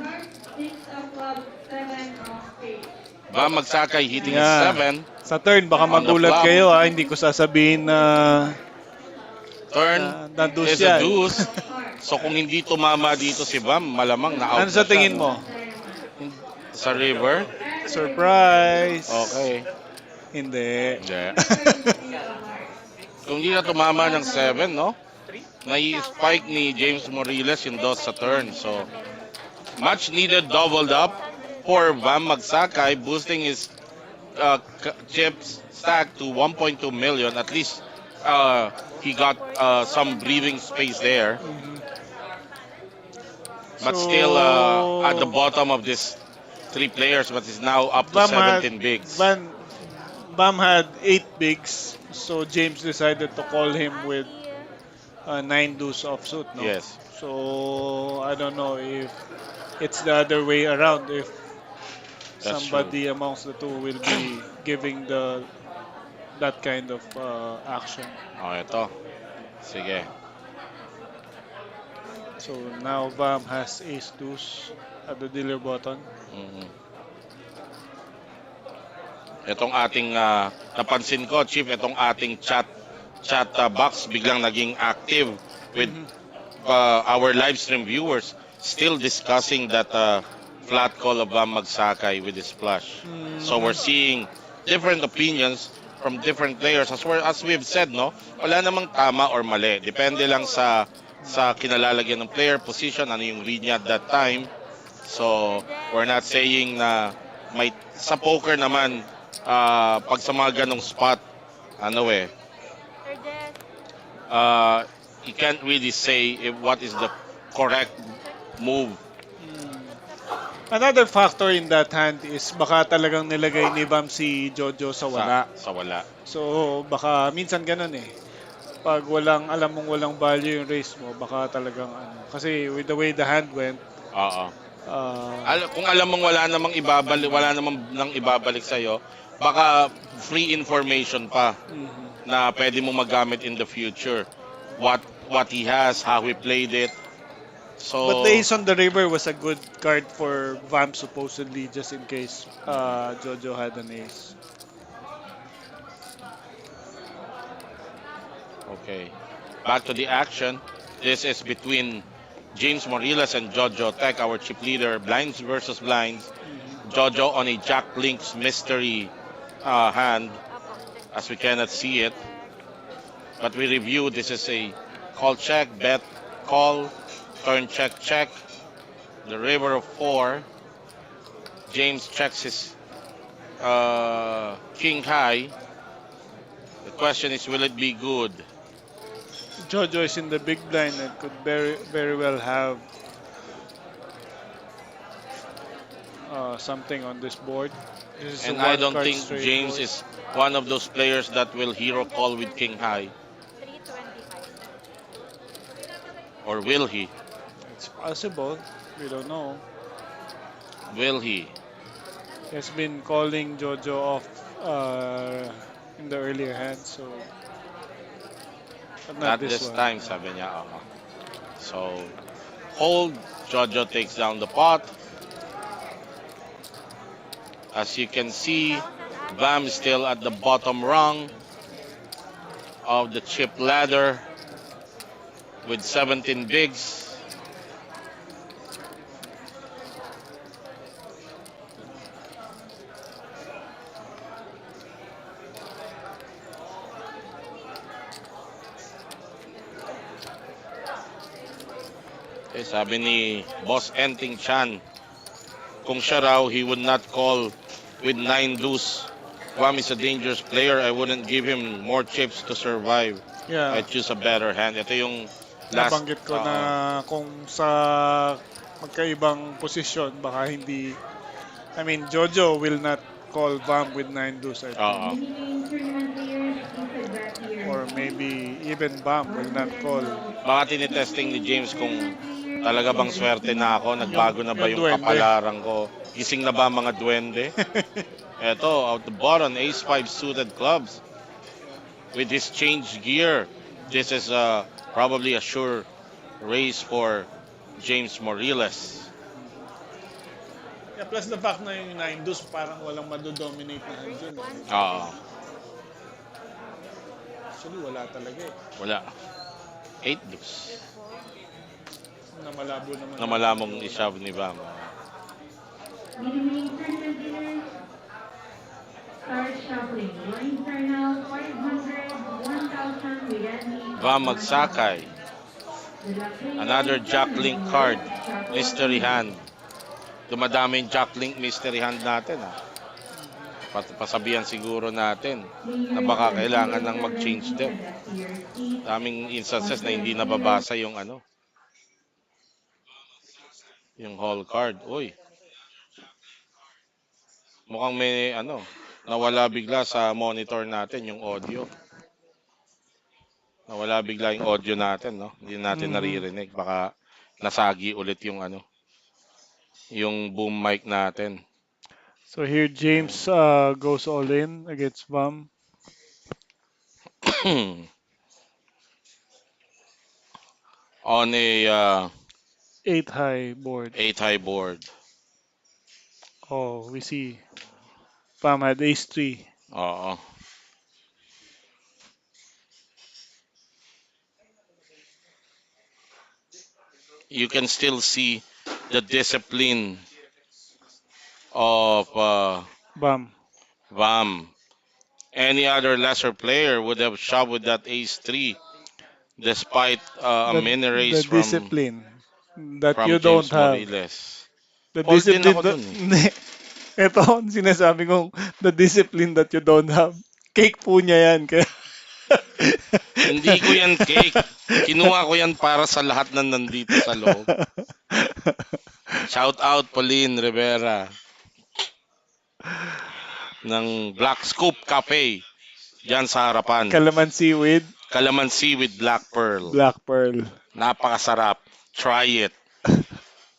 Six of clubs, 7 of spades. Bam Magsakay hitting Yeah. is 7. Sa turn, baka On the magulat flop. kayo ah. Hindi ko sasabihin na... Turn na deuce is a yan. deuce. So kung hindi tumama dito si Bam, malamang na-out Ano sa na siya. tingin mo? Sa river? Surprise! Okay. Hindi. Hindi. Kung hindi na tumama ng 7, no? Nai-spike ni James Morillas yung dos sa turn. So, much needed doubled up for Bam Magsakay, boosting his chips stack to 1.2 million. At least he got some breathing space there. But So, still at the bottom of this 3 players, but is now up to Bam had, 17 bigs. Bam had 8 bigs, so James decided to call him with 9 deuce offsuit, no? Yes. So I don't know if it's the other way around. If That's somebody amongst the two will be giving that kind of action. Oh, ito. Sige. So now Bam has ace deuce at the dealer button. Mhm. Itong ating napansin ko, Chief, itong ating chat box biglang naging active with our live stream viewers still discussing that flat call of Bam Magsakay with his flush. So we're seeing different opinions from different players. As we've said, no, wala namang tama or mali. Depende lang sa kinalalagyan ng player position, ano yung read niya at that time. So we're not saying na may sa poker naman pag sa mga ganong spot ano Sir Jess, uh, you can't really say if what is the correct sir, move Mm. stop po. Another factor in that hand is baka talagang nilagay ni Bam si Jojo sa wala. sa wala. So baka minsan ganun eh. Pag walang alam mong walang value yung race mo, baka talagang ano. Kasi with the way the hand went, Oo. Kung uh, alam mong wala namang nang ibabalik sa iyo, baka free information pa mhm. na pwede mong magamit in the future. What he has, how he played it. But the So, Ace on the River was a good card for Vamp supposedly just in case Jojo had an ace. okay. Back to the action. This is between James Morillas and Jojo Tech, our chip leader. Blinds versus blinds. Mhm. Jojo on a Jack Link's mystery hand, Opo, check po. as we cannot see it. But we review this is a call check, bet, call, turn check, check. The river of four. James checks his king high. The question is, will it be good? Jojo is in the big blind and could very well have something on this board. This is a And I one don't card think straight James board. is one of those players that will hero call with king high. 325. Or will he? It's possible. We don't know. Will he? He has been calling Jojo off in the earlier hand, so but not Not this this one. time, sabi niya. Oo. So, hold. Jojo takes down the pot. As you can see, 3,000 Bam is ate. still at the bottom rung of the chip ladder with 17 bigs. Eh, sabi ni Boss Enting Chan, kung siya raw, he would not call with 9 deuce. Guam is a dangerous player. I wouldn't give him more chips to survive. I Yeah, choose a better hand. Ito yung last, nabanggit ko na kung sa magkaibang posisyon, baka hindi. I mean, Jojo will not call Vam with 9 deuce, I think. oo. Remaining tournament players, please head back to your Or seats. maybe even Bam will Once not again, call all Baka tinitesting ni participating James kung tournament players talaga will bang swerte receive na ako, nagbago na ba yung yung duwende. kapalaran ko, gising na ba ang mga duwende? Eto, out the bottom, ace 5 suited clubs with his change gear. This is probably a sure race for James Morillas. Yeah, plus the fact na yung 9 deuce, parang walang madodominate na hand Race yun. 1, Eh. Oo, Actually, wala talaga eh. wala. 8 deuce. race 4. Na malabo naman. Na malamang ishove ni Bam. remaining tournament players start shuffling. Lines are now 500, 1,000 with any Bam magsakay. Good luck players. Another Jack Link card. Let's shuffle Mystery again. hand. Dumadami yung Jack Link mystery hand natin. Pasabihan siguro natin na Players baka and kailangan players nang are mag-change ready. deck. Head back to your seats. Daming instances Once na hindi again, players, nababasa yung hall card. Uy, mukhang may nawala bigla sa monitor natin yung audio. Nawala bigla yung audio natin, no? Hindi natin Mhm. naririnig. Baka nasagi ulit yung yung boom mic natin. So here Ayan. James goes all in against Vam. On a 8 high board. 8 high board. Oh, we see Vam had ace 3. Oo. You can still see the discipline of Vam. Vam. Any other lesser player would have shoved with that ace 3 despite a The mini the race discipline that from you don't James have. Moriles. The Call din discipline ako that dun eh. Ito ang sinasabi kong the discipline that you don't have. Cake po niya yan. Kaya Hindi ko yan cake. Kinuha ko yan para sa lahat na nandito sa loob. Shout out Pauline Rivera ng Black Scoop Cafe diyan sa harapan. Calamansi with Calamansi with Black Pearl. black pearl. Napakasarap. Try it.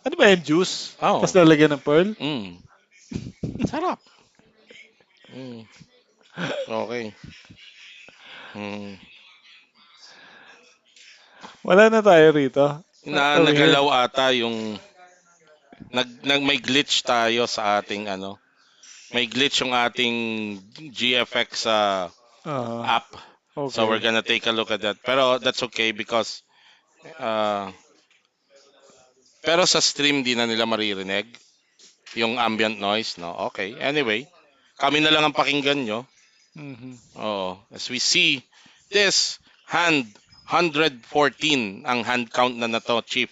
Ano ba yan? Juice? Tapos Oh. lalagyan ng pearl? Mm. Sarap. Mm. Okay. Mm. Wala na tayo rito. Over here. Nagalaw ata yung may glitch tayo sa ating ano. May glitch yung ating GFX Ah, app. So we're okay. gonna take a look at that. Pero that's okay because uh, pero sa stream di na nila maririnig yung ambient noise, no? Okay. Anyway, kami na lang ang pakinggan nyo. Mhm. Oo. As we see, this hand 114 ang hand count na to, Chief.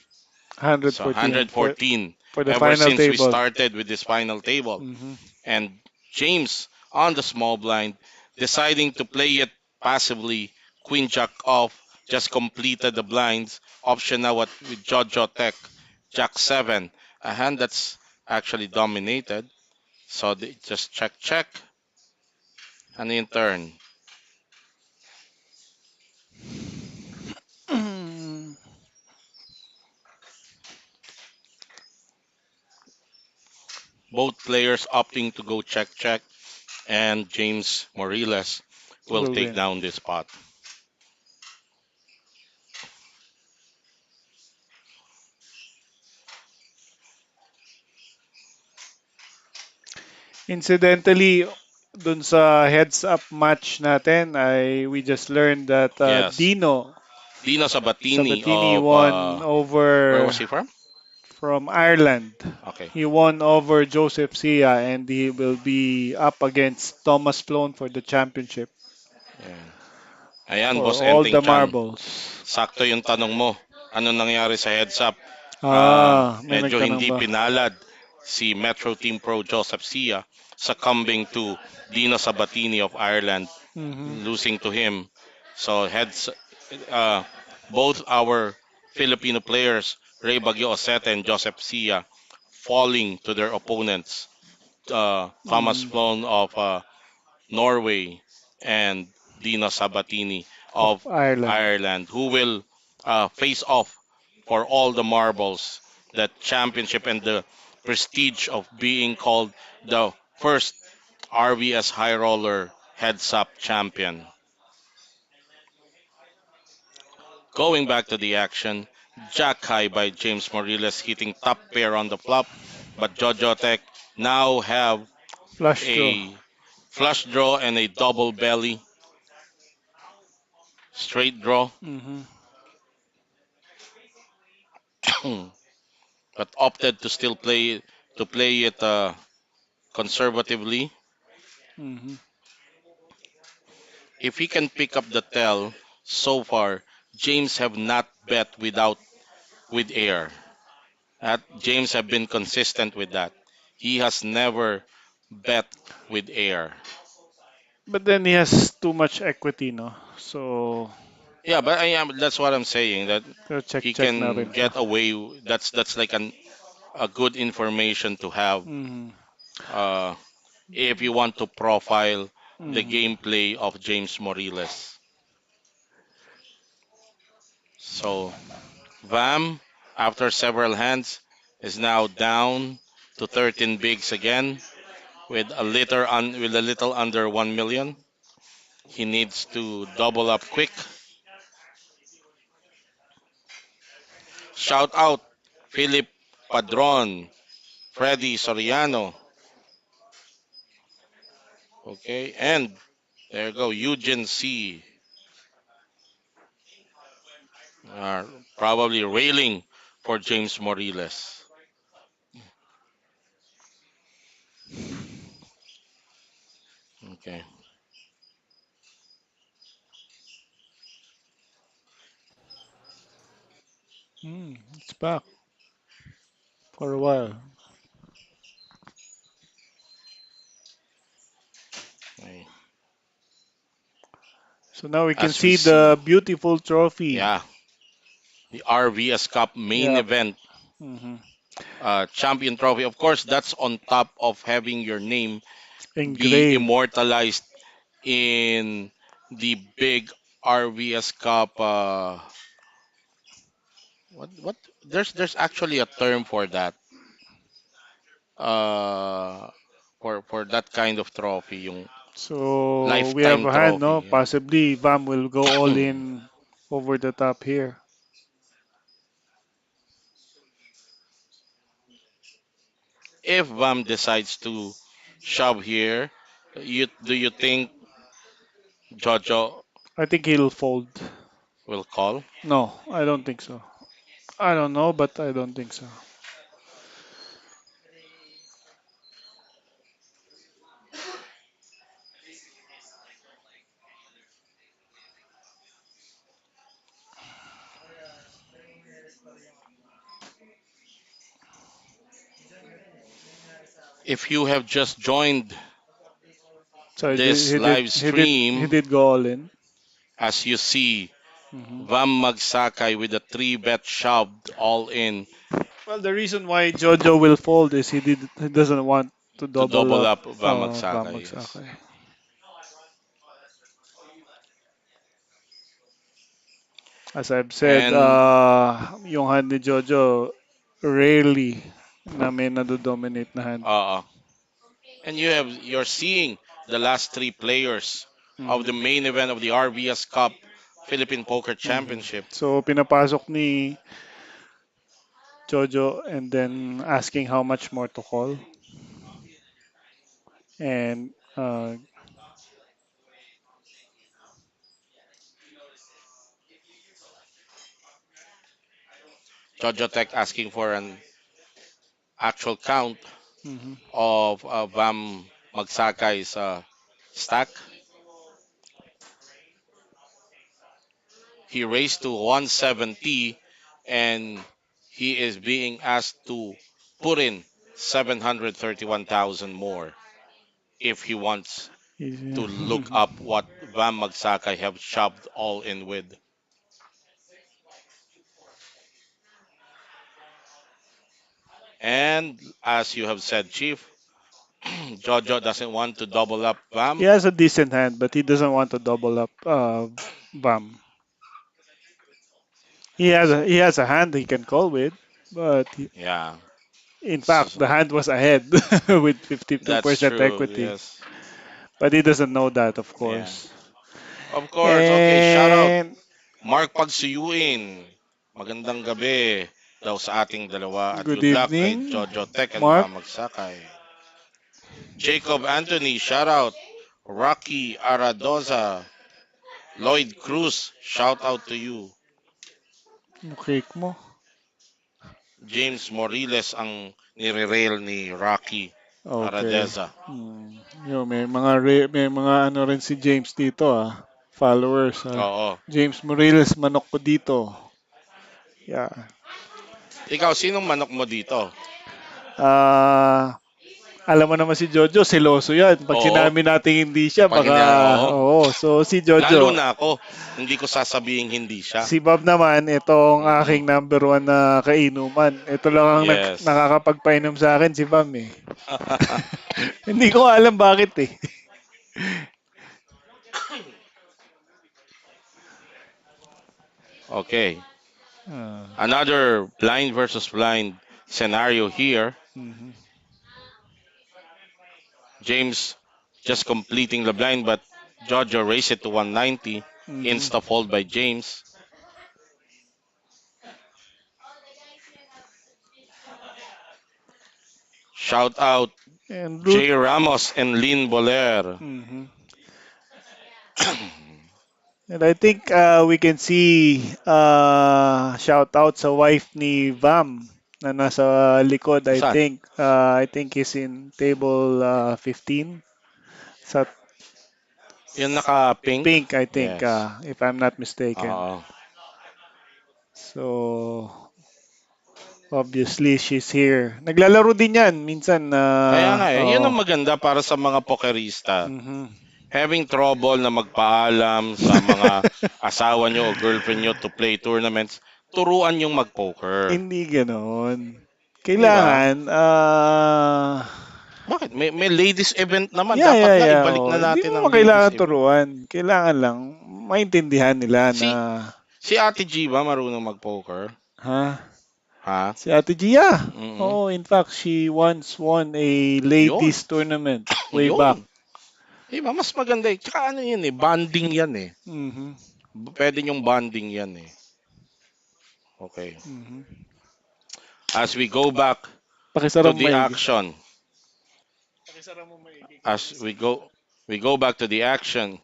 So 114 114 for the ever final since we table. started with this final table. Mhm. And James on the small blind deciding to play it passively. Queen Jack off, just completed the blinds. Option now with Jojo Tech, Jack 7. A hand that's actually dominated. So they just check and in turn. Both players opting to go check and James Morillas will Will take win. down this spot. Incidentally, dun sa heads up match natin, we just learned that Yes. Dino Dino Sabatini Sabatini of won where over was he from? from Ireland. Okay. He won over Joseph Sia and he will be up against Thomas Sloan for the championship Yeah. Ayan, for Boss all Enteng the Chan. marbles. Sakto yung tanong mo. Ano nangyari sa heads up? May Medyo nagtanong hindi ba? pinalad si Metro Team Pro Joseph Sia succumbing to Dino Sabatini of Ireland, Mhm. losing to him. So uh, both our Filipino players, Ray Bagyo Osete and Joseph Sia, falling to their opponents. Thomas Mhm. Flown of Norway and Dino Sabatini Of of Ireland. Ireland, who will face off for all the marbles, the championship, and the prestige of being called the first RVS High Roller Heads Up champion. Going back to the action, Jack High by James Morillas hitting top pair on the flop, but Jojo Tech now have Flush draw. a flush draw and a double belly straight draw, Mhm. but opted to still play it conservatively. Mhm. If he can pick up the tell so far, James have not bet without with air. James have been consistent with that. He has never bet with air. But then he has too much equity, no? So, Yeah, but that's what I'm saying that check he check na can rin to. get away. That's like a good information to have Mhm. uh, if you want to profile the Mhm. gameplay of James Morillas. So Vam, after several hands, is now down to 13 bigs again with a little under 1 million. He needs to double up quick. Shout out Philip Padron, Freddy Soriano. Okay, and there you go, Eugene C. Uh, probably railing for James Moriles. Okay. It's back for a while. Okay. So now we can As we see see, the beautiful trophy. yeah, the RVS Cup main Yep. event Hmm. champion trophy. Of course, that's on top of having your name be Engraved. immortalized in the big RVS Cup. What? There's actually a term for that. Uh, for that kind of trophy, yung So we have lifetime a hand, no? trophy. Yeah. Possibly Vam will go all in over the top here. If Vam decides to shove here, do you think Jojo I think he'll fold. will call? No, I don't think so. I don't know, but I don't think so. If you have just joined So this live he stream, did go all in. as you see, Hmm. Vam Magsakay with a three bet shoved all in Well, the reason why Jojo will fold is he doesn't want to to double double up up Vam Magsakay. Yes. Bamagsake. As I've said, And yung hand ni Jojo rarely na may nado-dominate na hand. uh, you're seeing the last three players of Mhm. the main event of the RVS Cup Philippine Poker Mhm. Championship. So pinapasok ni Jojo and then asking how much more to call. And Jojo Tech asking for an actual count mhm. of Vam Magsakay's stack. He raised to 170 and he is being asked to put in 731,000 more if he wants to look up what Vam Magsakay have shoved all in with. And as you have said, Chief, Jojo doesn't want to double up He Vam. has a decent hand, but he doesn't want to double up Bam. He has a hand he can call with, but Yeah, in fact so, the hand was ahead with that's 52% true. equity. Yes. But he doesn't know that, of Yeah. course. Of course. Okay. Shout out And Mark Pagsuyuin. Magandang gabi daw sa ating dalawa at good good luck kay evening, Jojo Tech and Mark. Vamagsakay. Jacob Anthony, shout out. Rocky Aradoza, Lloyd Cruz, shout out to you. Cake mo. James Morillas ang nire-rail ni Rocky Okay. Aradeza. May mga ano rin si James dito followers Oo. James Morillas manok ko dito. Yeah. Ikaw, sinong manok mo dito? Ah, alam mo naman si Jojo, seloso 'yan. Pag Oo. sinabi natin hindi siya, Pag baka oo. oo. So si Lalo Jojo, na ako, hindi ko sasabihin hindi siya. si Bob naman, itong Mm-mm. aking number one na kainuman. Ito lang ang Yes. nakakapagpainom sa akin, si Bob eh. Hindi ko alam bakit eh. Okay. Ah, Another blind versus blind scenario here. mhm, James just completing the blind, but Jojo raised it to 190. mhm. Insta fold by James. Shout out And root. Jay Ramos and Lynn Boler. Mhm. And I think we can see shout out sa wife ni Vam na nasa likod. Saan? I think he's in table 15 sa Yung naka-pink? pink, I think, Yes. if I'm not mistaken. Oo. So obviously she's here. Naglalaro din yan minsan. Kaya nga eh, yun ang Oo. maganda para sa mga pokerista. Mhm. having trouble na magpaalam sa mga asawa nyo o girlfriend nyo to play tournaments, turuan yung mag-poker. Hindi ganoon. Di ba? Kailangan, Bakit? May ladies event naman. yeah, Dapat yeah, nga yeah. ibalik Oh. na Hindi natin ang mo ladies kailangan event. turuan. Kailangan lang maintindihan nila na, Si si Ate G ba marunong mag-poker? ha? Ha? Si Ate Gia. Mm. Oh, in fact, she once won a Yun. ladies tournament way back. Yun. Diba? Mas maganda eh. Tsaka ano yun eh. Bonding yan eh. Mhm. Pwede yung bonding yan eh. Okay. Mhm. As we go back Pakisara to mo the maigi. action. As we go back to the action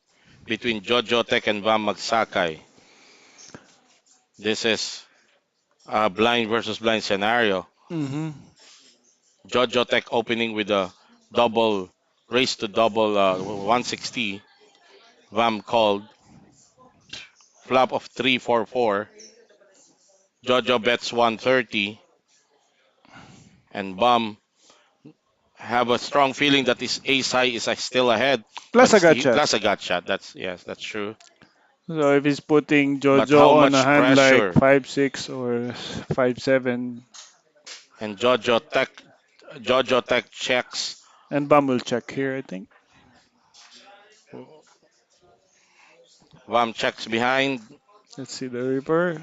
between Jojo Tech and Vam Magsakay. This is a blind versus blind scenario. Mhm. Jojo Tech opening with a double race to double 160. Vam called flop of 344. Jojo bets 130 and Vam have a strong feeling that his ace high is still ahead, but Plus a gotcha. plus a gut shot. That's yes, that's true. So if he's putting But how Jojo on a much hand like pressure? 5-6 or 5-7, And Jojo Tech checks. and Bam will check here, I think. Vam checks behind. Let's see the river.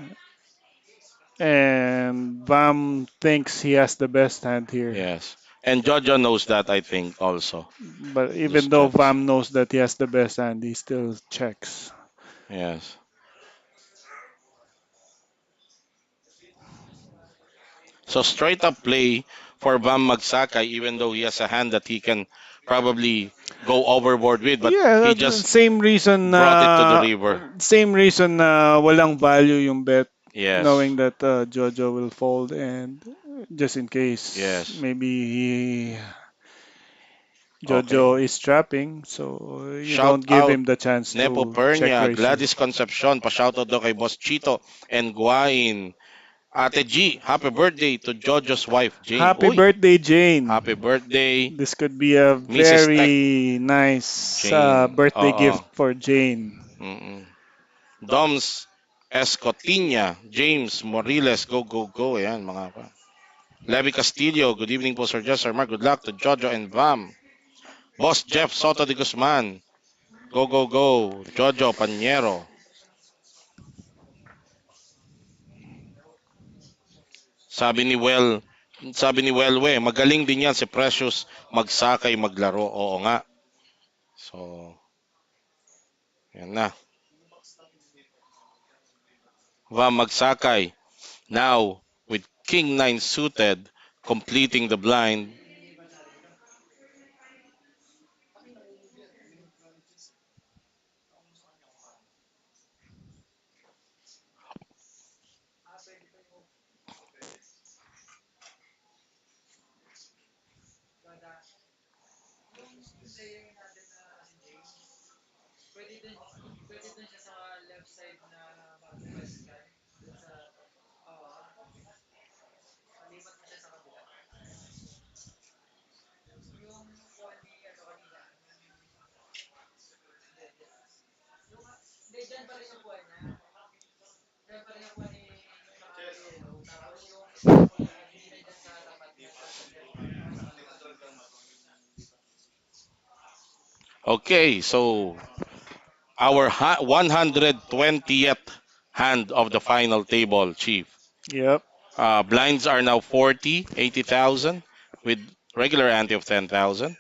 And Bam thinks he has the best hand here. Yes. And Jojo knows that, I think, also. But even Just though checks. Vam knows that he has the best hand, he still checks. Yes. So straight up play for Bam Magsakay, even though he has a hand that he can probably go overboard with, but Yeah, he that's the just same reason brought it to the na river. walang value yung bet, Yes. knowing that Jojo will fold, and just in case Yes. maybe Okay. Jojo is trapping, so you Shout don't give out him the chance Nepo to check Pernia, raise you. Gladys Concepcion, pa-shoutout daw kay Boss Chito and Guain. Ate G, happy birthday to Jojo's wife, Jane. Happy Uy, birthday, Jane. happy birthday, This could be a Mrs. Tech, very nice Jane. birthday Oo. gift for Jane. Mm-mm. Doms Escotinya, James Morillas, go, go, go. Ayan, mga pa. Levi Castillo, good evening po, Sir Just, Sir Mark. Good luck to Jojo and Vam. Boss Jeff Soto de Guzman, go, go, go. Jojo Panyero. Sabi ni Well, sabi ni Welwe, magaling din yan si Precious magsakay maglaro. Oo nga. So, yan na. Vam magsakay. Now, with King 9 suited, completing the blind. Okay, so our 120th hand of the final table, Chief. Yep. Blinds are now 40, 80,000 with regular ante of 10,000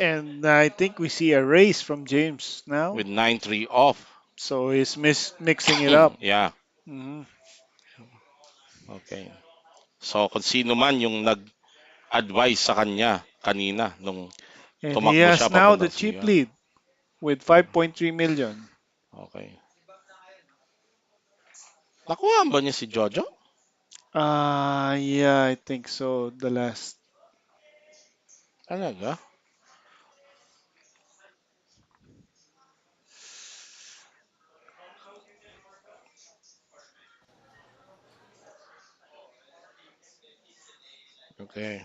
And I think we see a raise from James now. with 9-3 off. So he's mixing it up. Yeah, Hmm. okay. So kung sino man yung nag-advise sa kanya kanina nung And he tumakbo has siya now the papuntang cheap CR. lead with 5.3 million. Okay. Nakuha ba niya si Jojo? Yeah, I think so. The last. Talaga? Okay.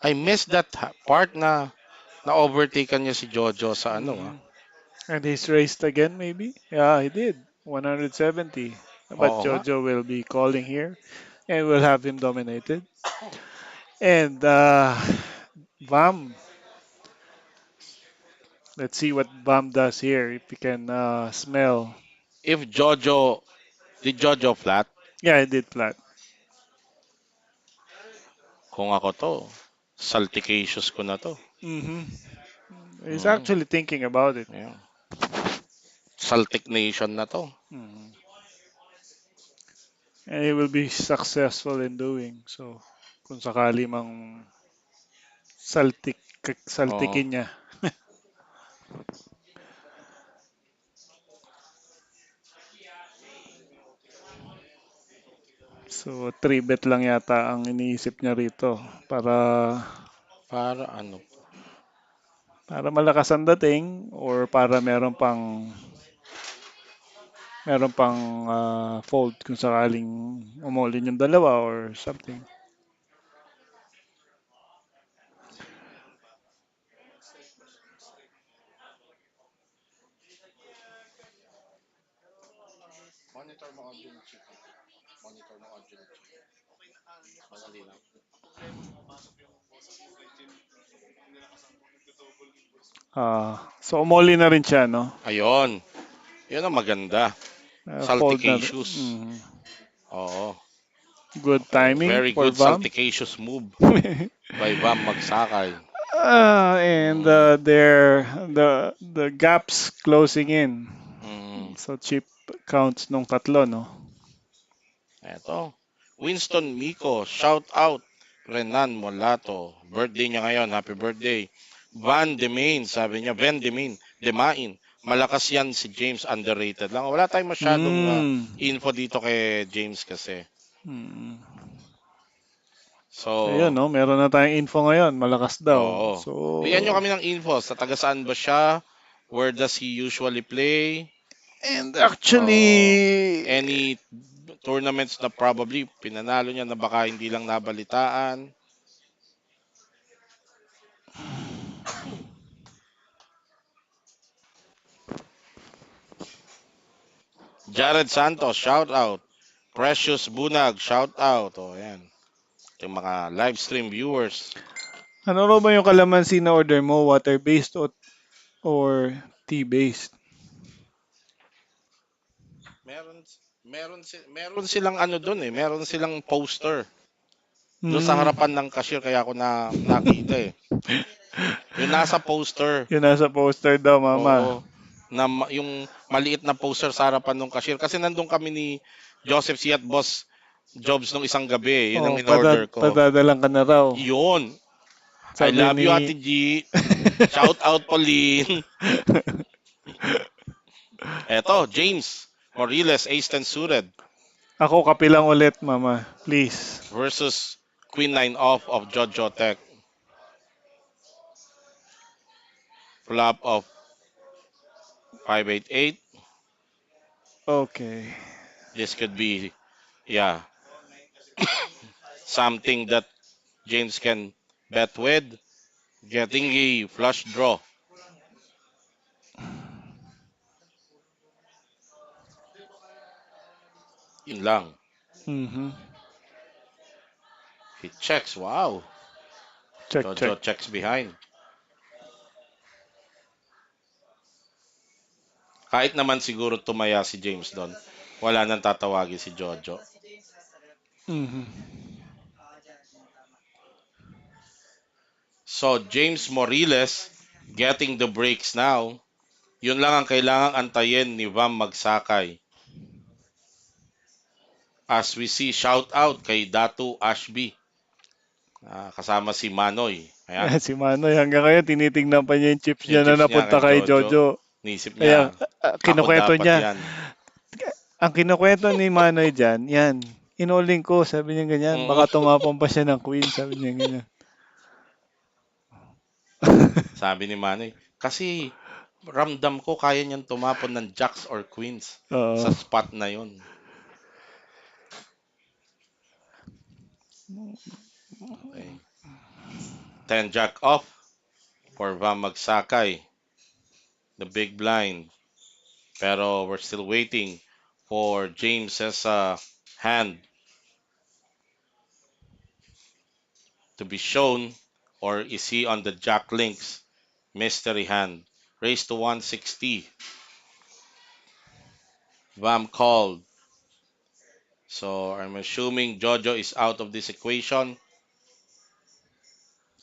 I missed that part na na-overtaken niya si Jojo sa Hmm. ano. And he's raced again, maybe? Yeah, he did. 170. But Oo nga. Jojo will be calling here and we'll have him dominated. And Vam, let's see what Vam does here. If he can smell. If Jojo, did Jojo flat? Yeah, he did flat. Kung ako to, salticacious ko na to. Hmm. He's Mm, actually thinking about it. yeah. Saltic Nation na to. Hmm. And he will be successful in doing so. Kung sakali mang saltik, Oo. saltikin niya. So, 3 bet lang yata ang iniisip niya rito para Para ano. para malakas ang dating or para meron pang fold kung sakaling umulin yung dalawa or something. So umuli na rin siya, no? Ayon. Yun ang maganda. Fold na rin. Salticacious. Oo. Good Okay. timing Very for good Vam. salticacious move by Vam Magsakay. And Mm, the gaps closing in. mm. So chip counts nung tatlo, no? Eto. Winston Miko, shout out. Renan Molato, birthday niya ngayon. Happy birthday. Van Demain, sabi niya. Van Demain, Demain. Malakas yan si James, underrated lang. Wala tayong masyadong Mm. info dito kay James kasi. Mm. So yun, So, no? Meron na tayong info ngayon. Malakas daw. oo. So, Bigyan nyo kami ng info. Sa taga saan ba siya? Where does he usually play? and Oo. actually, Any tournaments na probably pinanalo niya na baka hindi lang nabalitaan. Jared Santos, shout out. Precious Bunag, shout out. O, yan. Ito yung mga live stream viewers. ano raw ba yung kalamansi na order mo? Water-based or tea-based? Meron meron silang ano doon eh. Meron silang poster doon sa Hmm. harapan ng cashier kaya ako na nakita eh. Yung nasa poster. Yun nasa poster daw, mama. Oo. Yung maliit na poster sa harapan ng cashier kasi nandun kami ni Joseph Siat Boss Jobs nung isang gabi eh. Yun Oh, ang in-order ko. padadalan ka na raw. Yun. I Sabi love ni... you Ate G. Shout out Pauline. Eto, James Morillas, Ace 10 suited Ako kapilang ulit, mama. Please. versus Queen 9 off of Jojo Tech. Flop of 588. Okay. This could be, yeah, something that James can bet with. Getting a flush draw. Yun lang. Mm-hmm. He checks. Wow. Check, check. Jojo checks behind. Kahit naman siguro tumaya si James doon, wala nang tatawagin si Jojo. Mm-hmm. So, James Moriles getting the breaks now. Yun lang ang kailangang antayin ni Vam Magsakay. As we see, shout out kay Datu Ashby. Kasama si Manoy. Ayan, Si Manoy hanggang ngayon tinitingnan pa niya yung chips yung niya na chips niya napunta kay kay Jojo. Jojo. Nisip Kaya niya, ako kinukwento dapat niya, yan. ang kinukwento ni Manoy dyan, yan, inuling ko, sabi niya ganyan, Oo. baka tumapong pa siya ng queen, sabi niya ganyan. Sabi ni Manoy, kasi ramdam ko kaya niyang tumapon ng jacks or queens Oo. sa spot na yun. Okay. 10 jack off for Vam Magsakay, the big blind. Pero we're still waiting for James's hand to be shown, or is he on the jack links mystery hand? Raised to 160. Vam called. So I'm assuming Jojo is out of this equation.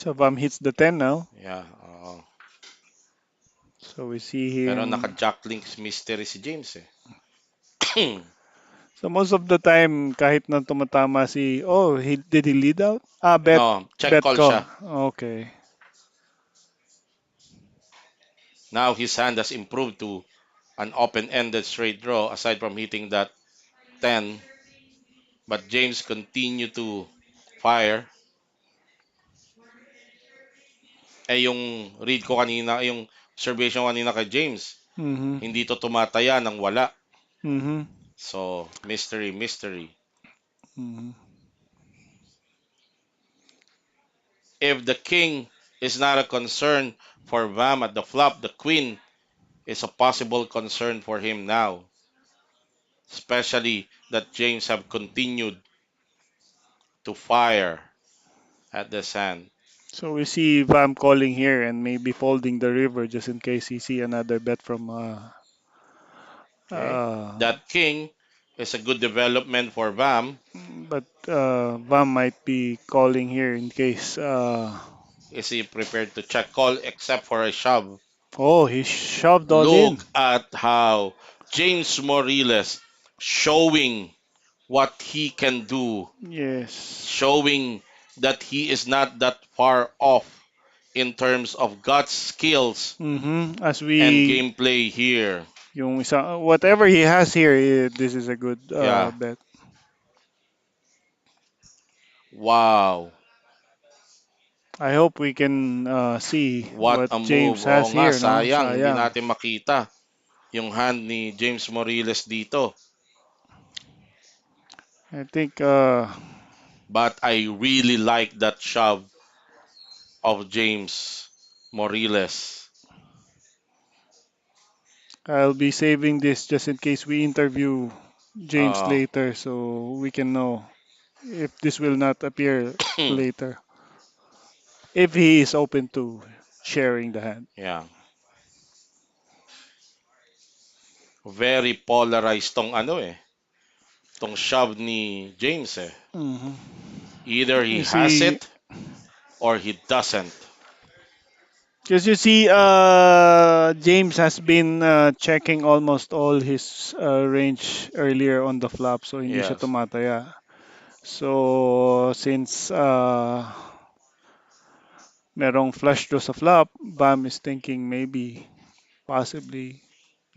So Vam hits the 10 now. Yeah. So we see Pero him. naka-jack links mystery si James eh. So most of the time, kahit na tumatama si, oh, did he lead out? Ah, No, check bet call call. siya. Okay. Now his hand has improved to an open-ended straight draw aside from hitting that 10. But James continued to fire. Yung read ko kanina, yung observation kanina kay James, Mm-hmm. hindi to tumataya nang wala. Mm-hmm. So, mystery, mystery. Mm-hmm. If the king is not a concern for Vam at the flop, the queen is a possible concern for him now. Especially that James have continued to fire at the sand. So we see Vam calling here and maybe folding the river just in case he see another bet from Okay? uh That king is a good development for Vam. but Vam might be calling here in case Is he prepared to check call except for a shove? oh, he shoved all in. Look at how James Morillas showing what he can do, Yes. showing that he is not that far off in terms of gut skills Mm-hmm. As and we gameplay here. yung isa, whatever he has here, this is a good Yeah. bet. Wow. I hope we can see What what a move. James Oo has nga, here, no? sayang. Hindi Sayang. natin makita yung hand ni James Morillas dito. I think But I really like that shove of James Morillas. I'll be saving this just in case we interview James Uh, later so we can know if this will not appear later. If he is open to sharing the hand. yeah. Very polarized tong ano eh. Tong shove ni James eh. Hmm. Either he You has see, it or he doesn't. because you see, James has been checking almost all his range earlier on the flop, so hindi siya Yes. tumataya. So, since merong flush draw sa flop, Bam is thinking maybe, possibly,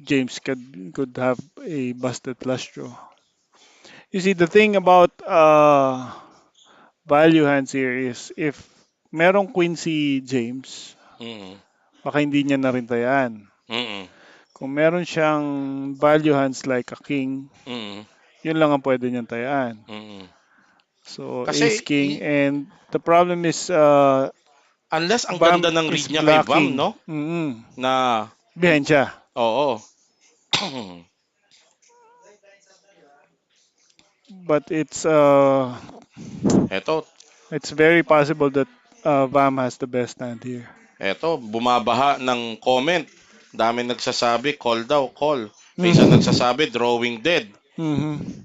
James could have a busted flush draw. You see, the thing about value hands here is if merong queen si James, Mm-mm. baka hindi niya na rin tayaan. Mm-mm. Kung meron siyang value hands like a king, Mm-mm. yun lang ang pwede niyang tayaan. Mm-mm. So, Kasi ace king, and the problem is unless ang ganda Bam ng read is niya kay Vam, blocking. no? Mm-mm. Na, Behind siya. oo. But Eto, it's very possible that Vam has the best hand here. bumabaha ng comment. Dami nagsasabi, call daw, call. May isa Mm. nagsasabi, drawing dead. Mm-hmm.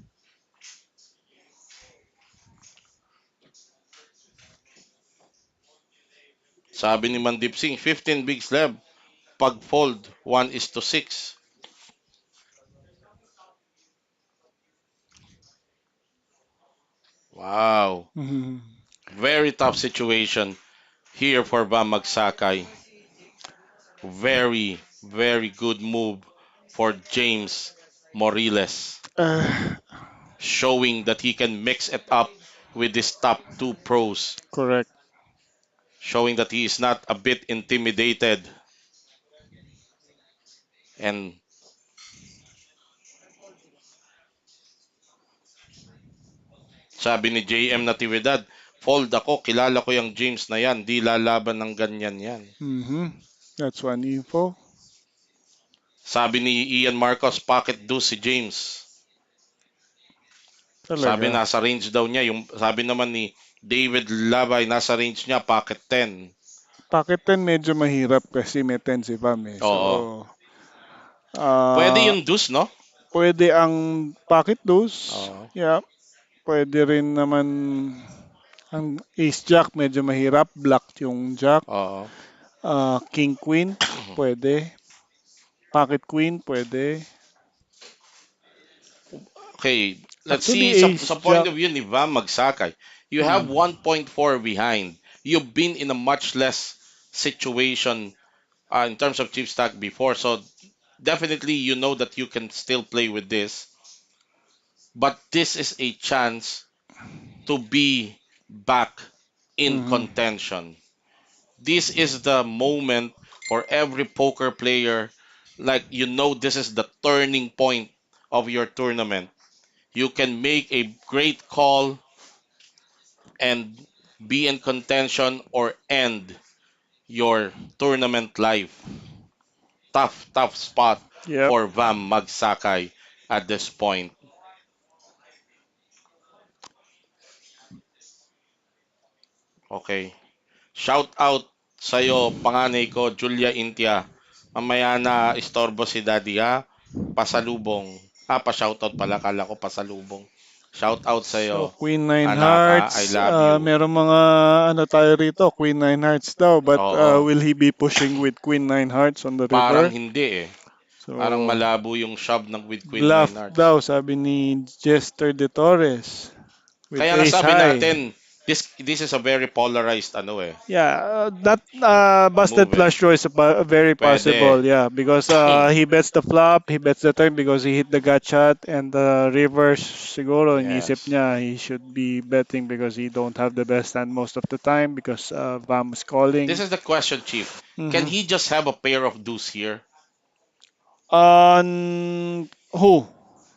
Sabi ni Mandip Singh, 15 bigs left. Pag fold, 1:6. Wow. Mm-hmm. Very tough situation here for Bam Magsakay. Very, very good move for James Morillas, Uh, showing that he can mix it up with his top two pros, correct. showing that he is not a bit intimidated. And sabi ni JM Natividad, fold ako. Kilala ko yung James na yan. Di lalaban ng ganyan yan. Mm-hmm. That's one info. Sabi ni Ian Marcos, pocket do si James. Sabi Talaga. nasa range daw niya. Yung, sabi naman ni David Labay, nasa range niya, pocket 10. Pocket 10 medyo mahirap kasi may 10 si Vam eh. So, Oo. Pwede ah yung deuce, no? pwede ang pocket deuce. Oo. Yeah. Pwede rin naman ang ace jack medyo mahirap. Black yung jack. Oo. King queen pwede. Pocket queen pwede. Okay, let's Actually see ace sa point jack. of view ni Vam Magsakay. You have Hmm. 1.4 behind. You've been in a much less situation in terms of chip stack before. So definitely you know that you can still play with this. But this is a chance to be back in Hmm. contention. This is the moment for every poker player. Like, you know, this is the turning point of your tournament. You can make a great call and be in contention or end your tournament life. Tough, tough spot Yep. for Vam Magsakay at this point. Okay. Shout out sa'yo, panganay ko, Julia Intia. Mamaya na istorbo si Daddy ha. Pasalubong. Pa-shoutout pala. Kala ko pasalubong. Shout out So sa'yo. Queen Nine Anak ha, I Hearts, love you. merong mga ano tayo rito, Queen Nine Hearts daw, but Oo. will he be pushing with Queen Nine Hearts on the Parang river? hindi eh. Parang So malabo yung shove ng with Queen bluff Nine Hearts. daw sabi ni Jester De Torres with Kaya nga Ace sabi High. natin, this is a very polarized ano eh, Yeah, that busted move eh. flush draw is very Pwede. possible. Yeah, because he bets the flop, he bets the turn because he hit the gut shot and the reverse. Siguro inisip Yes. niya he should be betting because he don't have the best hand most of the time because Vam is This calling. is the question, Chief. Can Hmm. he just have a pair of deuce here? Who?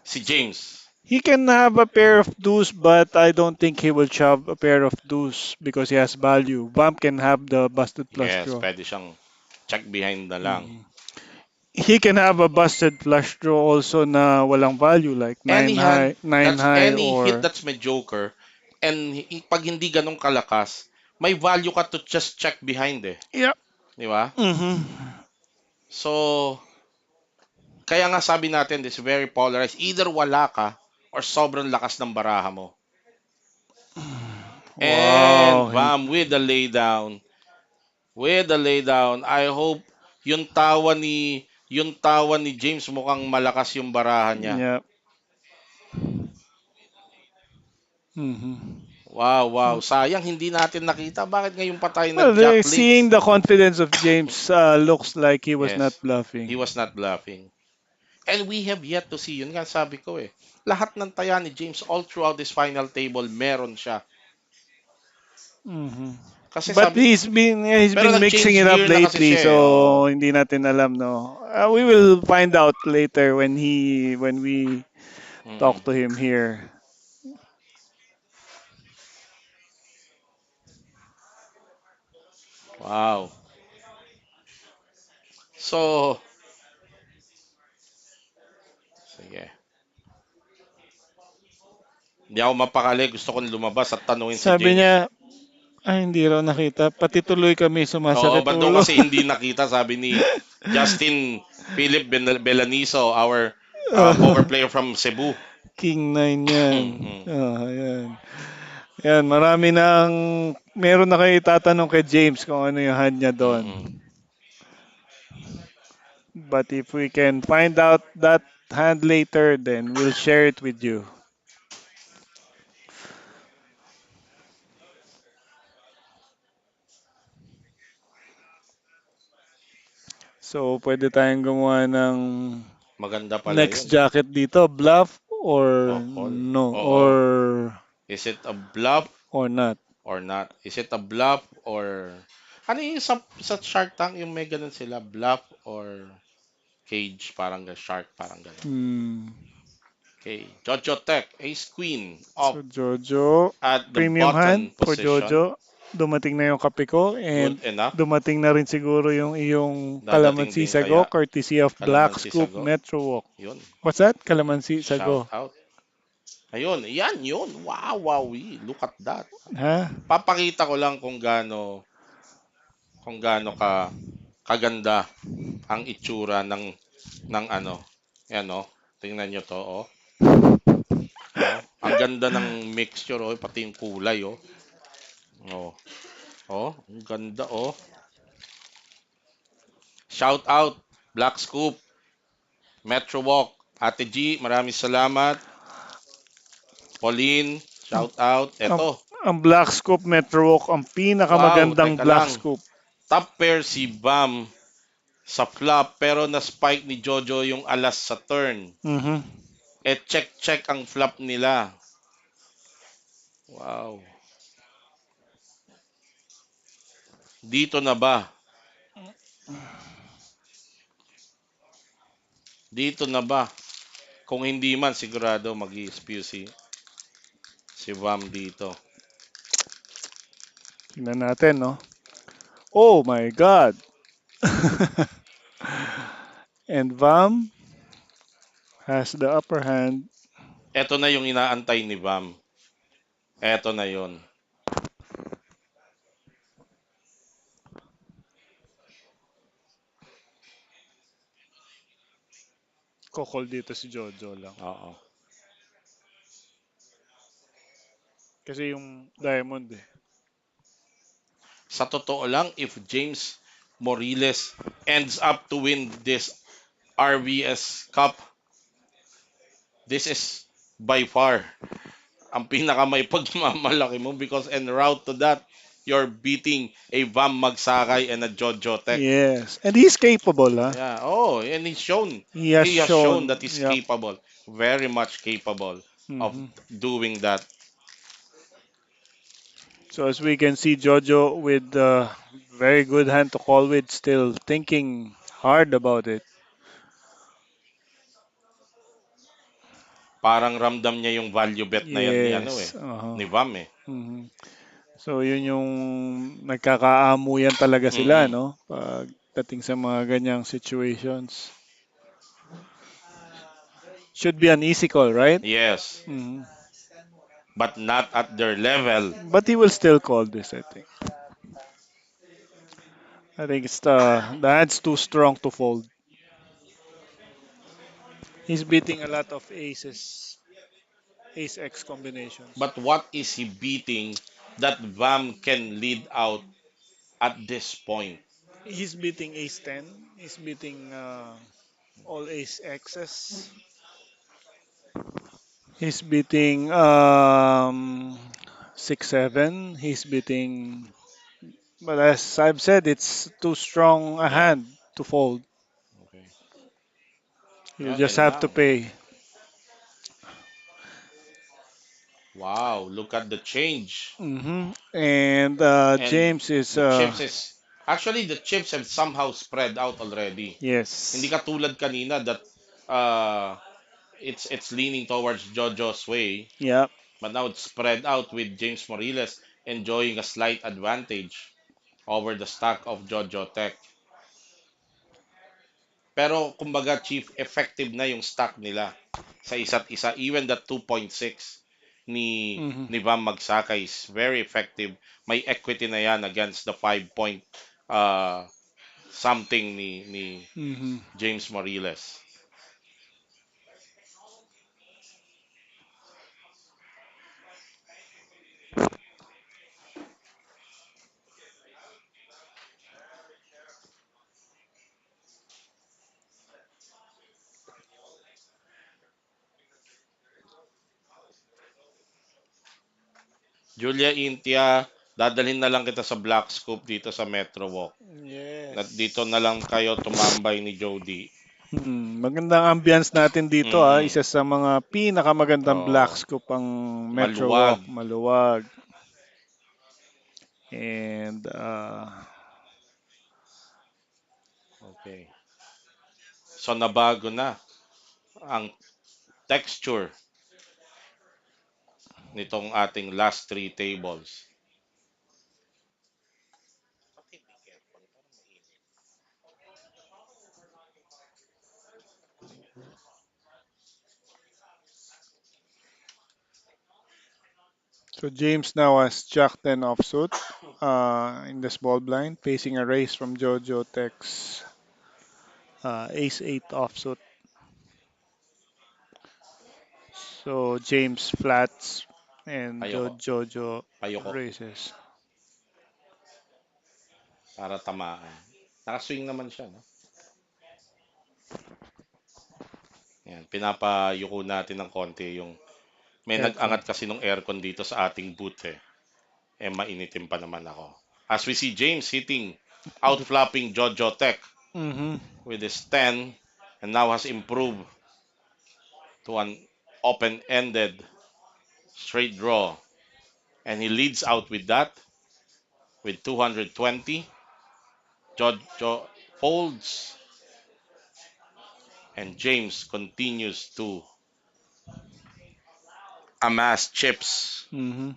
Si James. He can have a pair of deuce, but I don't think he will shove a pair of deuce because he has value. Vam can have the busted flush Yes, draw. pwede siyang check behind na lang. Mhm. He can have a busted flush draw also na walang value like Any hand, nine that's high any hit or that's mediocre. And pag hindi ganun kalakas, may value ka to just check behind eh. yeah. Di ba? Mhm. So, kaya nga sabi natin, this very polarized. Either wala ka or sobrang lakas ng baraha mo. And Wow. bam, with the laydown. With the laydown. I hope yung tawa ni James mukhang malakas yung baraha niya. Yeah. Mhm. Wow, wow. Sayang hindi natin nakita. Bakit ngayon pa tayo Well, nag-jack seeing leads? the confidence of James looks like he was not Yes. He bluffing. was not bluffing. And we have yet to see. Yun nga sabi ko eh. Lahat ng taya ni James all throughout this final table, meron siya. Mhm. Kasi But sabi, he's pero been mixing nag-change it up gear na kasi lately, siya eh. Oo. so hindi natin alam no. We will find out later when we Mm-mm. talk to him here. Wow. So, sige. Hindi ako mapakali. Gusto kong lumabas at tanungin si Sabi James. niya, ay hindi raw nakita. Pati tuloy kami Oo, sumasakit ba't doon ulo. kasi hindi nakita, sabi ni Justin Philip Belaniso, our poker player from Cebu. King 9 yan. Mm-mm. Yan. Yan, meron na kayo itatanong kay James kung ano yung hand niya doon. Mm-mm. But if we can find out that hand later, then we'll share it with you. So, pwede tayong gumawa ng Maganda pala next yun. jacket dito. Bluff or O, call. no, Oo. or Is it a bluff not. or not? Is it a bluff or... Ano yung sa Shark Tank, yung may ganun sila? Bluff or cage? Parang shark, parang ganun. Hmm. Okay. Jojo Tech, Ace Queen So up Jojo, at the premium hand button for position. Jojo. Dumating na yung kape ko and Good enough. dumating na rin siguro yung iyong Dadating kalamansi din sago kaya courtesy of Black Kalamansi Scoop Sago. Metro Walk. Yun. What's that? Kalamansi Shout sago. out. Ayun, yan yun. Wow, wow, look at that. Ha? Papakita ko lang kung gaano kaganda ang itsura ng ano. Yan oh. Tingnan nyo to oh. Oh, ang ganda ng mixture oh, pati yung kulay oh. Oh, oh, ang ganda oh. Shout out Black Scoop, Metro Walk, Ate G, maraming salamat. Pauline, Ang, shout out. ang, Eto, ang Black Scoop Metro Walk, ang wow, pinakamagandang teka Black lang. Scoop. Top pair si Bam sa flop pero na-spike ni Jojo yung alas sa turn. Mhm. Check ang flop nila. Wow. Dito na ba? Dito na ba? Kung hindi man, sigurado mag-i-spew si Bam dito. Tingnan natin, no? Oh my God! And Vam has the upper hand. Eto na yung inaantay ni Bam. Eto na yon. Kokol dito si Jojo lang. Oo. Kasi yung Diamond eh. Sa totoo lang, if James Morillas ends up to win this RVS Cup, this is by far ang pinaka may pagmamalaki mo because en route to that, you're beating a Vam Magsakay and a Jojo Tech. Yes. And he's capable, huh? Yeah. Oh, and He has he has shown shown. that he's Yep. capable, very much capable of Hmm. doing that. So as we can see, Jojo with very good hand to call with, still thinking hard about it. Parang ramdam niya yung value bet na yan ni ano Yes. ni Vam eh. Mhm. So yun yung nagkakaamuyan talaga sila, Mm-mm. no? Pagdating sa mga ganyang situations. Should be an easy call, right? Yes, Mhm. but not at their level. But he will still call this, I think. I think it's the hand's too strong to fold. He's beating a lot of aces, ace X combinations. But what is he beating that Vam can lead out at this point? He's beating ace 10. He's beating all ace X's. He's beating 6-7. He's beating. But as I've said, it's too strong a Yeah. hand to fold. Okay. You Yeah, just and have to now, pay. wow, look at the change. And And James is the chips is actually the chips have somehow spread out already. Hindi yes, katulad kanina that uh it's leaning towards Jojo's way, yeah. but now it's spread out with James Morillas enjoying a slight advantage over the stack of Jojo Tech. Pero kumbaga chief effective na yung stack nila sa isa't isa. Even the 2.6 ni Hmm. ni Vam Magsakay is very effective. May equity na yan against the 5 point uh, something ni Hmm. James Moriles. Julia Intia, dadalhin na lang kita sa Black Scoop dito sa Metro Walk. At dito na Yes. lang kayo tumambay ni Jody. Magandang ambience natin dito, Mm-mm. Isa sa mga pinakamagandang black Oh, scoop ang Metro maluwag. Walk, maluwag. And Okay. So nabago na ang texture nitong ating last three tables. So James now has Jack 10 offsuit in the small blind, facing a raise from Jojo Tech's Ace 8 offsuit. So James flats and Ayoko. Jojo Ayoko. raises. Para tamaan. Nakaswing naman siya, no? Yan, pinapayuko natin ng konti yung may Aircon. nag-angat kasi ng aircon dito sa ating booth eh. Eh mainitim pa naman ako. As we see James hitting outflapping Jojo Tech Mm-hmm. with his 10 and now has improved to an open-ended straight draw. And he leads out with that with 220. Jojo folds and James continues to amass chips. Mm-hmm.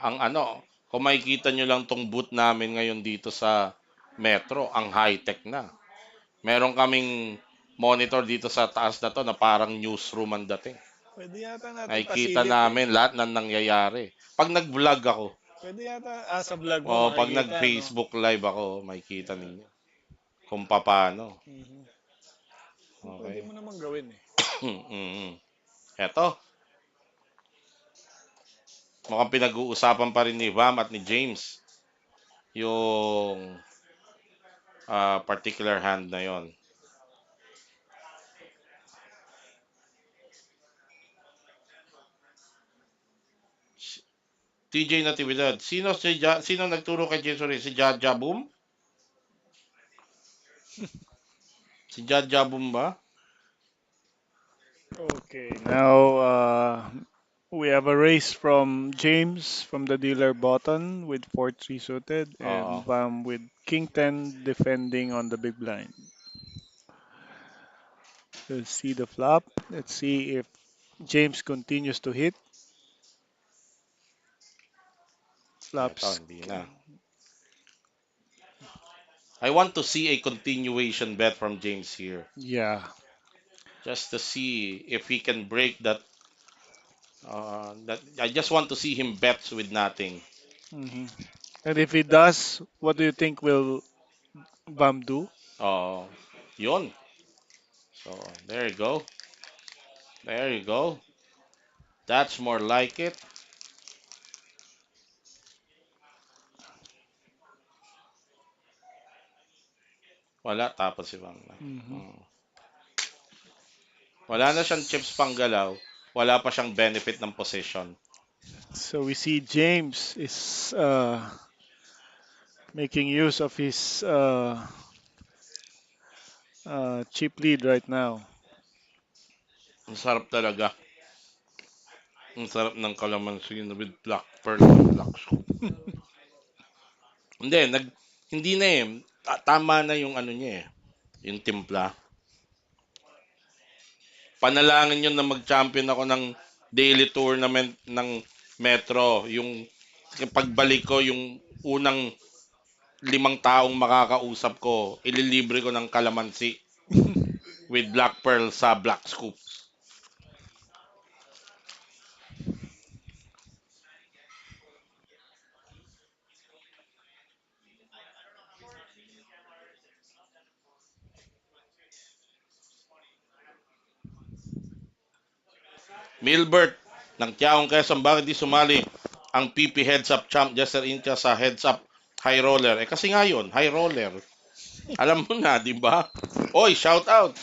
Ang ano, kung makikita nyo lang tong booth namin ngayon dito sa Metro, ang high-tech na. Meron kaming monitor dito sa taas na to na parang newsroom ang dating. Pwede yata natin Nakikita pasilip eh. namin lahat ng nangyayari. Pag nag-vlog ako, Pwede yata, sa vlog o mo pag makikita, no? nag-Facebook live ako, makikita ninyo kung paano. Mhm. Pwede Okay. mo naman gawin eh. Mm-mm. Eto, mukhang pinag-uusapan pa rin ni Vam at ni James yung particular hand na yon. TJ Natividad. Sino nagturo kay James Ori? Si Jaja Boom? Si Jaja Boom ba? Okay, now we have a race from James from the dealer button with 4-3 suited Oo. and Vam with King 10 defending on the big blind. Let's see the flop. Let's see if James continues to hit. Eto, Flops. hindi na. I want to see a continuation bet from James here. Yeah. Just to see if he can break that. I just want to see him bets with nothing. Hmm. And if he does, what do you think will Vam do? Oh, yun. So, there you go. There you go. That's more like it. Wala, tapos si Bang. Hmm. Hmm. Wala na siyang chips panggalaw. Wala pa siyang benefit ng position. So we see James is making use of his chip lead right now. Ang sarap talaga. Ang sarap ng kalamansi with black pearl sa black soup. Hindi, hindi na eh. Tama na yung ano niya eh. Yung timpla. Panalangin yun na mag-champion ako ng daily tournament ng Metro. Yung pagbalik ko, yung unang 5 taong makakausap ko, ililibre ko ng kalamansi with black pearl sa black scoop. Milbert ng Tiaong Quezon, bakit di sumali ang PP Heads Up Champ Jester Incha sa Heads Up High Roller? Eh kasi nga yun, High Roller. Alam mo na, di ba? Oy, shout out.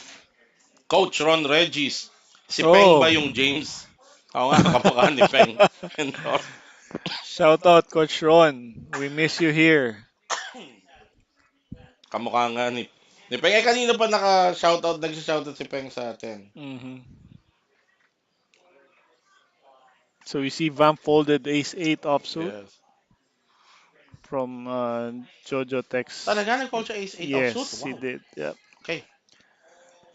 Coach Ron Regis. Si Peng ba Oh. yung James? Oo nga, kamukha ni Peng. Shout out Coach Ron. We miss you here. Kamukha nga ni Ni Peng, eh, kanina pa naka-shoutout, nag-shoutout si Peng sa atin. Mhm. So we see Vamp folded ace 8 offsuit Yes. from Jojo Tech's. Talaga, nag-call siya ace 8 offsuit? Yes, he Wow. did. Yep. Okay.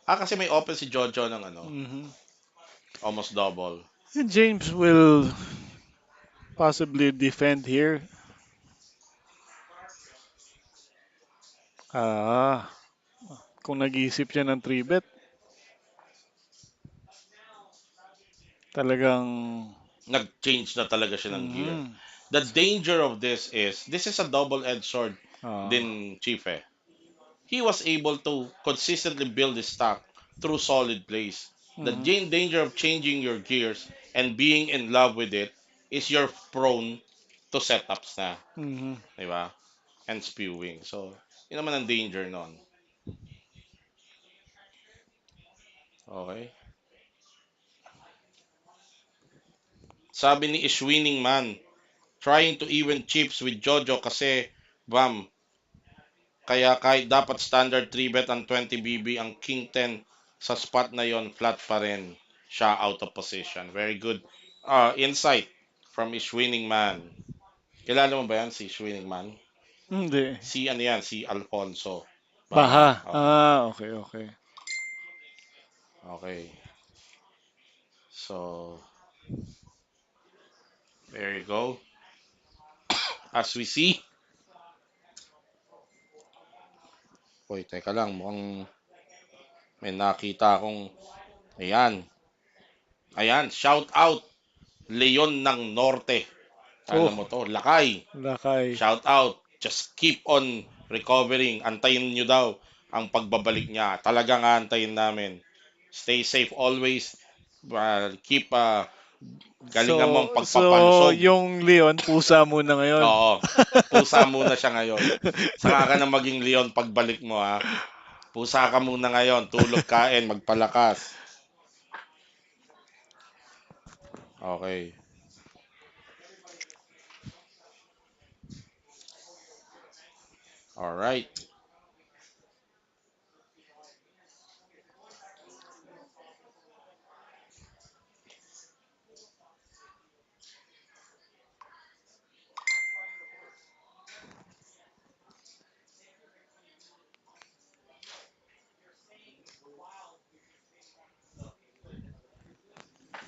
Ah, kasi may open si Jojo ng ano, Hmm. almost double. And James will possibly defend here. Ah, kung nag-iisip siya ng 3 bet, talagang Nag-change na talaga siya ng gear. mhm. The danger of this is a double-edged sword Ah, din, Chief eh. He was able to consistently build his stock through solid plays. The mhm. danger of changing your gears and being in love with it is you're prone to setups na, Mhm. di ba? And spewing. So, yun naman ang danger nun. Okay? Sabi ni Ishwinning Man, trying to even chips with Jojo kasi, bam, kaya kahit dapat standard 3 bet ang 20 BB, ang King 10 sa spot na yon flat pa rin siya out of position. Very good insight from Ishwinning Man. Kilala mo ba yan si Ishwinning Man? Hindi. Si ano yan, si Alfonso Baha. Baha. Ah, okay, okay. Okay. So, there you go. As we see. Uy, teka lang. Mukhang may nakita akong. Ayan. Ayan. Shout out. Leon ng Norte. Oh, Alam mo to. Lakay. lakay. Shout out. Just keep on recovering. Antayin nyo daw ang pagbabalik niya. Talagang antayin namin. Stay safe always. Keep galingan mo ang So pagpapalusog. yung Leon, pusa muna ngayon. Oo. Pusa muna siya ngayon. Saka ka na maging leon pagbalik mo ha. Pusa ka muna ngayon. Tulog, kain, magpalakas. Okay. Alright.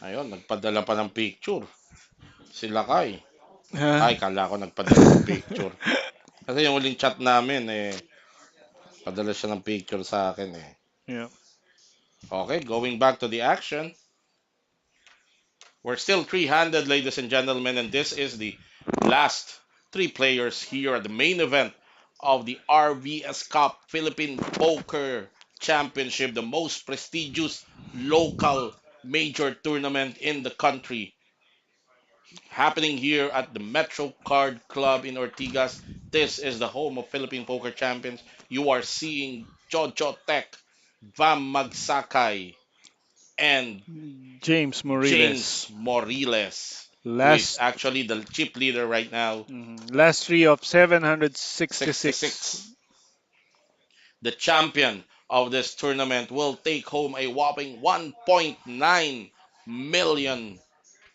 Ayun, nagpadala pa ng picture. Sila kay. Ay, Ha? kala ko nagpadala ng picture. Kasi yung huling chat namin, eh, padala siya ng picture sa akin, eh. Yeah. Okay, going back to the action. We're still three-handed, ladies and gentlemen, and this is the last three players here at the main event of the RVS Cup Philippine Poker Championship, the most prestigious local major tournament in the country, happening here at the Metro Card Club in Ortigas. This is the home of Philippine Poker Champions. You are seeing Jojo Tech, Vam Magsakay, and James James Morillas. Morillas, who is Last actually the chip leader right now. last three of 766. 66. The champion of this tournament will take home a whopping 1.9 million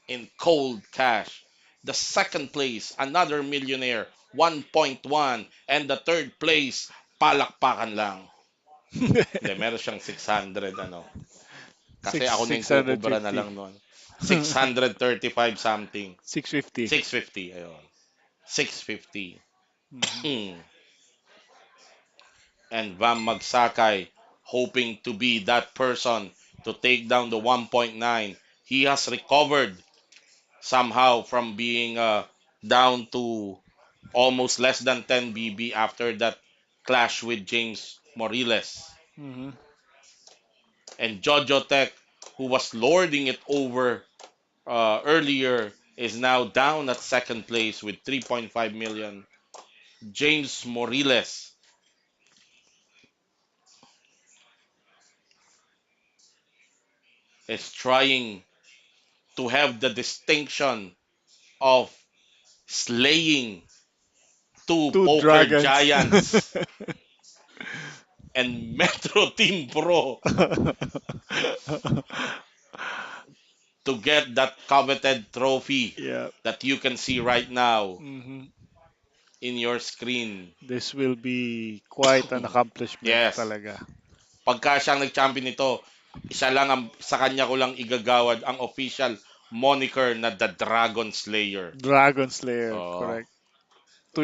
in cold cash. The second place, another millionaire, 1.1. And the third place, palakpakan lang. Hindi, meron siyang 600 ano. Kasi ako na yung kukubra na 650. lang noon. 635 something. 650. 650, ayun. 650. Mhm. And Vam Magsakay hoping to be that person to take down the 1.9. He has recovered somehow from being down to almost less than 10 BB after that clash with James Morillas. Mhm. And Jojo Tech, who was lording it over earlier, is now down at second place with 3.5 million. James Morillas is trying to have the distinction of slaying two Two poker dragons. giants and Metro Team Pro to get that coveted trophy Yeah. that you can see right now hmm in your screen. This will be quite an accomplishment Yes. talaga. Pagka siyang nag-champion nito, isa lang ang, sa kanya ko lang igagawad ang official moniker na The Dragon Slayer. Dragon Slayer, Oh, correct.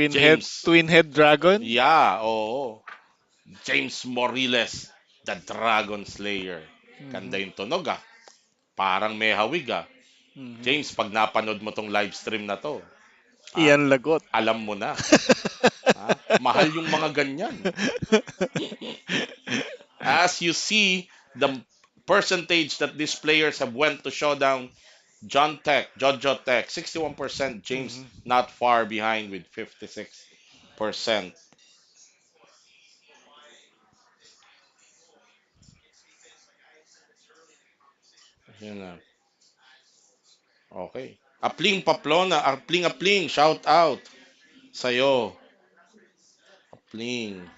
James. Twin head dragon. Yeah, oo. James Morillas, The Dragon Slayer. hmm Ganda yung tunog ah. Parang may hawig ah. hmm James, pag napanood mo tong live stream na to, ha, Iyan lagot. alam mo na. Ha? Mahal yung mga ganyan. As you see, the percentage that these players have went to showdown, Jojo Tech, 61%, James hmm not far behind with 56%. Yun na. Okay. Apling Paplona, apling, shout out sa'yo. Apling.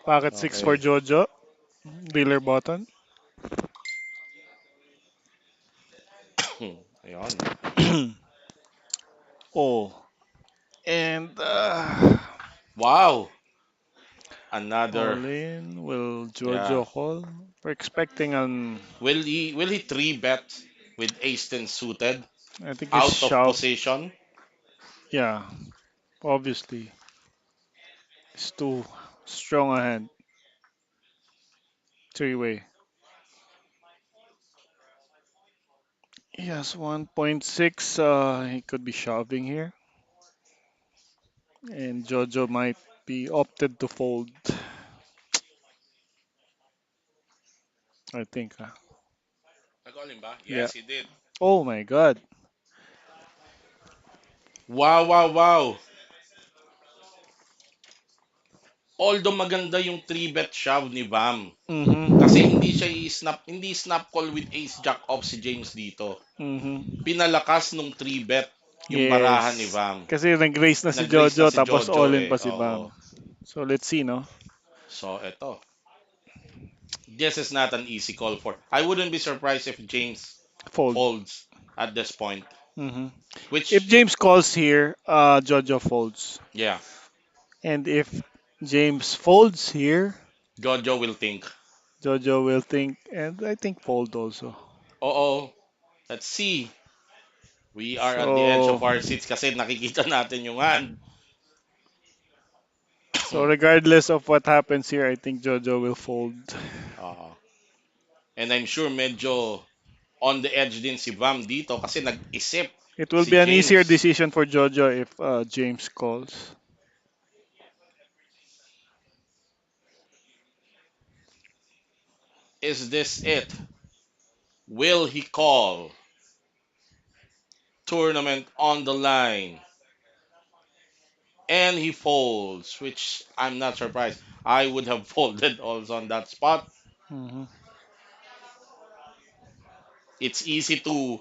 Pocket 6 for Okay. Jojo. Dealer button. Ayun. Oh. And Wow. Another, all in. Will yeah. Jojo call? We're expecting an. Will he three bet with ace 10 suited I think he's out of shove. position? Yeah, obviously. It's too strong a hand. Three-way. He has 1.6. He could be shoving here. And Jojo might be opted to fold. I think. Nag-all ba? Yeah. Yes, he did. Oh my god. Wow, wow, wow. Although maganda yung 3-bet shove ni Vam. Kasi hindi Mm-hmm. siya i-snap, hindi snap call with ace jack off si James dito. Mm-hmm. Pinalakas nung 3-bet yung barahan ni Yes. Vam. Kasi nag-raise na si Nag-raise na Jojo si tapos Jojo all in eh. pa si Oo. Bam. So let's see, no? So, eto. This is not an easy call for. I wouldn't be surprised if James Fold. folds at this point. Mm-hmm. If Which, James calls here, Jojo folds. yeah, And if James folds here, Jojo will think. Jojo will think, and I think fold also. Oo, let's see. We are at the edge So, of our seats kasi nakikita natin yung hand. so regardless of what happens here, I think Jojo will fold. Oo. And I'm sure medyo on the edge din si Vam dito kasi nag-isip It will si be an easier James. decision for Jojo if James calls. Is this it? Will he call? Tournament on the line. And he folds, which I'm not surprised. I would have folded also on that spot. hmm It's easy to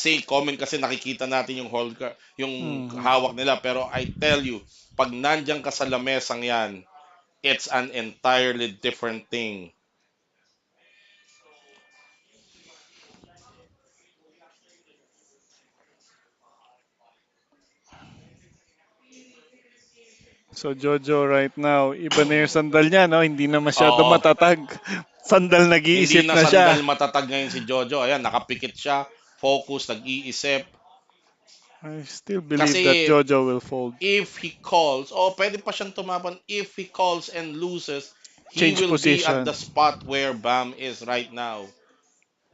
say comment kasi nakikita natin yung yung hmm hawak nila, pero I tell you, pag nandiyan ka sa lamesang yan, it's an entirely different thing. So Jojo right now, iba na yung sandal niya, no? Hindi na masyado Oo. matatag. Sandal Hindi nag-iisip na na siya. sandal matatag ngayon si Jojo. Ayan, nakapikit siya, focus, nag-iisip. I still believe that Kasi Jojo will fold. if he calls, pwede pa siyang tumapan. If he calls and loses, he Change will be at position. the spot where Bam is right now.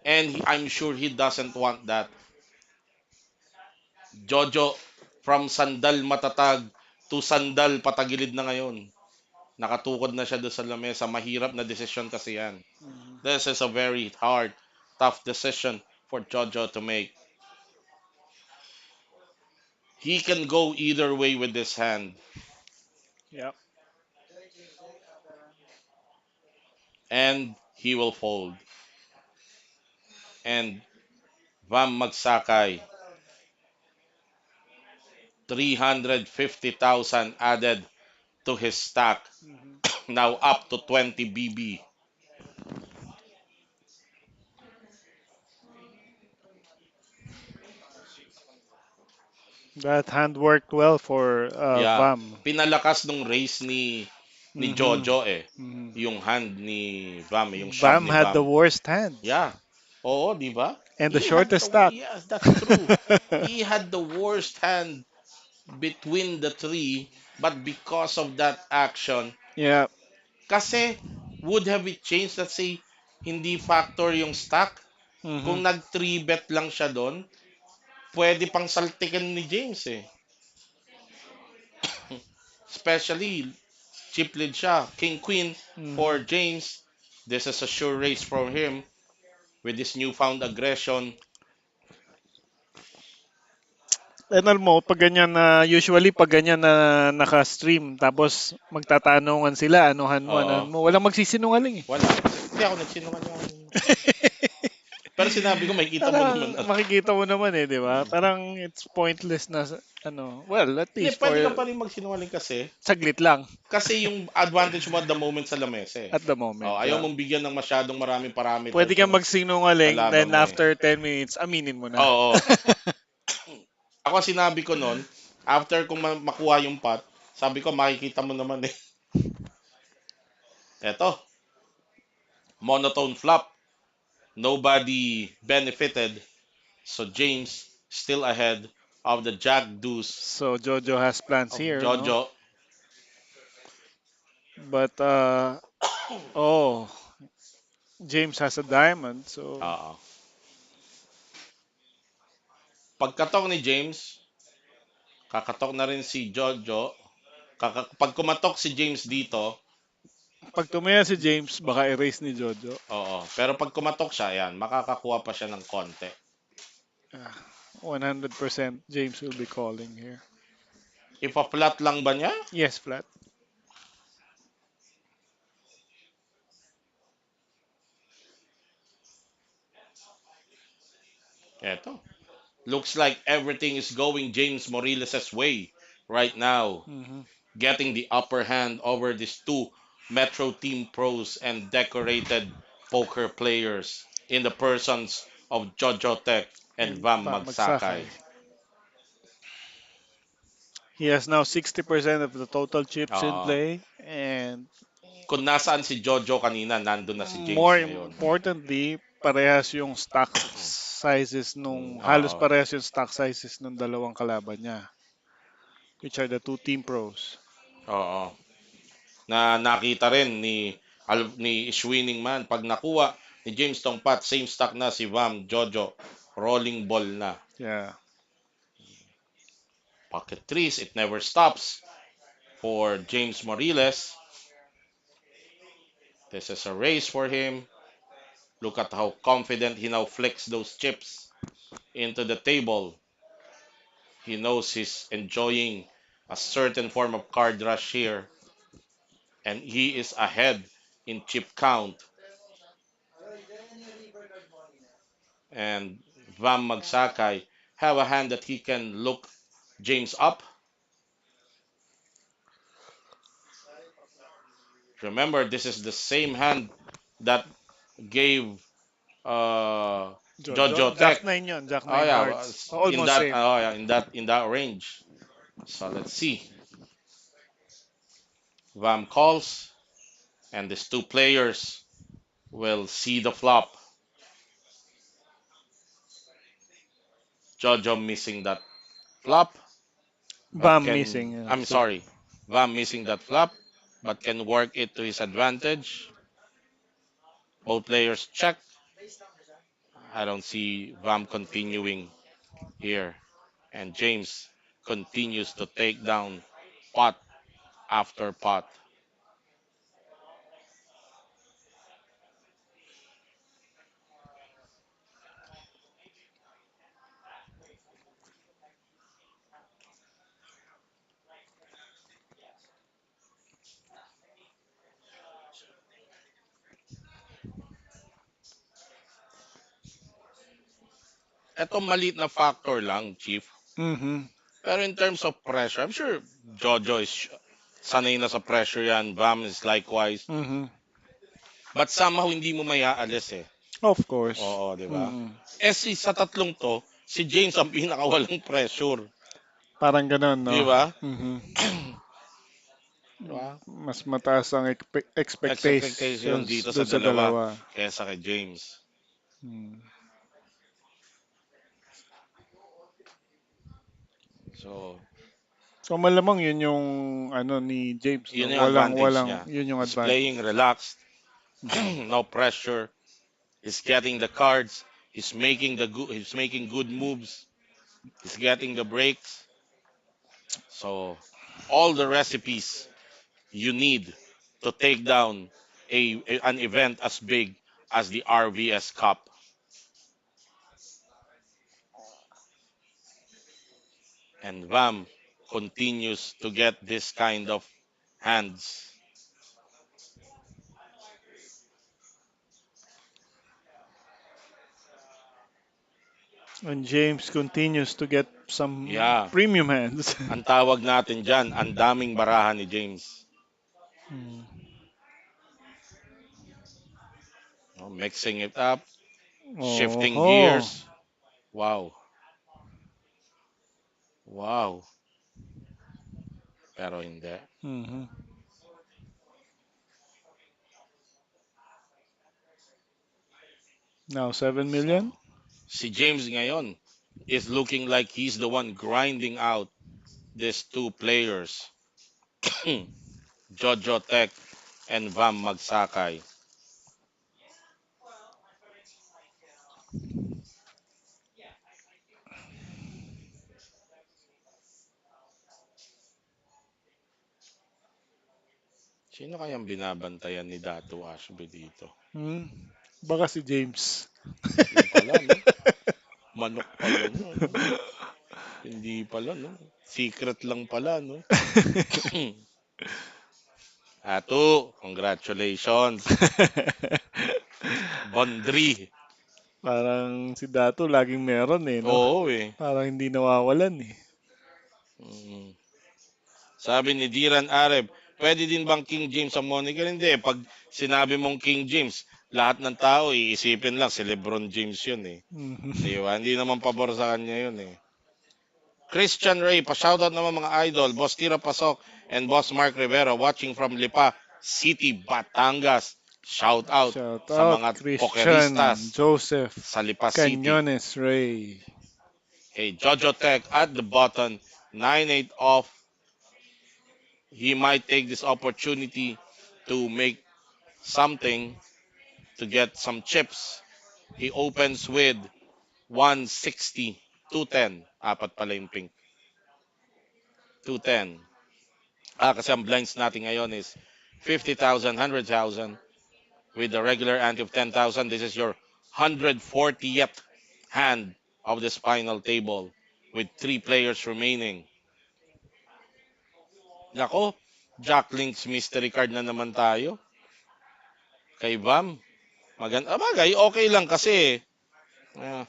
And I'm sure he doesn't want that. Jojo, from sandal matatag to sandal patagilid na ngayon. Nakatukod na siya doon sa lamesa. Mahirap na desisyon kasi yan. This is a very hard, tough decision for Jojo to make. He can go either way with this hand. Yeah. And he will fold. And Vam Magsakay, 350,000 added to his stack, Mhm. now up to 20 BB. That hand worked well for Yeah, Vam. pinalakas nung race ni Hmm. Jojo eh. Hmm. Yung hand ni Vam, yung shove Vam ni had Vam. the worst hands Yeah. Oo, di ba? and the He had shortest the stack. yes, that's true. He had the worst hand between the three, but because of that action, Yeah. kasi would have it changed, let's say, hindi factor yung stack. Hmm. Kung nag 3 bet lang siya doon, pwede pang saltikan ni James eh. Especially, chip lead siya. King Queen Hmm. for James. This is a sure race for him with his newfound aggression. And alam mo, pag ganyan na, usually pag ganyan na naka-stream, tapos magtatanungan sila, anuhan Oo. mo, walang magsisinungaling eh. Wala. Hindi ako nagsinungaling. Pero sinabi ko, makikita mo Parang naman. makikita mo naman eh, di ba? Parang it's pointless na, well, at Hindi, least for pwede ka pa rin magsinungaling saglit lang kasi yung advantage mo at the moment sa lamesa eh. at the moment. Oh, ayaw Yeah. mong bigyan ng masyadong maraming Pwede parameters kang yung magsinungaling, kalaban then mo eh. after 10 minutes, aminin mo na. Oo. Ako sinabi ko noon, after kong makuha yung pot, sabi ko makikita mo naman eh. Eto, monotone flop. Nobody benefited. So James still ahead of the Jack Deuce So Jojo has plans of here, no? Jojo. But oh, James has a diamond, so Oo. Pagkatok ni James, kakatok na rin si Jojo. Pag kumatok si James dito, pag tumaya si James, baka erase ni Jojo. oo. Pero pag kumatok siya, yan, makakakuha pa siya ng konti. Ah, 100% James will be calling here. Ipa-flat lang ba niya? Yes, flat. Eto. Looks like everything is going James Morillas' way right now. Hmm. Getting the upper hand over these two Metro Team pros and decorated poker players in the persons of Jojo Tech and And Vam Magsakay. Magsakay. He has now 60% of the total chips in Oo. play, and Kung nasaan si Jojo kanina, nandun na si James more ngayon. importantly, parehas yung stock sizes halos Oo. parehas yung stock sizes nung dalawang kalaban niya, which are the two team pros. Oo. Na nakita rin ni Swinning Man pag nakuha ni James tong pot, same stock na si Vam Jojo. Rolling ball na. Yeah. Pocket threes, it never stops for James Morillas. This is a race for him. Look at how confident he now flicks those chips into the table. He knows he's enjoying a certain form of card rush here, and he is ahead in chip count. And Vam Magsakay have a hand that he can look James up. Remember, this is the same hand that gave uh, Jojo, Jojo Jack Tech. 9 yun, Jack Oh 9 yeah, hearts. in Almost that same. oh yeah, in that range. So let's see. Vam calls, and these two players will see the flop. Jojo missing that flop, but Bam can missing. I'm sorry, Vam missing that flop, but can work it to his advantage. Both players check. I don't see Vam continuing here, and James continues to take down pot after pot. Eto maliit na factor lang, Chief. Mm-hmm. Pero in terms of pressure, I'm sure Jojo is Sanay na sa pressure yan. Bam is likewise. Mm-hmm. But somehow hindi mo mayaalis eh. Of course. Oo, di ba? Mm-hmm. Sa tatlong to, si James ang pinakawalang pressure. Parang ganun, no? Di ba? Mm-hmm. Di ba? Mas mataas ang Expectation expectations dito sa doon sa dalawa dalawa. kesa kay James. Mm. So, So malamang yun yung ano ni James, no? yun yung Walang advantage walang niya. yun yung He's playing advantage. relaxed, Mhm. no pressure. He's getting the cards. He's making good moves. He's getting the breaks. So, all the recipes you need to take down an event as big as the RVS Cup. And Vam continues to get this kind of hands. And James continues to get some Yeah, premium hands. ang tawag natin dyan, ang daming barahan ni James. Mm. No, mixing it up, shifting Oh. gears. Wow, wow. Pero hindi. Mm-hmm. Now 7 So, million. si James ngayon is looking like he's the one grinding out these two players, Jojo Tech and Vam Magsakay. Sino kayang binabantayan ni Dato Ashby dito? Hmm. Baka si James. Yung pala, no? Manok pala, no? Hindi pala, no? Secret lang pala, no? Ato, congratulations. Bondri. Parang si Dato laging meron eh, no? Oo eh. Parang hindi nawawalan eh. Mm. Sabi ni Diran Areb, pwede din bang King James ang moniker? Hindi. Pag sinabi mong King James, lahat ng tao iisipin lang si LeBron James yun eh. Di Mhm. ba? Hindi naman pabor sa kanya yun eh. Christian Ray, pa-shoutout naman mga idol. Boss Tira Pasok and Boss Mark Rivera watching from Lipa City, Batangas. Shout out Shout sa out mga Christian pokeristas Joseph sa Lipa City. Canyones Ray. Hey, Jojo Tech at the button, 9-8 off. He might take this opportunity to make something to get some chips. He opens with 160, 210. Apat pala yung pink. 210. Kasi ang blinds natin ngayon is 50,000, 100,000 with the regular ante of 10,000. This is your 140th hand of this final table with three players remaining. Nako, Jack Link's mystery card na naman tayo. Kay Bam. Maganda. Bagay, okay lang kasi. ah,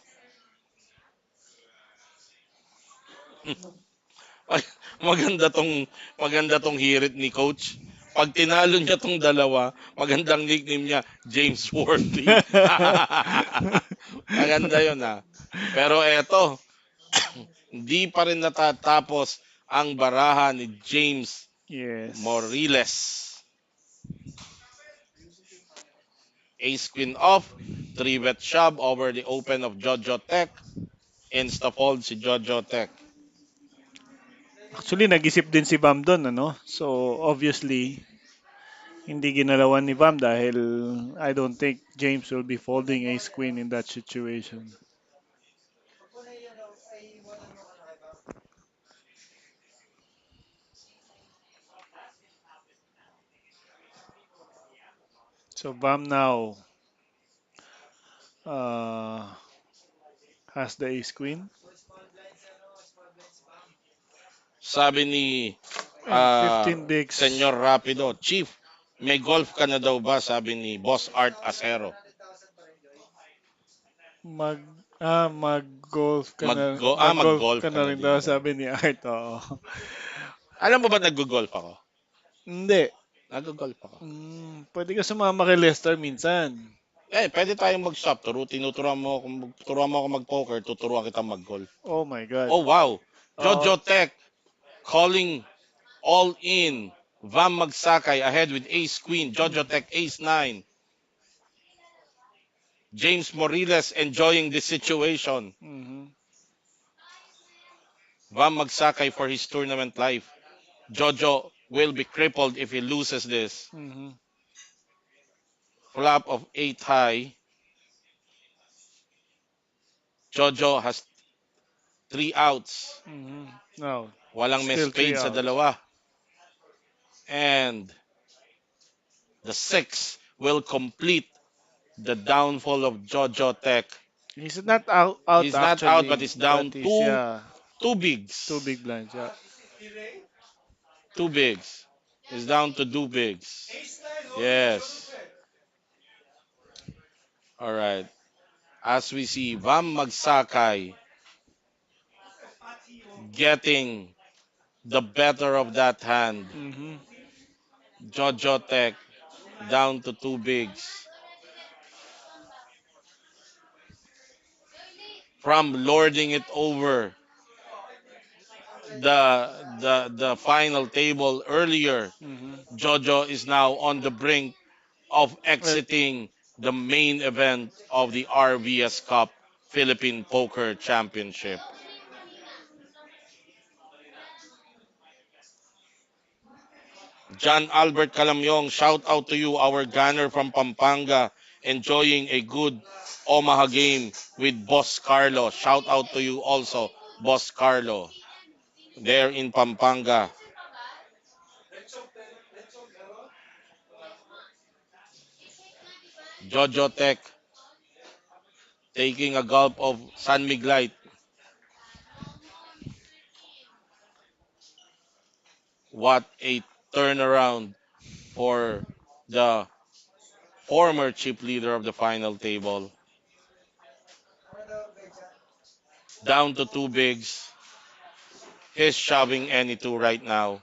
maganda tong hirit ni coach. Pag tinalo niya tong dalawa, magandang nickname niya, James Worthy. Maganda 'yon ha. Pero eto, hindi pa rin natatapos ang baraha ni James Yes. Morillas. Ace Queen off, 3-bet shove over the open of Jojo Tech. Insta-fold si Jojo Tech. Actually, nag-isip din si Bam doon, ano? So, obviously, hindi ginalawan ni Bam dahil I don't think James will be folding ace queen in that situation. So, Bam now uh, has the ace queen Sabi ni and 15 bigs. Senyor Rapido, Chief, may golf ka na daw ba? Sabi ni Boss Art Acero. Mag mag-golf ka na Mag-golf mag-golf ka ka na na rin din daw daw. sabi ni Art. Oo. Alam mo ba nag-golf ako? Hindi. Nag-golf ako. Pwede ka sumama kay Lester minsan. Eh, pwede tayong mag-stop. Turuan mo ako mag-poker, tuturuan kita mag-golf. Oh my God. Oh, wow. Uh, Jojo Tech calling all in. Vam Magsakay ahead with ace queen. Jojo Tech ace 9. James Morillas enjoying the situation. mm-hmm. Vam Magsakay for his tournament life. Jojo will be crippled if he loses this. Mm-hmm. Flop of 8 high. Jojo has 3 outs. Mm-hmm. No, Walang may still three spade sa outs. dalawa. And the 6 will complete the downfall of Jojo Tech. He's not out He's not out, but actually, he's but down he's two yeah, two two bigs. big blinds. Yeah. Two bigs. He's down to two bigs. Yes. All right. As we see, Vam Magsakay getting the better of that hand. Mm-hmm. Jojo Tech down to two bigs. From lording it over the final table earlier, Mm-hmm. Jojo is now on the brink of Well, exiting the main event of the RVS Cup Philippine Poker Championship. John Albert Calamyong, shout out to you, our gunner from Pampanga, enjoying a good Omaha game with Boss Carlo. Shout out to you also, Boss Carlo, there in Pampanga. Jojo Tech taking a gulp of San Miglite. What a turnaround for the former chip leader of the final table. Down to two bigs. He's shoving any two right now.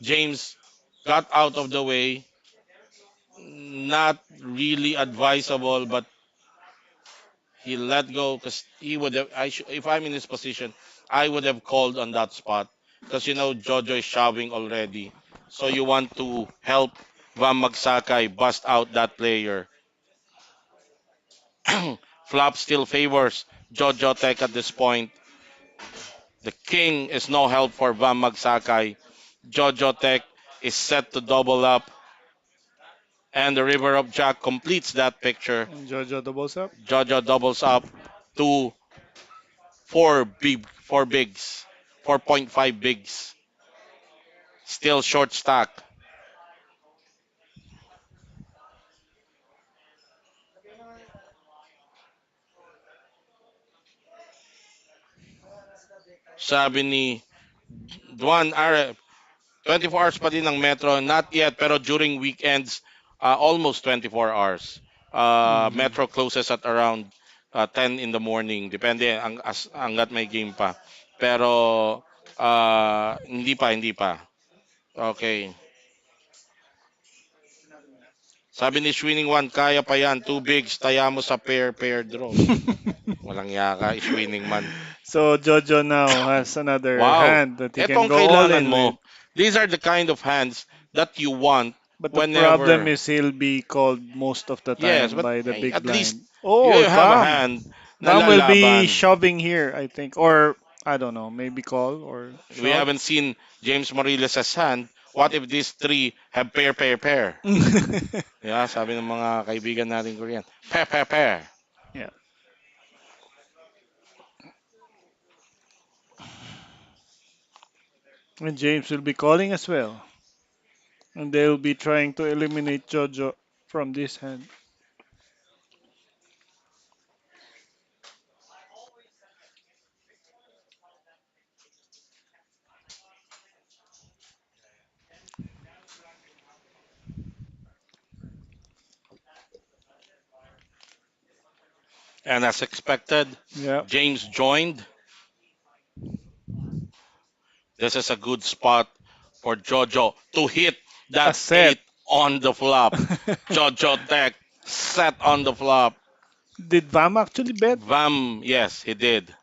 James got out of the way. Not really advisable, but he let go because he would have. If I'm in his position, I would have called on that spot because Jojo is shoving already. So you want to help Vam Magsakay bust out that player. Flop still favors Jojo Tech at this point. The king is no help for Vam Magsakay. Jojo Tech is set to double up, and the River of Jack completes that picture. and Jojo doubles up. Jojo doubles up to four bigs, 4.5 bigs. Still short stack. Sabi ni Duan Arep, 24 hours pa din ng Metro. Not yet, pero during weekends, almost 24 hours. Mm-hmm. Metro closes at around 10 in the morning. Depende hanggat may game pa. Pero hindi pa. Okay. Sabi ni Swinning One, kaya pa yan. Two bigs, taya mo sa pair draw. Walang yaka, Swinning Man. So Jojo now has another Wow. hand that he Ito can ang go all kailangan in with. mo. These are the kind of hands that you want But the problem whenever. is he'll be called most of the Yes, time but by the big at least blind. you Oh, have a Bam! hand na Bam will be lalaban. shoving here, I think. Or, I don't know, maybe call or We shove. haven't seen James Morillas' hand. What if these three have pair? Yeah, sabi ng mga kaibigan natin Korean. Pair. Yeah. And James will be calling as well. And they'll be trying to eliminate Jojo from this hand. And as expected, Yeah. James joined. This is a good spot for Jojo to hit A that set. 8 on the flop. Jojo Tech set on the flop. Did Vam actually bet? Vam, yes, he did.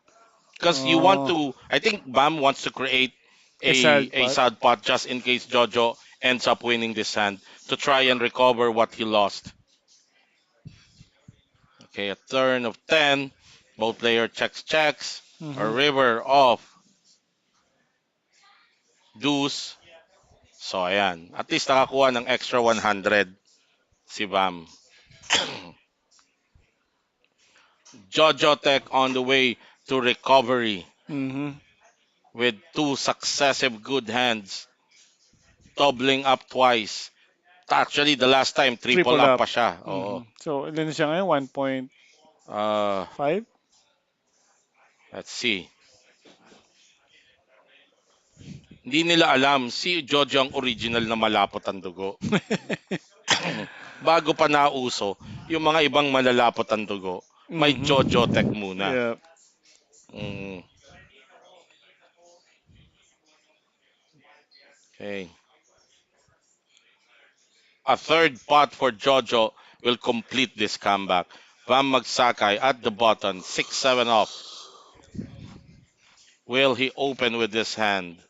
Because you want Oh, to, I think Bam wants to create a sad a part. sad pot just in case Jojo ends up winning this hand to try and recover what he lost. Okay, a turn of 10. Both player checks. A Hmm. river off. Deuce. So ayan. At least nakakuha ng extra 100 si Bam. Jojo Tech on the way to recovery Hmm. with two successive good hands. Doubling up twice. Actually, the last time, triple Triple up up. pa siya. Oo. So, ilan na siya ngayon? Uh, 1.5? let's see. Hindi nila alam si Jojo ang original na malapot ang dugo. Bago pa nauso, yung mga ibang malalapot ang dugo, may Jojo Hmm. Tech muna. Yeah. Mm, okay. A third pot for Jojo will complete this comeback. Vam Magsakay at the button, 6-7 off. Will he open with this hand?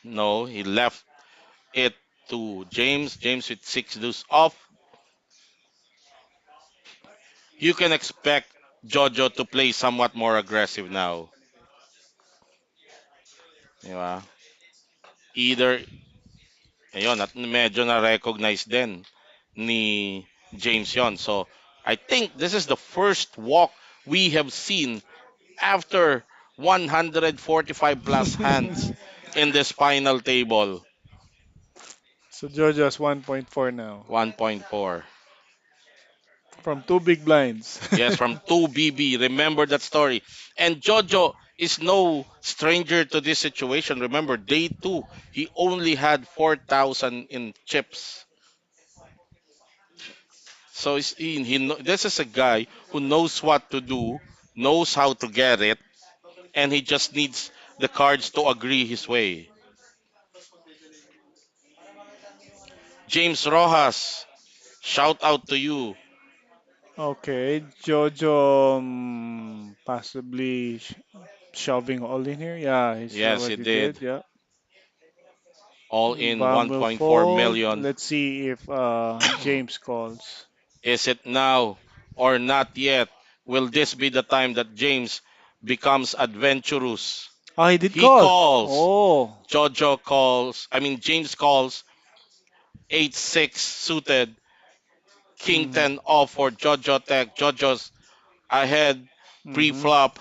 No, he left it to James. James with 6 deuce off. You can expect Jojo to play somewhat more aggressive now. Di ba? Either, ayun, at medyo na-recognize din ni James yon. So, I think this is the first walk we have seen after 145 plus hands in this final table. So, Georgia has 1.4 now 1.4. from two big blinds. Yes, from 2BB. Remember that story. And Jojo is no stranger to this situation. Remember, day two, he only had 4,000 in chips. So this is a guy who knows what to do, knows how to get it, and he just needs the cards to agree his way. James Rojas, shout out to you. Okay, Jojo possibly shoving all in here. Yeah, he's Yes, he what he did. did. Yeah. All in Bam will 1.4 fold. million. Let's see if James calls. Is it now or not yet? Will this be the time that James becomes adventurous? Oh, he did He call. calls. Oh. Jojo calls. I mean, James calls 8-6 suited. King Mhm. 10 off for Jojo Tech. Jojo's ahead Mhm. pre-flop.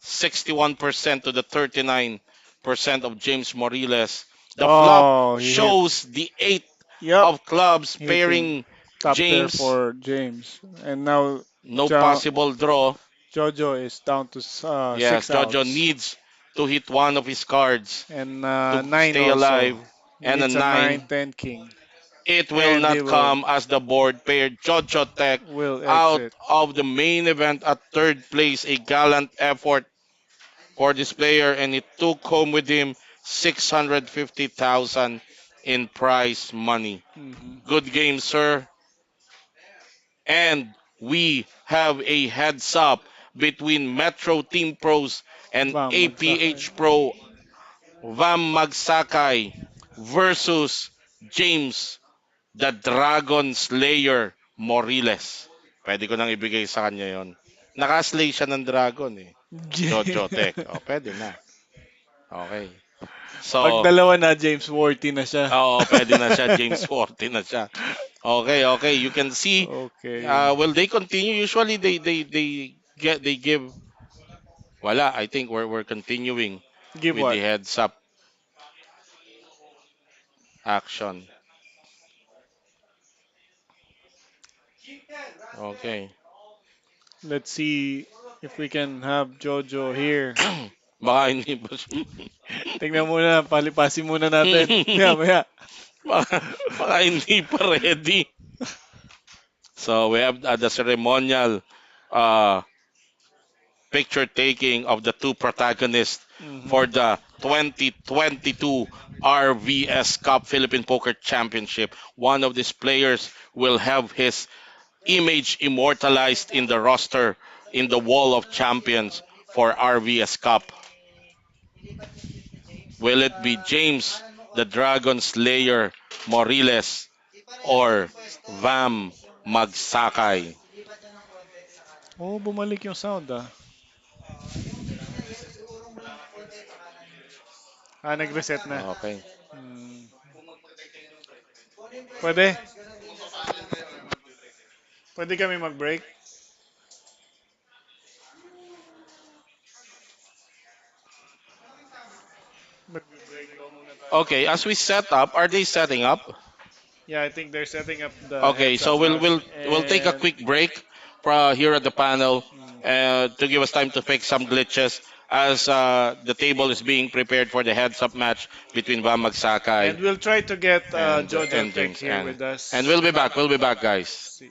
61% to the 39% of James Morillas. The flop Oh, he hit. shows the 8 Yep. of clubs Hitting pairing top pair James. for James. And now No jo- possible draw. Jojo is down to Yes, six Jojo outs. needs to hit one of his cards And to nine stay also. alive. He And a needs a 9, 9. 10 king. It will And he not will come as the board paired Jojo Tech out exit. of the main event at third place. A gallant effort for this player, and he took home with him 650,000 in prize money. Hmm. Good game, sir. And we have a heads up between Metro Team Pros and Bam, magsakay. APH Pro Vam Magsakay versus James the Dragon Slayer Morillas. Pwede ko nang ibigay sa kanya yon. Nakaslay siya ng dragon eh. Jojo Tech. O, pwede na. Okay. Pag So, dalawa na, James, worthy na siya. oo, pwede na siya. James Forte na siya. Okay, okay. You can see, Okay. will they continue? Usually, they give, wala. I think we're continuing Give with the what? heads up action. Okay. Let's see if we can have Jojo here. Baka hindi pa Tingnan muna, palipasin muna natin. Maya, maya. baka hindi pa ready. So we have the ceremonial uh, picture taking of the two protagonists Hmm. for the 2022 RVS Cup Philippine Poker Championship. One of these players will have his image immortalized in the roster in the Wall of Champions for RVS Cup. Will it be James the Dragon Slayer Morillas or Vam Magsakay? Oh, bumalik yung sound ah. Ah, nag-reset na. Okay. Hmm. Pwede? Pwede kami mag-break? Mag-break daw muna tayo. Okay, as we set up, are they setting up? Yeah, I think they're setting up the Okay, heads so up match. we'll take a And quick break here at the panel to give us time to fix some glitches as the table is being prepared for the heads-up match between Bam Magsakai we'll try to get Jojo and Tech James here with us. and we'll be back. We'll be back, guys. See.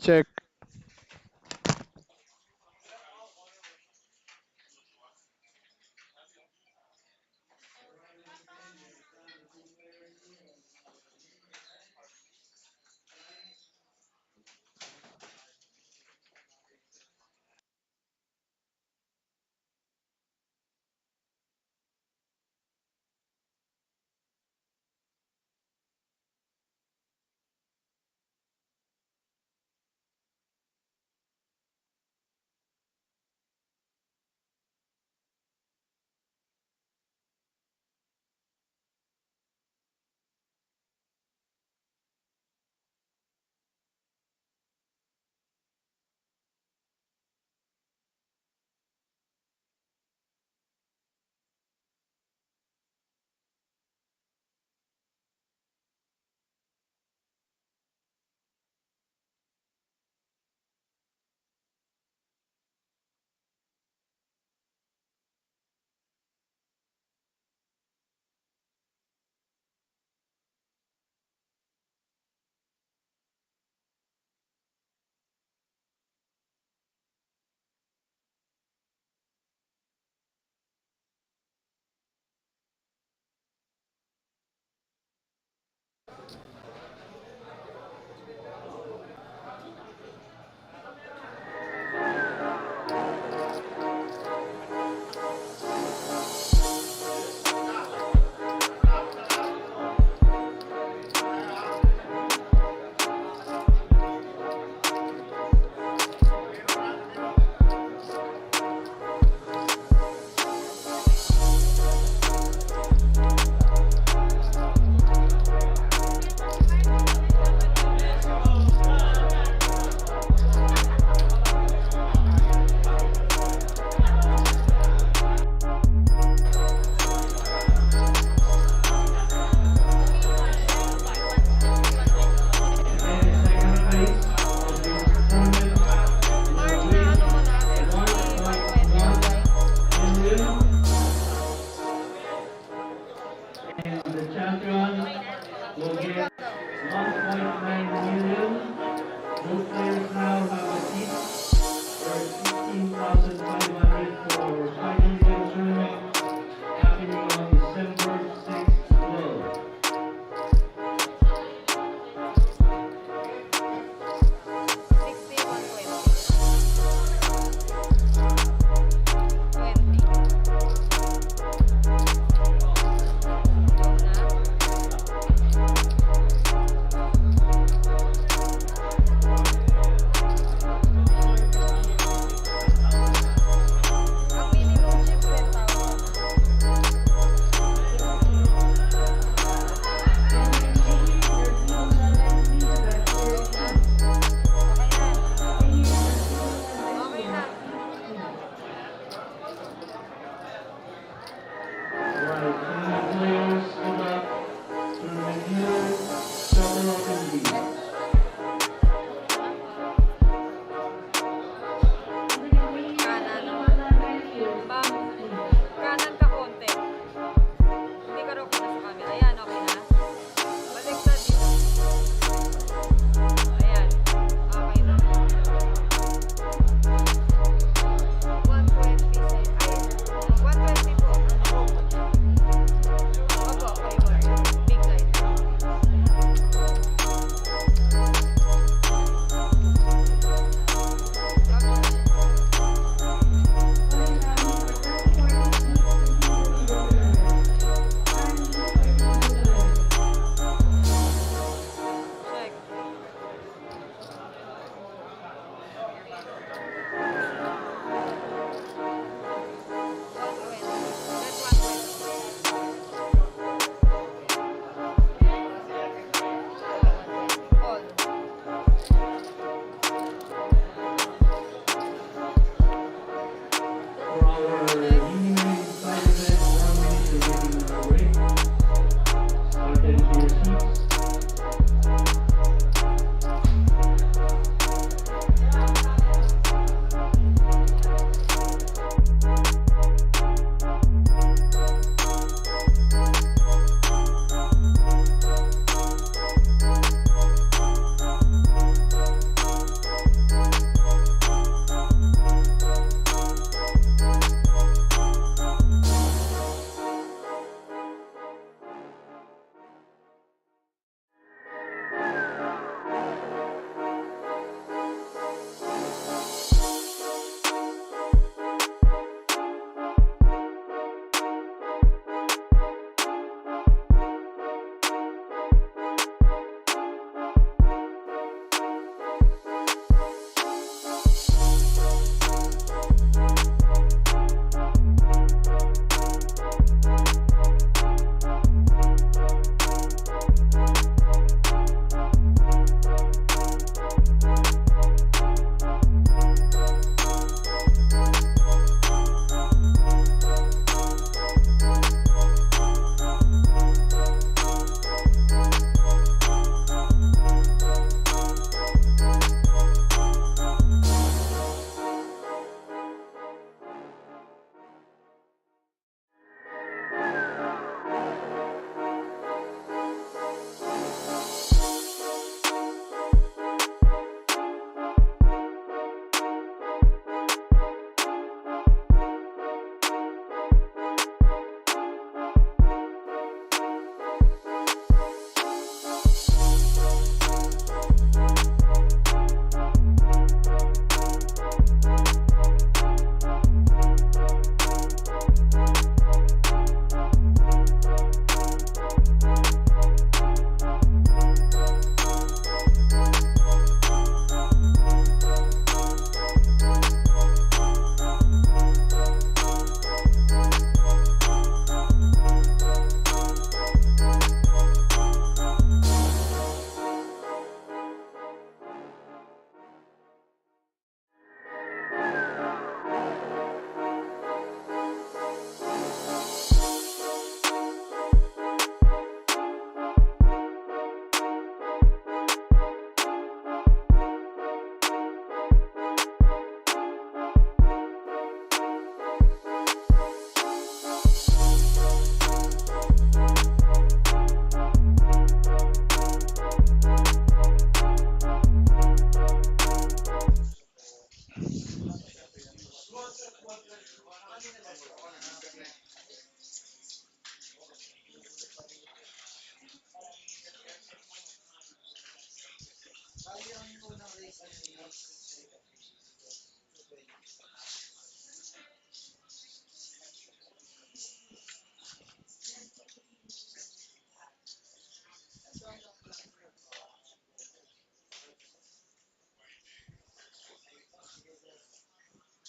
Check. And the champion will get 1.9 million. Both players now have a seat for 16,500 for final game tournament happening on December 6th, 12. 120 po.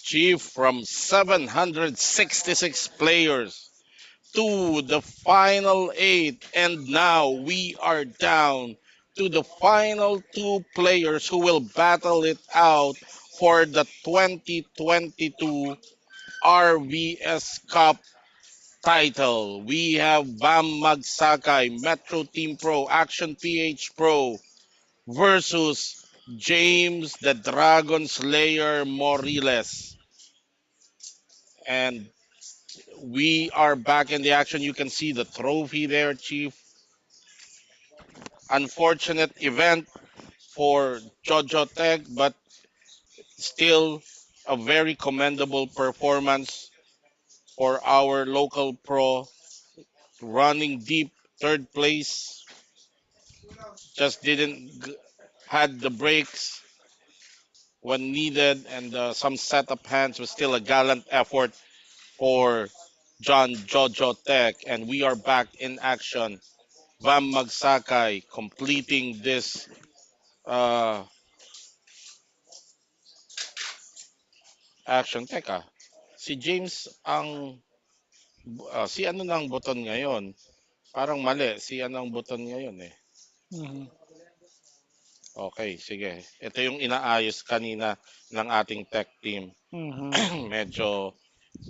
Chief, from 766 players to the final eight. And now we are down to the final two players who will battle it out for the 2022 RVS Cup title. We have Bam Magsakay, Metro Team Pro, Action PH Pro versus James the Dragon Slayer Morillas. And we are back in the action. You can see the trophy there, Chief. Unfortunate event for Jojo Tech, but still a very commendable performance for our local pro. Running deep, third place, just didn't had the breaks when needed, and some setup hands was still a gallant effort for John Jojo Tech, and we are back in action. Vam Magsakay completing this uh, action. Teka, si James si ano nang buton ngayon? Parang mali, si ano ang buton ngayon eh. Mhm. Okay, sige. Ito yung inaayos kanina ng ating tech team. Mhm. Medyo,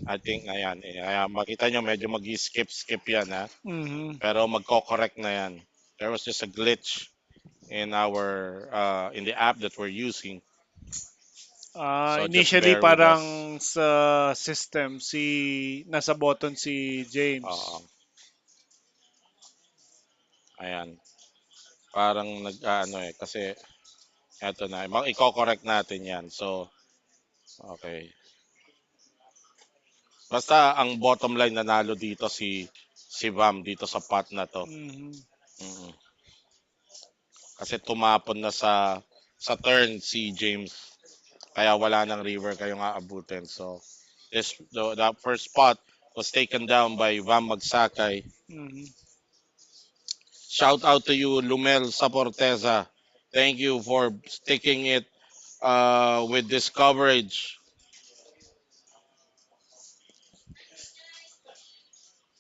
I think, ayan, makita nyo, medyo mag-skip-skip yan, ha? Mhm. Pero magko-correct na yan. There was just a glitch in in the app that we're using. So just Initially bear with parang us. sa system nasa button si James. Uh, ayan. Parang nag-ano kasi eto na. Iko-correct natin yan. So, okay. Basta ang bottom line nanalo dito si Vam dito sa pot na to. Mhm. Mm. Kasi tumapon na sa turn si James. Kaya wala nang river kayong aabutin. So, that first spot was taken down by Vam Magsakay. Mhm. Shout out to you, Lumel Saporteza. Thank you for sticking it with this coverage.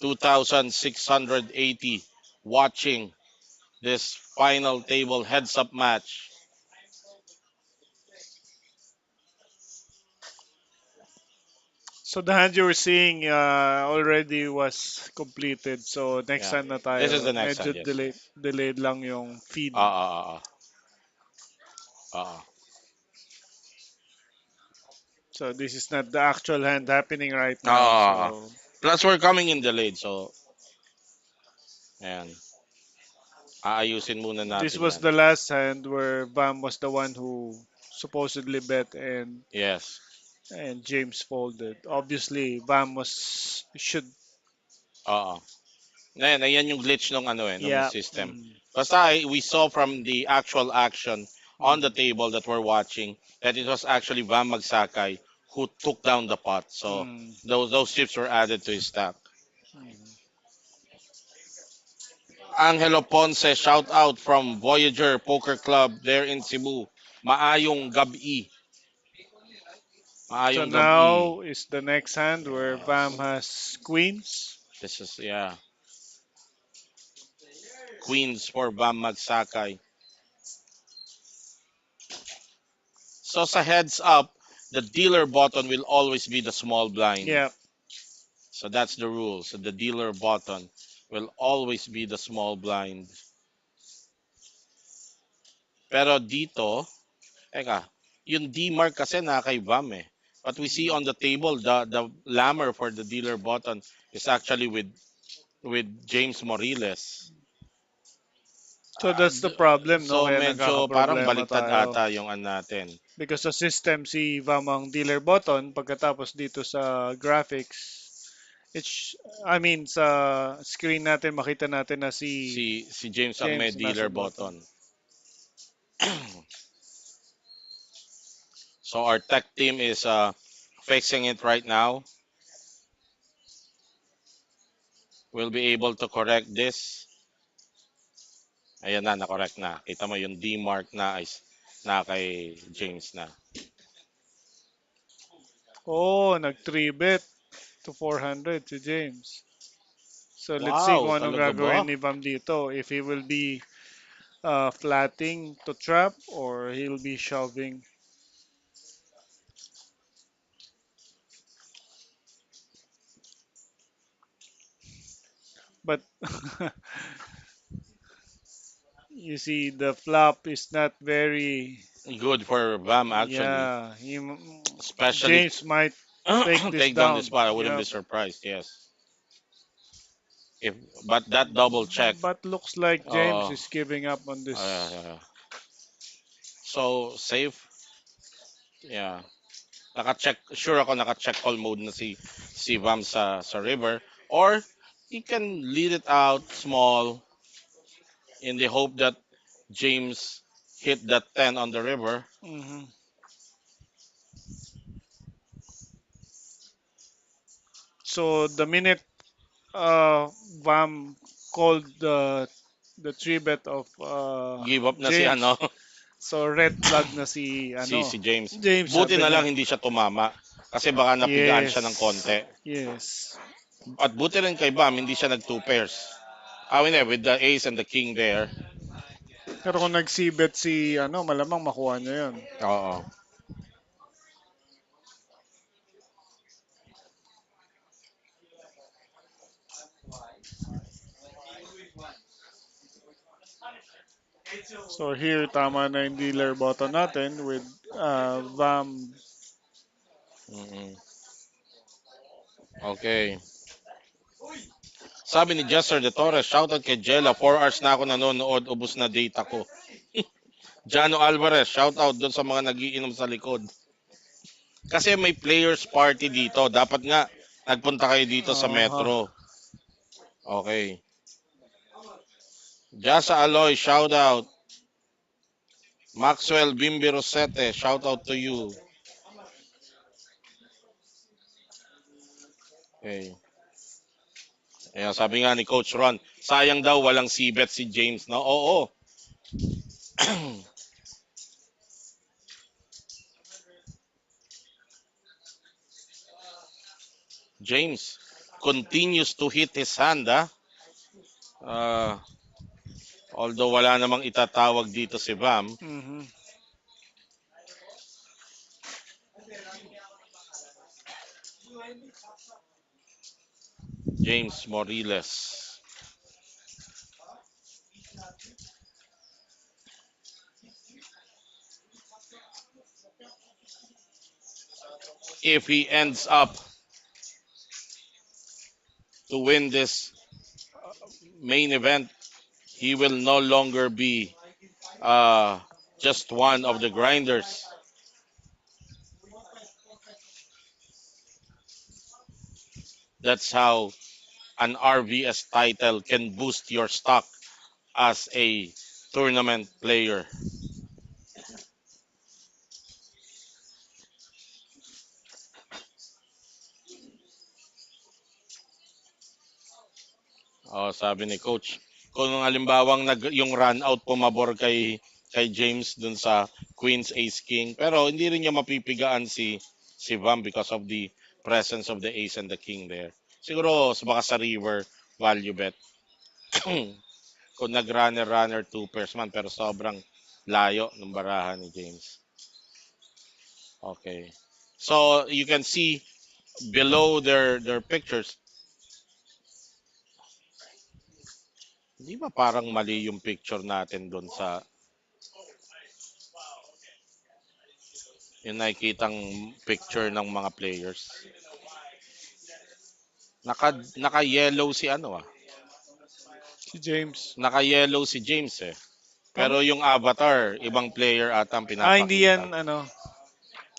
2,680 watching this final table heads up match. So the hand you were seeing already was completed. So next Yeah, hand na this is tayo. the next Medyo hand, yes. delayed lang yung feed. Ah, ah, ah, ah. So this is not the actual hand happening right Ah, now. ah. So Plus, we're coming in delayed, so, ayan. Aayusin muna this natin was yan. the last hand where Bam was the one who supposedly bet Yes. and James folded. Obviously, Bam was should Oo. Ayan yung glitch nung yeah. system. Mm, Basta we saw from the actual action on the mm, table that we're watching that it was actually Vam Magsakay who took down the pot. So mm, those chips were added to his stack. mm. Angelo Ponce, shout out from Voyager Poker Club there in Cebu. Maayong gabi. So Maayong gabi. now is the next hand where Bam Yes. has queens. This is, yeah. Queens for Vam Magsakay. So sa heads up, the dealer button will always be the small blind. Yeah. So that's the rule. So the dealer button will always be the small blind. Pero dito, eka, yung D-mark kasi na kay Vam eh. But we see on the table, the lammer for the dealer button is actually with James Morillas. So that's the problem, So no? Kaya medyo parang nagkakaproblema baliktad tayo. ata yung natin. Because sa system, si Bam ang dealer button. Pagkatapos dito sa graphics, I mean, sa screen natin, makita natin na si Si James ang may James nasa dealer button. button. So our tech team is fixing it right now. We'll be able to correct this. Ayan na, na-correct na. Kita mo yung D mark na kay James na. Oh, nag-3 bet to 400 si James. So let's see Wow, kung anong talaga ba? gagawin ni Vam dito. If he will be flatting to trap or he'll be shoving. But you see, the flop is not very. Good for Bam actually. Yeah, Especially James might take this take down the down. spot. I wouldn't Yeah, be surprised, yes. If but that double check. but looks like James Uh, is giving up on this. uh, so safe. Yeah. Naka-check, sure ako naka-check call mode na si Vam sa river, or he can lead it out small in the hope that James hit that 10 on the river. Hmm. So the minute Vam called the three bet of Give up na si ano, James, so red flag na si si James. James, Buti sabi na niya. lang hindi siya tumama kasi baka napigaan siya ng Yes. konti. Yes. At buti rin kay Bam, hindi siya nag two pairs. Hindi, with the ace and the king there. Pero kung nagsibet si malamang makuha niya 'yon. Oo. So here tama na yung dealer button natin with Vam. Mm-mm. Okay. Sabi ni Jester de Torres, shoutout kay Jella, 4 hours na ako nanonood, ubos na data ko. Jano Alvarez, shoutout doon sa mga nagiinom sa likod. Kasi may players party dito. Dapat nga, nagpunta kayo dito sa Aha. Metro. Okay. Jasa Aloy, shoutout. Maxwell Bimbi Rosete, shoutout to you. Okay. Ayan, sabi nga ni Coach Ron, sayang daw walang sibet si James. No? Oo. James continues to hit his hand. Uh, although wala namang itatawag dito si Bam. Mhm. James Morillas. If he ends up to win this main event, he will no longer be uh, just one of the grinders. That's how an RVS title can boost your stock as a tournament player. Oh, sabi ni coach, kung halimbawang yung run out pumabor kay James dun sa Queen's Ace King, pero hindi rin niya mapipigaan si Vam because of the presence of the Ace and the King there. Siguro baka sa river value bet. Kung nag-runner-runner two pairs man pero sobrang layo ng barahan ni James. Okay. So you can see below their pictures, di ba parang mali yung picture natin doon sa yung nakikitang picture ng mga players. Naka-yellow si ano Si James. Naka-yellow si James eh. Pero Tama? yung avatar, ibang player ata ang Hindi pinapakita. yan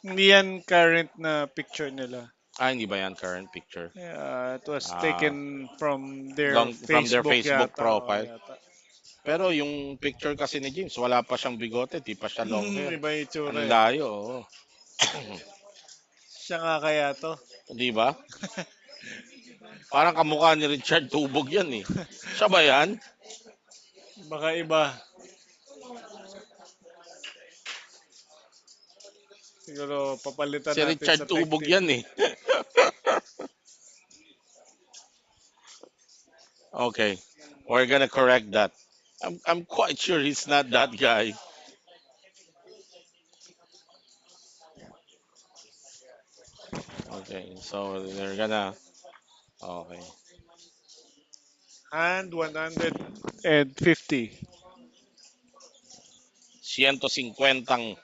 hindi yan current na picture nila. Hindi ba yan current picture? Yeah, it was Ah, taken from their from their Facebook Facebook yata. Oh, profile. yata. Pero yung picture kasi ni James, wala pa siyang bigote, di pa siya long hair. Iba yung itsura Ang eh. layo, oo. Siya nga kaya to. Di ba? Parang kamukha ni Richard Tubog yan eh. Siya ba yan? Baka iba. Siguro papalitan Si natin Richard sa tech Tubog team. yan eh. Okay, we're gonna correct that. I'm quite sure he's not that guy. Okay, so they're gonna. Okay. And 150. 150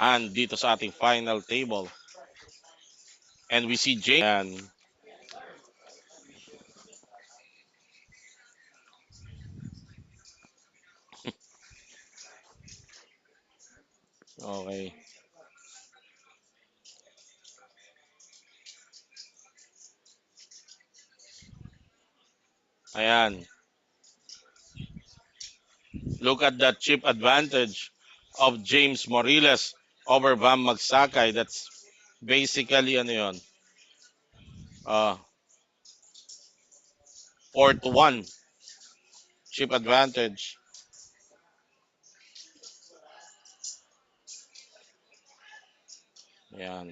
hand dito sa ating final table. And we see James. Ayan. Okay. Ayan. Look at that chip advantage of James Morillas over Bam Magsakay. That's basically ano yun, 4-1 chip advantage. Ayan.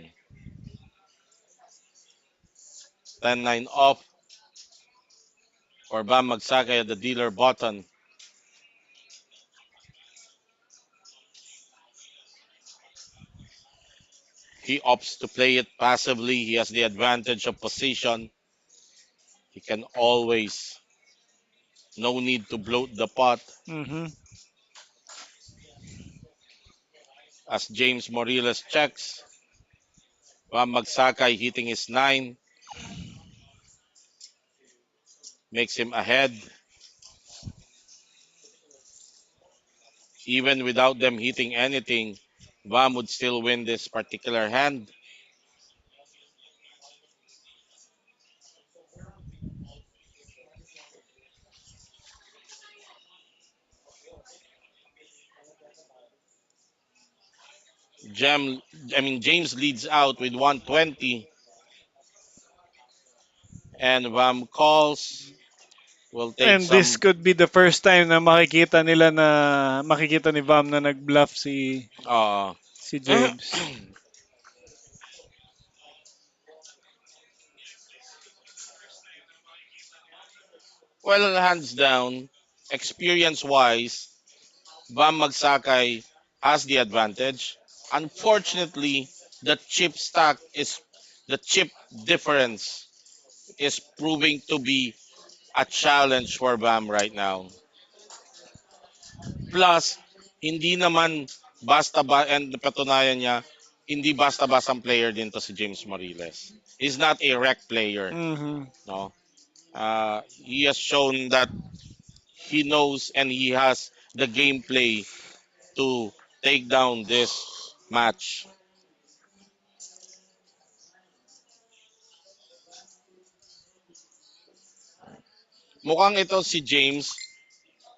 10-9 off for Bam Magsakay at the dealer button. He opts to play it passively. He has the advantage of position. He can always, no need to bloat the pot Mm-hmm. as James Morillas checks. Bam Magsakay hitting his 9 makes him ahead. Even without them hitting anything, Bam would still win this particular hand. Jam, James leads out with 120, and Bam calls. Will take And this some. could be the first time na makikita ni Vam na nag-bluff Uh, si James. well, hands down, experience-wise, Bam Magsakay has the advantage. Unfortunately, the chip stack is the chip difference is proving to be a challenge for Bam right now. Plus, hindi naman basta ba and patunayan niya, hindi basta-bastang player din to si James Moriles. He's not a rec player, Mm-hmm. no. He has shown that he knows and he has the gameplay to take down this match. Mukhang ito si James,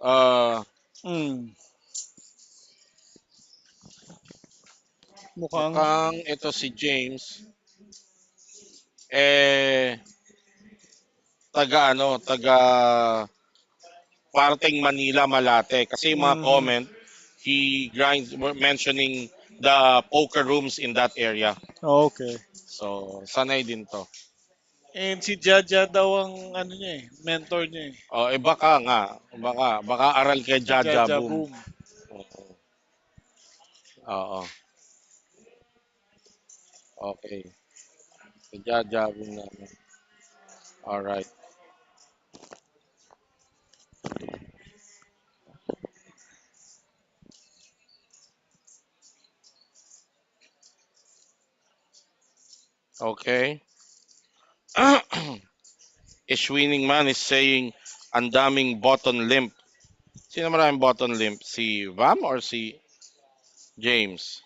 uh, Mm. Mukhang. mukhang ito si James, eh, taga parteng Manila, Malate. Kasi yung mga Mm-hmm. comment, he grinds, mentioning the poker rooms in that area. Okay. So, sanay din to. And si Jaja daw ang ano niya mentor niya Baka nga, baka aral kay Jaja Jaja Boom. Boom. Oo. Oo. Okay. Kay Jaja Boom namin. Alright. Okay. Ish winning man is saying, ang daming button limp. Sino maraming button limp? Si Vam or si James?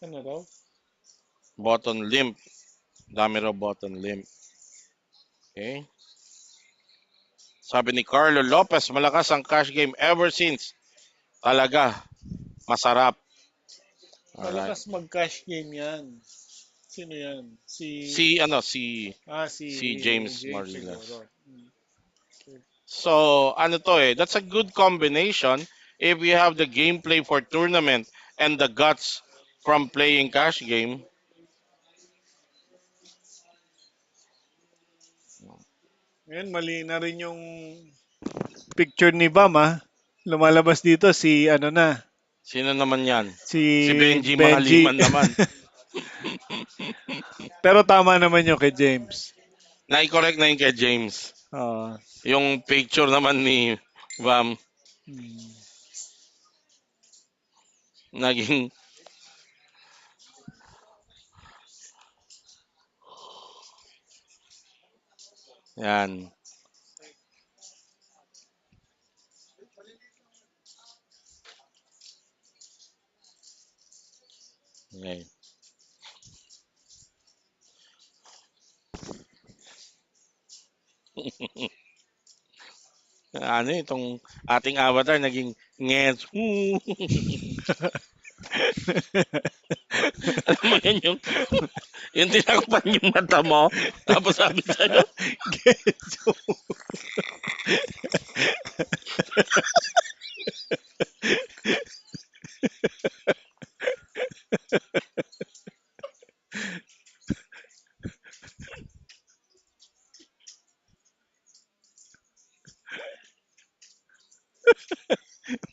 Ano daw? Button limp. Dami raw button limp. Okay. Sabi ni Carlo Lopez, malakas ang cash game ever since. Talaga, masarap. Alright. Malakas mag-cash game yan. Sino yan? Si ano Si si James James Morillas. siguro. Okay. So, ano to eh, that's a good combination if you have the gameplay for tournament and the guts from playing cash game, Ngayon, mali na rin yung picture ni Bam, ah. Lumalabas dito si ano na, sino naman yan? Si si Benji Benji. Mangaliman naman. Pero tama naman yung kay James. Na-correct na yun kay James. Ah, Yung picture naman ni Vam, hmm. naging, yan. Okay. Ano itong ating avatar naging nges. Alam mo yan yung tinakpan yung mata mo. Tapos sabi sa'yo, Genjo.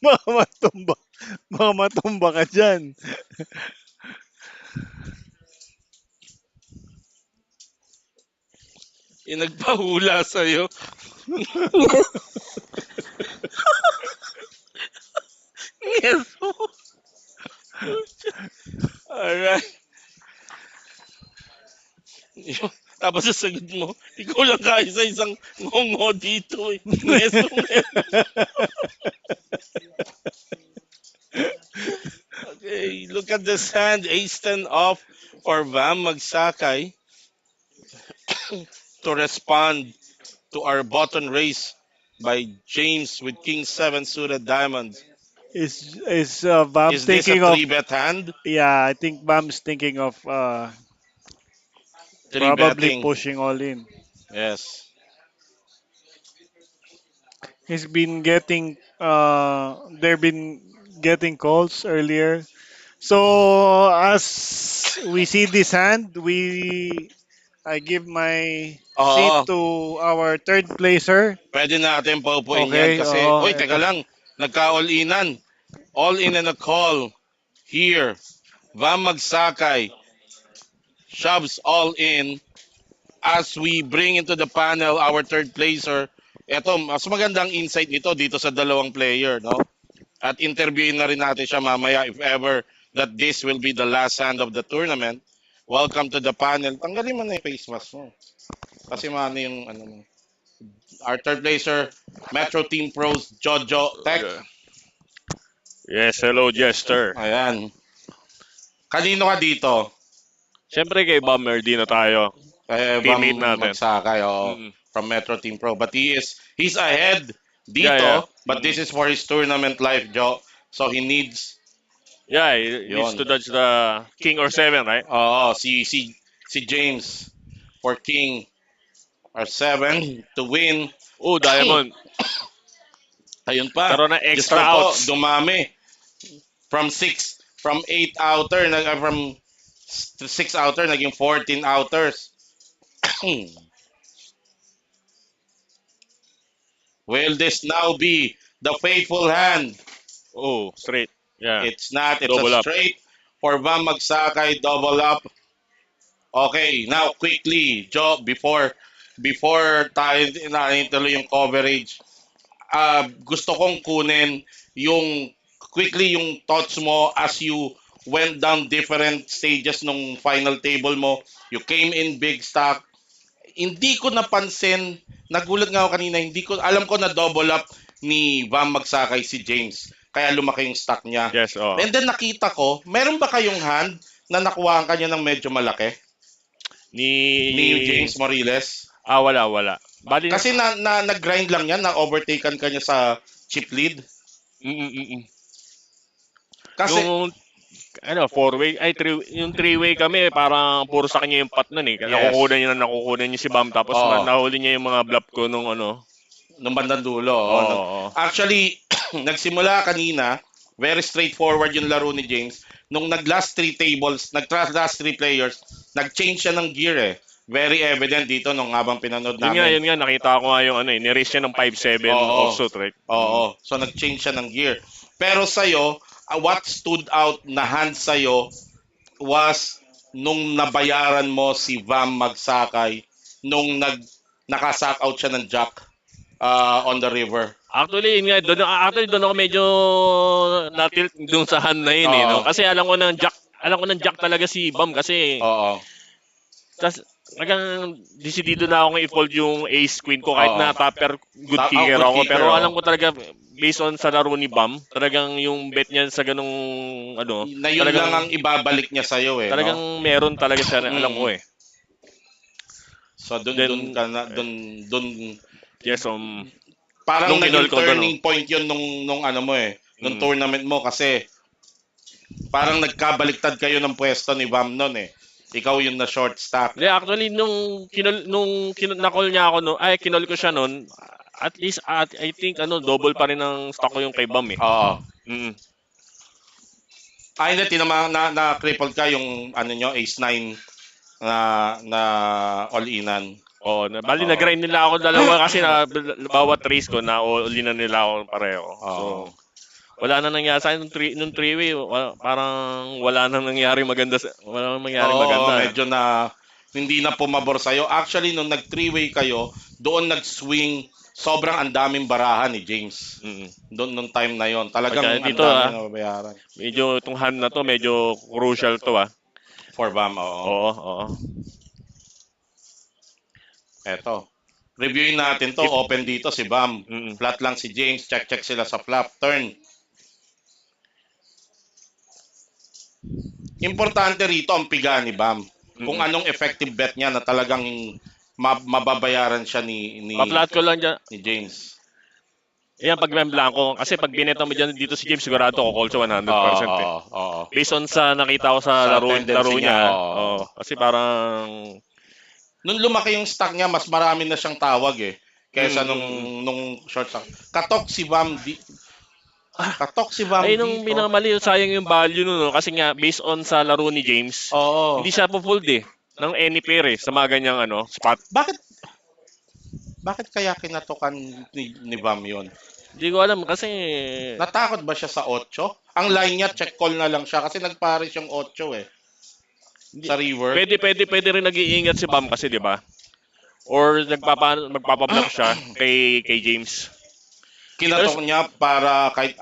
Baka matumba. Baka matumba ka dyan. yung nagpahula sa'yo. Yes. Alright. Tapos sasagot mo, ikaw lang kaya sa isang ngongo dito eh. Ngeso, ngeso. Okay, look at this hand. Ace 10 off for Vam Magsakay to respond to our button race by James with King 7 suited diamonds. Is Bam Is this a thinking of, 3-bet hand? yeah, I think Bam's thinking of 3 probably betting. pushing all in. Yes. He's been getting they've been getting calls earlier. So as we see this hand, we I give my seat Oo, to our third placer. pwede natin paupuin yan Okay, kasi, oo, uy, teka eto. lang, nagka-all-inan. All in and a call here. Vam Magsakay shoves all in as we bring into the panel our third placer. Eto, mas magandang insight nito dito sa dalawang player, no? At interviewin na rin natin siya mamaya if ever that this will be the last hand of the tournament. Welcome to the panel. Tanggalin mo na yung face mask mo. Kasi maano yung ano mo. Our third placer, Metro Team Pros, Jojo Tech. Yes, hello Jester. Ayan. Kanino ka dito? Siyempre kay Bummer, di na tayo. Kaya Bam Teammate natin. Magsakay, oo, Mm. from Metro Team Pro. But he's ahead Yeah, yeah. dito, but this is for his tournament life, Joe. So he needs, Yeah, he needs yon. to dodge the King or 7, right? Oo, si James for King or 7 to win. Oh, Diamond. Ayun pa. Karoon ng Diyos extra ko po, outs. dumami. From 8 outer, from 6 outer, naging 14 outers. Will this now be the faithful hand? Oh, straight. Yeah. It's not. It's a Double up. straight for Vam Magsakay, double up. Okay, now quickly, Joe, before tayo tuloy yung coverage, gusto kong kunin yung quickly yung thoughts mo as you went down different stages nung final table mo. You came in big stack. Hindi ko napansin, nagulat nga ako kanina, hindi ko alam ko na double up ni Vam Magsakay si James. Kaya lumaki yung stack niya. Yes, oh. And then nakita ko, meron ba kayong hand na nakuha ka niya ng medyo malaki? Ni James Morillas? Wala. Bali, Kasi nag-grind lang yan, na-overtaken ka niya sa chip lead. mm. Kasi, Yung, four-way, yung three-way kami, parang puro sa kanya yung pot nun eh. Yes. Nakukunan niya si Bam, tapos Oo. nahuli niya yung mga bluff ko nung nung bandang dulo. Oo. Actually, nagsimula kanina, very straightforward yung laro ni James. Nung nag-last three tables, nag-last three players, nag-change siya ng gear eh. Very evident dito nung habang pinanood namin. Yun nga, nakita ko nga yung ano eh, ni-raise siya ng 5-7 Oo. offsuit, right? Oo. So nag-change siya ng gear. Pero sa'yo, what stood out na hand sa'yo was nung nabayaran mo si Vam Magsakay nung nakasack out siya ng jack on the river. Actually, yun nga, doon ako medyo na-tilt dun sa hand na yun eh, no? Oo. Kasi alam ko ng jack talaga si Bam kasi Oo. tas talagang decidido na ako i-fold yung ace queen ko kahit Oo. na topper good kicker good ako. kicker, Pero oo. alam ko talaga based on sa laro ni Bam, talagang yung bet niya sa ganung ano, Na yun talagang, lang ang ibabalik niya sa'yo eh. talagang No? meron talaga siya, alam ko eh. So dun Then, ka na dun Yes, parang nung kinol naging ko doon, turning point yun nung ano mo eh, nung tournament mo kasi parang nagkabaliktad kayo ng pwesto ni Vam noon eh. Ikaw yung na short stack. Hindi, actually, na-call niya ako, no, ay, kinol ko siya noon, at least, I think, double pa rin ang stock ko yung kay Bam eh. Oo. Mm. Hindi, na crippled ka yung ano nyo, ace 9 na all-inan. Oo, bali Oo. nag-grind nila ako dalawa kasi na bawat race ko na ulinan nila ako pareho. So, Oo. wala na nangyari sa akin nung three-way, parang wala na nangyari maganda, wala na nangyari maganda. Medyo na hindi na pumabor sa'yo. Actually, nung nag-three-way kayo, doon nag-swing, sobrang ang daming barahan ni James. Mm. Doon nung time na yon, talagang Pagka ang dito, dami na babayaran. Medyo itong hand na to, medyo crucial to For Bam, oo. Oo. Eto. Reviewin natin to. Open dito si Bam. Mm. Flat lang si James. Check sila sa flop. Turn. Importante rito ang piga ni Bam. Kung anong effective bet niya na talagang mababayaran siya ni Pa-flat ko lang dyan. ni James. Yan, pag may blanco. Kasi pag bineta mo dyan dito si James, sigurado ko call siya 100% eh. Oo. Based on sa nakita ko sa Sa laro tendency niya. niya, Oo. Kasi parang... Nung lumaki yung stock niya, mas marami na siyang tawag eh. Kaysa nung short stock. Katok si Bam. Katok si Bam Ay, nung dito. minamali, sayang yung value nun. No? Kasi nga, based on sa laro ni James, Oo. hindi siya po-fold eh. Ng any pair eh. Sa mga ganyang spot. Bakit kaya kinatokan ni Bam yun? Hindi ko alam kasi... Natakot ba siya sa 8? Ang line niya, check call na lang siya kasi nagpares yung 8 eh. Sa river. Pwede rin nag-iingat si Bam kasi, di ba? Or magpapablock siya kay James. Kinatok niya para kahit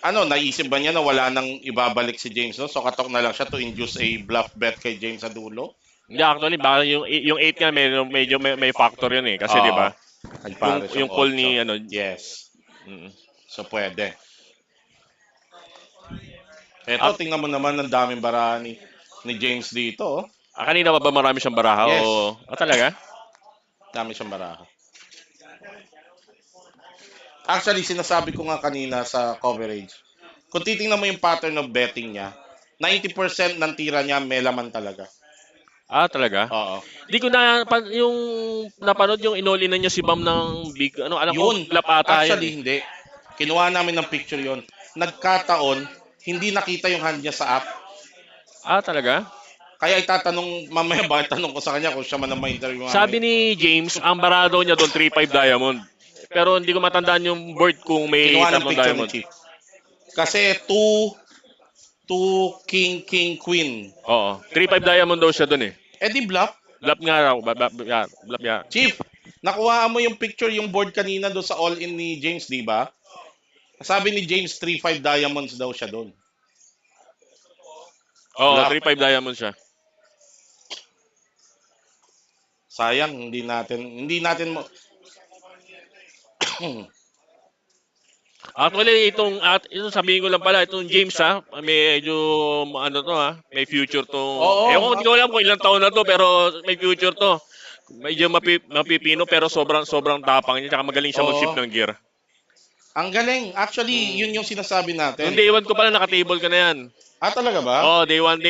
naisip ba niya na wala nang ibabalik si James, no? So katok na lang siya to induce a bluff bet kay James sa dulo. Hindi, actually, baka yung 8 nga, medyo may factor yun eh. Kasi, di ba? Nagpares Yung call ni, Yes. Mm. So pwede. Eto, tingnan mo naman ang daming barahan ni James dito. Oh. Kanina ba marami siyang baraha? Yes. O, talaga? Dami siyang baraha. Actually, sinasabi ko nga kanina sa coverage, kung titingnan mo yung pattern of betting niya, 90% ng tira niya may laman talaga. Talaga? Oo. Di ko yung napanood yung inolinan niya si Bam ng big, alam ko, Yun. flap ata Actually, yun. hindi. Kinuha namin ng picture yon. Nagkataon, hindi nakita yung hand niya sa app. Talaga? Kaya itatanong, mamaya ba tanong ko sa kanya kung siya man ang ma-interview namin. Sabi ni James, ang barado niya doon 3-5 diamond. Pero hindi ko matandaan yung board kung may Kinuha ng tatlong picture ni diamond. Chief. Kasi 2 king, queen. Oo. 3-5 diamond daw siya doon eh. Di bluff. Bluff nga raw. Bluff nga. Chief, nakuha mo yung picture, yung board kanina doon sa all-in ni James, di ba? Sabi ni James, 3-5 diamonds daw siya doon. Oo, Bluff. 3-5 diamond siya. Sayang, hindi natin mo... Actually, itong sabihin ko lang pala, itong James medyo may future to. Oo. Hindi ko alam kung ilang taon na to, pero may future to. Medyo mapipino pero sobrang tapang niya, tsaka magaling siya mag-shift ng gear. Ang galing. Actually, yun yung sinasabi natin. Nung day 1 ko pala naka-table ka na yan. Talaga ba? Oh, day 1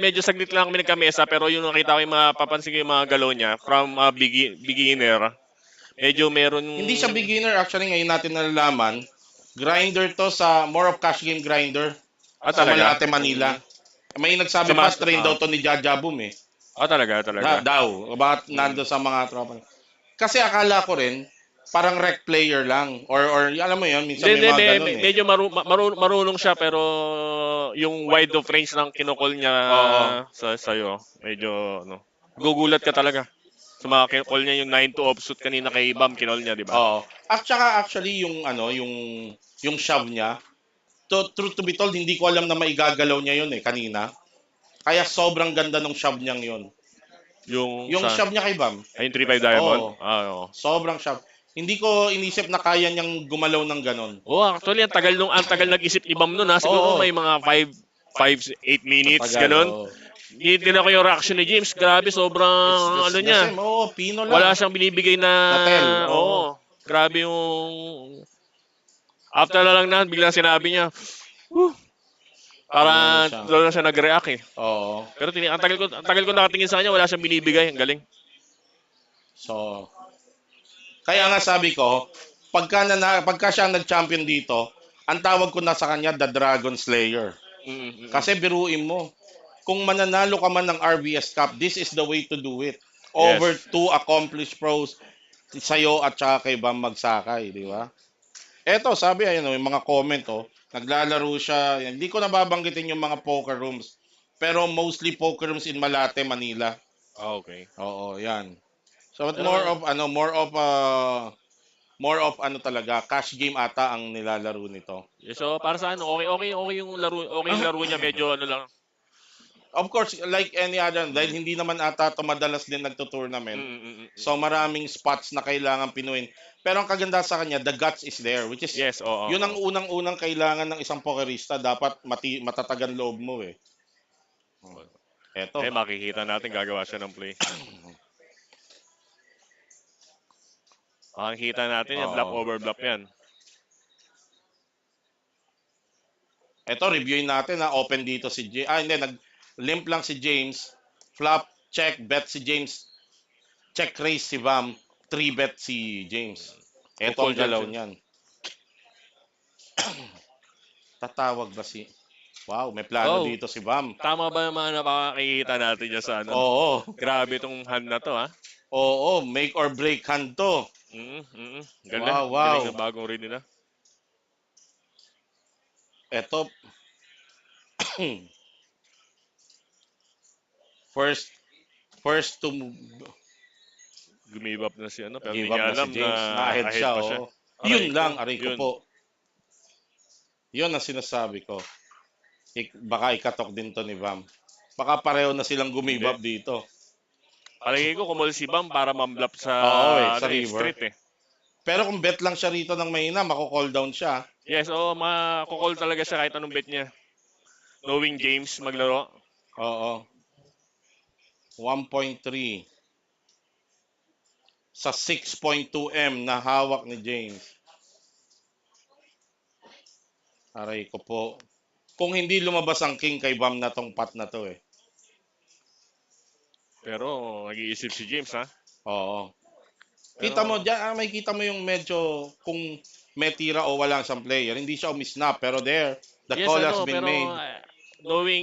medyo saglit lang kami nagkamesa pero yung nakita ko yung papansin ko yung mga galaw niya from beginner. Medyo meron Hindi siya beginner. Actually, ngayon natin nalalaman Grinder to sa more of cash game grinder Ah, sa talaga? Malate, Manila. Mm. May Sa nagsabi pa, mas train daw to ni Jaja Boom eh. talaga, talaga. Daw, bakit Mm. nando sa mga tropa. Kasi akala ko rin, parang rec player lang. Or alam mo yon minsan Hindi, may hindi, mga ganun eh. medyo marunong siya pero yung wide of range ng kinokol niya Oo. sa sa'yo, medyo ano, gugulat ka talaga. Sa mga kinokol niya yung 9 to offsuit kanina kay Bam kinol niya, di ba? Oo. At saka actually yung ano, yung shove niya, truth to be told, hindi ko alam na maigagalaw niya yun eh kanina. Kaya sobrang ganda ng shove niyang yun. Yung Yung sa shove niya kay Bam. ay yung 3-5 diamond. Oo. Ah, oo. Sobrang shove. Hindi ko inisip na kaya niyang gumalaw ng ganon. Oh, actually ang tagal nag-isip ni Bam noon ha. Siguro Oo. may mga 8 minutes Matagal, ganun. oo. Hindi din ako yung reaction ni James. Grabe, It's sobrang ano the niya. same. Oo, Pino lang. Wala siyang binibigay na, Na tell. Oo. oo. Grabe yung, after na lang na, biglang sinabi niya, "Whew." Ano na Para siya. doon na siya nag-react eh. Oo. Pero ang tagal ko nakatingin sa kanya, wala siyang binibigay. Ang galing. So, kaya nga sabi ko, pagka siya nag-champion dito, ang tawag ko na sa kanya, The Dragon Slayer. Mm, mm, mm. Kasi biruin mo, kung mananalo ka man ng RVS Cup, this is the way to do it. Over Yes. two accomplished pros sa'yo at saka kay Bam Magsakay, di ba? Eto, sabi, ayun, yung mga comment, naglalaro siya. Hindi ko nababanggitin yung mga poker rooms. Pero mostly poker rooms in Malate, Manila. Ah, okay. Oo, yan. So, Pero, more of ano talaga, cash game ata ang nilalaro nito. so para sa ano, okay yung laro niya, medyo ano lang. Of course, like any other, dahil hindi naman ata ito madalas din Mm, nagto-tournament. mm, mm, mm. So maraming spots na kailangan pinuin. Pero ang kaganda sa kanya, the guts is there, which is Yes, oo, yun ang oo. unang-unang kailangan ng isang pokerista. Dapat matatagan loob mo eh. Eto. Makikita natin gagawa siya ng play. Makikita natin yung bluff Oo. over bluff yan. Eto, reviewin natin na open dito si James. Hindi, nag-limp lang si James. Flop, check, bet si James. Check raise si Vam. 3-bet si James. Eto Kukol ang dyan galaw siya. niyan. Tatawag ba si... Wow, may plano Oh, dito si Vam. tama ba yung mga napakakita natin dyan sa ano? Oo. Grabe itong hand na to, ha? Oo, make or break hand to. Ganda. Wow, wow. Galing ng bagong rin nila. Eto. first to Give up na si ano, pero give hindi up niya na si alam na James. Na-ahead ahead siya, pa siya. oo. Yun Aray lang, ko, aray ko yun. po. Yun ang sinasabi ko. Baka ikatok din to ni Vam. Baka pareho na silang gumibab dito. Palagi ko kumul si Bam para mamblap sa, Oo, sa ano, river. street eh. Pero kung bet lang siya rito ng mahina, mako-call down siya. Yes, makukol talaga siya kahit anong bet niya. Knowing James maglaro. Oo. 1.3 sa 6.2M na hawak ni James. Aray ko po. Kung hindi lumabas ang king kay Bam na tong pot na to eh. Pero nag-iisip si James, ha? Oo. Pero, Kita mo diyan, may kita mo yung medyo kung may tira o walang isang player. Hindi siya umisnap pero there, the yes, call has ano, been pero made.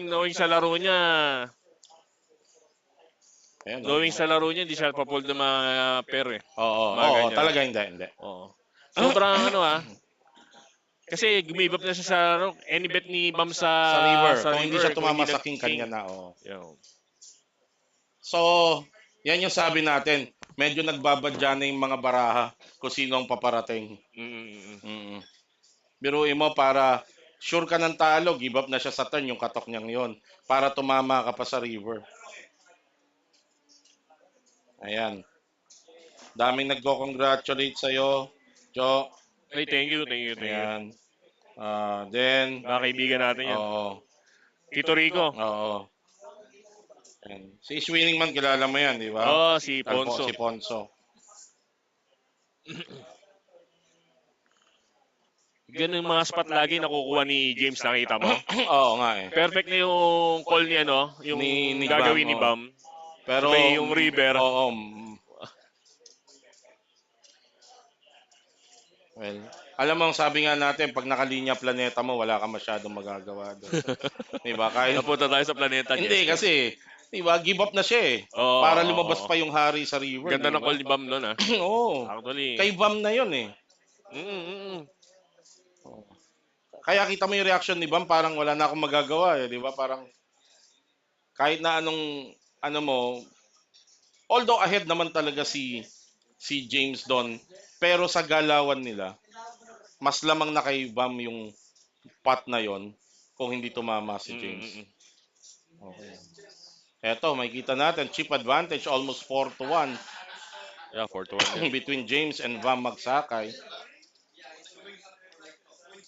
knowing sa laro niya, Ayan, hindi siya papold ng mga pair eh. Oo, Mga oo, ganyan. talaga hindi. Oo. Sobrang ano kasi gumibap na siya sa laro. Any bet ni Bam Sa river, sa kung hindi river, siya tumama sa nag- king kanya na, oo. Yo. So, yan yung sabi natin. Medyo nagbabadya na yung mga baraha kung sino ang paparating. Mm. Biruin mo para sure ka ng talo, give up na siya sa turn, yung katok niyang yon para tumama ka pa sa river. Ayan. Daming nagko-congratulate sa'yo, Jo. Ay, thank you. Ayan. Then, Mga kaibigan natin yan. oo. Tito Rico. Oo. Ayan. Si Swinning Man, kilala mo yan, di ba? Oh, si Ponso. Si Ponso. Ganun yung mga spot lagi nakukuha ni James, nakita mo. Oo nga eh. Perfect na yung call niya, no? Yung Ni gagawin Bam, ni oh. Bam. Pero, Sabay yung river. Oo. Well, Alam mo, ang sabi nga natin, pag nakalinya planeta mo, wala ka masyadong magagawa doon. Diba? Kahit, Napunta tayo sa planeta hindi, Jester. kasi, diba, give up na siya eh. Oo, Para oo, lumabas oo. pa yung hari sa river, Ganda di ng ba? call ni Bam doon, ah. Oo. Actually, Kay Bam na yun eh. mm. Kaya kita mo yung reaction ni Bam, parang wala na akong magagawa eh, di ba? Parang kahit na ano mo, although ahead naman talaga si James doon, pero sa galawan nila, mas lamang na kay Bam yung pot na yon kung hindi tumama si James. Mm. Okay. Eto, makikita natin, chip advantage, almost 4-1 Yeah, 4 to 1 yan. between James and Bam Magsakay.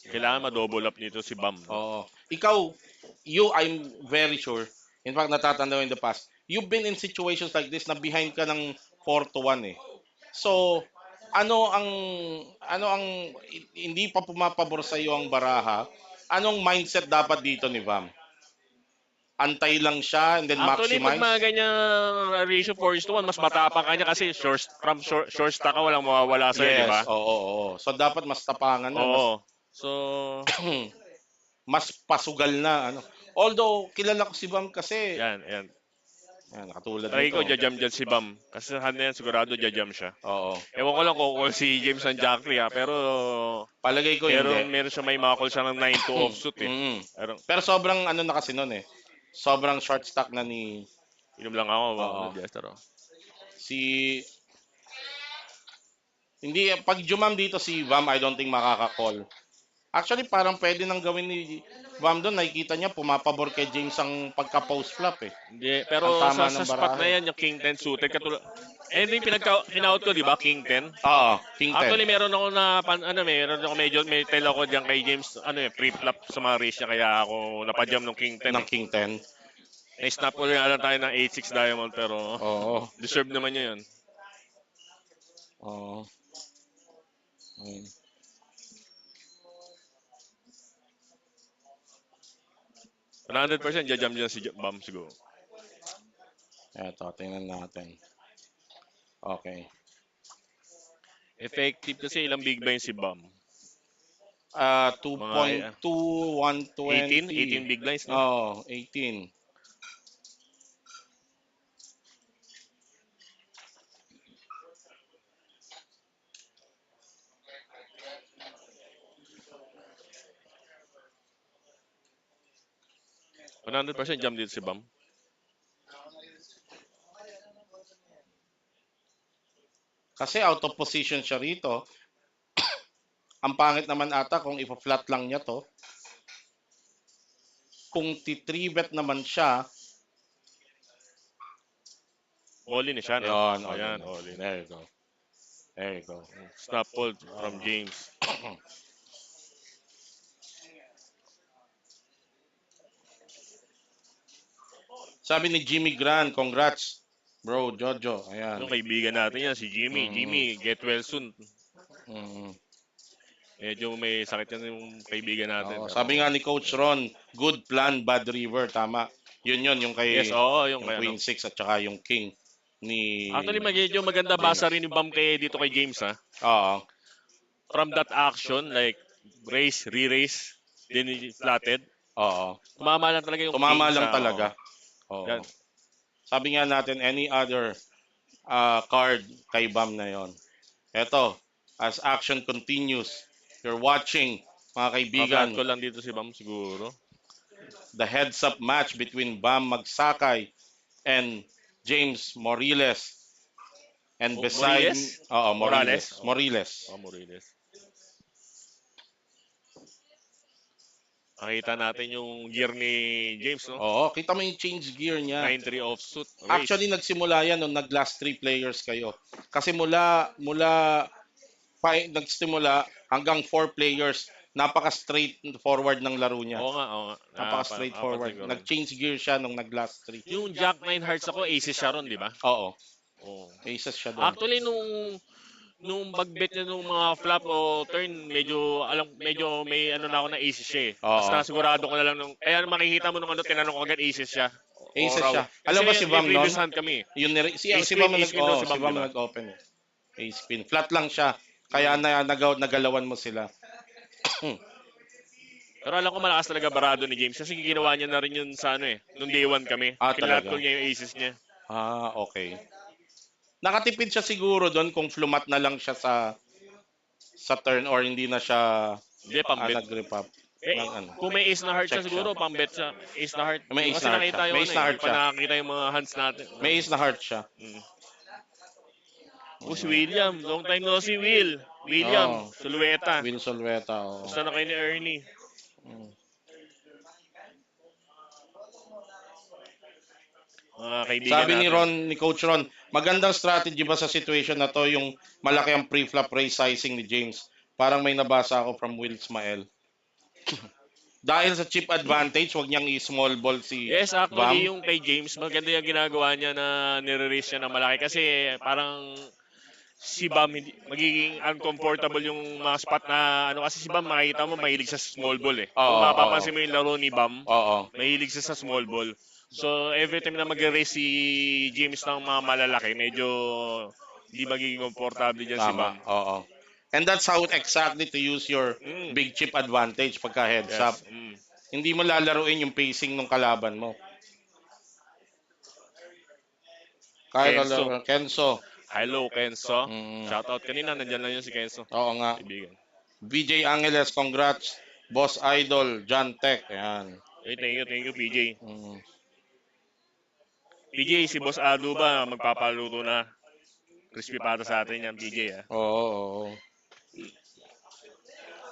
Kailangan ma-double up nito si Bam, no? Oo. Ikaw, I'm very sure, in fact, natatanda ko in the past, you've been in situations like this na behind ka ng 4-1 eh. So, ano ang hindi pa pumapabor sa iyo ang baraha? Anong mindset dapat dito ni Bam? Antay lang siya and then Actually, pag maximize? mga ganyang ratio 4:1, mas matapang ka niya kasi short stack ka, walang mawawala sa'yo, di Yes, ba? oo. So dapat mas tapangan na, mas Oo. So, mas pasugal na ano. Although kilala ko si Bam kasi yan. katulad Try nito. ko, jajam dyan si Bam. Kasi sa yan, sigurado jajam siya. Oo. Ewan ko lang kung si James ang Jackley, ha, pero Palagay ko hindi. meron siya may mga call siya ng 9-2 offsuit, eh. Mm. Pero, Pero sobrang ano na kasi noon eh. Sobrang short stack na ni inom lang ako, Oo. Jester, oh. si hindi pag jumam dito si Bam, I don't think makaka-call. Actually, parang pwede nang gawin ni Bam doon. Nakikita niya pumapabor kay James ang pagka-post flop eh. Hindi, Ang pero tama sa ng spot na barahe. yan, yung King 10 suited, katulad, ito yung in-out ko, di ba, King 10? Oo, King 10. Actually, meron ako meron ako may tell ako diyan kay James, pre-flop sa mga race niya, kaya ako napadjam ng King 10, ng eh. King 10. Na-snap ko nga lang tayo ng 8-6 diamond, pero Oo. deserve naman niya yun. Oo. Ayun. 100% jajam dyan si Bam siguro. Eto, tingnan natin. Okay. Effective kasi ilang big blinds si Bam. 2.2, 120. 18 big blinds, no? Oh, 18. %100% jam dito si Bam. Kasi out of position siya rito. Ang pangit naman ata kung ipa-flat lang niya to. Kung ti-3-bet naman siya, All in siya, no? Yan, Ayan, all in. There you go. There you go. Snap fold from James. Sabi ni Jimmy Grant, congrats, bro, Jojo. Ayan. Yung kaibigan natin yan, si Jimmy. Jimmy, get well soon. Mm. Medyo may sakit yan yung kaibigan natin. Oo, sabi nga ni Coach Ron, good plan, bad river. Tama. Yun, yung kay Yes, oo, yung yung kay Queen 6 at saka yung King ni Actually, medyo maganda basa rin yung Bam dito kay James, ha? Oo. From that action, like race, re-race, then flatted, Oo. tumama lang talaga yung Tumama king lang sa- talaga. Oo. Yan. Sabi nga natin, any other card kay Bam na yon. Eto, as action continues, you're watching, mga kaibigan, Flat ko lang dito si Bam siguro. the heads-up match between Bam Magsakay and James Morillas. And beside... Morillas? Oo, Morales? Morillas. Morillas. Nakita natin yung gear ni James, no? Oo, kita mo yung change gear niya. 9-3 offsuit. Race. Actually, nagsimula yan nung nag-last 3 players kayo. Kasi mula nagsimula hanggang 4 players, napaka-straight forward ng laro niya. Oo nga. Napaka-straight forward. Napansin ko rin. Nag-change gear siya nung nag-last 3. Yung Jack 9 Hearts ako, aces siya ron, di ba? Oo, Oo. aces siya doon. Actually, nung bagbet niya nung mga flop o turn, medyo may ano na ako na aces siya, eh. Oo. Basta sigurado ko na lang kaya makikita mo nung tinanong ko agad aces siya. Aces Or raw. siya. Alam ba si Bam may previous noon? hand kami. Yun, si Ace Bam queen, ace queen daw si Bam, si Bam diba? nag-open. Ace queen. Flat lang siya. Kaya Mm. nagalawan mo sila. Pero alam ko malakas talaga barado ni James kasi ginawa niya na rin yun sa ano eh. Nung day 1 kami. Kinlat Talaga. ko niya yung aces niya. Okay. Nakatipid siya siguro doon kung flumat na lang siya sa turn or hindi na siya Hindi, pambet. nag-rip up Eh, ng ano. kung may ace na heart siya Check siya. siguro, pambet siya. Ace na heart. Di May ko ace kasi na heart siya. nakita yung May ano ace eh. na Di heart pa siya. nakakita yung mga hands natin. May ace na heart siya. Mm. Si William. Long time no si Will. William. Oh, Sulueta. Will Solveta. Oh. Gusto na kayo ni Ernie. Mm. Mga kaibigan Sabi ni natin. Ron, ni Coach Ron, magandang strategy ba sa situation na to yung malaki ang pre-flop raise sizing ni James? Parang may nabasa ako from Will Ismael. Dahil sa chip advantage, wag niyang i-small ball si Yes, Vam. actually, yung kay James, maganda yung ginagawa niya na nire-raise siya ng malaki kasi parang si Bam magiging uncomfortable yung mga spot na ano kasi si Bam makikita mo mahilig sa small ball eh. Kung Oo, oo. mapapansin mo yung laro ni Bam, Oo. mahilig siya sa small ball. So every time na mag-raise si James ng mga malalaki, medyo hindi magiging komportable diyan si Tama. Bam. Oo. And that's how exactly to use your Mm. big chip advantage pagka heads up. Yes. Mm. Hindi mo lalaruin yung pacing ng kalaban mo. Kenzo. Kenzo. Hello, Kenzo. Mm. Shoutout kanina, nandiyan lang yun si Kenzo. Oo nga. Kaibigan. VJ Angeles, congrats. Boss Idol, John Tech. Ayan. Thank you, PJ. Mm. PJ, si Boss Ado ba magpapaluto na? Crispy para sa atin yan, PJ ah. Oo.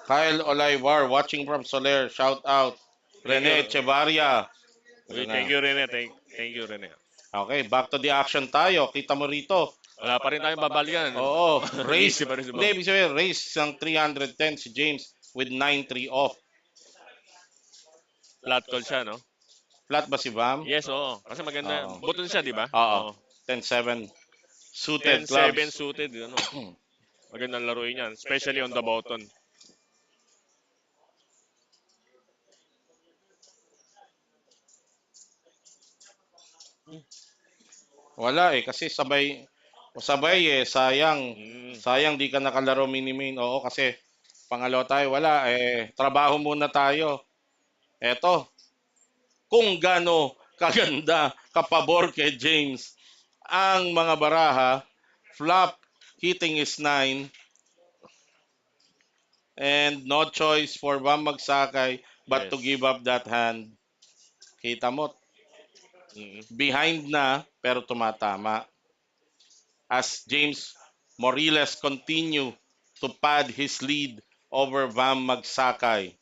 Kyle Olivar, watching from Soler. Shout out. Rene Echevarria. Okay, thank you, Rene. Thank you, Rene. Okay, back to the action tayo. Kita mo rito. Wala pa rin tayong babalikan. Oo, race. Easy pa rin si Hindi, Bob. ibig sabihin, race ng 310 si James with 9-3 off. Flat call siya, no? Flat ba si Bam? Yes, oo. Kasi maganda. Oo. Button siya, di ba? Oo. 10-7. Suited 10-7 clubs. suited, ano. Magandang laruin yan. Especially on the button. Wala kasi sabay sayang. Mm. Sayang di ka nakalaro mini-main. Oo, kasi pangalawa tayo, wala trabaho muna tayo. Eto, kung gaano kaganda, kapabor kay James ang mga baraha, flop, hitting is 9, and no choice for Bam Magsakay but to Yes. give up that hand. Kita mo, Mm. behind na pero tumatama. As James Morillas continue to pad his lead over Bam Magsakay.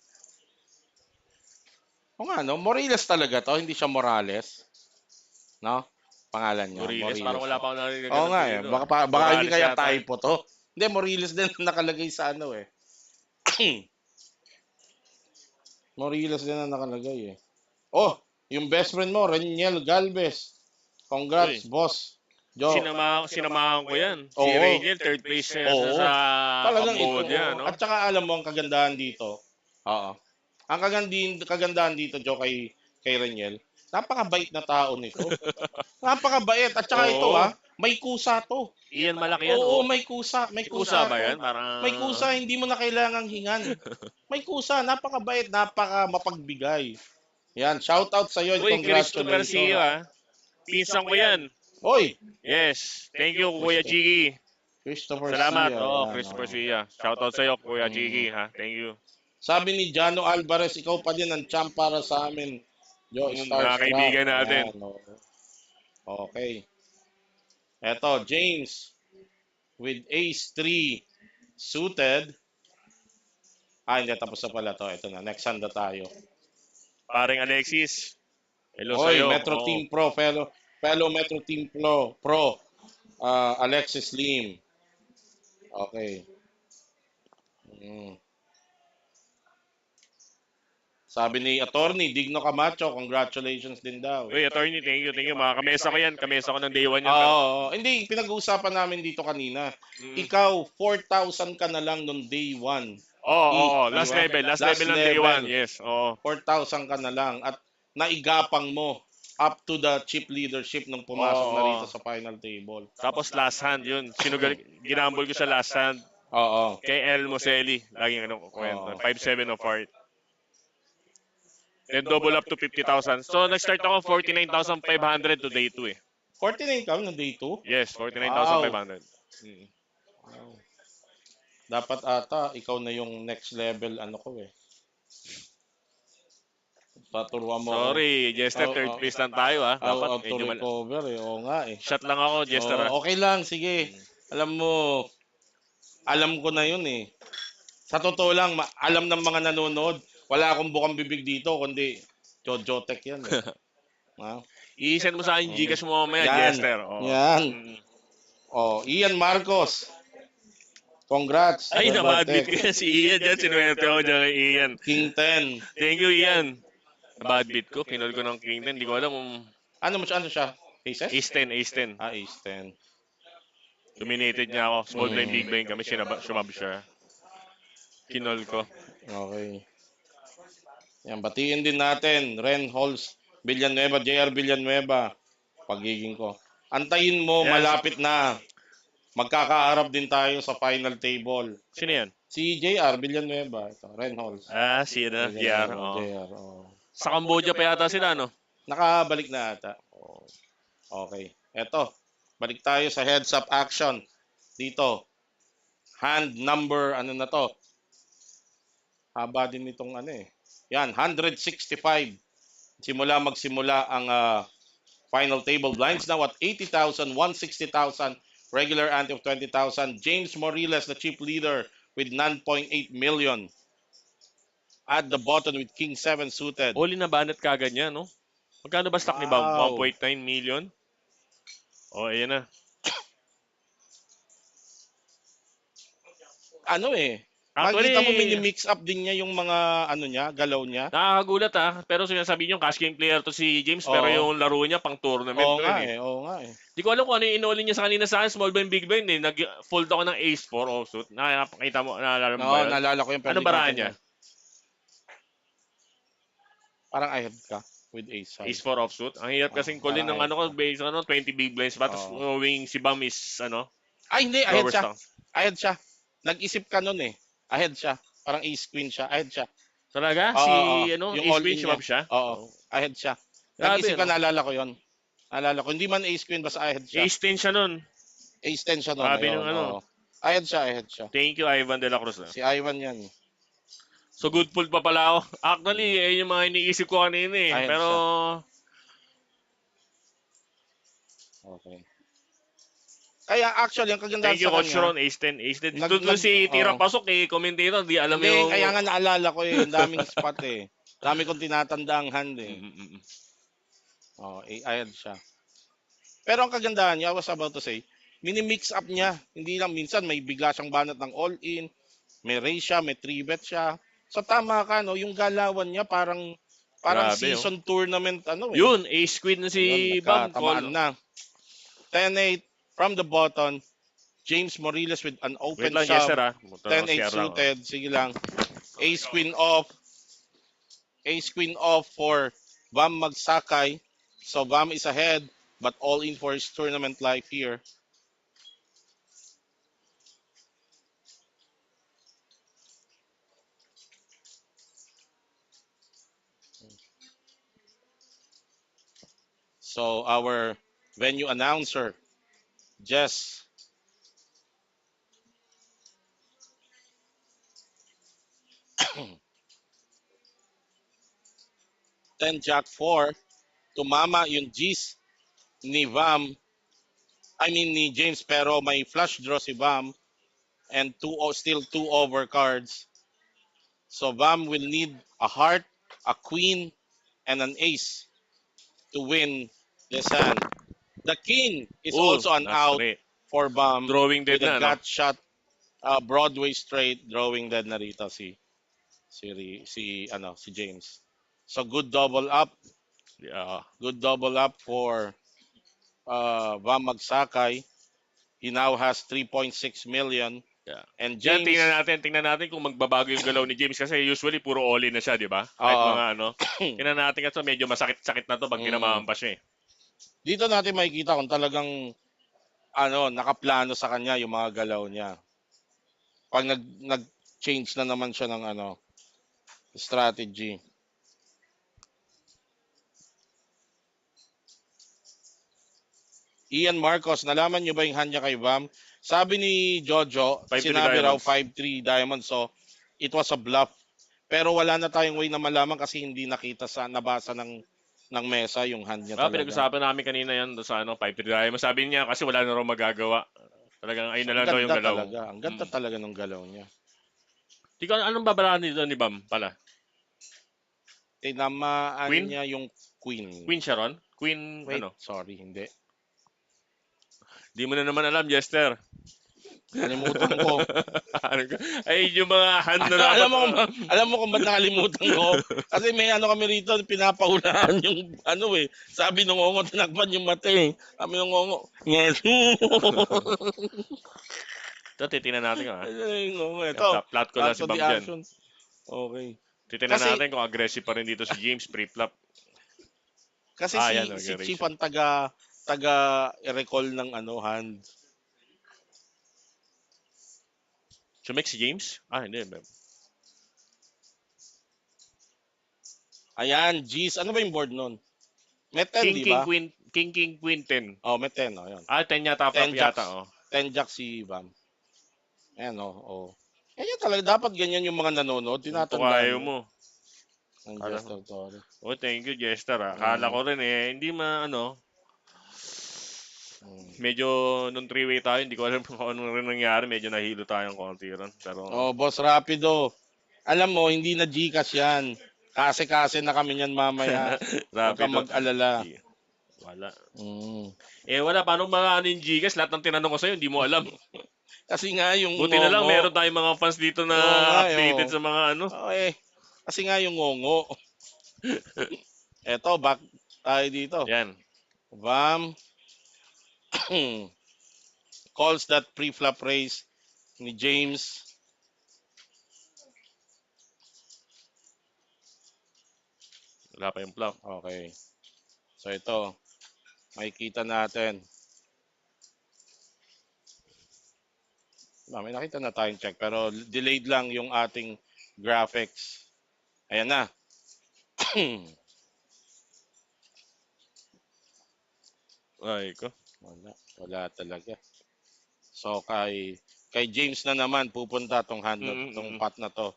O nga, no? Morillas talaga to, hindi siya Morales. No? Pangalan niya. Morillas. Parang wala pa ako narinig. Oo nga Baka hindi Morales kaya yata. typo to. Hindi, Morillas din nakalagay sa ano eh. Morillas din ang nakalagay eh. Oh, yung best friend mo, Reniel Galvez. Congrats, Uy. boss. Jo. Sinamahan ko yan. Si Oo. Rangel, third place siya Oo. sa Talagang pambuod ito. niya, Oo. no? At saka alam mo ang kagandahan dito. Oo. Ang kagandahan dito, Jo, kay Reniel, napakabait na tao nito. Napakabait. At saka Oo. ito, may kusa to. Iyan malaki yan. Oo, oh. may kusa. May May kusa ba to. yan? Parang... May kusa, hindi mo na kailangang hingan. May kusa, napakabait, mapagbigay. Yan, shout out sa iyo, Uy, Christopher Sio, congratulations. Pinsan ko yan. Oy, Yes. Thank you, Kuya Chigi. Christopher Salamat. Sia. Oh, Yan, Christopher oh. Sia. Shoutout sa iyo, Kuya Mm. Chigi, ha. Thank you. Sabi ni Jano Alvarez, ikaw pa din ang champ para sa amin. Yo, Mga kaibigan natin. Yan, oh. Okay. Eto, James with ace 3 suited. Hindi, tapos na pala to. Ito na, next hand na tayo. Paring Alexis. Hello sa Oy, iyo. Metro Oo. Team Pro, fellow Metro Team Pro, Alexis Lim. Okay. Mm. Sabi ni Attorney Digno Camacho, congratulations din daw. Uy, attorney, thank you. Mga kamesa ko yan. Kamesa ko ng day 1 yan. Oo, hindi, pinag-uusapan namin dito kanina. Mm. Ikaw, 4,000 ka na lang nung day 1. Oo. Last Diba? level. Last Last level ng day level. 1. Yes. Oo. 4,000 ka na lang. At naigapang mo up to the chip leadership nung pumasok na Oo. rito sa final table. Tapos last hand yun. Ginambol ko sa last hand. Oo. Kay El Moseli, laging ano kwento. Oo. 5-7 of heart. Then double up to 50,000. So nag-start ako 49,500 to day 2 eh. 49 ka ng day 2? Yes, Wow. 49,500. Mm. Wow. Dapat ata ikaw na yung next level ano ko eh. Paturuan mo ako. Sorry, Jester, I'll, third place lang tayo ah. I'll, Dapat I'll to medyo recover eh. Oo nga eh. shot lang ako, Jester ah. Okay lang, sige. Mm. Alam mo, alam ko na yun eh. Sa totoo lang, alam ng mga nanonood, wala akong bukang bibig dito, kundi Jojo Tech yan eh. Ha? I-send mo sa akin yung Gcash mo mamaya, Yan. Jester. Oh. Yan. Mm. Oh, Ian Marcos. Congrats. Ay, Jojo nabadbit Tech. ko yan si Ian dyan. Sinuwerte ako dyan kay Ian. King 10. Thank you, Ian. Nabadbit ko. Kinol ko ng King 10. Hindi ko alam kung Ano siya? Aces? Ace 10, Ace 10. Ace 10. Dominated niya ako. Small blind, Mm. big blind kami. Sumab siya. Kinol ko. Okay. Yan, batiin din natin. Ren Halls, Villanueva, JR Villanueva. Pagiging ko. Antayin mo, Yes. malapit na. Magkakaharap din tayo sa final table. Sino yan? Si JR Villanueva. Ito, Ren Halls. Ah, si JR. Villanueva, Oh. JR. Oh. Sa Cambodia pa yata sila, no? Nakabalik na ata. Oh. Okay. Eto. Balik tayo sa heads up action. Dito. Hand number, ano na to? Haba din itong ano eh. Yan, 165. Magsimula ang final table blinds now at 80,000, 160,000, regular ante of 20,000. James Morillas, the chief leader with 9.8 million. At the bottom with King 7 suited. All in na banat kagad niya, no? Magkano ba stock ni Bob? Wow. 1.9 million? Oh, ayan na. Ano eh, Actually, makikita mo mini-mix up din niya yung mga ano niya, galaw niya. nakakagulat ah. Pero sinasabi niyo, cash game player to si James, pero Oo. yung laro niya pang tournament Oo to nga yun eh. oo nga eh. Di ko alam kung ano yung inolin niya sa kanina sa akin, small blind, big blind eh. Nag-fold ako ng ace 4 offsuit. Nakakita mo, naalala mo Oo, ba yun? naalala ko yung Ano baraan niya? Parang I have ka with ace high. Ace 4 offsuit. Ang hirap kasing callin ng parang ano ko, based on 20 big blinds. But Oo. knowing si Bam is, Ay, hindi. lower stock. Ahead siya. Nag-isip ka nun eh. Ahead siya. Parang ace queen siya. Ahead siya. Talaga? Oo, Si, oo. Yung ace all queen, in sumab niya. siya? Oo. Ahead siya. Grabe, Nag-isip ka, no? naalala ko yon. Naalala ko. Hindi man ace queen, basta ahead siya. Ace 10 siya nun. Ace 10 siya nun. Grabe Ayun, nung ano. oo. Ahead siya. Thank you, Ivan de la Cruz. Si Ivan yan. So, good pull pa pala ako. Actually, yung mga iniisip ko kanina eh. Ayun Pero, Okay. Kaya actually, ang kagandahan thank you, sa Coach kanya, Ron. Ace 10, Ace 10. Nag- Doon si Tira oo. Pasok eh, commentator. Di alam hindi, yung... kaya nga naalala ko eh, ang daming spot eh. Dami kong tinatanda ang hand eh. Oh, ahead siya. Pero ang kagandahan niya, I was about to say, mini-mix up niya. Hindi lang minsan may bigla siyang banat ng all-in, may raise siya, may 3-bet siya. So tama ka, no? Yung galawan niya parang Grabe, season tournament ano eh. Yun, Ace Queen na si Ayun, Bam. nagkatamaan na. 10-8 from the bottom. James Morillas with an Wait open lang, shove. Jester ah. 10-8 suited. Sige lang. Ace Queen off. Ace Queen off for Vam Magsakay. So Vam is ahead, but all in for his tournament life here. So our venue announcer, Jess. Then Jack 4. Tumama yung G's ni Vam. Ni James, pero may flush draw si Vam. And still two over cards. So Vam will need a heart, a queen, and an ace to win this hand. The king is also an out for Vam. Drawing dead with a na, no? gut shot, Broadway straight, drawing dead na rito si James. So good double up. Yeah. Good double up for Vam Magsakay. He now has 3.6 million. Yeah. And Diyan, James, tingnan natin kung magbabago yung galaw ni James kasi usually puro all-in na siya, di ba? Kahit Oo. mga tingnan natin kasi medyo masakit-sakit na to pag kinamahan pa siya eh. dito natin makikita kung talagang nakaplano sa kanya yung mga galaw niya. Pag nag-change na naman siya ng ano, strategy. Ian Marcos, nalaman niyo ba yung hanya kay Bam? Sabi ni Jojo, 5-3 sinabi raw diamonds. 5-3 diamonds. So, it was a bluff. Pero wala na tayong way na malaman kasi hindi nakita sa nabasa ng mesa yung hanya talaga. Pinag-usapan namin kanina yan doon sa ano, 5-3 diamonds. Sabi niya kasi wala na raw magagawa. Talagang ayun So, na ang lang daw yung ganda galaw. talaga. Ang ganda talaga ng galaw niya. Di ko anong babalaan nito ni Bam pala? Tinamaan Queen? niya yung queen. Queen Sharon? Queen Wait, ano? sorry, hindi. Di mo na naman alam, Jester. Nalimutan ko. Ano ay, yung mga hand na dapat. Alam mo kung ba't nakalimutan ko? Kasi may ano kami rito, pinapaulahan yung ano eh. Sabi ng ongo, tinakpan yung mata eh. Sabi ng ongo, yes. Ito, titingnan natin kung Ay, yung ongo. Yan, Ito, flat ko lang back si to the Bam dyan. action. Okay. Titingnan Kasi, natin kung aggressive pa rin dito si James pre-flop. kasi Yan, si Chief aggression. ang taga recall ng ano hand. Sumek si James? Hindi. Ayan, G's. Ano ba yung board nun? May 10, King, di King, ba? Queen, King, Queen, 10. Oh, may 10. Oh, yun. 10 yata, flop 10 yata, jacks. oh. 10 jacks si Bam. Ayan, oh. Oh. Ganyan talaga. Dapat ganyan yung mga nanonood. Kung Tinatandaan tukayo mo. mo. Ang Kala ko. Jester Torre. Oh, thank you, Jester. Akala Mm, ko rin hindi mm. medyo nung three-way tayo, hindi ko alam kung ano rin nangyari. Medyo nahilo tayong konti ron. Pero, Oh, Boss Rapido. Alam mo, hindi na Gcash yan. Kasi-kasi na kami niyan mamaya. Huwag kang rapido. mag-alala. Wala. Mm. Wala. Paano mga ano yung Gcash? Lahat ng tinanong ko sa'yo, hindi mo alam. Kasi nga yung Buti na lang, ngongo. meron tayong mga fans dito na Oo nga, updated oh. sa mga ano. Oh, eh. Kasi nga yung ngongo. Eto, back tayo dito. Yan. Bam. Calls that pre-flop race ni James. Wala pa yung flop. Okay. So ito, makikita natin. May nakita na tayong check pero delayed lang yung ating graphics. Ayan na. Ay ko. Wala talaga. So kay James na naman pupunta tong hand tong pot na to.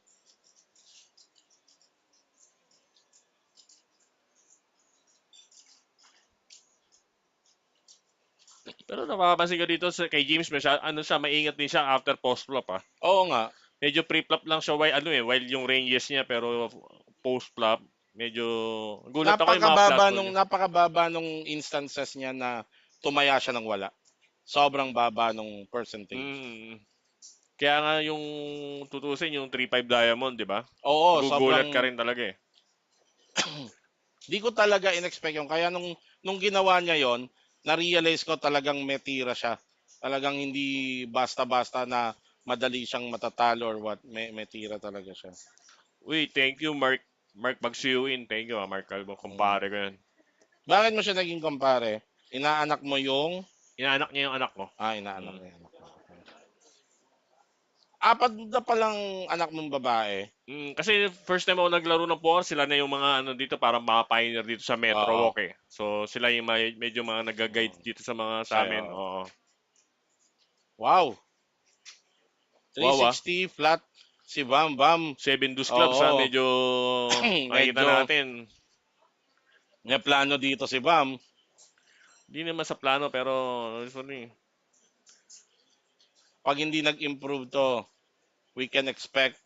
Pero napapansin ko dito kay James, siya, maingat din siya after post-flop Oo nga. Medyo pre-flop lang siya while yung ranges niya pero post-flop medyo gulat ako yung mga flat call niya. Napakababa nung instances niya na tumaya siya ng wala. Sobrang baba nung percentage. Kaya nga yung tutusin yung 3-5 diamond, di ba? Oo, Gugulat sobrang ka rin talaga eh. Di ko talaga in-expect yun. Kaya nung ginawa niya yon, na-realize ko talagang may tira siya. Talagang hindi basta-basta na madali siyang matatalo or what. May tira talaga siya. Uy, thank you Mark. Mark Magsuyuin. Thank you Mark Calvo. Kumpare ko yan. Bakit mo siya naging kumpare? Inaanak mo yung... Inaanak niya yung anak ko. Inaanak niya. Apat na palang anak mong babae. Kasi first time ako naglaro ng poker, sila na yung mga ano dito parang mga pioneer dito sa Metro Oo. Walk eh. So sila yung medyo mga nag-guide dito sa mga sa amin. Oo. Wow. Wow, 360 flat si Bam Bam. 7 Deuce Clubs Oo. medyo makikita Medyo- natin. May plano dito si Bam. Hindi naman sa plano pero usually Pag hindi nag-improve to, we can expect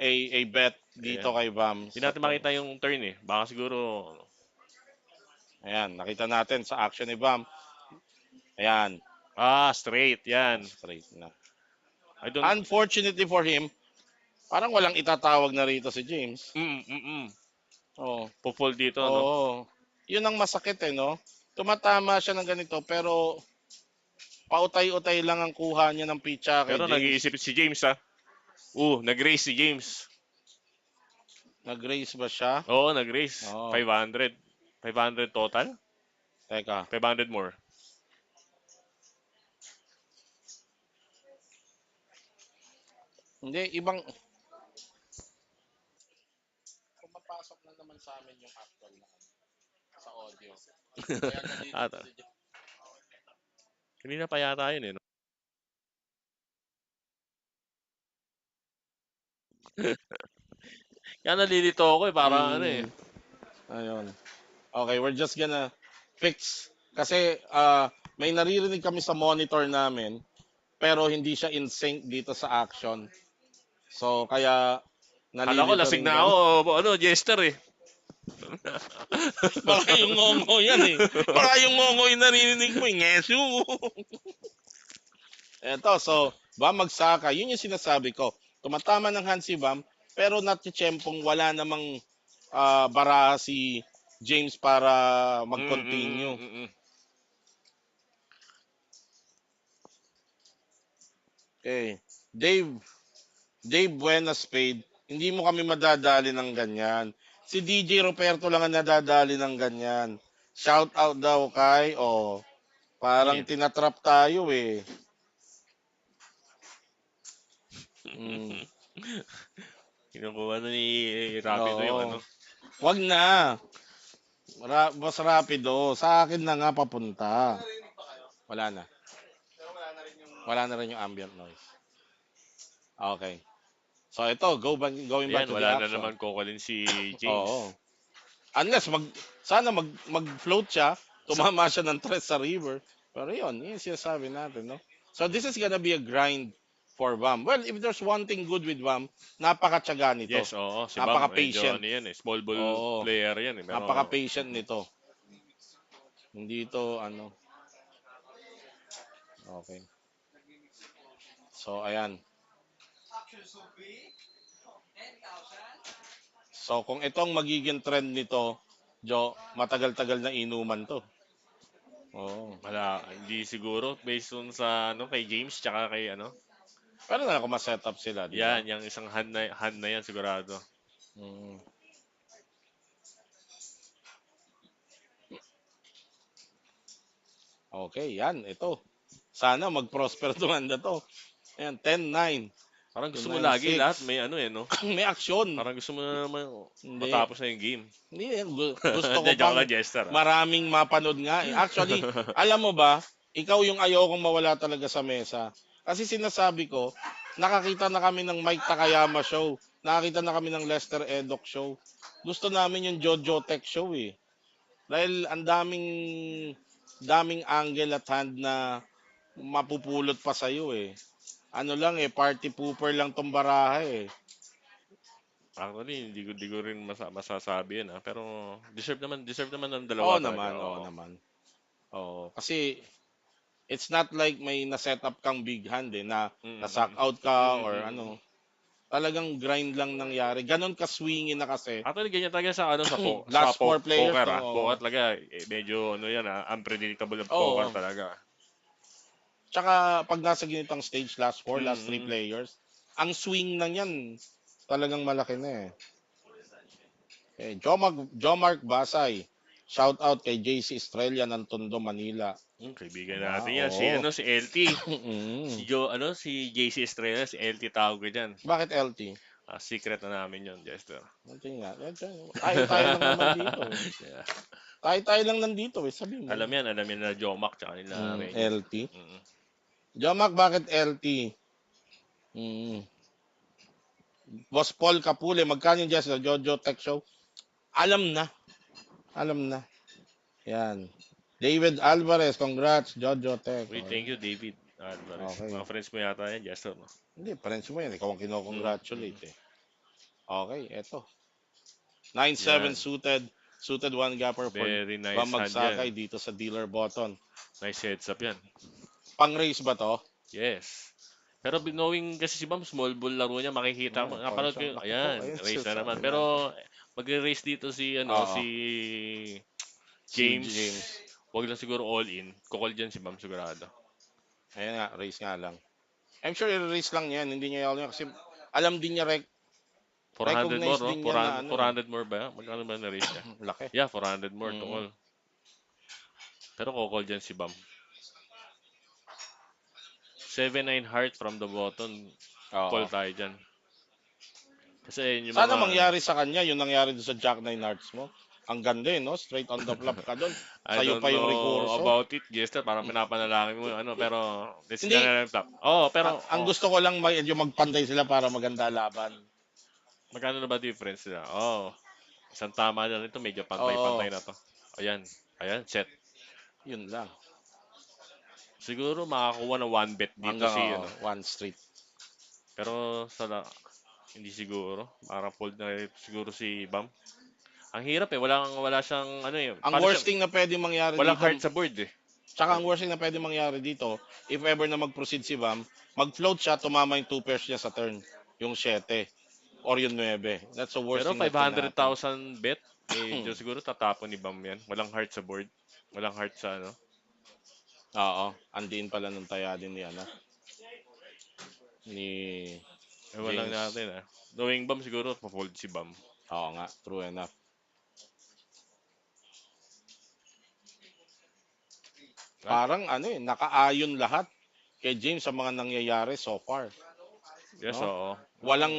a bet dito kay Bam. hindi natin makita yung turn eh. Baka siguro Ayan, nakita natin sa action ni Bam. Ayan, straight yan. straight na. I don't Unfortunately for him, parang walang itatawag na rito si James. Oo. Po-fold dito no. Oo. Yun ang masakit no? Tumatama siya ng ganito pero pautay-utay lang ang kuha niya ng pitcha kay Pero James. nag-iisip si James nag-raise si James. Nag-raise ba siya? Oo, nag-raise. Oo. 500. 500 total? Teka. 500 more. Hindi, ibang... Pumapasok na naman sa amin yung actual na sa audio. Kaya nalilito Ata. si Jeff. Kanina pa yata yun eh. No? Kaya nalilito ako eh. Parang ano eh. Mm, ayun. Okay, we're just gonna fix. Kasi may naririnig kami sa monitor namin, pero hindi siya in sync dito sa action. So, kaya Kala ko nalilito lasing rin na kami. ako. Ano, jester eh. Baka yung ngongo yan eh. Baka yung ngongo yung naririnig mo, yung ngesu. Eto, so, Bam magsaka. Yun yung sinasabi ko. Tumatama ng hand si Bam, pero natitsempong wala namang baraha si James para mag-continue. Mm. Okay. Dave Buena Spade, hindi mo kami madadali ng ganyan. Si DJ Roberto lang ang nadadali ng ganyan. Shout out daw kay, parang Yan. tinatrap tayo eh. Mm, Kinukuha na ni Rapido yung ano. oo. Wag na. Mas rapido. Sa akin na nga papunta. Wala na. Wala na rin yung ambient noise. Okay. So ito, going back Ayan, to the wala na action. naman kokolin si James. Oo. Unless sana mag-float siya, tumama siya ng tres sa river. Pero yun yung sinasabi natin, no? So this is gonna be a grind for Vam. Well, if there's one thing good with Vam, napakatyaga nito. Yes, oo. Si Bam, medyo Napaka-patient. ano yan eh. Small ball Oo. player yan eh. Pero, Napaka-patient nito. Hindi ito, ano. Okay. So, ayan. So, kung itong magiging trend nito, Jo, matagal-tagal na inuman to. Oo. hindi siguro. Based on sa, ano, kay James, tsaka kay, ano. Pero na kung ma-setup sila, di ba? Yan, yung isang hand na yan, sigurado. Mm. Okay, yan. Ito. Sana mag-prosper itong na to. Ayan, 10-9 Parang to gusto mo lagi lahat 9-6. may ano eh, no? May aksyon. Parang gusto mo na naman Hindi. matapos na yung game. Hindi yan. Gusto ko Hindi, joke pang lang, Jester. Ah. maraming mapanood nga. Actually, alam mo ba, ikaw yung ayokong mawala talaga sa mesa. Kasi sinasabi ko, nakakita na kami ng Mike Takayama show. Nakakita na kami ng Lester Edok show. Gusto namin yung Jojo Tech show eh. Dahil ang daming angle at hand na mapupulot pa sa'yo eh. Ano lang eh, party pooper lang tong baraha eh. Actually, hindi ko rin masasabi yan, ah. Pero deserve naman ng dalawa talaga. Oo Oo. naman. Oo, kasi it's not like may na-set up kang big hand eh, na Mm-mm. na-suck out ka or Mm-mm. ano. Talagang grind lang nangyari. Ganon ka-swingy na kasi. Actually, ganyan talaga sa ano Last four players, poker no? ah. Oo. Poker talaga medyo ano yan ah, unpredictable ng poker Oo. talaga. Tsaka pag nasa ganitong stage, last four, last three Mm. players, ang swing na yan, talagang malaki na eh. Okay, Jomark Basay. Shout out kay JC Estrella ng Tondo, Manila. Kaibigan Aba, natin yan si oo. ano si LT. Si Mm. si JC Estrella, si LT tawag ko diyan. Bakit LT? Ah, secret na namin 'yon, Jester. LT nga. Tayo lang naman dito eh. Yeah. Tayo lang nandito eh. Sabi mo. Alam yan na Jomac tsaka nila Reggie. LT. Mm. Jomark, bakit LT? Mm. Boss Paul Kapule, magkano yung sa Jojo Tech Show? Alam na. Alam na. Yan. David Alvarez, congrats, Jojo Tech. Uy, thank you David Alvarez. Okay. Mga friends mo yata yan, Jester, no? Hindi, friends mo yan. Ikaw ang Mm. Mm. kinokongratulate eh. Okay, eto. 9-7 Yan. suited one gapper for Very nice hand Bamagsakay yan. dito sa dealer button. Nice heads up yan. Pang-race ba to? Yes. Pero knowing kasi si Bam, small ball laro niya, makikita mo. Call Napanood ko siya. yun. Naku po, Ayan, ayun race na naman. sinasabi natin. Pero magre-race dito si Oo, si James. James. Wag lang siguro all in. Kukol dyan si Bam sigurado. Ayan nga, race nga lang. I'm sure i-race lang yan. Hindi niya yun kasi alam din niya 400 more, recognize no? din niya na ano eh. 400 more ba? Magkano ba na race niya? Laki. Yeah, 400 more to Mm. all. Pero kukol dyan si Bam. 7-9 heart from the button. Oo. call tayo dyan. Kasi yun yung Sana mga ano. mangyari sa kanya yung nangyari doon sa Jack Nine Hearts mo. Ang ganda eh, no? Straight on the flop ka doon. I Sa'yo don't pa yung know rekurso. about it, Jester. Parang pinapanalangin mo yung ano, pero this is Hindi, na top. Oo, pero ang gusto ko lang yung magpantay sila para maganda laban. magkano na ba difference nila? Isang tama na rin ito. Medyo Oo, pantay-pantay na to. Ayan. Ayan, set. yun lang. Siguro makakuha ng one bet dito Hanggang si ano. one street. Pero hindi siguro. Parang fold na rin siguro si Bam. Ang hirap eh. Wala siyang ano eh. Ang Paano siya? worst thing na pwede mangyari Walang dito, heart sa board eh. tsaka ang worst thing na pwede mangyari dito, if ever na mag-proceed si Bam, mag-float siya, tumama yung two pairs niya sa turn. Yung 7 or yung 9. That's the worst Pero thing that can happen. 500,000 bet. Medyo siguro tatapon ni Bam yan. Walang heart sa board. Walang heart sa ano. Oo, andiin pala nung taya din ni, ano, ni Ewan lang James. natin ah. Knowing Bam siguro, pa-fold si Bam. Oo nga, true enough. Ah, Parang ano eh, nakaayon lahat kay James sa mga nangyayari so far, yes, no? oo. Actually, Walang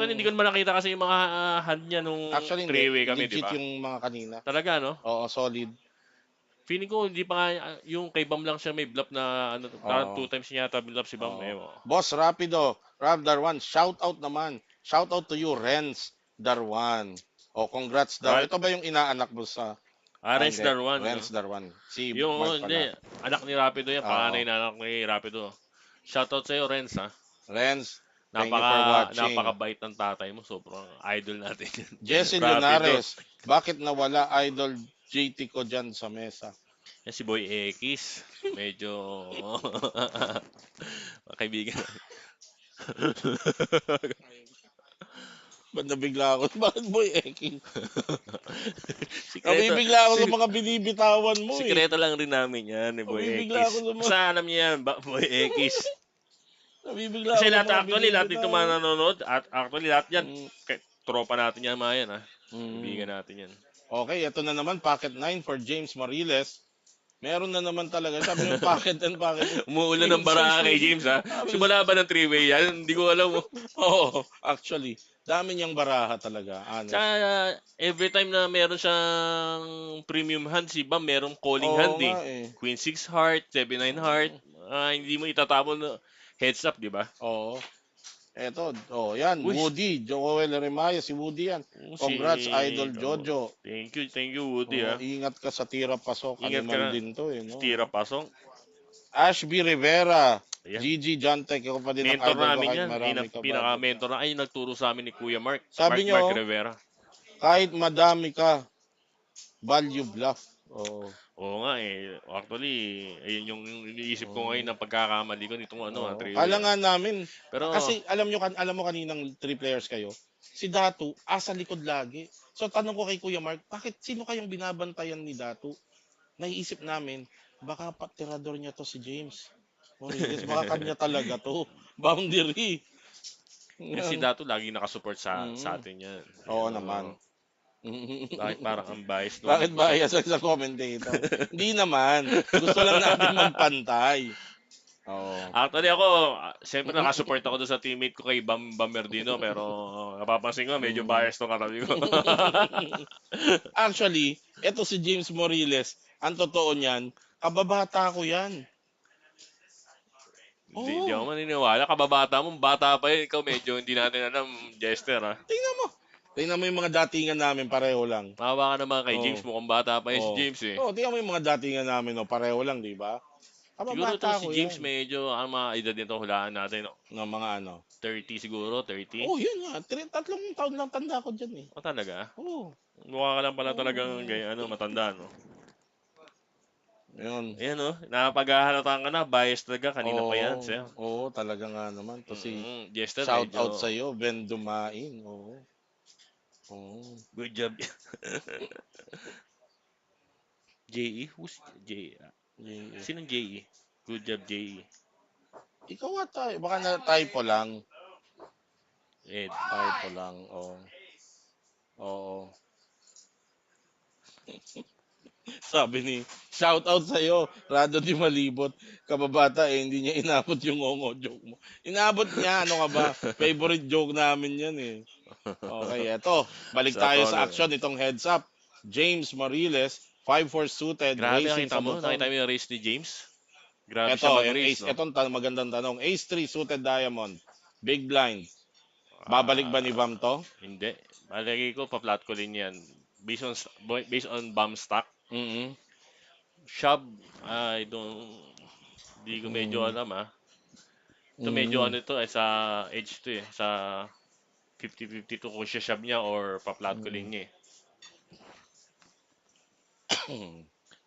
hindi ko naman nakita kasi yung mga hand niya nung actually hindi, three-way kami, di legit ba? yung mga kanina. Talaga, no? Oo, solid. Feeling ko, hindi pa nga, yung kay Bam lang siya may bluff na, ano, parang Oo. two times niya yata bluff si Bam. Oo. Oh. Boss Rapido, Rav Darwan, shout out naman. Shout out to you, Renz Darwan. Oh, congrats daw. Right? Ito ba yung inaanak mo sa Ares hindi. Darwan, no? Renz Darwan. Si Mark Yung, hindi, pala. anak ni Rapido yan, Oo. panganay na anak ni Rapido. Shoutout sa'yo, Renz, ha? Renz, thank you for watching. Napakabait ng tatay mo. Sobrang idol natin yan. Jesse Rapido. Leonares, bakit nawala idol JT ko dyan sa mesa? Yan si Boy X. Medyo kaibigan. Ba't nabigla ako? Bakit boy Eking? Sikreto. Nabibigla ako Si, sa mga binibitawan mo eh. sikreto lang rin namin yan ni Boy Nabibigla ako X. sa mga... Basta alam niya yan, Boy X. Nabibigla Kasi ako sa lahat, mga actually, lahat dito binibitawan. mga nanonood, at actually, lahat yan, Mm, tropa natin yan, mga yan, ha? mm. Kaibigan natin yan. Okay, ito na naman, pocket 9 for James Morillas. Meron na naman talaga. Sabi yung pocket and pocket. Umuulan ng baraha kay James, ha? Sabi- Simula ba ng three-way yan? Hindi ko alam, oh. Oo, actually. Dami niyang baraha talaga. Honest. Tsaka, every time na meron siyang premium hand, si Bam, merong calling Oo hand, eh. nga eh. Queen 6 heart, 7-9 heart. Hindi mo itatapon na heads up, di ba? Oo. Eto, oh, yan, Uy, Woody, Joel Remaya, si Woody yan. Congrats, Idol Jojo. Thank you, Woody, Oh, ha. ingat ka sa tira pasok. Ingat ka Animal na. din to eh, no? Tira pasong. Ashby Rivera, Ayan. Gigi John Tech, ako pa din ang Mentor idol ko namin kahit yan. marami ka budget. Pinaka-mentor na. Ay, nagturo sa amin ni Kuya Mark. Sabi Mark nyo, Rivera. kahit madami ka, value bluff. Oh, Oo nga eh. Actually, ayun yung iniisip ko ngayon ng pagkakamali ko nitong ano, oh. three-way. Kala nga namin, Pero, kasi alam mo kaninang 3 players kayo, si Datu, asa likod lagi. So tanong ko kay Kuya Mark, bakit sino kayong binabantayan ni Datu? Naiisip namin, baka patirador niya to si James. Morillas, baka kanya talaga to. Boundary. si Yan. Dato lagi nakasupport sa Mm. atin yan. Oo Ayun, naman. Bakit parang ang bias nung... Bakit bias ang sa commentator? Hindi naman. Gusto lang natin magpantay. Oo. Actually ako, siyempre nakasupport ako doon sa teammate ko kay Bam Merdino, pero napapansin ko medyo bias tong katabi ko. Actually, eto si James Morillas, ang totoo niyan, kababata ko yan. Hindi ako Oo. maniniwala. Kababata mo, bata pa yun. Ikaw medyo hindi natin alam, Jester, ha? Tingnan mo. Tingnan mo yung mga datingan namin, pareho lang. Mahawa ka naman kay Oo. James. Mukhang bata pa yun si Oo. James, eh. Oo, tingnan mo yung mga datingan namin, no, pareho lang, di ba? Siguro to Kababata si ko James yan. medyo, ang mga edad nito, hulaan natin, no? Ng mga ano. 30 siguro, 30. Oh, yun nga. 3 taon lang tanda ko dyan eh. O talaga? Oo. Mukha ka lang pala talagang matanda, no? Yun. Ayan, no? Napaghahalatan ka na, bias talaga. Kanina pa yan, sir. Oo, talaga nga naman. To si Jester, shout medyo... out sa iyo, Ben Dumain. Oo. Oo. Good job. JE? Who's JE? Yeah. Sinong JE? Good job, JE. Ikaw ata, baka na typo lang. Ed. Typo lang. Oo. Oo. Sabi ni, shout out sa'yo, Rado Di Malibot. Kababata hindi niya inabot yung ngongo joke mo. Inabot niya, ano ka ba? Favorite joke namin yan eh. Okay, eto. Balik Sa tayo sa tono. action itong heads up. James Mariles, 5-4 suited, Grabe, racing nakita sa mo? Nakita buton. mo yung race ni James? Grabe siya Eto, yung mag-race, ace, no? magandang tanong. Ace 3 suited diamond. Big blind. Babalik ba ni Ah, Bam to? hindi. Malagay ko, pa-flat ko din yan. Based on bomb stock. Mm-mm. Shove, I don't, di ko medyo Mm. alam ah. Ito medyo Mm. ano ito sa edge to eh. Sa 50-50 to kung siya shove niya or pa-flat ko Mm. din niya eh.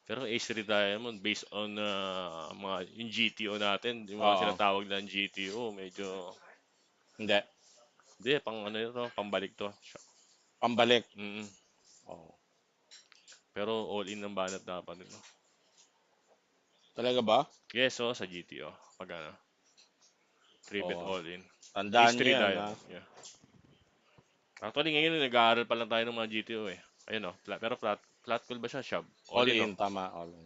Pero Ace 3 Diamond based on mga yung GTO natin, yung mga Oo. sinatawag na GTO, medyo Hindi. hindi pang ano ito, pambalik to. Pambalik. Mm. Oo. Pero all in ang banat dapat nito. Talaga ba? Yes, so sa GTO. Pag ano, 3 bet Oo. all in. Ace Tandaan niyo 3 yan, ha? Diamond, yeah. Actually ngayon nag-aaral pa lang tayo ng mga GTO eh. Ayun oh, pero flat call ba siya? Shove. All All in in, oh. tama. All in.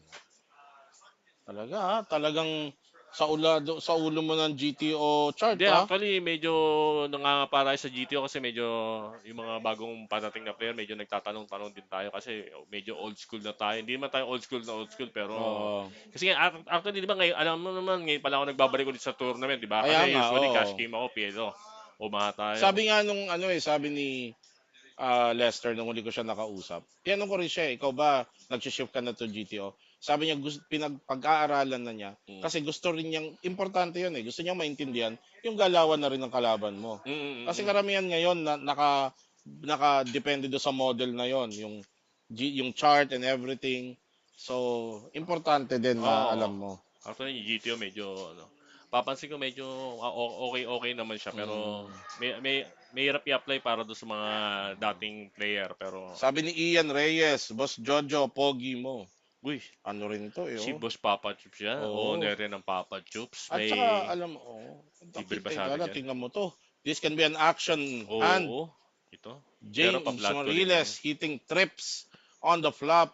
Talaga, ha? Talagang sa ulo mo ng GTO chart, Hindi, ha? actually, medyo nangangapara sa GTO kasi medyo yung mga bagong patating na player, medyo nagtatanong-tanong din tayo kasi medyo old school na tayo. Hindi naman tayo old school, pero Oo. kasi nga, actually, di ba, ngayon, alam mo naman, ngayon pala ako nagbabalik ulit sa tournament, di ba? Kaya Kasi nga, usually oo. cash game ako, Pielo. Umaha tayo. Sabi nga nung ano eh, sabi ni Lester nung huli ko siya nakausap. Tinanong ko rin siya, ikaw ba nag-shift ka na to GTO? Sabi niya pinag-aaralan na niya Mm. kasi gusto rin niyang importante 'yun eh. Gusto niyang maintindihan yung galawan na rin ng kalaban mo. Mm, mm, Kasi mm. karamihan ngayon na naka-depende do sa model na 'yon, yung chart and everything. So, importante din na Oo. alam mo. Actually, yung GTO medyo, ano, papansin ko medyo okay naman siya, pero Mm. may hirap i-apply para doon sa mga dating player, pero Sabi ni Ian Reyes, Boss Jojo, pogi mo. uy, Ano rin to eh, si oh. Boss Papa Chups yan. Oo. Owner rin ng Papa Chups. At saka, alam mo, oh, Libre ba sa teka atin lang, yan? tingnan mo to. This can be an action hand. Oo. Ito. Pero James pa-flat ko din yan. Morillas hitting trips on the flop.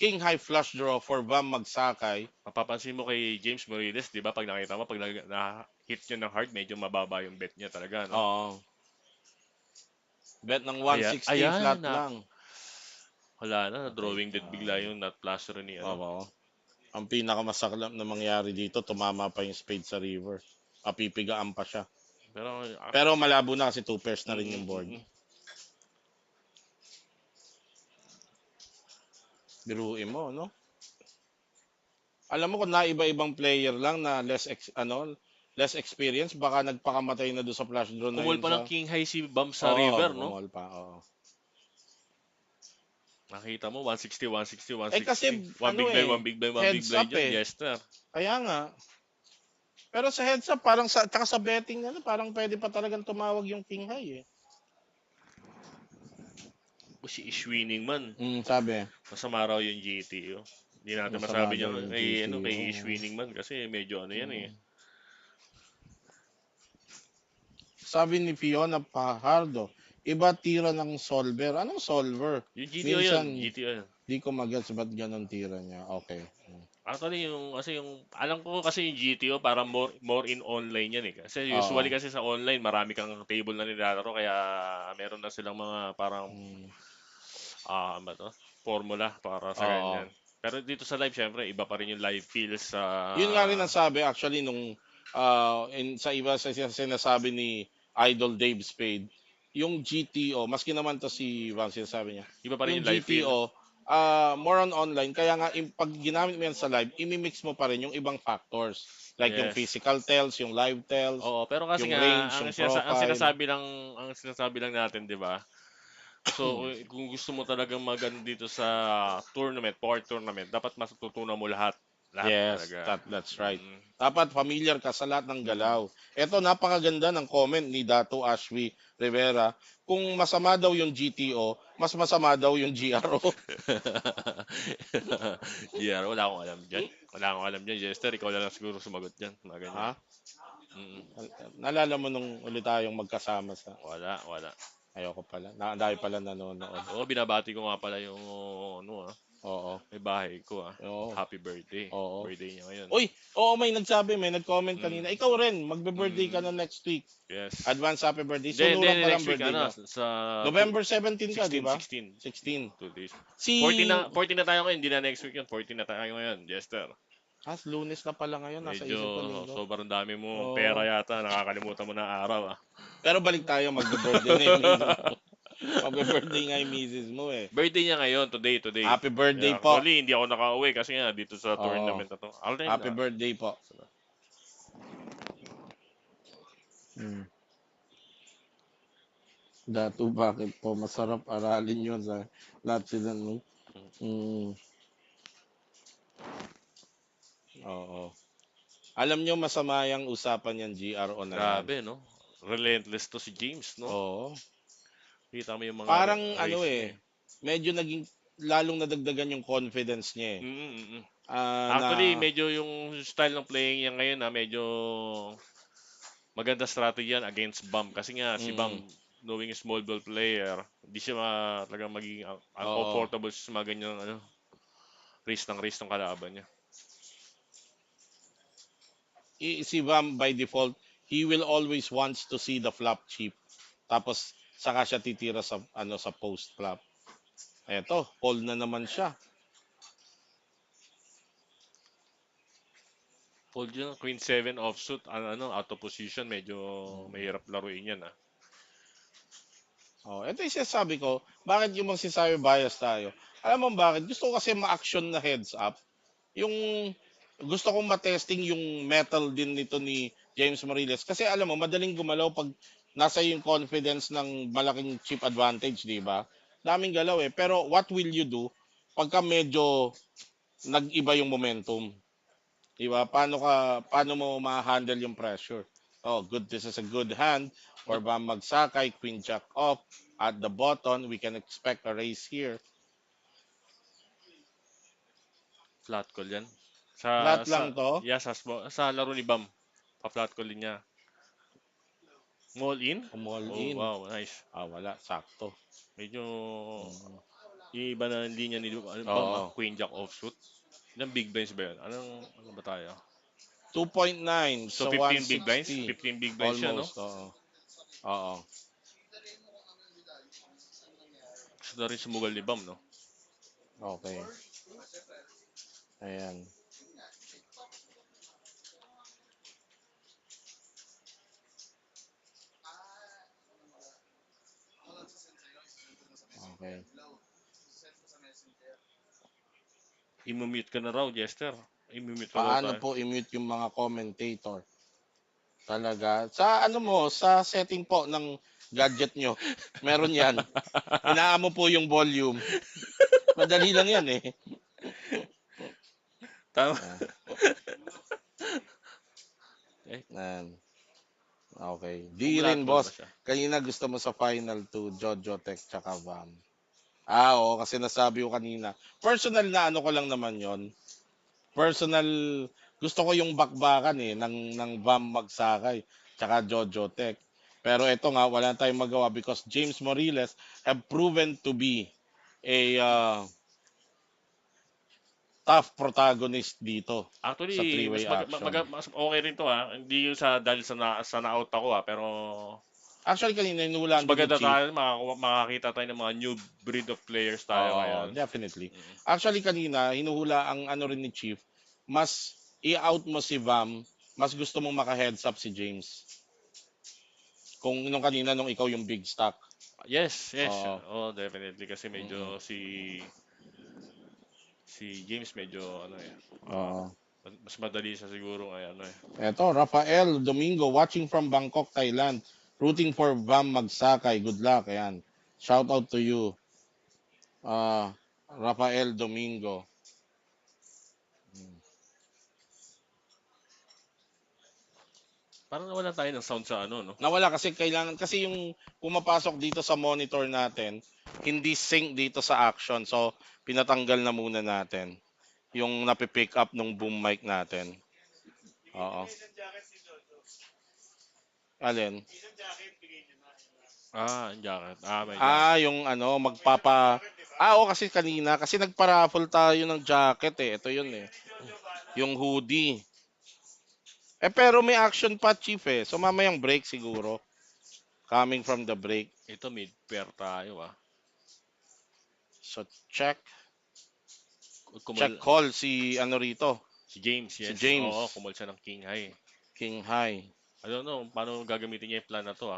King high flush draw for Bam Magsakay. Mapapansin mo kay James Morillas, di ba? Pag nakita mo, pag na-hit niya ng hard, medyo mababa yung bet niya talaga, no? Oo. Bet ng Ayan, 160 flat lang. wala na, Okay. drawing dead bigla yung not flusher ni ano. Oo. Ang pinakamasaklap na mangyari dito, tumama pa yung spade sa river. Mapipigaan pa siya. Pero, Pero malabo na kasi 2 pairs na rin mm, yung board. mm, mm. Biruin mo, no? Alam mo kung naiba-ibang player lang na less experience, baka nagpakamatay na doon sa flash draw na Kumul yun pa ng sa. King High si Bam sa Oo, river, no? kumol pa, oo. Nakita mo, 160, 160, Kasi 160. One ano big blind, eh, one big blind, one big heads blind up dyan. eh. Jester. Kaya nga. Pero sa heads up, parang tsaka sa betting parang pwede pa talagang tumawag yung king high eh. O si Ishwinning man. Sabi. Masama raw yung GT. Oh. Hindi natin Masama masabi niya daw yung kay, GT, ano, kay oh. Ishwinning man kasi medyo ano yan eh. Sabi ni Fiona Pajardo, iba tira ng solver. Anong solver? Yung GTO yun, GTO yun. Di ko mag-gets ba't ganun tira niya. Okay. Actually, alam ko kasi yung GTO para more in online yan eh. Kasi usually Oo. kasi sa online, marami kang table na nilalaro kaya meron na silang mga parang, ano ba to? Formula para sa Oo. ganyan. Pero dito sa live, syempre, iba pa rin yung live feels sa... Yun nga rin ang sabi actually nung sa iba sa sinasabi ni Idol Dave Spade, yung GTO, maski naman to si Van sinasabi niya, Iba pa rin yung yung live feel. GTO, more on online, kaya nga pag ginamit mo yan sa live, imimix mo pa rin yung ibang factors. Like yung Yes. physical tells, yung live tells, Oo, pero kasi yung nga, range, yung profile. ang sinasabi lang natin, di ba? So, kung gusto mo talagang maganda dito sa tournament, poker tournament, dapat matututunan mo lahat. Lahat Yes, talaga. that's right. Mm. Dapat familiar ka sa lahat ng galaw. Ito, napakaganda ng comment ni Dato Ashwi Rivera. Kung masama daw yung GTO, mas masama daw yung GRO. Yeah, wala akong alam dyan. Wala akong alam dyan, Jester. Ikaw na lang siguro sumagot dyan. Mga ganyan. Ha? Mm. Nalala mo nung ulit tayong magkasama sa. Wala. Ayoko pala. Dahil pala nanonood. Oo, binabati ko nga pala yung, ano Oo. May bahay ko ah. Oo. Happy birthday. Oo. Birthday niya ngayon. Uy, oo, may nagsabi, may nag-comment Mm. kanina. Ikaw rin, magbe-birthday ka Mm. na next week. Yes. Advance happy birthday. Hindi, hindi, Sunuran pa lang next week birthday ano ko. sa November 17 ka, di 16, ba? 16. 16. 2 days. Si 14 na tayo ngayon, hindi na next week yun. 14 na tayo ngayon, Jester. Lunes na pala ngayon, nasa Medyo isip ko linggo. sobrang dami mo pera Oo. yata, nakakalimutan mo na araw ah. Pero balik tayo, magbe-birthday na yung misis mo. Magbe-birthday nga yung misis mo eh. Birthday niya ngayon, today. Happy birthday Yeah, po. actually, hindi ako nakauwi kasi nga dito sa Oo. tournament na to. All time Happy na. birthday po. Hmm. Dato, bakit po? Masarap aralin yun sa lahat sila. No? Mm. Oo. Alam nyo, masama yung usapan yan, GRO na yan. Grabe, no? Relentless to si James, no? Oo. Kita mo yung mga Parang race niya eh. medyo naging lalong nadagdagan yung confidence niya eh. Mm-mm. Na Actually, medyo yung style ng playing niya ngayon medyo maganda strategy yan against Bam. Kasi nga, si mm, Bam, knowing a small ball player, hindi siya talagang magiging oo. uncomfortable sa mga ganyan race ng kalaban niya. Si Vam by default, he will always wants to see the flop chip. Tapos saka siya titira sa sa post flop. Eto, call na naman siya. Fold yun, Queen 7 offsuit, out of position, medyo mahirap laruin yan ah. Oh, ito yung sinasabi ko, bakit yung magsasabi bias tayo? Alam mo bakit? Gusto ko kasi ma-action na heads up. Yung gusto kong matesting yung metal din nito ni James Morillas. Kasi alam mo, madaling gumalaw pag nasa yung confidence ng malaking chip advantage, di ba? Daming galaw eh. Pero what will you do pagka medyo nag-iba yung momentum? Di ba? Paano mo ma-handle yung pressure? Oh, good. This is a good hand for Nag Bam Magsakay, Queen Jack off. At the button, we can expect a raise here. flat call yan. Flat lang to. Yeah, sa laro ni Bam. Pa-flat call din niya. Mall in? All Oh, in. wow, nice. Wala. Sakto. Medyo Mm. iba na hindi niya ni Bam, Oo. Queen Jack offsuit. Ilang big blinds ba yun? Ano ba tayo? 2.9 So, sa 15 big blinds? 160. 15 big blinds siya, no? Almost, oo. Oo. Gusto na rin sumugal ni Bam, no? Okay. Ayan. Okay. I-mute ka na raw, Jester. I-mute ka raw Paano tayo. po i-mute yung mga commentator? Talaga. Sa sa setting po ng gadget nyo, meron yan. Hinaan mo po yung volume. Madali lang yan eh. Tama. Ah, Eh, Yan. Okay. kung Di flat rin, call ba boss. siya? Kanina gusto mo sa final 2, Jojo Tech tsaka VAM. Oo, kasi nasabi ko kanina. Personal na ko lang naman yon. Personal, gusto ko yung bakbakan ng VAM Magsakay tsaka Jojo Tech. Pero ito nga, wala tayong magawa because James Morillas have proven to be a tough protagonist dito sa Actually, three-way action. mas okay rin to ha. Hindi yung dahil sa na-out ako pero Actually, kanina mas hinulaan din ni maganda Chief. tayo, makakita tayo ng mga new breed of players tayo Oo, ngayon. definitely. Mm. Actually, kanina, hinuhula ang rin ni Chief, mas i-out mo si Vam, mas gusto mong maka-heads up si James. Kung nung kanina, nung ikaw yung big stack. Yes. Oo. Oh, definitely kasi Mm-mm. medyo si James medyo Oo. mas madali siya siguro ngayon Eto, Rafael Domingo, watching from Bangkok, Thailand. Rooting for Vam Magsakay. Good luck. Ayan. Shout out to you. Rafael Domingo. Parang nawala tayo ng sound sa no? Nawala kasi kailangan kasi yung pumapasok dito sa monitor natin, hindi sync dito sa action. So, pinatanggal na muna natin yung napipick up ng boom mic natin. Oo. Alin? Ang jacket. May jacket. Yung ano, oo, kasi kanina, kasi nagpa-raffle tayo ng jacket eh. Ito yun eh. Yung hoodie. Pero may action pa, Chief eh. So mamayang break siguro. Coming from the break. Ito mid-pair tayo So check. Check Kumal call si ano rito. si James, Si yes. Oo, James. kumal siya ng King High. King High. I don't know paano gagamitin niya yung plan na to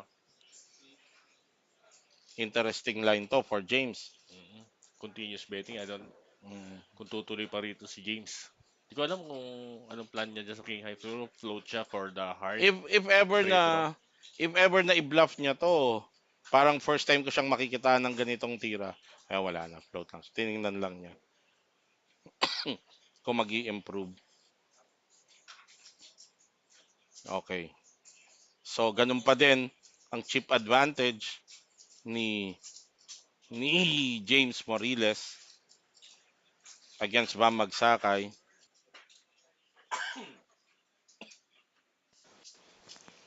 Interesting line to for James. Mm. Continuous betting. I don't Mm. kung tutuloy pa rito si James. Hindi ko alam kung anong plan niya dyan sa King High. Pero float siya for the hard If ever straight draw. na i-bluff niya to, parang first time ko siyang makikita ng ganitong tira. Wala na, float lang. Tiningnan lang niya kung mag improve. Okay. So, ganun pa din ang chip advantage ni James Morillas against Bam Magsakay.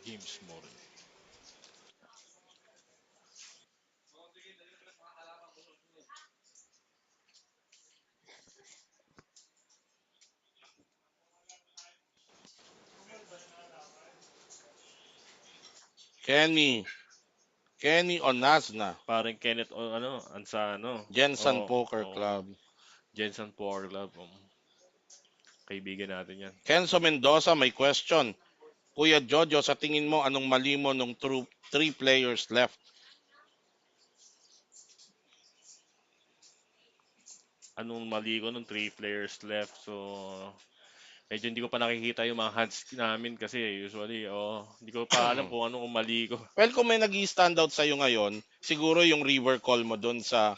James Morel. Kenny, Kenny Onasna, Parang Kenneth o Ansano. Jensen Oo, Poker oo. Club. Jensen Power Club. Kaibigan natin yan. Kenzo Mendoza, may question. Kuya Jojo, sa tingin mo, anong mali mo nung three players left? Anong mali ko nung 3 players left. So, medyo hindi ko pa nakikita yung mga hands namin kasi usually, hindi ko pa alam kung anong mali ko. Well, kung may nag stand out sa'yo ngayon, siguro yung river call mo dun sa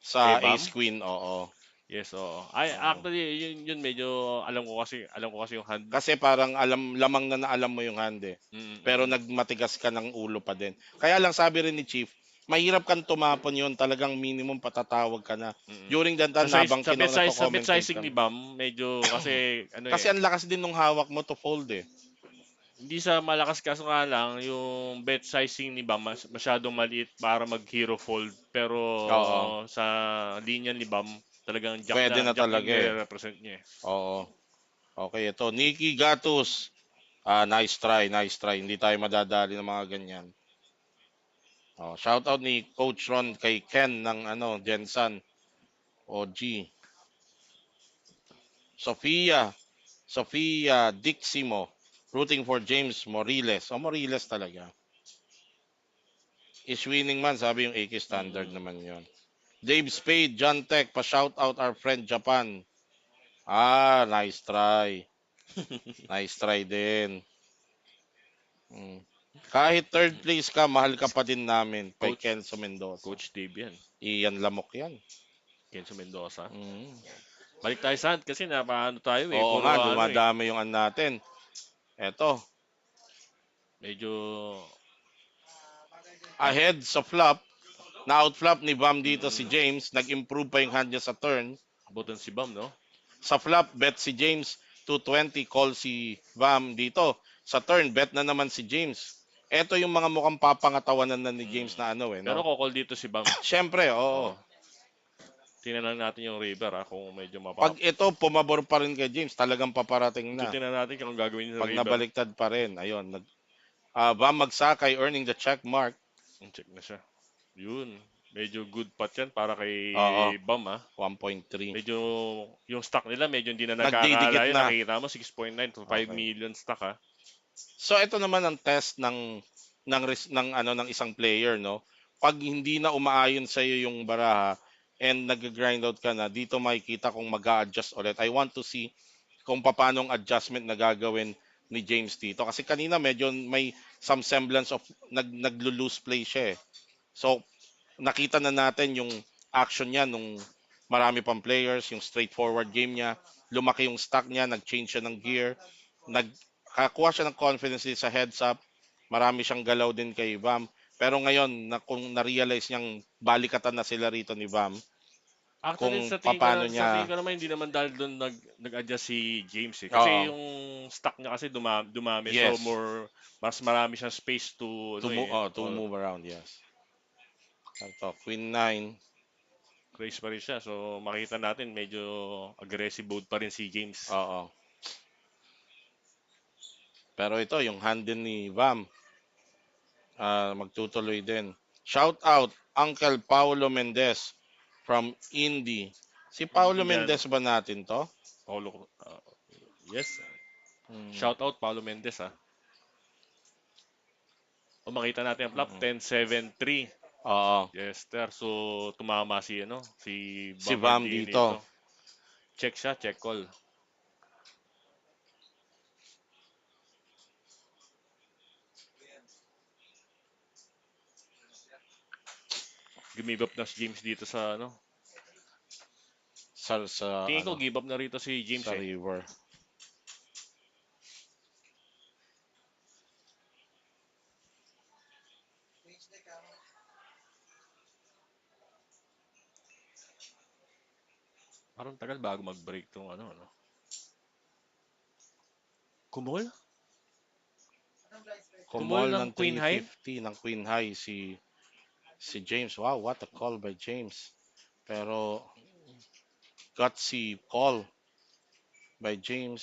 Kay Bam? Ace Queen, oo. Yes, oo. Ay, Oo. actually, yun medyo alam ko kasi yung hand. Kasi parang lamang na alam mo yung hand eh. Mm, mm, Pero mm. nagmatigas ka ng ulo pa din. Kaya lang sabi rin ni Chief, mahirap kang tumapon yun. Talagang minimum patatawag ka na. Mm. During that Sa time, size, habang sa bet size, sa bet nagko-commentate sizing ni kami. Bam, medyo kasi Kasi ang lakas din nung hawak mo to fold eh. hindi sa malakas kaso nga lang yung bet sizing ni Bam masyadong maliit para mag hero fold pero Oo. sa linya ni Bam talagang Pwede na jack yung talaga eh. nire-represent niya. Oo. Okay, ito. Nikki Gatus. Nice try, nice try. Hindi tayo madadali ng mga ganyan. Shout out ni Coach Ron kay Ken ng Jensan. OG. Sofia. Sofia Diximo. Rooting for James Moriles. Moriles talaga. Is winning man, sabi yung AK standard Mm. naman yon. Dave Spade, John Tech, pa-shout out our friend Japan. Nice try. Nice try din. Mm. Kahit third place ka, mahal ka pa din namin. Kay Coach Kenzo Mendoza. Coach Dave yan. Iyan lamok yan. Kenzo Mendoza. Mm. Balik tayo sa hand kasi napaano tayo Oo puro nga, dumadami yung natin. Eto, medyo ahead sa flop. Na-outflop ni Bam dito si James. Nag-improve pa yung hand niya sa turn. abutan si Bam, no? Sa flop, bet si James. 220, call si Bam dito. Sa turn, bet na naman si James. Ito yung mga mukhang papangatawanan na ni James na Pero no? kokol dito si Bam. Siyempre, oo. Oo. Tingnan lang natin yung river kung medyo Pag ito, pumabor pa rin kay James, talagang paparating So, na. tingnan natin kung anong gagawin niya sa Pag river. nabaliktad pa rin, ayun. Bam Magsakay earning the check mark. Check na siya. Yun. Medyo good pot yan para kay Oo. Bam 1.3. Medyo yung stock nila medyo hindi na Nagdidikit nagkakalayo. na. Nakikita mo 6.9 to 5 Okay. million stock So ito naman ang test ng isang player, no? Pag hindi na umaayon sa iyo yung baraha and nag-grind out ka na, dito makikita kung mag-a-adjust ulit. I want to see kung paano ang adjustment na gagawin ni James dito. Kasi kanina medyo may some semblance of naglo-lose play siya eh. So nakita na natin yung action niya nung marami pang players, yung straightforward game niya, lumaki yung stock niya, nag-change siya ng gear, nagkakuha siya ng confidence din sa heads up, marami siyang galaw din kay Bam. Pero ngayon, kung na-realize niyang balikatan na sila rito ni Bam, Actually, kung sa paano tingin niya, ko naman hindi naman dahil doon nag-adjust si James Kasi oo, yung stock niya kasi dumami. So yes, mas marami siyang space to to move around, yes. Ito, Queen 9. Race pa rin siya. So, makita natin medyo aggressive mode pa rin si James. Oo. Pero ito, yung hand din ni Vam, magtutuloy din. Shout out, Uncle Paulo Mendez from Indy. Si Paulo Indian, Mendez ba natin to? Paulo, yes. Hmm. Shout out Paulo Mendez ha. O makita natin ang flop, Mm. 10-7-3. Oo. Yes, sir. So, tumama si, si Si Bam Vam MD dito. nito. Check siya, check call. Give up na si James dito sa Tingin ko Ano, give up na rito si James sa eh. river. Parang tagal bago mag-break tong ano. Kumol? Kumol Kumol ng ng Queen High? 350 ng Queen High si James. Wow, what a call by James. Pero gutsy call by James.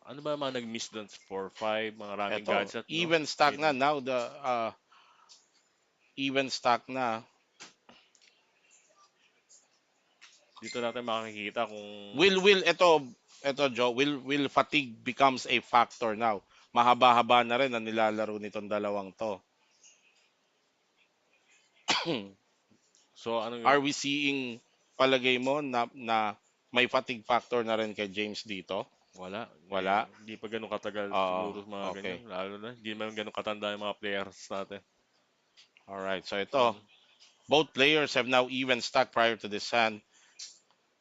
Ano ba mga nag-miss doon? 4-5, mga raming Eto, gadget, no? even stack na Mid. now the even stack na. Dito natin makikita kung Will Joe, will fatigue becomes a factor now. Mahaba-haba na rin ang nilalaro nitong dalawang to. so ano Are we seeing palagay mo na may fatigue factor na rin kay James dito? wala. Wala. Hindi pa ganun katagal Oo, siguro mga ganyan. okay. Lalo na, hindi naman ganun katanda yung mga players natin. All right. So ito, Mm. both players have now even stack prior to this hand.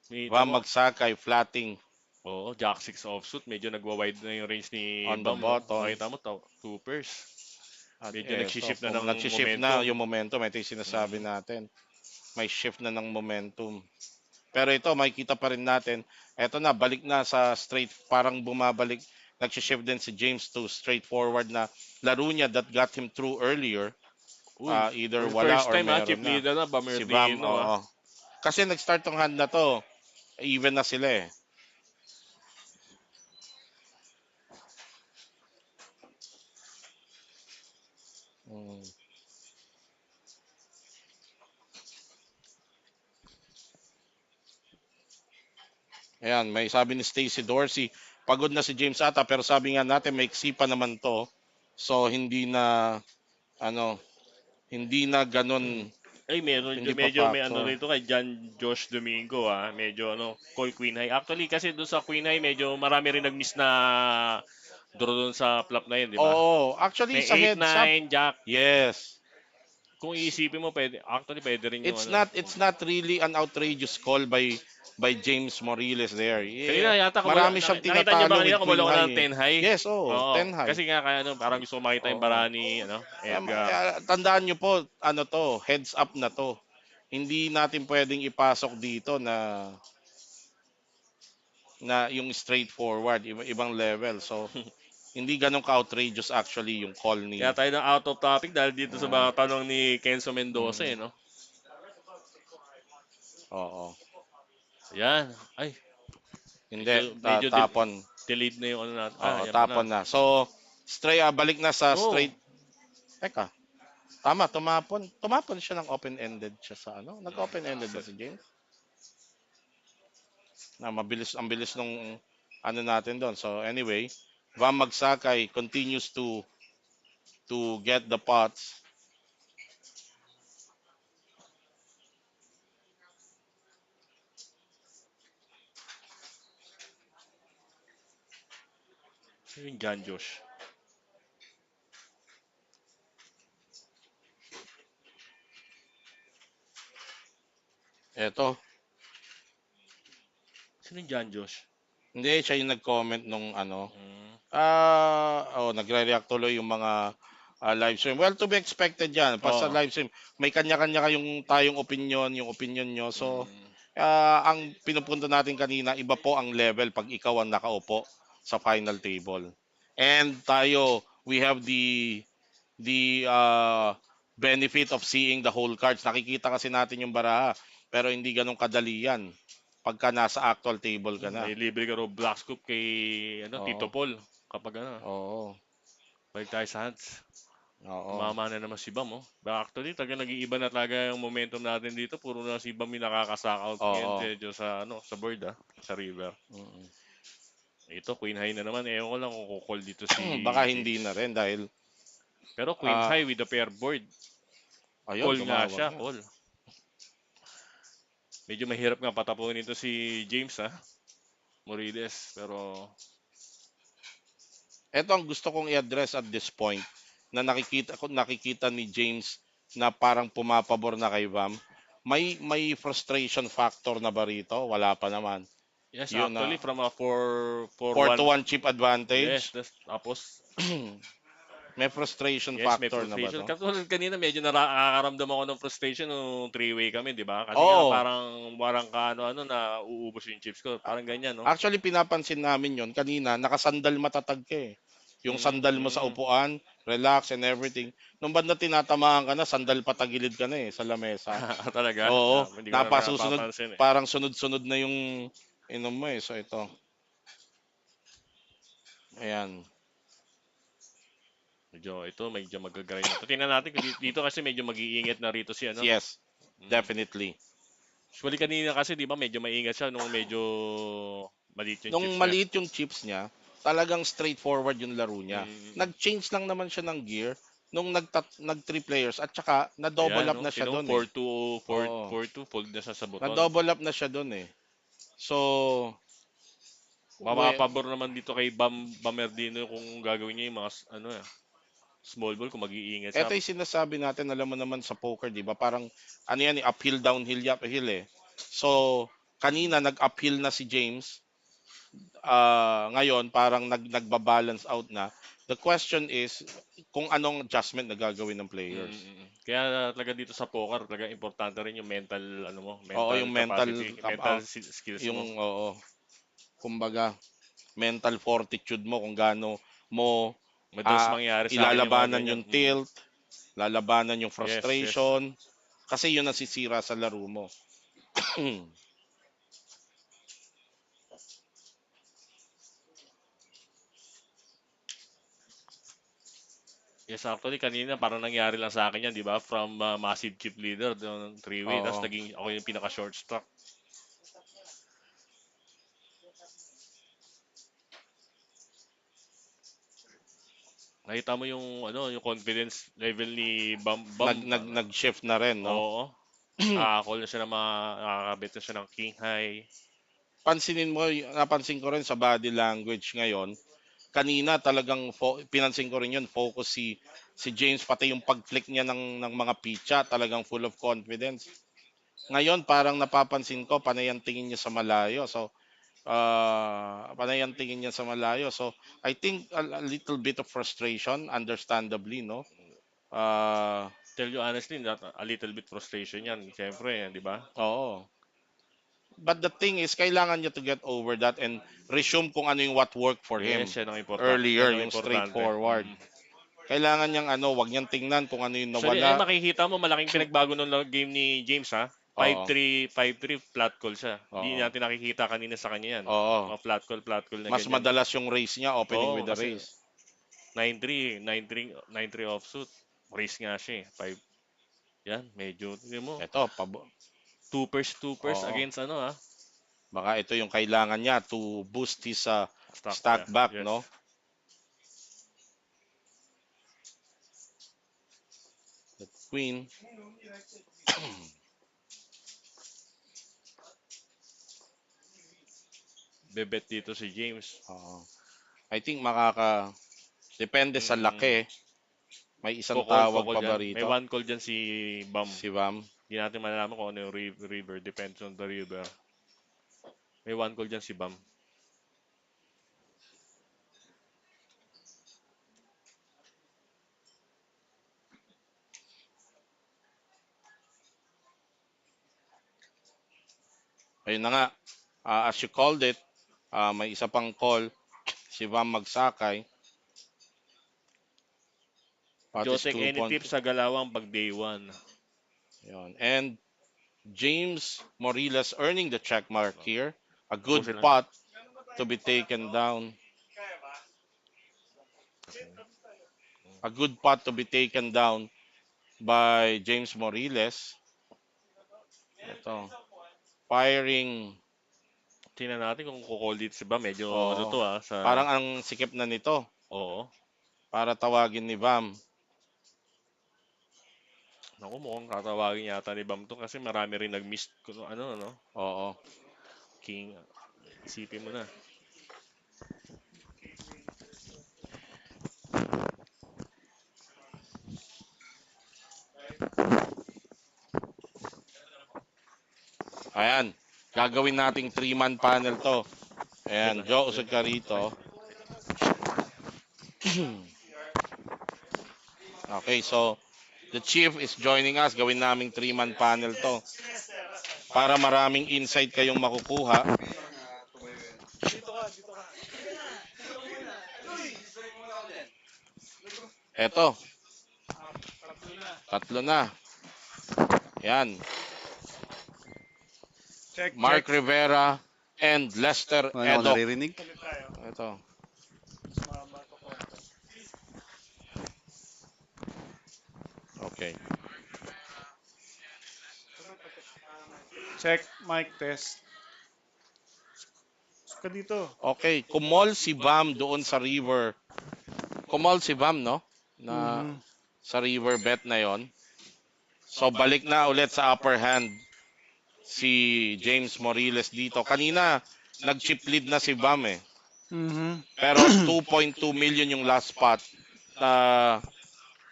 Kita Bam mo, magsakay flatting oo, Jack 6 offsuit, medyo nagwa-wide na yung range ni on the Bam, no? button. Makita mo, two pairs. At Medyo eto, nagsishift na kung ng nagsishift na momentum. yung momentum, ito yung sinasabi Mm. natin. May shift na ng momentum. Pero ito, makikita pa rin natin, eto na, balik na sa straight, parang bumabalik, nagsishift din si James to straightforward na laro niya that got him through earlier. Uy, Either wala first or time ha, chip meron na. leader na, Si Vam, Bamerdino ha. oo. Kasi nag-start tong hand na to, even na sila eh. Mm. Ayan, may sabi ni Stacy Dorsey, pagod na si James ata pero sabi nga natin may pa naman to. So hindi na ano, hindi na ganun, Ay, hindi pa medyo may ano factor. rito kay John Josh Domingo ah. Medyo call Queen High. Actually, kasi doon sa Queen High, medyo marami rin nag-miss na draw doon sa flop na yun, di ba? Oo, actually May sa heads up. 8-9, Jack. Yes. Kung iisipin mo, pwede rin yung It's not really an outrageous call by James Morillas there. Kanina Yeah, yata marami siyang nakita niyo ba tinatalo kanina with Queen kumulo ko ng High. 10 high? Yes, oh, Oo. 10 high. Kasi nga kaya parang gusto ko makita yung Oo. bara ni Edgar. Tandaan nyo po, ano to, heads up na to. Hindi natin pwedeng ipasok dito na yung straightforward, ibang level. So, hindi ganun ka-outrageous actually yung call Kaya ni tayo ng out of topic dahil dito sa uh, mga tanong ni Kenzo Mendoza mm, eh, no? oo. Yan. Ay, Hindi, medyo tapon. delayed na yung ano natin. Oo, Yan pa na. tapon na. So, balik na sa No. straight. Teka, tama, tumapon. Tumapon siya ng open-ended siya sa ano? Nag-open-ended ba si James? Na ang bilis nung ano natin doon. So, anyway, Vam Magsakay continues to get the pots. Sino yung John Josh? Eto, Sino yung John Josh? hindi siya yung nag-comment nung ano. Mm. Nagre-react tuloy yung mga live stream. Well, to be expected yan. Pa sa Oo. live stream, may kanya-kanya kayong tayong opinion, yung opinion nyo. So, Mm. ang pinupunto natin kanina, iba po ang level pag ikaw ang nakaupo sa final table. And tayo, we have the benefit of seeing the whole cards. Nakikita kasi natin yung baraha, pero hindi ganun kadali yan pagka nasa actual table ka na. May libre ka raw black scoop kay Tito Oo. Paul kapag Oo. balik tayo sa hands. Oo. Tumama na naman si Bam, oh. But actually, taga nag-iiba na talaga yung momentum natin dito. Puro na si Bam yung nakaka-sack out ngayon Oo. medyo sa board, sa river. Mm. Ito, Queen High na naman. Ewan ko lang kung kukol dito si Baka hindi na James. rin dahil Pero Queen ah High with the pair board. ayun, Call nga tumawag siya, na. call. Medyo mahirap nga patapunin ito si James, Morillas. Pero, Ito ang gusto kong i-address at this point na nakikita ni James na parang pumapabor na kay Vam. May frustration factor na ba rito? Wala pa naman. yes, Yun actually, na from a 4 to 4-1. 1 chip Yes, advantage. tapos, May frustration yes, may factor na ba frustration. to? Katulad kanina, medyo nakakaramdam ako ng frustration nung three-way kami, di ba? Kasi nga, Oo. parang ka ano na uubos yung chips ko. Parang ganyan, no? Actually, pinapansin namin yon kanina. Nakasandal matatag ka eh. Yung Mm, sandal mo sa mm. upuan, relax and everything. Nung banda tinatamaan ka na, sandal patagilid ka na eh sa lamesa. Talaga? Oo, Hindi ko na napasusunod, napapansin, eh. parang sunod-sunod na yung inom mo eh. So ito, ayan. Medyo magagarayin ito. Tingnan natin kung dito kasi medyo mag-iingat na rito si ano. Yes, Mm. definitely. Usually kanina kasi, di ba, medyo maingat siya nung medyo maliit yung Nung chips niya. maliit yung chips niya, talagang straightforward yung laro niya. Mm. Nag-change lang naman siya ng gear nung nag 3 players at saka na-double Ayan, up no? na siya Tino, doon eh. 4-2, Oo, 4-2, fold na siya sa buton. na-double up na siya doon eh. So, we, Mapapabor naman dito kay Bamerdino kung gagawin niya yung mga small ball kung mag-iingat siya. ito yung sinasabi natin, alam mo naman sa poker, di ba? Parang, ano yan, eh, uphill, downhill, uphill eh. So, kanina nag-uphill na si James. Ngayon, parang nagba-balance out na. The question is, kung anong adjustment na gagawin ng players. Kaya talaga dito sa poker, talaga importante rin yung mental, Oo, mental yung mental, capacity, mental skills mo. yung, oo, kumbaga, mental fortitude mo, kung gaano mo Madalas mangyari sa akin yung mga ilalabanan ganyan. yung tilt, lalabanan yung Yes, yes. frustration, kasi yun ang sisira sa laro mo. Yes, actually, kanina parang nangyari lang sa akin yan, di ba? From massive chip leader, yung three-way, tapos Oo. naging ako yung pinaka-short stack. Nakita mo yung confidence level ni Bam. Nag-shift na rin, no? Oo. Nakakall na siya ng nakakabit na siya ng king high. Napansin ko rin sa body language ngayon, kanina talagang pinansin ko rin yun, focus si James, pati yung pag-flick niya ng mga pitcha, talagang full of confidence. Ngayon, parang napapansin ko, panay ang tingin niya sa malayo. So, panay ang tingin niya sa malayo. So, I think a little bit of frustration, understandably, no? Tell you honestly, a little bit frustration yan. Siyempre, di ba? Oo. But the thing is, kailangan niya to get over that and resume kung ano yung what worked for him Yes, yan ang earlier, Yan ang yung importante. straightforward. Kailangan niyang wag niyang tingnan kung ano yung Actually, nawala. makikita mo malaking pinagbago ng game ni James, ha? Oo. 5-3, 5-3 flat call siya. Hindi Oo. natin nakikita kanina sa kanya yan. Oo. Mga flat call na Mas ganyan. madalas yung race niya, opening Oo, with the kasi race. 9-3, 9-3 offsuit. Race nga siya, 5. Yan, medyo, tingnan mo. Ito, Two pairs Oo. against Baka ito yung kailangan niya to boost his stack yeah, back, yes. no? The queen. Bebet dito si James. I think depende sa laki. May isang Kukol tawag pa ba dyan. rito? May one call dyan si Bam. Si Vam. Hindi natin malalaman kung ano yung river. Depends on the river. May one call dyan si Bam. Ayun na nga. As you called it, may isa pang call. Si Vam magsakay. Pati Jotek, school any point. tips sa galawang pag day 1? Yun. And James Morillas earning the check mark here. A good Tapusin lang. pot to be taken down. A good pot to be taken down by James Moriles. Ito. Firing. Tingnan natin kung kukol dito si Bam. Medyo ano Oo. to sa... Parang ang sikip na nito Oo. para tawagin ni Bam. Naku, mukhang tatawagin yata ni Bam to kasi marami rin nag-miss. Ano. Oo. King, isipin mo na. Ayan. Gagawin nating 3-man panel to. Wait Ayan. lang. Joe, usag ka rito. Okay, so the chief is joining us. Gawin naming 3-man panel to. Para maraming insight kayong makukuha. Eto, tatlo na. Yan. Check, check. Mark Rivera and Lester Wala ako Edok. naririnig. Ulit tayo. Ito. Mas mahaba to konti. Okay. Check, mic test. Ka dito. Okay, kumol si Bam doon sa river. Kumol si Bam, no? Na Mhm. sa river bet na yon. So balik na ulit sa upper hand si James Moriles dito. Kanina, nag-chip lead na si Bam eh. Mhm. Pero 2.2 million yung last spot.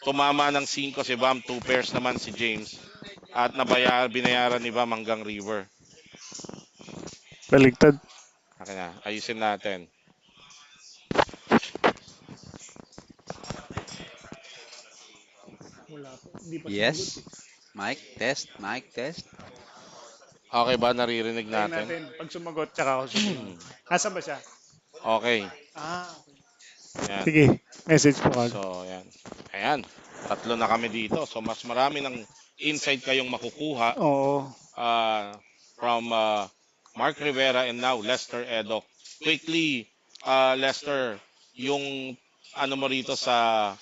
Tumama ng 5 si Bam, 2 pairs naman si James. At binayaran ni Bam hanggang river. Baligtad. Okay na, ayusin natin. Wala po. Hindi pa sumagot Yes. eh. Mic test. Okay ba? Naririnig Tayin natin? natin. Pag sumagot, tsaka ako susunod. Asan ba siya? Okay. Ah, okay. Yan. Sige. Message mo kag. So, yan. Ayan. Tatlo na kami dito. So, mas marami ng insight kayong makukuha Oo. uh, from Mark Rivera and now Lester Edok. Quickly, Lester, yung ano mo rito sa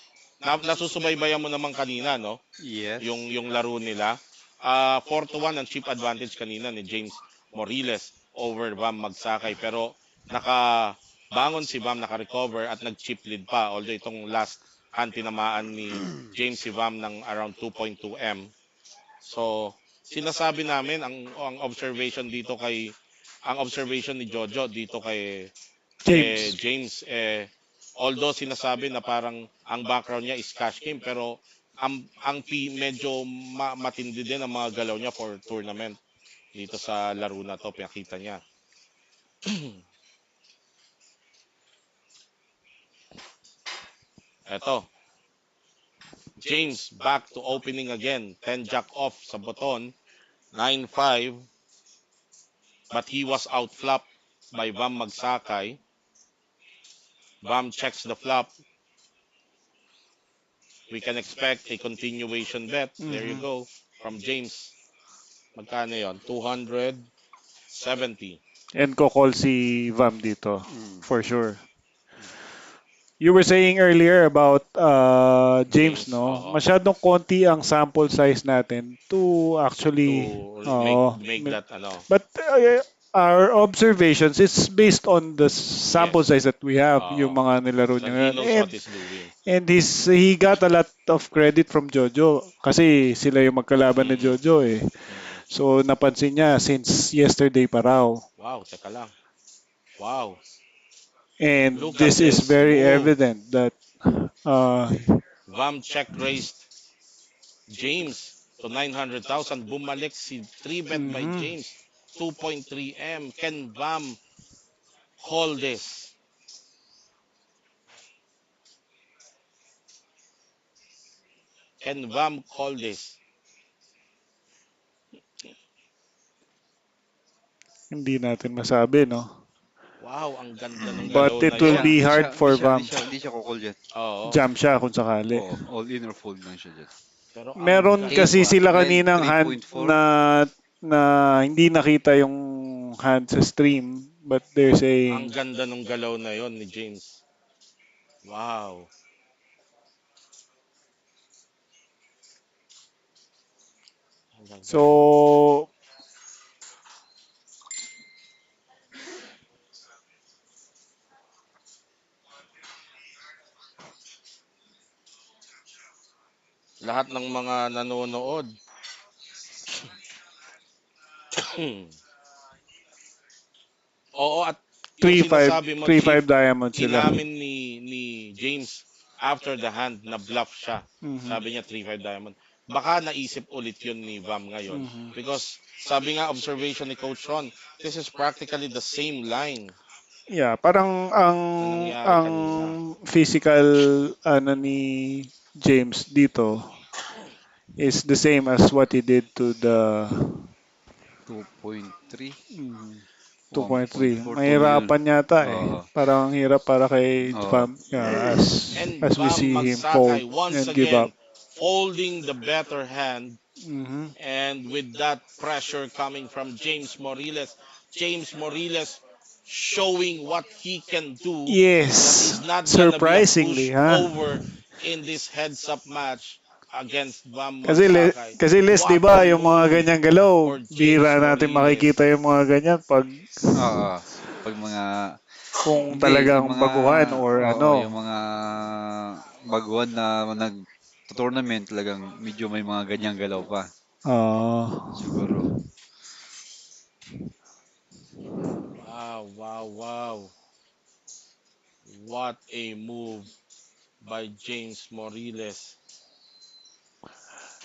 nasusubaybayan mo naman kanina, no? Yes. Yung laro nila. 4-1 ang chip advantage kanina ni James Moriles over Bam Magsakay. Pero nakabangon si Bam, naka-recover at nag-chip lead pa. Although itong last hand tinamaan ni James si Bam ng around 2.2 M. So, sinasabi namin ang observation dito ang observation ni Jojo dito kay James. James although sinasabi na parang ang background niya is cash game pero medyo matindi din ang mga galaw niya for tournament dito sa laro na to pinakita niya. Eto, James back to opening again. 10 jack off sa boton. 9-5. But he was outflopped by Bam Magsakay. Bam checks the flop. We can expect a continuation bet. There you Mhm. go. From James. Magkano yon? 270. And ko call si Vam dito. Mm. For sure. You were saying earlier about James, James, no? oo. Masyadong konti ang sample size natin to To actually, make oo. make that ano. But our observations, it's based on the sample Yes. size that we have, yung Oo. mga nilaro So niya he ngayon. knows what he's doing. And he got a lot of credit from Jojo kasi sila yung magkalaban ni Mm-mm. Jojo eh. Mm-mm. So napansin niya since yesterday pa raw. Wow, teka lang. Wow. And Look at this is this very move. evident that uh, Vam check raised James to 900,000. Bumalik si 3 bet by mhm. James. 2.3 M. Can Vam call this? Can Vam call this? Hindi natin masabi, no? Wow, ang ganda ng But galaw na it will Siya, yon. be hard for Vam. hindi siya kukol dyan. Oo. Jam siya kung sakali. Oo, all in or fold lang siya dyan. Pero ang Meron kasi ganda. Cave, sila red kaninang hand 3.4. na hindi nakita yung hand sa stream, but they're Ang saying ganda ng galaw na yon ni James. Wow. Ang ganda. so. Lahat ng mga nanonood. Oo, at yung 3-5, sinasabi mo, Chief, 3-5 diamond sila. inamin ni James after the hand na bluff siya. Mhm. Sabi niya 3-5 diamond. Baka naisip ulit yun ni Vam ngayon. Mhm. Because sabi nga, observation ni Coach Ron, this is practically the same line Yeah, parang na ang nangyari ang kanina. physical ano ni James dito is the same as what he did to the 2.3, mm, 2.3. 1.42 million. Mahirapan yata eh. Oo. Parang ang hirap para kay Oo. Fam, yeah, And as we Vam see him fold Magsakay, once and give again, up. folding the better hand. Mhm. And with that pressure coming from James Morillas showing what he can do, that Yes, he's not gonna be a surprisingly, ha? pushover in this heads-up match against Bam Kasi Magsakay. kasi Les, 'di What a ba, yung mga move ganyang galaw, for James bihira natin makikita Morillas. yung mga ganyan pag Oo. Pag mga kung hindi yung talagang mga baguhan or oo, yung ano. mga baguhan na nag tournament talagang medyo may mga ganyang galaw pa Ah. siguro. Wow, wow, wow. What a move by James Morillas.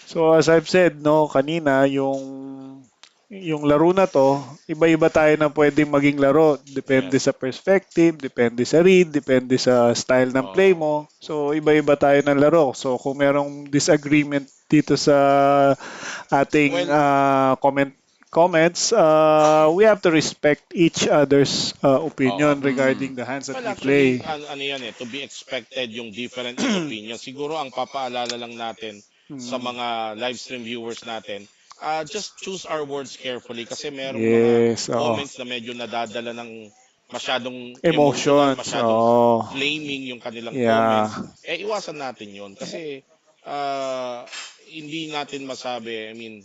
So as I've said no kanina yung laro na to, iba-iba tayo na pwedeng maging laro. Depende Yes. sa perspective, depende sa read, depende sa style ng play Oo. mo. So iba-iba tayo ng laro. So kung merong disagreement dito sa ating Well, comments, we have to respect each other's oo. opinion Mm. regarding the hands that Well, we actually, play. ano yan eh, to be expected yung different in opinion. Siguro ang papaalala lang natin sa Mm. mga live stream viewers natin, just choose our words carefully kasi merong mga Yes, oo. comments na medyo nadadala ng masyadong emotional, Emotions, masyadong oh. flaming yung kanilang Yeah. comments. Eh, iwasan natin yon kasi ah, hindi natin masabi, I mean,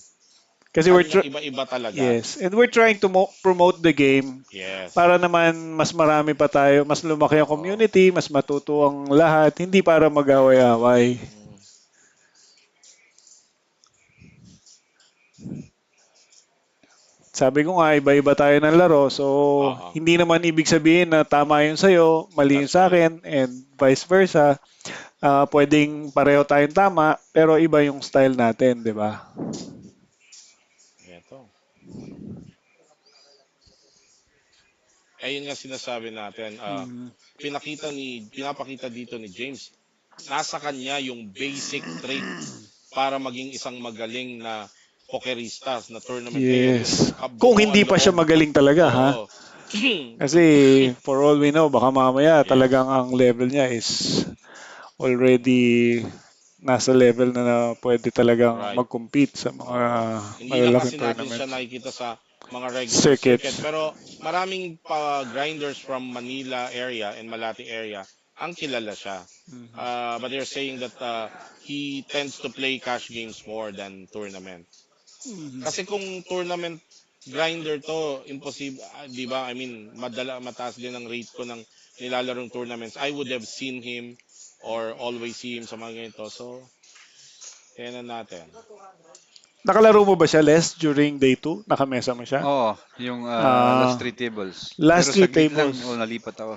Kasi kanilang iba-iba talaga. yes, and we're trying to promote the game Yes. para naman mas marami pa tayo, mas lumaki ang Oo. community, mas matuto ang lahat, hindi para mag-away-away. Mm. Sabi ko nga, iba-iba tayo ng laro, so Oo. hindi naman ibig sabihin na tama yun sa'yo, mali yun That's sa right. akin, and vice versa. Pwedeng pareho tayong tama, pero iba yung style natin, di ba? Eto. Ayun nga sinasabi natin, Mhm. pinapakita dito ni James, nasa kanya yung basic trait para maging isang magaling na pokerista, na tournament player, yung Yes. Kung kabuo hindi ang pa siya loob. magaling talaga, ha? Oo. Kasi for all we know, baka mamaya talagang Yes. ang level niya is already nasa level na pwede talagang Right. mag-compete sa mga Oo. Hindi lang kasi malalaking natin siya tournaments. nakikita sa mga regular circuit, Circuits. pero maraming pa grinders from Manila area and Malate area ang kilala siya. Mhm. But they're saying that he tends to play cash games more than tournament. Mhm. Kasi kung tournament grinder to, impossible, 'di ba? I mean, mataas din ang rate ko ng nilalarong tournaments. I would have seen him or always see him sa mga ganito. So, tingnan natin. Nakalaro mo ba siya, Les, during day 2? Nakamesa mo siya? Oo, yung last Ah, three tables. Pero last three saglit lang, tables. nalipat ako.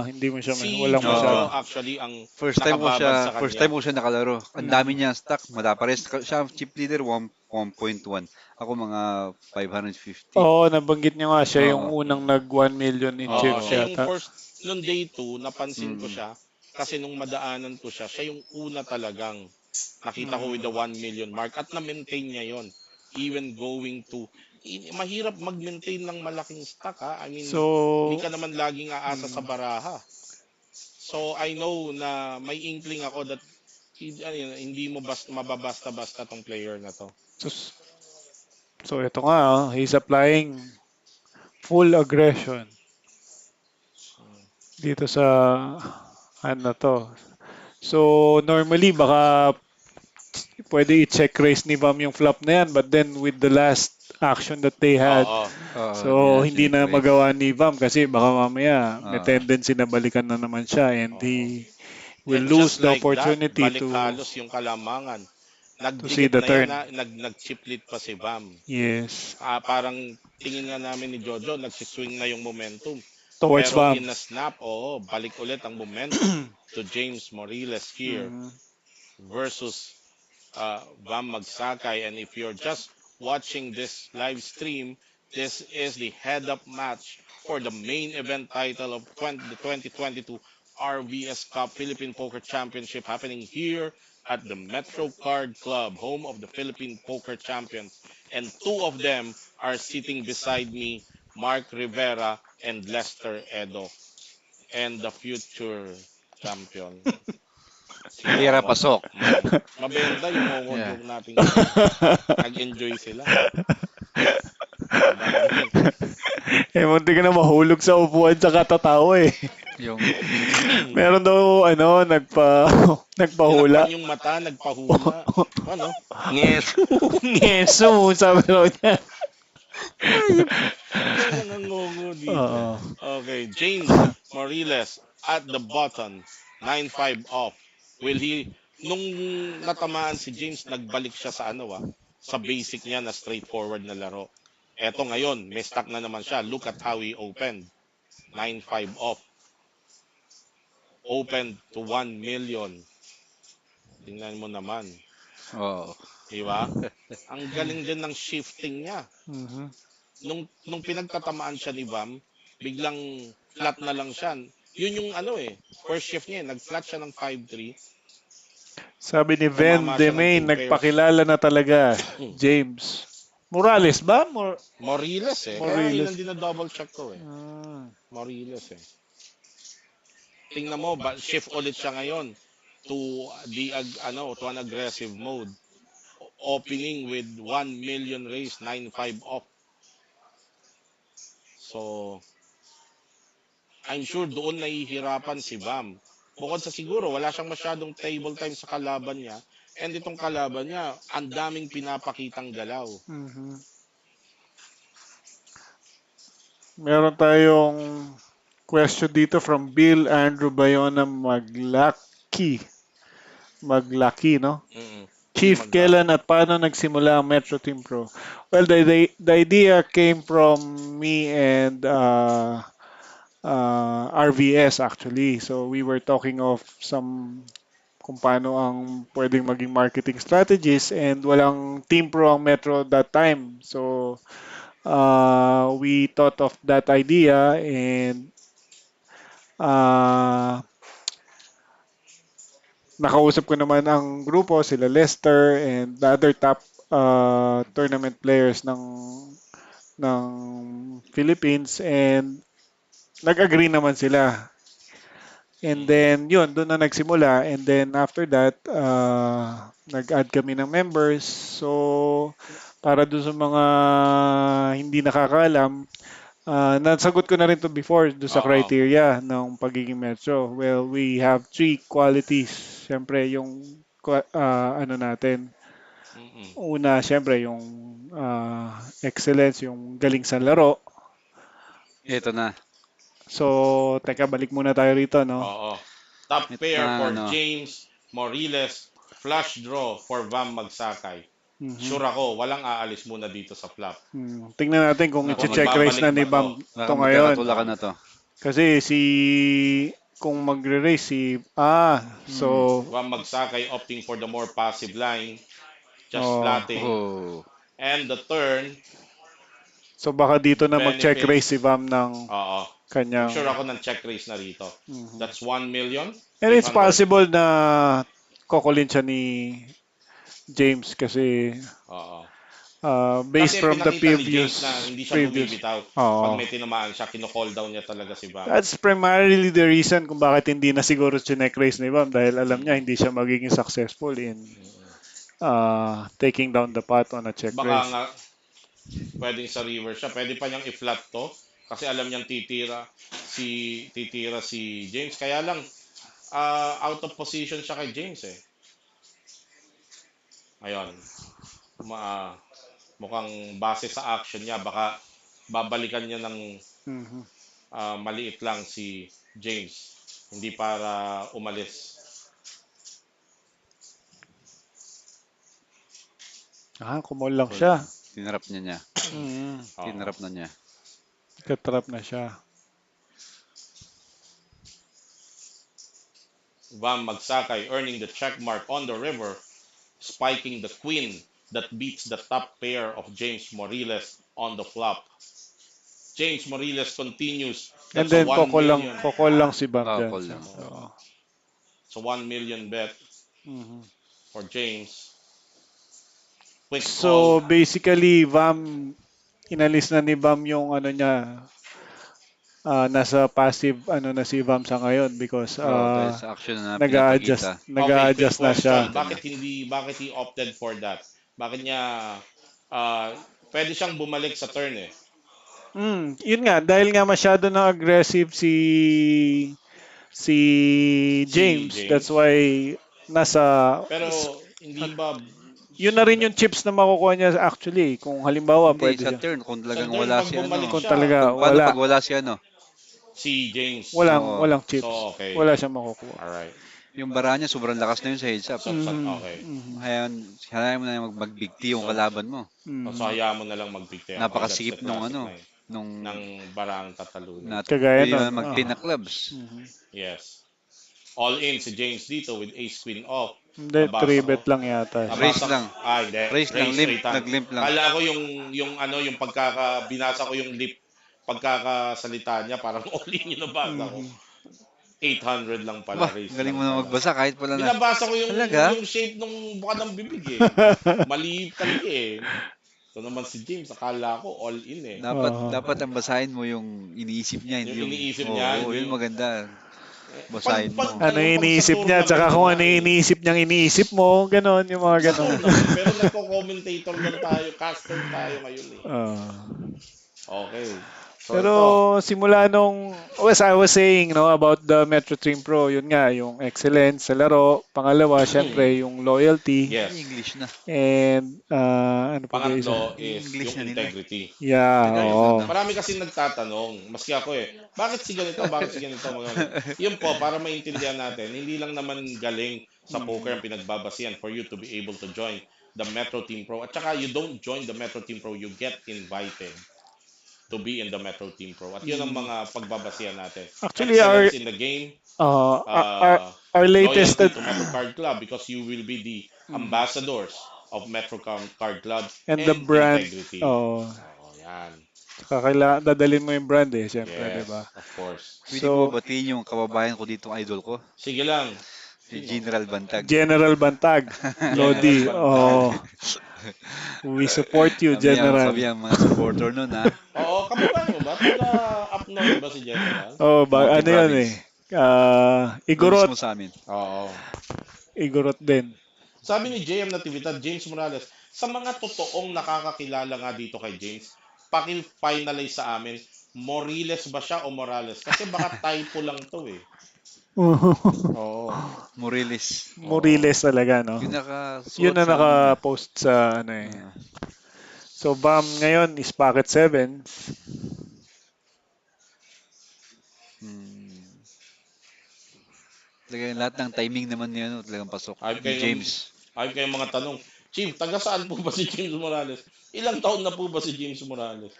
Hindi mo siya, Si walang Oo. Jojo masyado. actually ang nakababad sa First time kanya. ko siya nakalaro. Ang dami Mhm. niya stock, madapares. Siya ang chip leader, 1.1. Ako mga 550. Oo, nabanggit niyo nga siya yung Oo. unang nag 1 million in Oo, chips Oo. siya yung yata. first, noong day 2, napansin ko Mm. siya kasi nung madaanan ko siya yung una talagang nakita ko with the Mm. 1 million mark at na-maintain niya yon. even going to mahirap mag-maintain ng malaking stock ha. I mean, hindi So, ka naman laging aasa sa mm, baraha. So I know na may inkling ako that hindi mo mababasta-basta tong player na to. so, so ito nga, he's applying full aggression Mm. dito sa ano to. So, normally, baka pwede i-check raise ni Vam yung flop na yan, but then with the last action that they had, Oo. Oo, hindi so na hindi chinik na race. magawa ni Vam kasi baka mamaya may Oo. tendency na balikan na naman siya and Oo. he will And lose just the like that, opportunity balik halos yung kalamangan. to see Nagdikit the na yan turn. na nag-chiplit pa si Bam. Yes. Parang tingin nga namin ni Jojo, nagsiswing na yung momentum. Towards Pero Vam. in a snap, oo, balik ulit ang momentum to James Morillas here Mhm. versus Bam Magsakay. And if you're just watching this live stream, this is the head-up match for the main event title of the 2022 RVS Cup Philippine Poker Championship happening here at the Metro Card Club, home of the Philippine Poker Champions. And two of them are sitting beside me, Mark Rivera and Lester Edo, and the future champion, si Tira Mongo. pasok. Mabenta yung Mongo Yeah. joke natin kanina. Nag-enjoy sila. Magandang. Eh, munti ka na mahulog sa upuan sa katatawa eh. Yung Meron daw, ano, nagpahula. Tinakpan yung mata, nagpahula. Ano? Yes. Ngeso, sabi raw niya. Ayop. Talagang ang ngongo dito. Oo. Okay, James Moriles at the button. 9-5 off. Will he, nung natamaan si James, nagbalik siya sa ano sa basic niya na straightforward na laro. Eto ngayon, may stock na naman siya. Look at how he opened. 9-5 off. Opened to 1 million. Tingnan mo naman. oh. Di ba? Ang galing din ng shifting niya. Mhm. Nung pinagtatamaan siya ni Bam, biglang flat na lang siya. Yun yung ano first shift niya, nag-flat siya ng 5-3, Sabi ni Ven tumama siya ng Demain, 2 pairs. nagpakilala na talaga, James. Morales ba? Moriles kaya yun Morales. ang dinadouble check ko Ah. Moriles Tingnan mo, shift ulit siya ngayon to to an aggressive mode. Opening with 1 million raise, 9-5 off. So, I'm sure doon nahihirapan si Bam. Bukod sa siguro, wala siyang masyadong table time sa kalaban niya. And itong kalaban niya, ang daming pinapakitang galaw. Mhm. Meron tayong question dito from Bill Andrew Bayona Maglaki, no? Mm-mm. Chief, Maglaki. kailan at paano nagsimula ang Metro Team Pro? Well, the idea came from me and RVS actually. So we were talking of some kung paano ang pwedeng maging marketing strategies and walang Team Pro ang Metro that time. So we thought of that idea and uh, nakausap ko naman ang grupo, sila Lester and the other top tournament players ng Philippines and nag-agree naman sila. And Mm-mm. then, yun, doon na nagsimula. And then, after that, nag-add kami ng members. So, para doon sa mga hindi nakakaalam, nasagot ko na rin to before doon sa Oo. criteria ng pagiging metro. Well, we have three qualities. Siyempre, yung ano natin. Mm-mm. Una, siyempre, yung excellence, yung galing sa laro. Ito na. So, teka, balik muna tayo rito, no? Oo. Top Ito pair na for ano. James Moriles. Flush draw for Vam Magsakay. Mhm. Sure ako, walang aalis muna dito sa flop. Tingnan natin kung Nako, i-check raise Magbabalik na ni ba to? Bam Baka to ngayon. magkakatulakan na to. Kasi kung magre-raise Mm. so, Vam Magsakay opting for the more passive line. Just oh, flatting. Oh. And the turn, so baka dito na mag-check raise si benefits. Bam ng Oo. I'm kanyang. sure ako ng check raise na rito. Mhm. That's 1 million. And it's 800. possible na kokolin siya ni James kasi Oo. Based Kasi from the pinakita ni James na previous hindi siya previous. bumibitaw. Pag Oo. may tinamaan siya, kino-call down niya talaga si Bam. That's primarily the reason kung bakit hindi na siguro chinek race ni Bam dahil alam niya Mm, hindi siya magiging successful in mm. taking down the pot on a check Baka race. nga pwedeng sa river siya. Pwede pa niyang i-flat to kasi alam niyang titira si James. Kaya lang out of position siya kay James eh. Ayun, ma mukhang base sa action niya baka babalikan niya ng Mhm. maliit lang si James. Hindi para umalis. Kumol lang Call siya. lang. Tinarap niya. Mhm. Oo. Tinarap na niya. Katrap na siya. Vam Magsakay earning the check mark on the river, spiking the queen that beats the top pair of James Morillas on the flop. James Morillas continues. And That's a then 1 million. kokol lang si Bam Oo, dyan. call So, lang. oo. It's a 1 million bet Mhm. for James. Quick call. So basically, inalis na ni Bam yung ano niya, nasa passive ano na si Bam sa ngayon because Oo, dahil sa action na nag-a-adjust, pinapakita. Okay, quick nag-a-adjust na siya. question. Kita na. Bakit he opted for that? Bakit niya uh, pwede siyang bumalik sa turn eh. Yun nga, dahil nga masyado na aggressive si Si James, that's James. why nasa Pero hindi ba yun na rin yung chips na makukuha niya actually. Kung halimbawa, Hindi, pwede sa siya. turn, kung sa talagang turn wala pag si bumalik ano. Kung siya talaga Kung paano wala, pag wala si ano. si James. Oo. walang chips. So okay. Wala siyang makukuha. All right. Yung bara niya, sobrang lakas na yun sa heads up. Okay. Mhm. Hayaan mo na mag-big T yung So kalaban mo. so Mhm. hayaan mo na lang magbigti. Okay, that's the Napakasikip nung classic ano, line nung ng barang tatalunin. Kagaya pwede nun. na mag-10 na clubs. Mhm. Yes. All in si James dito with ace queen off. Hindi, 3 Nabasa ko. bet lang yata siya. Race Nabasa lang. hindi. Race lang, Race limp, straight hand. nag-limp lang. Kala ko yung ano yung binasa ko yung lip pagkakasalita niya parang all in yung nabasa ko. Mhm. 800 lang pala, Bah, race galing lang mo na pala. magbasa kahit pala na. Binabasa ko yung Talaga? yung shape ng buka ng bibig eh. Mali talaga eh. Ito naman si James, akala ko all in eh. Dapat Oo. dapat ang basahin mo yung iniisip niya, Yung hindi yung iniisip niya, oo, hindi yun yung maganda. pag Basahin pag mo. Ano ano yung pag sa iniisip niya, tsaka tournament kung nga ano yung eh. iniisip niyang iniisip mo, ganon, yung mga Sa ganon. tournament, pero nagko-commentator lang tayo, caster tayo ngayon eh. Ah. Okay. So Pero ito, simula nung, as I was saying, no, about the Metro Team Pro, yun nga, yung excellence sa laro. Pangalawa, syempre, yung loyalty. Ay, yes. English na. And, ano pa ba isa? Pangatlo Yung is English yung na nila. integrity. Yeah, Tagalog na oo. lang. Marami kasi nagtatanong, maski ako eh, bakit si ganito, bakit si ganito, mga ganun. Yun po, para maintindihan natin, hindi lang naman galing sa poker ang pinagbabasihan for you to be able to join the Metro Team Pro. At saka you don't join the Metro Team Pro, you get invited to be in the Metro Team Pro. At yun ang Mm. mga pagbabasihan natin. Actually, Excellence in the game, uh, our, our, uh, our latest, loyalty to Metro Card Club because you will be the Mm. ambassadors of Metro Card Club and the and brand, integrity. Oo, yan. tsaka dadalhin mo yung brand eh, syempre, di ba? Yes, of course. Pwede ko So, batiin yung kababayan ko dito, idol ko, Sige lang. si Sino? General Bantag. General Bantag, General Lodi, Bantag. we support you, General. Kami ang mga supporter nun, ha? Oo, kababayan mo ba? Taga up north ba si General? Mountain Ano yan eh, Province. Doon Igorot, mismo sa amin. Oo. Igorot din. Sabi ni JM Natividad, James Morales, sa mga totoong nakakakilala nga dito kay James, paki-finalize sa amin, Moriles ba siya o Morales? Kasi baka typo lang to eh. Oo. Morillas. Moriles talaga, no? Yung Yun nakasuot na sa ano. naka-post sa ano eh. Ah, So, BAM ngayon is pocket 7. hmm. Talagang lahat ng timing naman niya, ano, talagang pasok. Ayun Ni kayo, James. ayun kayo mga tanong, Chief, taga saan po ba si James Morales? Ilang taon na po ba si James Morales?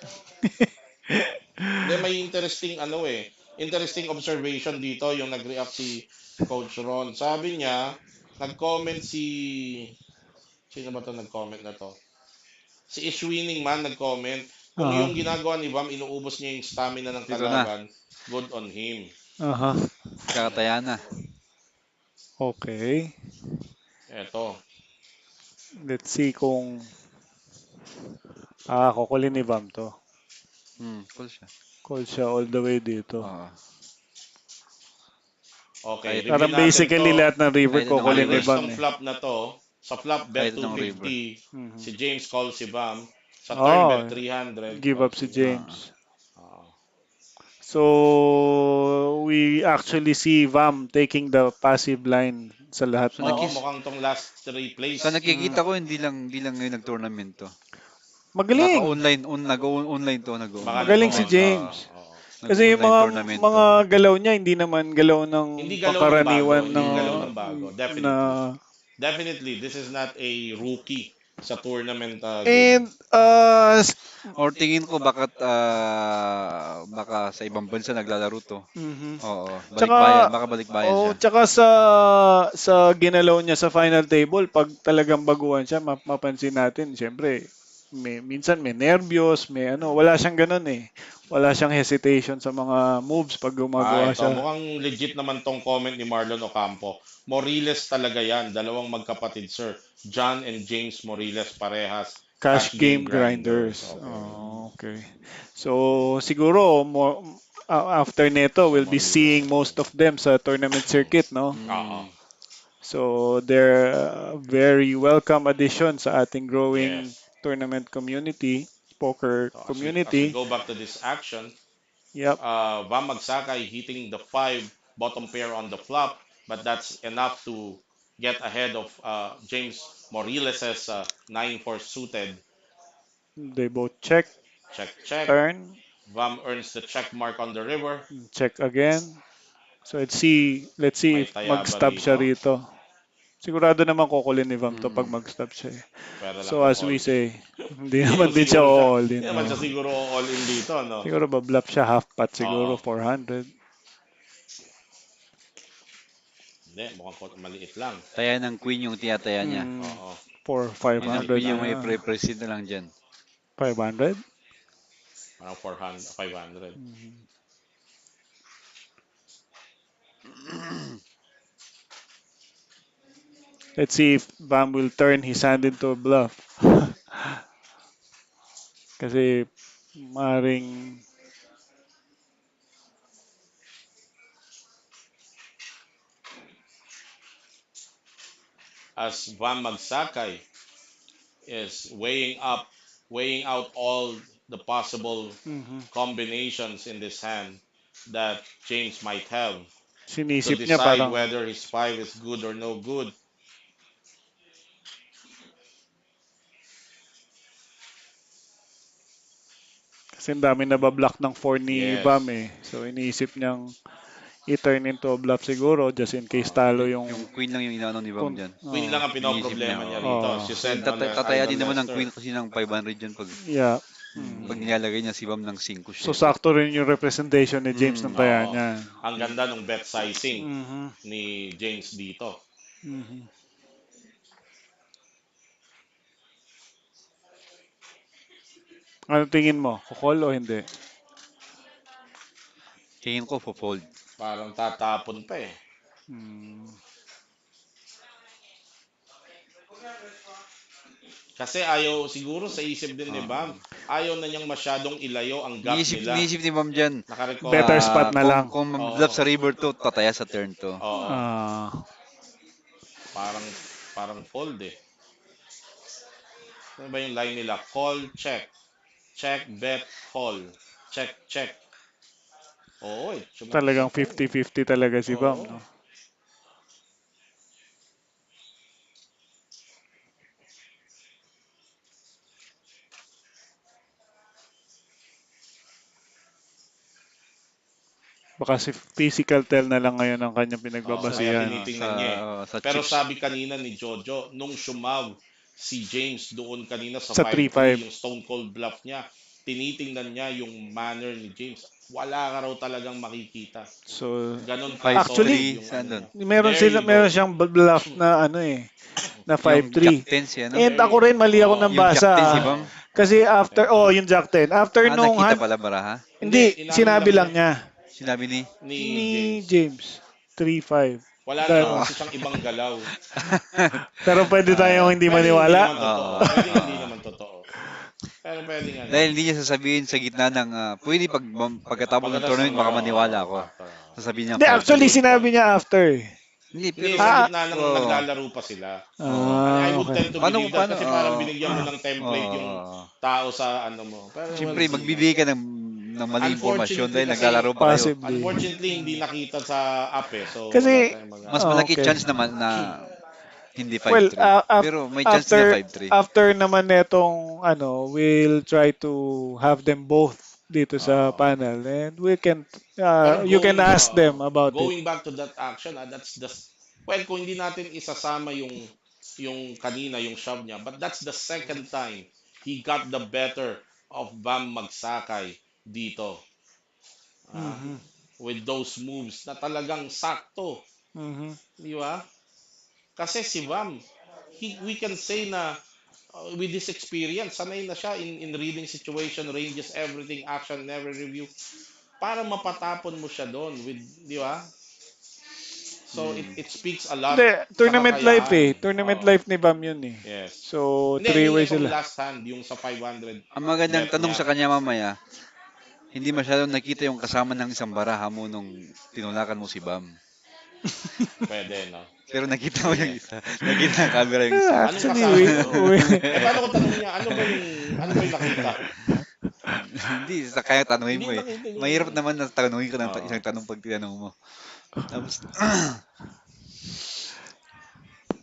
Hindi, may interesting ano eh. Interesting observation dito yung nag-react si Coach Ron. Sabi niya, nag-comment si sino ba 'to nag-comment na to? Si Ish Winning Man nag-comment, kung Aha. yung ginagawa ni Bam inuubos niya yung stamina ng Dito na. kalaban, good on him. Aha. Kakataya na. Okay. Eto. Let's see kung Kukulin ni Bam to. Cool siya. Call siya all the way dito. Oo. Okay, Kahit review Parang natin to. basically lahat ng river kahit anong kukulin ni river. Minus Bam tong eh. flop na to. Sa flop bet Kahit anong river. 250, Mhm. si James calls si Bam. Sa turn Oh, bet 300, give up calls si si Bam. Oo. James. Oo. So, we actually see Vam taking the passive line sa lahat So ng... Oo, nakis mukhang tong last three sa plays. Mm. nakikita ko hindi lang ngayon nag-tournament to. Baka Magaling! nag-online to, Baka nag-online Magaling si nag-on. online. Oo, James. oo. Kasi yung Nag-online mga tournament mga to. galaw niya hindi naman galaw Hindi ng galaw ng bago, pangkaraniwan hindi na galaw ng bago. na Definitely. Definitely, this is not a rookie sa tournament game. and Or tingin ko baka sa ibang bansa naglalaro to. mhm. Oo, Tsaka balikbayan, baka balikbayan siya. tsaka sa ginalaw niya sa final table, pag talagang baguhan siya, mapansin natin, siyempre, minsan may nervyos, may ano, wala siyang ganun eh. Wala siyang hesitation sa mga moves pag gumagawa Ito, siya. mukhang legit naman tong comment ni Marlon Ocampo. Morillas talaga yan, dalawang magkapatid, sir. John and James Morillas, parehas. Cash Cash game game grinders. grinders. Okay. Oh, okay. So siguro more after neto So, we'll be Morillas seeing talaga. most of them sa tournament circuit, no? Oo. Mm, So they're very welcome addition sa ating growing Yes. tournament community, poker So, as we community. go back to this action, Yep, Vam Magsakay hitting the 5 bottom pair on the flop, but that's enough to get ahead of James Morillas' 9-4 suited. they both check, Check, check. turn, Vam earns the check mark on the river. check again. So let's see May if tayaba mag-stop siya rito. rito. Sigurado naman kukulin ni Vam to pag mm. mag-stop siya eh. Pwera lang So to as we all in. say, hindi Hindi naman naman din siya siguro siya, all hindi in. naman siya Oh. siguro all in dito, no? Siguro ba-bluff siya half pot siguro Oo. 400. Hindi, mukhang maliit lang. Taya ng queen yung tinataya niya. Hmm, Oo. for Yun ang 500 yung na. may pre-proceed na lang dyan. 500? Parang 400, 500. Mhm. Let's see if Bam will turn his hand into a bluff. Kasi maring As Vam Magsakay is weighing out all the possible mhm. combinations in this hand that James might have to Sinisip niya decide parang whether his 5 is good or no good. kasi ang dami nabablock ng 4 ni Bam Yes. eh. So iniisip niyang i-turn into a bluff siguro just in case talo yung Yung queen lang yung inaano ni Bam kun dyan. Queen oh, lang ang Iniisip niya, pinoproblema niya oo. rito. As oh, you Kasi said, tataya Idol din naman ng Lester. queen kasi ng 500 dyan yeah. pag Mm. nilalagay niya si Bam ng 5 So share. sakto rin yung representation ni James ng taya Oo. niya. Ang ganda ng bet sizing Mhm. ni James dito. Mhm. Ano tingin mo? Kukol o hindi? Tingin ko fold. Parang tatapon pa eh. Mm. Kasi ayaw, siguro sa isip din ni Bam, Oo. ayaw na niyang masyadong ilayo ang gap Iniisip, nila. iniisip ni Bam dyan, Nakarecover. Better spot na lang. kung Oo. mag-bluff sa river to, tataya sa turn to. Oo. Ah, Parang, parang fold eh. Ano ba yung line nila? Call, check. Check, bet, call. Check, check. Oo, talagang sumagot eh. 50-50 talaga si Bam, Oo. no? Baka si physical tell na lang ngayon ang kanyang Oo, kaya pinagbabasihan. Sa tinitingnan niya eh. sa Pero chips. sabi kanina ni Jojo, nung sumav si James doon kanina sa Sa 5-3, 3-5. yung stone cold bluff niya, tinitingnan niya yung manner ni James. Wala ka raw talagang makikita. So, Ganon ka solid actually, 5-3, yung saan ano doon? niya. There you go. meron siyang bluff na ano eh, na Yung Jack 5-3. 10 siya, no? And There ako you rin mali ako Oo. nang Yung Jack basa. 10 si Ah. Bam. Oo. Kasi after, Teka. yung Jack 10. After nung Nakita hand, pala baraha. hindi, Inamin sinabi lang niya lang niya Sinabi ni... ni ni James. James, 3-5. Wala naman Oo. Dahil, kasi siyang ibang galaw. pero pwede tayong Ah, hindi Pwede hindi maniwala. naman Oo. totoo. Pwede hindi Oo. naman totoo. Pero pwedeng ano. Dahil hindi niya sasabihin sa gitna ng pwede pagkatapos ng Pagkatapos ng tournament baka maniwala ako. after. Sasabihin niya Hindi, actually, 5-3. Good sinabi point. niya after eh. Hindi, Hindi, pero sa Ah, gitna ng oh, naglalaro pa sila. oh. I ah, would okay. tend to Paano believe kung that paano kasi parang binigyan mo ng template yung oh. tao sa ano mo. Pero we'll Siyempre see, no? magbibigay ka ng maling impormasyon Unfortunately dahil kasi, naglalaro pa kayo. Possibly. hindi nakita sa app eh. So wala Kasi, tayong Mas magagawa. malaki okay. chance naman na hindi Well, 5-3. Pero may chance din na after 5-3. after naman netong ano, we'll try to have them both dito sa Oo. panel and we can Pero you can ask them about it. going back to that action, that's the well, kung hindi natin isasama yung kanina yung shove niya, but that's the second time he got the better of Bam Magsakay dito. Ah, Mhm. with those moves na talagang sakto, Mhm. di ba? Kasi si Bam, we can say na with this experience, sanay na siya in reading situation, ranges, everything, action, never review, para mapatapon mo siya doon with, di ba? So Hmm. it speaks a lot Hindi, sa tournament life kakayahan. eh. Tournament Oo. life ni Bam yun eh. Yes. So, Hindi, I mean three-way itong sila. last hand, yung sa 500 Ang magandang bet tanong niya. sa kanya mamaya, hindi masyadong nakita yung kasama ng isang baraha mo nung tinulakan mo si Bam. Pwede, no? Pero nakita mo yung Sige. isa. Nakita ng camera yung isa. Anong Actually, kasama we, doon? we Eh, paano kung tanongin niya, ano ba yung nakita? Hindi, sa kaya tanungin Hindi mo eh. nakita niya. Mahirap naman na tanungin ka ng Oo. isang tanong pag tinanong mo. Tapos,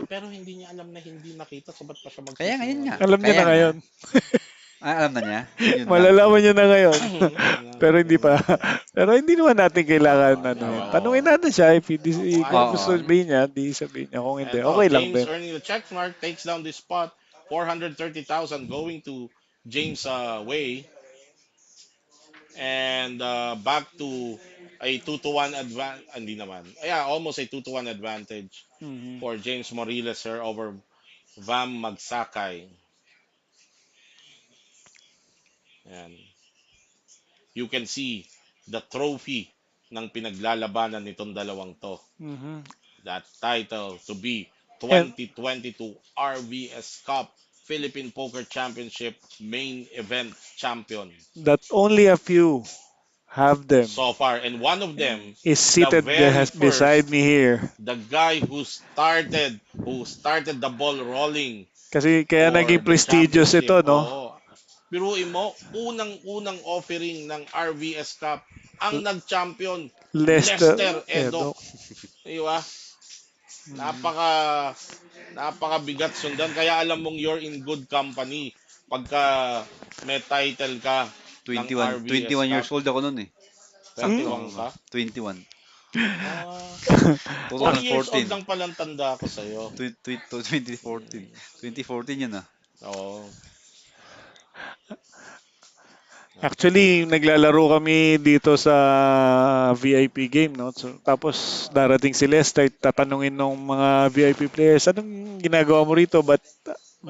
Pero hindi niya alam na hindi nakita, so ba't pa siya kaya ngayon nga. magsisinungaling? alam niya Kaya na nga. ngayon. Alam na niya. Yun lang. Malalaman niya na ngayon. Pero hindi Mm. pa. Pero hindi naman natin kailangan ano Yeah, yun. well, Tanungin natin siya if kung why? gusto Oo. sabihin niya, di sabihin niya. Kung hindi, Eto, okay lang James din. earning the check mark, takes down this spot. 430,000 going to James Way. And back to a 2 to 1 advantage. Hindi naman. Yeah, almost a 2 to 1 advantage Mhm. for James Morillas here over Vam Magsakay. And you can see the trophy ng pinaglalabanan nitong dalawang to. Mhm. That title to be And 2022 RVS Cup Philippine Poker Championship main event champion that only a few have them so far. And one of them, is the seated very first, beside me here. the guy who started the ball rolling Kasi kaya for naging the prestigious championship. ito, no? Oo. Biruin mo, unang-unang offering ng RVS Cup, ang nag-champion, Lester, Lester Edok. Edo. Di ba? Mhm. Napaka napakabigat sundan kaya alam mong you're in good company pagka may title ka ng 21, RVS 21 Cup. years old ako noon eh. Sakto. 21 ka? 21. Ah, 4 years old 2014. lang palang tanda ko sa'yo. 2014. 2014 yun ah. Oo. Actually, naglalaro kami dito sa VIP game, no? So, tapos darating si Lester, tatanungin ng mga VIP players, anong ginagawa mo rito? Ba't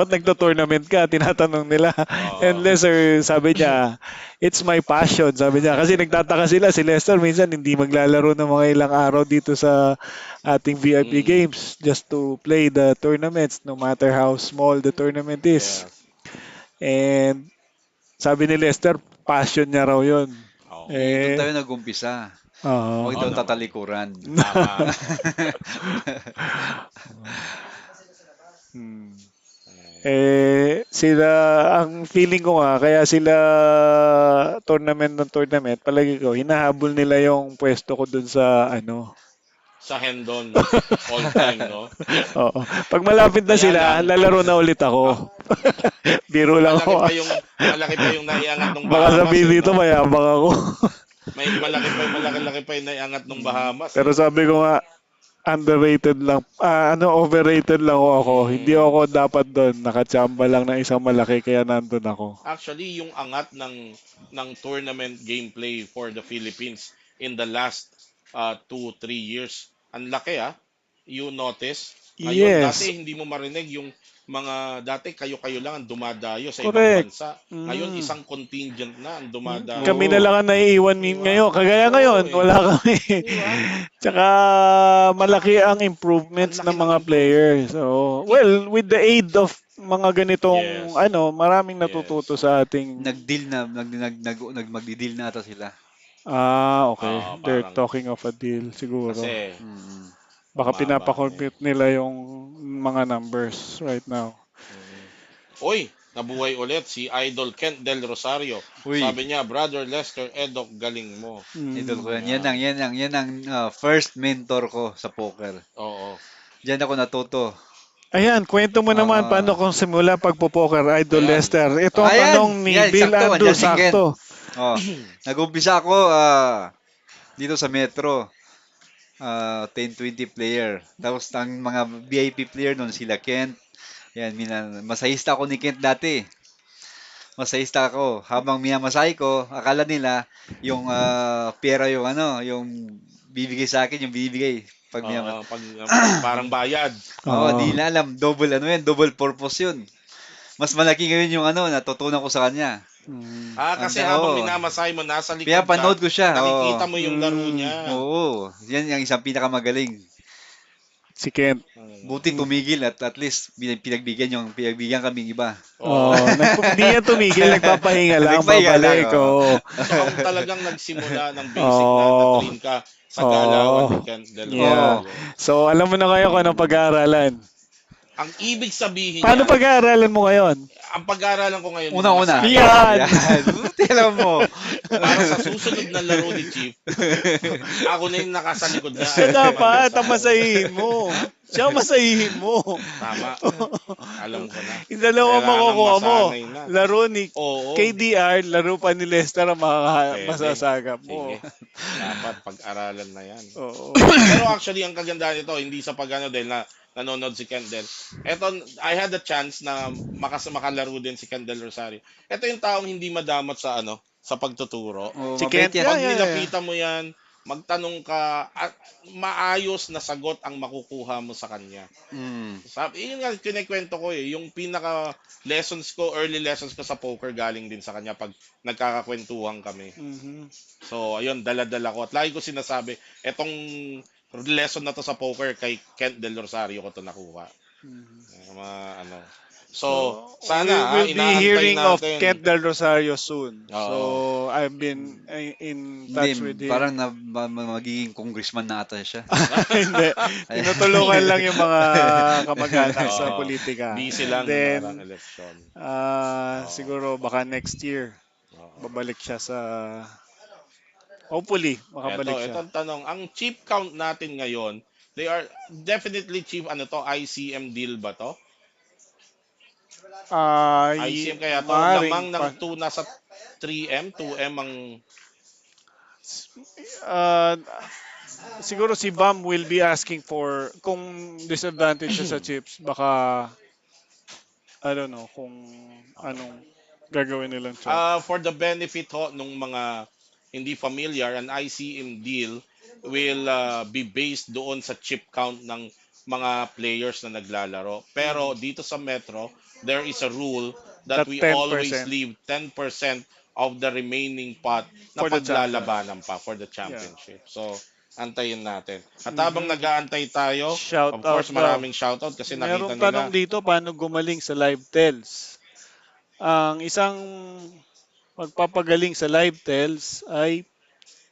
nagto-tournament ka? Tinatanong nila. And Oo. Lester, sabi niya, it's my passion, sabi niya. Kasi nagtataka sila, si Lester minsan hindi maglalaro ng mga ilang araw dito sa ating VIP Mm. games just to play the tournaments, no matter how small the tournament is. Yes. And sabi ni Lester, passion niya raw yun. Oo. Doon Eh, tayo nag-umpisa. oo. Huwag Oo daw naman. tatalikuran. Tama. Hmm. Eh, Sila, ang feeling ko nga, kaya sila tournament ng tournament, palagi ko, hinahabol nila yung pwesto ko dun sa, ano. sa Hendon all time, no? Oo. Pag malapit na Kaya sila, lang, lalaro na ulit ah, ako. Biro lang malaki ako. pa yung malaki pa yung naiangat ng Baka Bahamas sabihin eh, dito, no? mayabang ako. May malaki pa yung naiangat ng Bahamas Pero eh. sabi ko nga, underrated lang. Overrated lang ako. Hindi Mm. ako dapat doon. Nakachamba lang ng isang malaki kaya nandun ako. Actually, yung angat ng tournament gameplay for the Philippines in the last 2, 3 years, ang laki ah. You notice? Ngayon, dati Yes, hindi mo marinig yung mga dati kayo-kayo lang ang dumadayo sa ibang correct. bansa. Ngayon, Mm. isang contingent na ang dumadayo. Kami na Oo. lang ang naiiwan Di ba? ngayon. Kagaya Oo ngayon, eh. wala kami. Di ba? Tsaka Tsaka, malaki ang ang improvements laki ng ng mga improvement. players. So, It, well, with the aid of mga ganitong yes. maraming natututo Yes. sa ating Nag-deal na, magdi-deal na ata sila. okay. Oo, They're parang talking of a deal siguro. kasi Mm. Baka bumaba na eh. pinapa-compute nila yung mga numbers right now. Mm. Uy, nabuhay ulit si Idol Kent Del Rosario. Uy, Sabi niya, Brother Lester Edok, galing mo. idol ko Mm. yan. Ayan. Yan ang first mentor ko sa poker. Oo. Diyan ako natuto. Ayan, kwento mo naman paano Ah, kung simula pagpo-poker, Idol Ayan. Lester. Ito ang ayan, tanong ni yan, Bill sakto, Andrew, andyan si Kent. sakto. Oh, nag-umpisa ako dito sa Metro. 10-20 player. Tapos ang mga VIP player noon sila Kent. Yan, masahista ako ni Kent dati. Masahista ako. Habang minamasahe ko, akala nila yung pera yung yung bibigay sa akin, yung bibigay pag Oo, minamas. pag parang bayad. Oo, di Oo. na alam, double yan, double purpose yun. Mas malaki ngayon yung natutunan ko sa kanya. Mm. Kasi habang Oo. minamasahe mo, nasa Kaya likod ka, panood ko siya. Oo. nakikita mo yung laro Mm. niya. Oo. Yan yung isang pinakamagaling. Si Kent. Buti Mm. tumigil at least pinagbigyan kaming iba. Oo. Hindi yan tumigil, nagpapahinga lang, Nagpahinga lang, babalik. oo. Oo. Ito ang talagang nagsimula ng basic na Oo. na-train ka sa galawan ni Oo. Kent Del Yeah. Oo. Rosario. So, alam mo na kayo kung anong pag-aaralan. Ang ibig sabihin Paano niyan, pag-aaralan mo ngayon? ang pag-aaralan ko ngayon, Unang-una. minamasahe. Yan! Yan. Buti alam mo. Para sa susunod na laro ni Chief, ako na yung nakasalikod niya Siya at dapat ang magmasahe. masahihin mo. Ha? Siya ang masahihin mo. Tama. Alam ko na. Yung dalawa Kailangan makukuha mo. masanay na. Laro ni Oo. KDR, laro pa ni Lester ang Pwede. masasagap mo. Sige. Dapat pag-aralan na yan. Oo. Pero actually, ang kagandahan nito, hindi sa pag-ano dahil na nanonood si Kendall. Eto, I had a chance na makalaro din si Kendall Rosario. Ito yung taong hindi madamot sa sa pagtuturo. Oh, Si mabait Kent, yan. yeah, Pag yeah, yeah. nilapitan mo yan, magtanong ka, at maayos na sagot ang makukuha mo sa kanya. Mm. Sabi, yun nga, kinikwento ko yung pinaka lessons ko, early lessons ko sa poker galing din sa kanya pag nagkakakwentuhan kami. Mhm. So, ayun, dala-dala ko. At lagi ko sinasabi, etong lesson na to sa poker kay Kent Del Rosario ko to nakuha. Mhm. Mga ano. So, So, we sana will be inaantay hearing of natin. Kent Del Rosario soon. Oo. So, I've been in touch with Hindi, parang him. magiging congressman na ata siya. Hindi. Ay- Tinutulungan lang yung mga kamag-anak sa Oo. politika. Busy And lang nung then, nakarang election. Oo. siguro baka next year, Oo. babalik siya sa... Hopefully, Eto, makabalik siya. etong tanong, ang chip count natin ngayon, they are definitely cheap, ano to, ICM deal ba to? ICM kaya to, lamang Maaring ng pa, 2 nasa 3M, 2M ang, ah, siguro si Bam will be asking for kung disadvantage siya sa chips, baka I don't know kung anong gagawin nilang chop. for the benefit ho nung mga hindi familiar, an ICM deal will be based doon sa chip count ng mga players na naglalaro. Pero dito sa Metro, there is a rule that That we always 10% leave 10% of the remaining pot na for the champion. paglalabanan pa for the Yeah. championship. So, antayin natin. At habang Mhm. nag-aantay tayo, Shout of out course, daw. maraming shoutout kasi nakita Merong tanong nila. dito, paano gumaling sa live tells? Ang isang magpapagaling sa live tells ay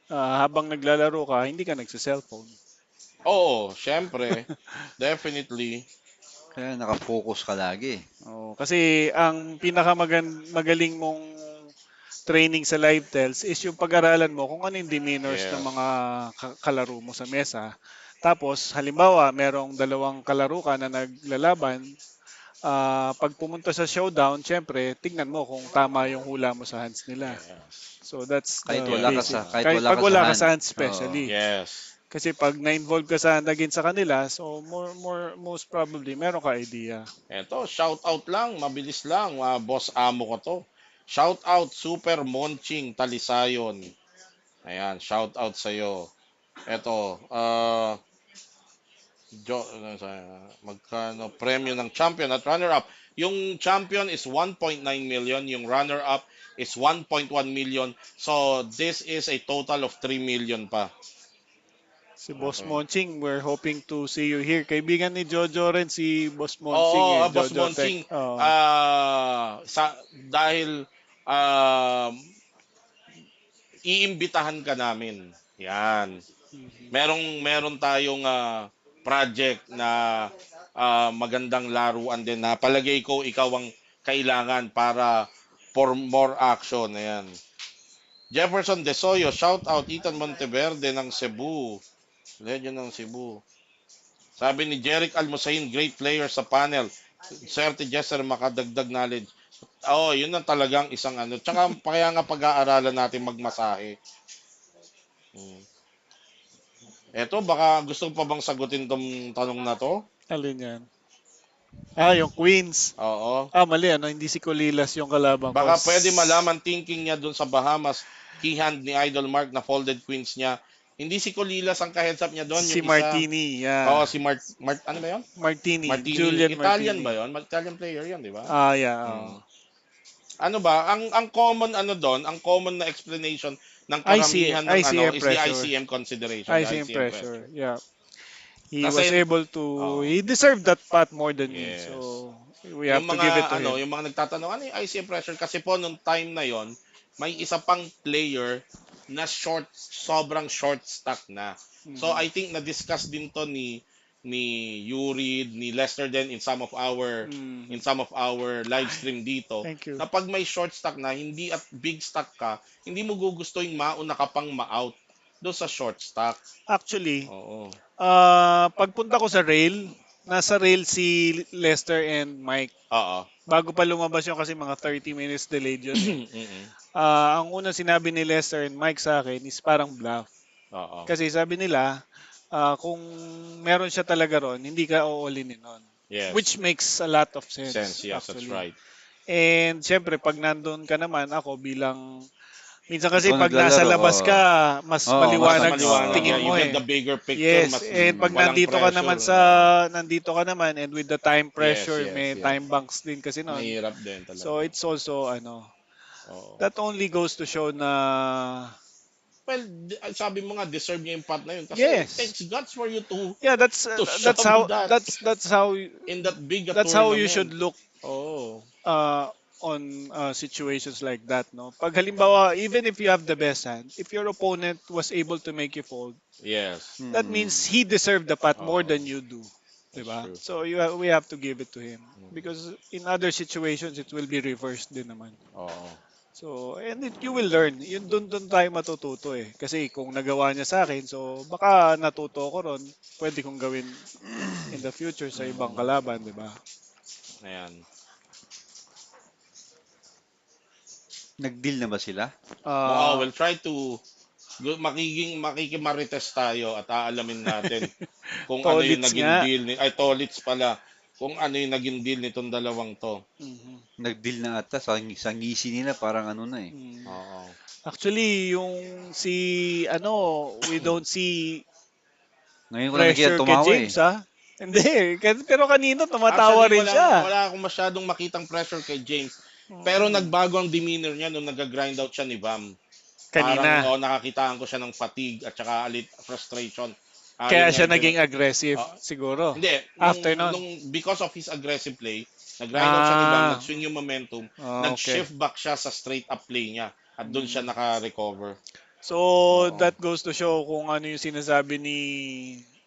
habang naglalaro ka, hindi ka nagsa-cellphone. Oo, syempre. Definitely. Kaya nakafocus ka lagi. Oh, kasi ang pinakamagaling mong training sa live tells is yung pag-aralan mo kung ano yung demeanors ng Yes. mga kalaro mo sa mesa. Tapos, halimbawa, merong dalawang kalaro ka na naglalaban. Pag pumunta sa showdown, syempre, tignan mo kung tama yung hula mo sa hands nila. Yes. So, that's Kahit the wala ka Yes. basic. sa kahit Kahit wala pag ka sa wala ka hand. sa hands Oo. especially. Yes. Kasi pag na-involve ka sa hand against sa kanila, so most probably, meron ka idea. Eto, shout out lang, mabilis lang, boss amo ko to. Shout out Super Monching Talisayon. Ayan, shout out sa iyo. Eto, Magkano premyo ng champion at runner-up? Yung champion is 1.9 million, yung runner-up is 1.1 million. So this is a total of 3 million pa. Si Boss Okay. Monching, we're hoping to see you here. Kaibigan ni Jojo rin si Boss Monching Oo, eh, Boss Jojo Tech. Bonching, Oh. dahil ah, iimbitahan ka namin. Yan. Mhm. Meron tayong project na magandang laruan din na palagay ko ikaw ang kailangan para for more action. Ayan. Jefferson Desoyo, shout out Ethan Monteverde ng Cebu. Legend ng Cebu. Sabi ni Jeric Almosain, great player sa panel. Swerte Jester makadagdag knowledge. Oo, yun ang talagang isang ano. Tsaka kaya nga pag-aaralan natin magmasahe. Hmm. Eto, baka gusto pa bang sagutin tong tanong na to? Alin yan? Ah, yung Queens. Oo. Ah, mali ano, hindi si Colilas yung kalabang ko. Baka pwede malaman thinking niya dun sa Bahamas, keyhand ni Idol Mark na folded queens niya. Hindi si Colilas ang ka-heads up niya doon, Si yung isa. Martini, Oo, yeah. si ano ba yun? Martini, Martini. Julian Italian Martini. ba yun? Italian player yun, di ba? Ah, yeah. Hmm. Oh. Ano ba? Ang common ano doon, ang common na explanation ng karamihan ng ano ICM is the pressure. ICM consideration, the ICM ICM pressure. pressure. Yeah. He was Kasi, able to, oh, he deserved that pot more than me. yes. So, we have to give it to him. Yung mga nagtatanong ano yung ICM pressure kasi po nung time na yon may isa pang player na sobrang short stack na. So Mhm. I think na-discuss din to ni Yuri, ni Lester din Mhm. in some of our live stream dito Thank you. na pag may short stack na hindi at big stack ka, hindi mo gugustuhin mauna ka pang ma-out do sa short stack. Actually, Oo. pagpunta ko sa rail, nasa rail si Lester and Mike. Oo. Bago pa lumabas yun kasi mga 30 minutes delayed yun eh. Mm-mm. Ang unang sinabi ni Lester and Mike sa akin is parang bluff. Oo. Kasi sabi nila, kung meron siya talaga ron, hindi ka oolinin nun. Yes. Which makes a lot of sense Sense, yes, that's actually. right. And syempre, pag nandun ka naman, ako bilang minsan kasi Ikaw pag nasa naglalaro, labas oo. ka, mas Oo, Mas maliwanag maliwanag oo. tingin yan. You mo get the eh. bigger picture, Yes, mas and pag Mm. walang nandito ka naman pressure. sa nandito ka naman and with the time Yes, pressure, yes, may yes. time banks din kasi noon. Mahirap din So talaga. it's also ano, Oo. that only goes to show na Well, sabi mo nga, deserve niya yung pot na yun. Kasi it yes. takes guts for you Yeah, to that's shove how that that's in that big a that's how you tournament. should look Oh, on situations like that, no? Pag halimbawa, even if you have the best hand, if your opponent was able to make you fold, yes. that Mm. means he deserved the pot more Oo, than you do. that's Diba? true. So we have to give it to him Mhm. because in other situations it will be reversed din naman. Oo. So and you will learn. Yun dun tayo matututo eh. Kasi kung nagawa niya sa akin, so baka natuto ko ron, pwede kong gawin in the future sa ibang Mhm. kalaban, 'di ba? Ayan. Nag-deal na ba sila? Uh, We'll try to makikimarites tayo at aalamin natin kung ano yung Tolits naging nga. deal Tolits pala. Kung ano yung naging deal nitong dalawang to. Mhm. Nag-deal na ata sa ngisi nila parang ano na eh. Mm. Oo. Actually, yung si ano, we don't see Ngayon ko lang nakita pressure kay tumawa eh. James ha. Hindi, pero kanina tumatawa Actually, rin siya. wala akong masyadong makitang pressure kay James. Pero Mm. nagbago ang demeanor niya nung nag-grind out siya ni Bam. Parang, Kanina. nakakitaan ko siya ng fatigue at saka frustration. Kaya Yun nga siya yung naging aggressive ah, siguro. hindi, After nun. because of his aggressive play, nag-grind out siya ni Bam, Ah, nag-swing yung momentum, okay. nag-shift back siya sa straight up play niya. At doon siya Mm. naka-recover. So, Oo. that goes to show kung ano yung sinasabi ni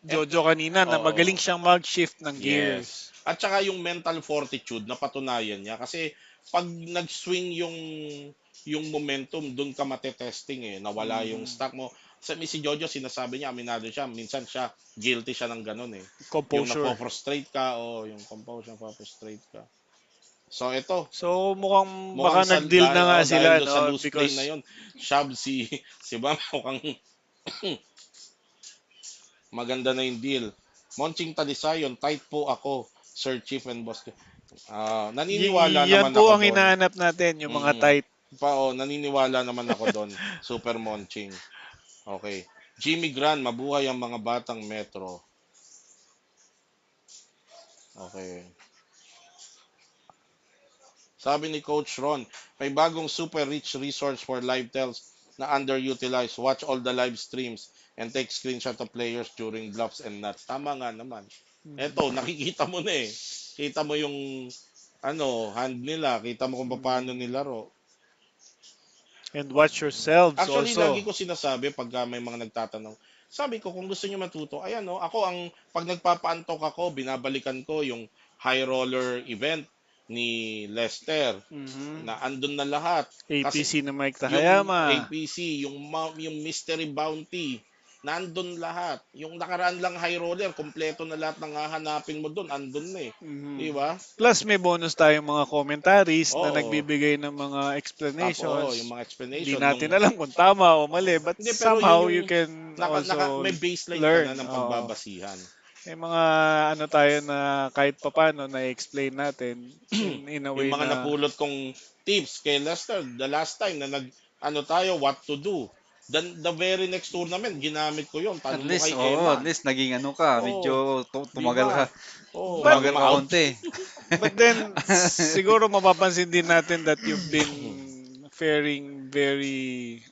And, Jojo kanina na magaling oo. siyang mag-shift ng Yes. gears. At saka yung mental fortitude na patunayan niya kasi pag nag-swing yung momentum, doon ka matetesting nawala yung Mm. stock mo. Si Jojo sinasabi niya, aminado siya, minsan siya guilty siya ng ganun Yung Composure. napo-frustrate ka o yung composure napo-frustrate ka. So ito, So, mukhang baka mukhang nag-deal na nga dahil sila, do sa no? loose play na Because yon, shove si Bam mukhang maganda na yung deal. Monching Talisayon, tight po ako, Sir Chief and Boss. Naniniwala yan naman po ako ang doon. hinahanap natin, yung mga Mm. tight. Naniniwala naman ako doon. Super Monching. Okay. Jimmy Gran, mabuhay ang mga batang Metro. Okay. Sabi ni Coach Ron, may bagong super rich resource for live tells na underutilized. Watch all the live streams and take screenshot of players during bluffs and nuts. Tama nga naman. Eto, nakikita mo na eh. Kita mo yung hand nila. Kita mo kung paano Mm. nilaro. And watch yourselves Actually, lagi also. ko sinasabi pag may mga nagtatanong, sabi ko, kung gusto niyo matuto, ayan no, ako pag nagpapaantok ako, binabalikan ko yung high roller event ni Lester Mhm. na andun na lahat. Kasi APC na Mike yung Takayama. APC, yung mystery bounty, nandun lahat. Yung nakaraan lang high roller, kompleto na lahat ng hahanapin mo doon, andun na eh. Mhm. Di ba? Plus may bonus tayong mga commentaries na Oo. nagbibigay ng mga Yung explanations. mga Hindi explanation nung natin alam kung tama o mali, but hindi, pero yun somehow yung you can also may baseline ka na learn. ng Oo. pagbabasihan. May mga ano tayo na kahit papano na-explain natin in a Yung way mga na napulot kong tips kay Lester, the last time na tayo, what to do. Then, the very next tournament, ginamit ko yon. At Tanong mo least, kay oo, at Emma. least naging ano ka, Oh, medyo di tumagal ka. ba? Oh, but bago Tumagal ka ma-out. konti. but then siguro mapapansin din natin that you've been faring very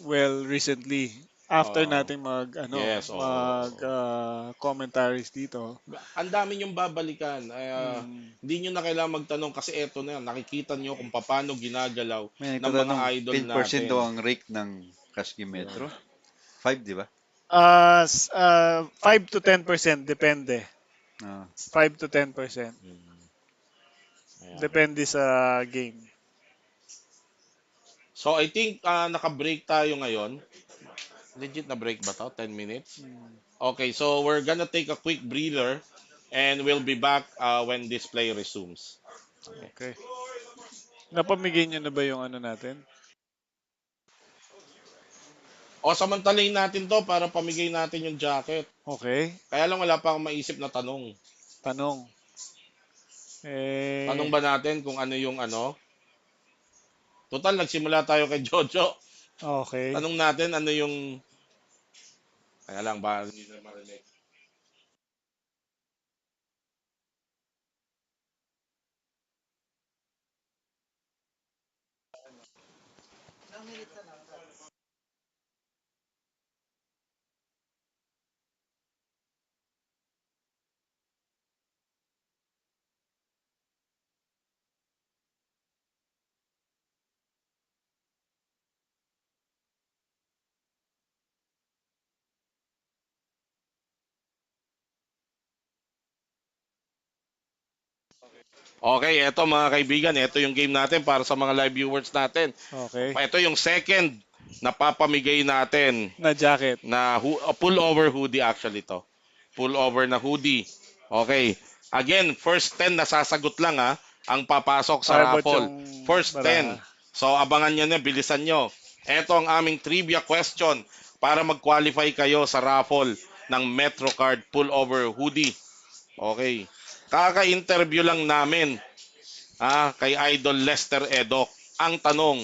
well recently after Oh, nating yes, mag oh. commentaries dito. Ang dami niyong babalikan. Mm, Hindi niyo na kailangan magtanong kasi eto na yan. Nakikita niyo kung paano ginagalaw May ng mga nagtatanong, idol 10% natin. daw ang rate ng Cash Game Yeah. Metro. 5, di ba? 5 to 10% depende. Ah, 5 to 10%. Mm, ayan. Depende sa game. So I think naka-break tayo ngayon. Legit na break ba to? 10 minutes? Mm, Okay, so we're gonna take a quick breather and we'll be back when this play resumes. Okay. okay. Napamigay niyo na ba yung ano natin? O samantalahin natin to para pamigay natin yung jacket. Okay. Kaya lang wala pa akong maisip na tanong. Tanong. Tanong Eh, ba natin kung ano yung Total, nagsimula tayo kay Jojo. okay. Tanong natin ano yung... Kaya lang ba? Hindi na marinig. Okay, eto mga kaibigan, eto yung game natin para sa mga live viewers natin. Okay. Ito yung second na papamigay natin Na jacket. na pullover hoodie actually to. Pullover na hoodie. Okay. Again, first 10 nasasagot lang ang papasok sa Parebot raffle. yung First 10. baraha. So abangan nyo na, bilisan nyo. Ito ang aming trivia question para mag-qualify kayo sa raffle ng MetroCard pullover hoodie. Okay. Kaka-interview lang namin kay Idol Lester Edok. Ang tanong,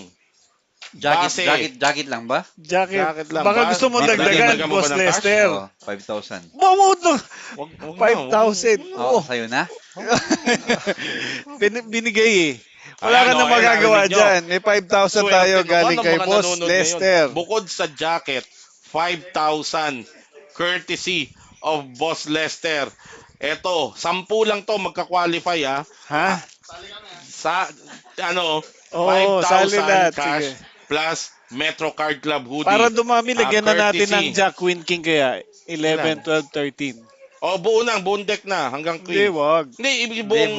jacket, base, jacket, jacket lang ba? Jacket. jacket lang Baka ba? gusto mo dagdagan, Dagdagan mo ba Boss ng cash? Lester. Oh, 5,000. Mamut no. Wag na, 5,000. Oh, Oh. sa'yo na? Binigay eh. Wala Ayan, ka na ayan, magagawa narinig nyo. dyan. May 5,000 tayo Swerte naman galing ang kay mga Boss nanonood ngayon. Lester. Bukod sa jacket, 5,000 courtesy of Boss Lester. Eto, 10 lang to magka-qualify Ha? sa Oo, sali 5,000 lahat. cash Sige. plus Metro Card Club hoodie. Para dumami, lagyan na natin ng Courtesy. Jack Queen King kaya. Ilan? 11, 12, 13. O, buo na, buong deck na hanggang Hindi, queen. wag. Hindi, ibig Hindi, buong,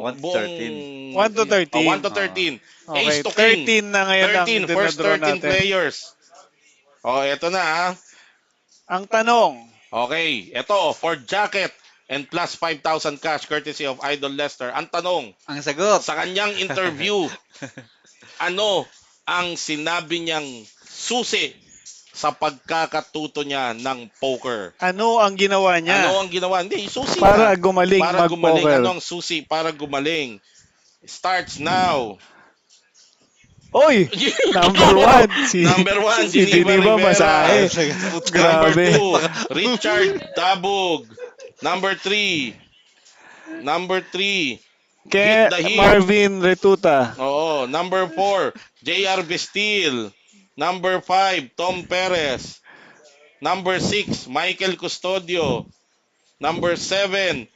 1 to buong 13. 1 to 13. 1 to 13. Okay, Ace to king. 13 na ngayon ang 13, first dinadraw 13 natin. players. O, eto na Ang tanong, Okay, eto, for jacket and plus 5,000 cash courtesy of Idol Lester. Ang tanong, Ang sagot. sa kanyang interview, ano ang sinabi niyang susi sa pagkakatuto niya ng poker? ano ang ginawa niya Ano ang ginawa? Hindi, susi para na. gumaling Para gumaling. mag-poker? Ano ang susi para gumaling? Starts now. Oy! Number 1, Number 1, si Geneva Geneva Rivera. Masahe. Number Grabe. 2, Richard Tabog. Number 3, Number 3, Hit Ke the Hit. Marvin Retuta. Oo. Number 4, JR Bestil. Number 5, Tom Perez. Number 6, Michael Custodio. Number 7,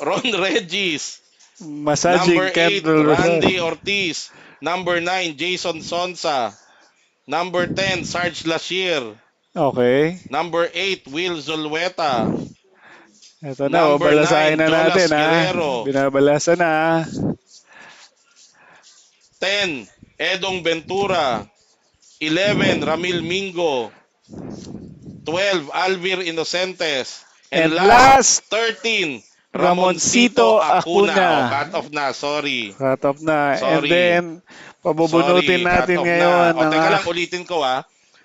Ron Regis. Number Massaging 8, Kendall Randy Rosal. Ortiz. Number 9, Jason Sonsa. Number 10, Sarge Lashir. Okay. Number 8, Will Zulueta. Ito na, Number babalasahin 9, na natin Jolas ha. Guerrero. Binabalasa na ha. 10, Edong Ventura. 11, Ramil Mingo. 12, Alvir Inocentes. And And last, last, 13, Ramoncito Ramoncito Acuna. O, Acuna. cut off na. Sorry. Cut off na. And Sorry. then, pabubunutin Sorry, cut natin off ngayon na. O, ang teka lang, ulitin ko ha.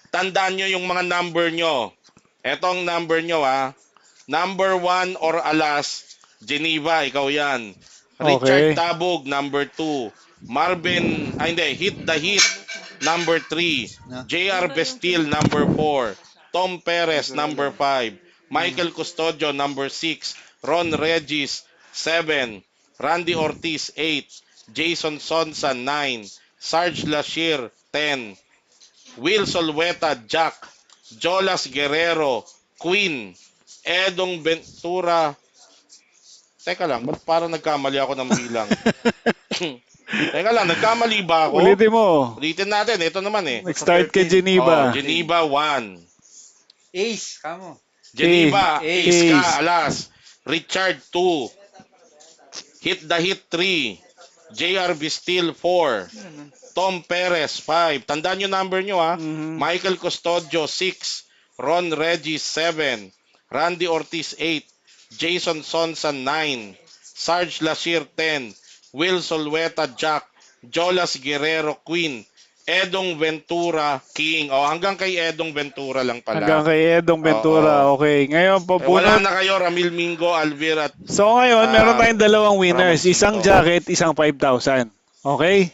Tandaan nyo yung mga number nyo. Etong number nyo ha. Number 1 or alas, Geneva, ikaw yan. Richard okay. Tabog, number 2. Marvin, ay hindi, Hit the Hit, number 3. Na? JR Bestil, number 4. Tom Perez, Sigurado. number 5. Michael Custodio, number 6. Ron Regis, 7. Randy Ortiz, 8. Jason Sonsa, 9. Sarge Lashir, 10. Will Solweta, Jack. Jolas Guerrero, Queen. Edong Ventura. Teka lang, ba't parang nagkamali ako ng bilang? Teka lang, nagkamali ba ako? Ulitin mo. Ulitin natin, ito naman eh. Nag-start kay 13. Oh, Geneva. Geneva 1. Ace, kamo. Geneva, Ace. Ace ka, alas. Richard 2. Hit the Hit 3. JR Bistil 4. Tom Perez 5. Tandaan nyo number nyo ha. Mhm. Michael Custodio 6. Ron Regis 7. Randy Ortiz 8. Jason Sonsa 9. Sarge Lashir 10. Will Solweta Jack. Jolas Guerrero Queen. Edong Ventura King. O hanggang kay Edong Ventura lang Hanggang pala. kay Edong Ventura. Oo. Okay. Ngayon, Eh, wala pabunot. na kayo, Ramil Mingo, Alvir at So ngayon, meron tayong dalawang winners. Ramoncito. Isang jacket, isang 5,000. Okay?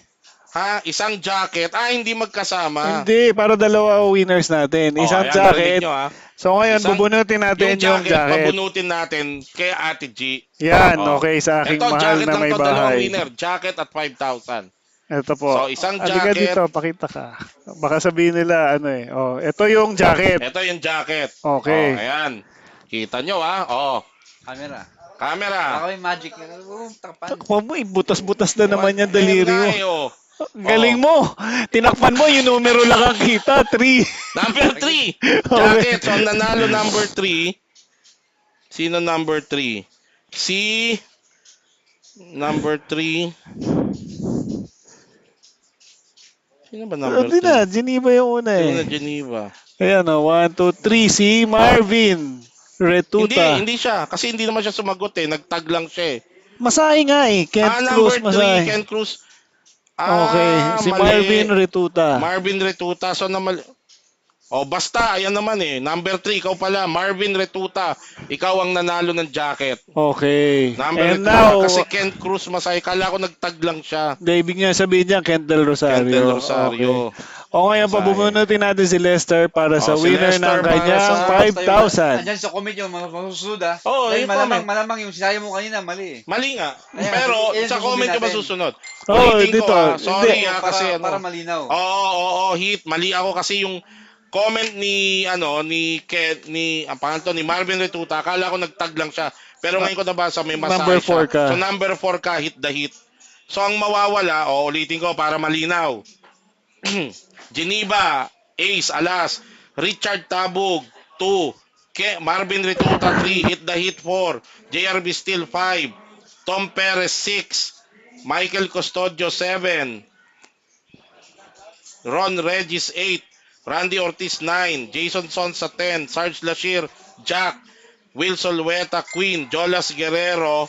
isang jacket. Hindi magkasama. Hindi, para dalawa winners natin. Isang ayan, jacket. narinig nyo, ha? So ngayon, Isang- bubunutin natin yung jacket. pabunutin natin kay Ate G. Yan, Oh. okay, sa aking Ito, mahal jacket na lang may to, dalawang bahay. winner. Jacket at 5,000. Ito po. So, isang Halika jacket. dito, pakita ka. Baka sabihin nila, ano eh. Oh, ito yung jacket. Ito yung jacket. Okay. Ayan. Kita nyo, ha? Camera. Camera. Ako yung magic. Takpan. Takpan mo, butas-butas na naman yung daliri mo. Ayan nga, Galing mo. Tinakpan mo, yung numero lang ang kita. 3. Number 3. Jacket. So, ang nanalo number 3. Sino number 3? Si number 3. Sino ba number Hindi 3? na, Geneva yung una Sino na eh. Geneva? Ayan o, 1, 2, 3. Si Marvin Retuta. Hindi siya. Kasi hindi naman siya sumagot eh. Nagtag lang siya eh. Masahe nga eh. Kent Number Cruz 3, Masahe. Ken Cruz. Okay. Si Mali. Marvin Retuta. Marvin Retuta. So, basta, ayan naman eh. Number 3, ikaw pala. Marvin Retuta. Ikaw ang nanalo ng jacket. Okay. Number And 2, now, kasi Ken Cruz Masay. Kala ko nagtag lang siya. ibig niya sabihin niya, Kent Del Rosario. Ken Del Rosario. Okay. O ngayon, Masahe. pabubunutin natin si Lester para sa Si winner Lester ng para kanyang sa- 5,000. Andyan sa comment yung mga masusunod ah. Oo, Dahil yung malamang, comment. malamang yung sinabi mo kanina, mali eh. Mali nga. Ayan, Pero ayan, sa comment ko ba natin. susunod? Oo, Ulitin ko dito. Sorry Hindi. kasi Para malinaw. Oo, hit. Mali ako kasi yung comment ni ang pangalan to, ni Marvin Retuta, akala ko nagtag lang siya. Pero ngayon ko nabasa may masahe Number siya. 4 ka. So number 4 ka, hit the hit. So ang mawawala, ulitin ko para malinaw. Geneva, Ace, alas. Richard Tabog, 2. Marvin Retuta, 3. Hit the hit, 4. JRB Steel, 5. Tom Perez, 6. Michael Custodio, 7. Ron Regis, 8. Randy Ortiz, 9. Jason Sonsa, 10. Sarge Lashir, Jack. Wilson Lueta, Queen. Jolas Guerrero,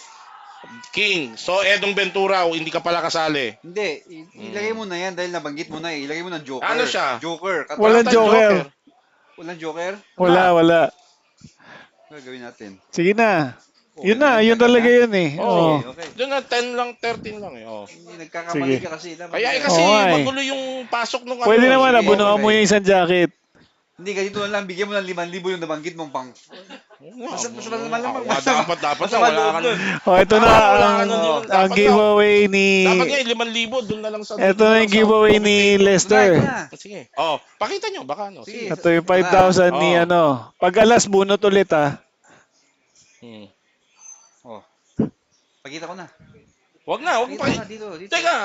King. So, Edong Ventura, hindi ka pala kasali. Hindi, ilagay mo na yan dahil nabanggit mo na eh. Ilagay mo ng joker. Ano siya? Joker. Walang Kapatan joker. Walang joker? Wala. Ano gagawin natin? Sige na. Oh, Yun na, yun talaga yun eh. Oo. Oo. Okay. Doon na 10 lang, 13 lang eh. Oh. Hindi, nagkakamali Sige. ka kasi. Dapat Kaya yan. kasi Oo nga eh. magulo yung pasok nung Pwede ano. naman, sige, abunuhan mo okay. yung isang jacket. Hindi, ganito na lang. Bigyan mo ng 5,000 yung nabanggit mong pang... Mas Ako malamang nga dapat nga masama wala loob ka nun. O, ito na tama na wala ang, ka nun Oo. yun. ang giveaway ni... Dapat nga 5,000 doon na lang sa Ito doon na na lang yung sa giveaway comment ni section. Ito Lester. na. Sige. Oh, pakita nyo baka ano. Sige, Sige. Ito yung ito na. 5,000 ni Oh. ano. Pag alas, bunot ulit ah. Hmm. Oh, pakita ko na. Wag mo Pakita ko pakita. na dito, dito. Teka.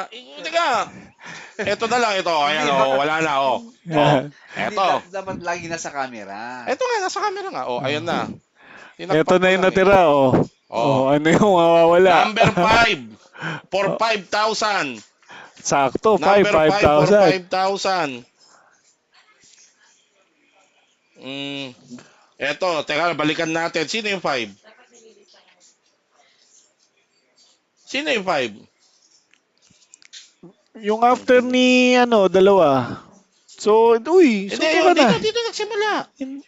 Ito na lang ito. Hindi, Ayan oh, baka... wala na oh. Oh, Yan. Hindi, eto. dapat lagi nasa camera. Eto nga nasa camera nga. Oh, ayan na. Ito Tinakpak ko na yung lang eh. natira oh. Oh. Oh, ano yung mawawala? Number 5 for Oh, 5,000. sakto, 5, Number 5 for 5,000. 5,000. Mm. Eto, teka, balikan natin. Sino yung 5? Sino yung 5? Yung after ni ano, dalawa. So, uy, Hindi, suto ayun, ka na. dito nagsimula. In-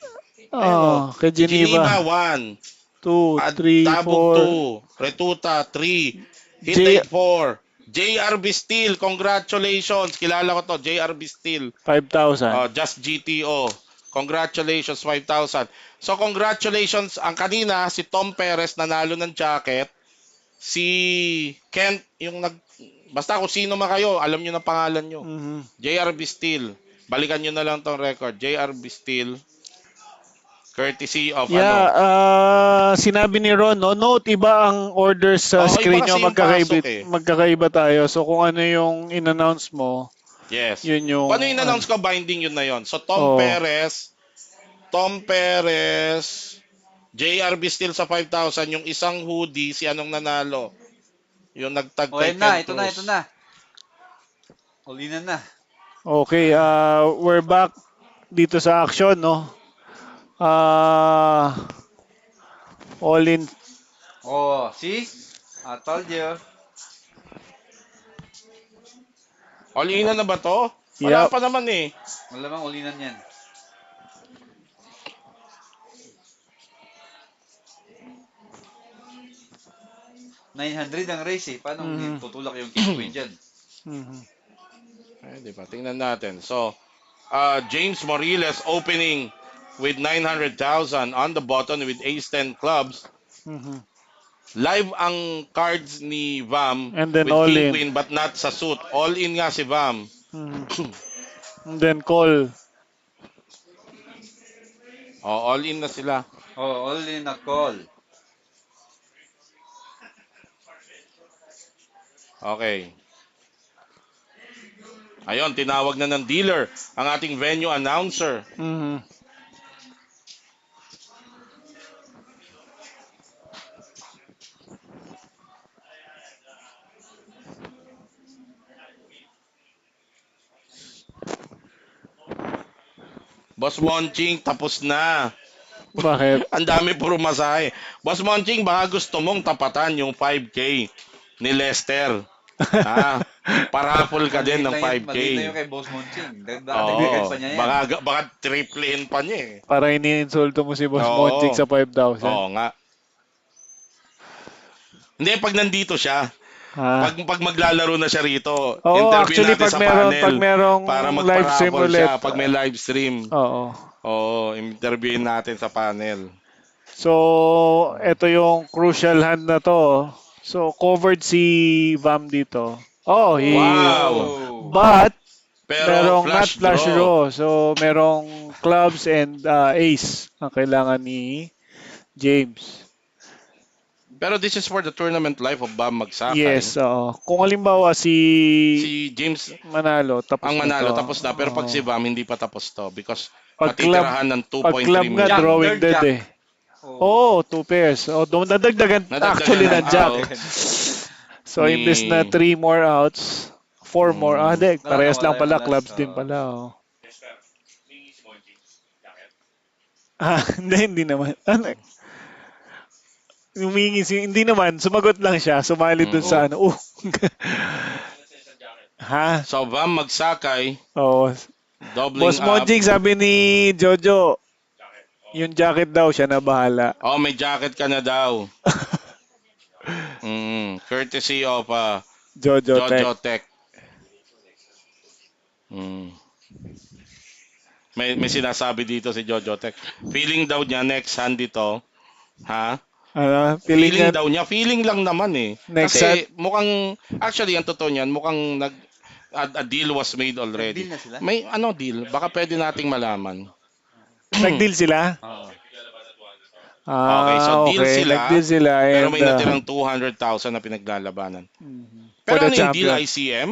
Ayun o. kay Geneva, Geneva. 1. 2, 3, Tabog 4. 2. Retuta, 3. J, Hitake 4. JRB Steel, congratulations. Kilala ko to, JRB Steel. 5,000. Just GTO. Congratulations, 5,000. So, congratulations. Ang kanina, si Tom Perez nanalo ng jacket. Si Kent, yung nag... Basta kung sino man kayo, alam nyo na pangalan nyo. Mhm. JRB Steel. Balikan nyo na lang tong record. JRB Steel. Courtesy of Yeah, ano. sinabi ni Ron, no, note iba ang orders sa Oo, iba screen kasi nyo, yung pasok eh. magkakaiba tayo. So kung ano yung in-announce mo, Yes. yun yung, Kung ano yung announce ko, binding yun na yun. So, oh, Tom Perez, JRB Steel sa 5,000, yung isang hoodie, si anong nanalo? Yung nagtag Oh, kay yan na, Ken ito na, Cruz. ito na. Ulinan na. okay, we're back dito sa action, no? All in, Oh, see? I told you. All-in na ba to? Wala yep. pa naman eh. Malamang ulinan yan. $900 ang race eh. Paano Mhm. tutulak yung giveaway dyan? Mhm. Ay, di ba? Tingnan natin. So, James Morillas opening with 900,000 on the button with ace-10 clubs. Mhm. Live ang cards ni Vam And then with all King in. Queen but not sa suit. All in nga si Vam. Mhm. And then call. All in na sila. Oh, all in a call. Okay. Ayun, tinawag na ng dealer ang ating venue announcer. Mhm. Boss Monching, tapos na. Bakit? Ang dami puro masahe. Boss Monching, baka gusto mong tapatan yung 5K ni Lester. Ha? Parapol ka din ng 5K. Maliit na yung kay Boss Monching. Dagdagan Oo. pa niya yan. Baka triplehin pa niya eh. Para iniinsulto mo si Boss Oo. Monchik sa 5,000. Oo nga. Hindi, pag nandito siya, Ah. pag maglalaro na siya rito, Oo, interview actually natin pag sa meron panel pag merong para live stream magparapol ulit. siya pag may live stream. Oo. Oo, interviewin natin sa panel. So, ito yung crucial hand na to. So, covered si Vam dito. Oh, Wow! but Pero merong not flash flush draw. draw. So, merong clubs and ace ang kailangan ni James. Pero this is for the tournament life of Bam Magsakay. Yes, oo. Kung halimbawa si Si James Manalo, tapos ang na manalo to. tapos na. Pero pag Oo. si Bam, hindi pa tapos to because Pag club, matitirahan ng pag 2.3 club nga, million. Jack, drawing third dead jack. eh. Oh, 2 pairs. Oh, nadagdagan actually na, ng jack. oo. So, Ni- imbes na 3 more outs, 4 more. Ah, di. Wala Parehas na, lang wala pala. yung Clubs last, din oo. pala. Oh. Hindi naman. Ano? Hindi naman. Sumagot lang siya. Sumali dun sa ano. Ha? So Bam Magsakay, Oh. doubling Boss up. Monjing, sabi ni Jojo, yung jacket daw siya na bahala. Oh, may jacket ka na daw. Courtesy of Jojo Tech. Jojo Tech. Mm. May sinasabi dito si Jojo Tech. Feeling daw niya next hand dito. Ha? Feeling Feeling niya daw niya. Feeling lang naman eh. next Kasi hand. mukhang, actually, ang totoo niyan, mukhang a deal was made already. Nag-deal na sila? May ano deal? Baka pwede nating malaman. Nag-deal sila? Oo. Okay, so deal Okay. sila, Nag-deal sila pero and may natirang 200,000 na pinaglalabanan. for Pero the ano yung deal, champion. ICM?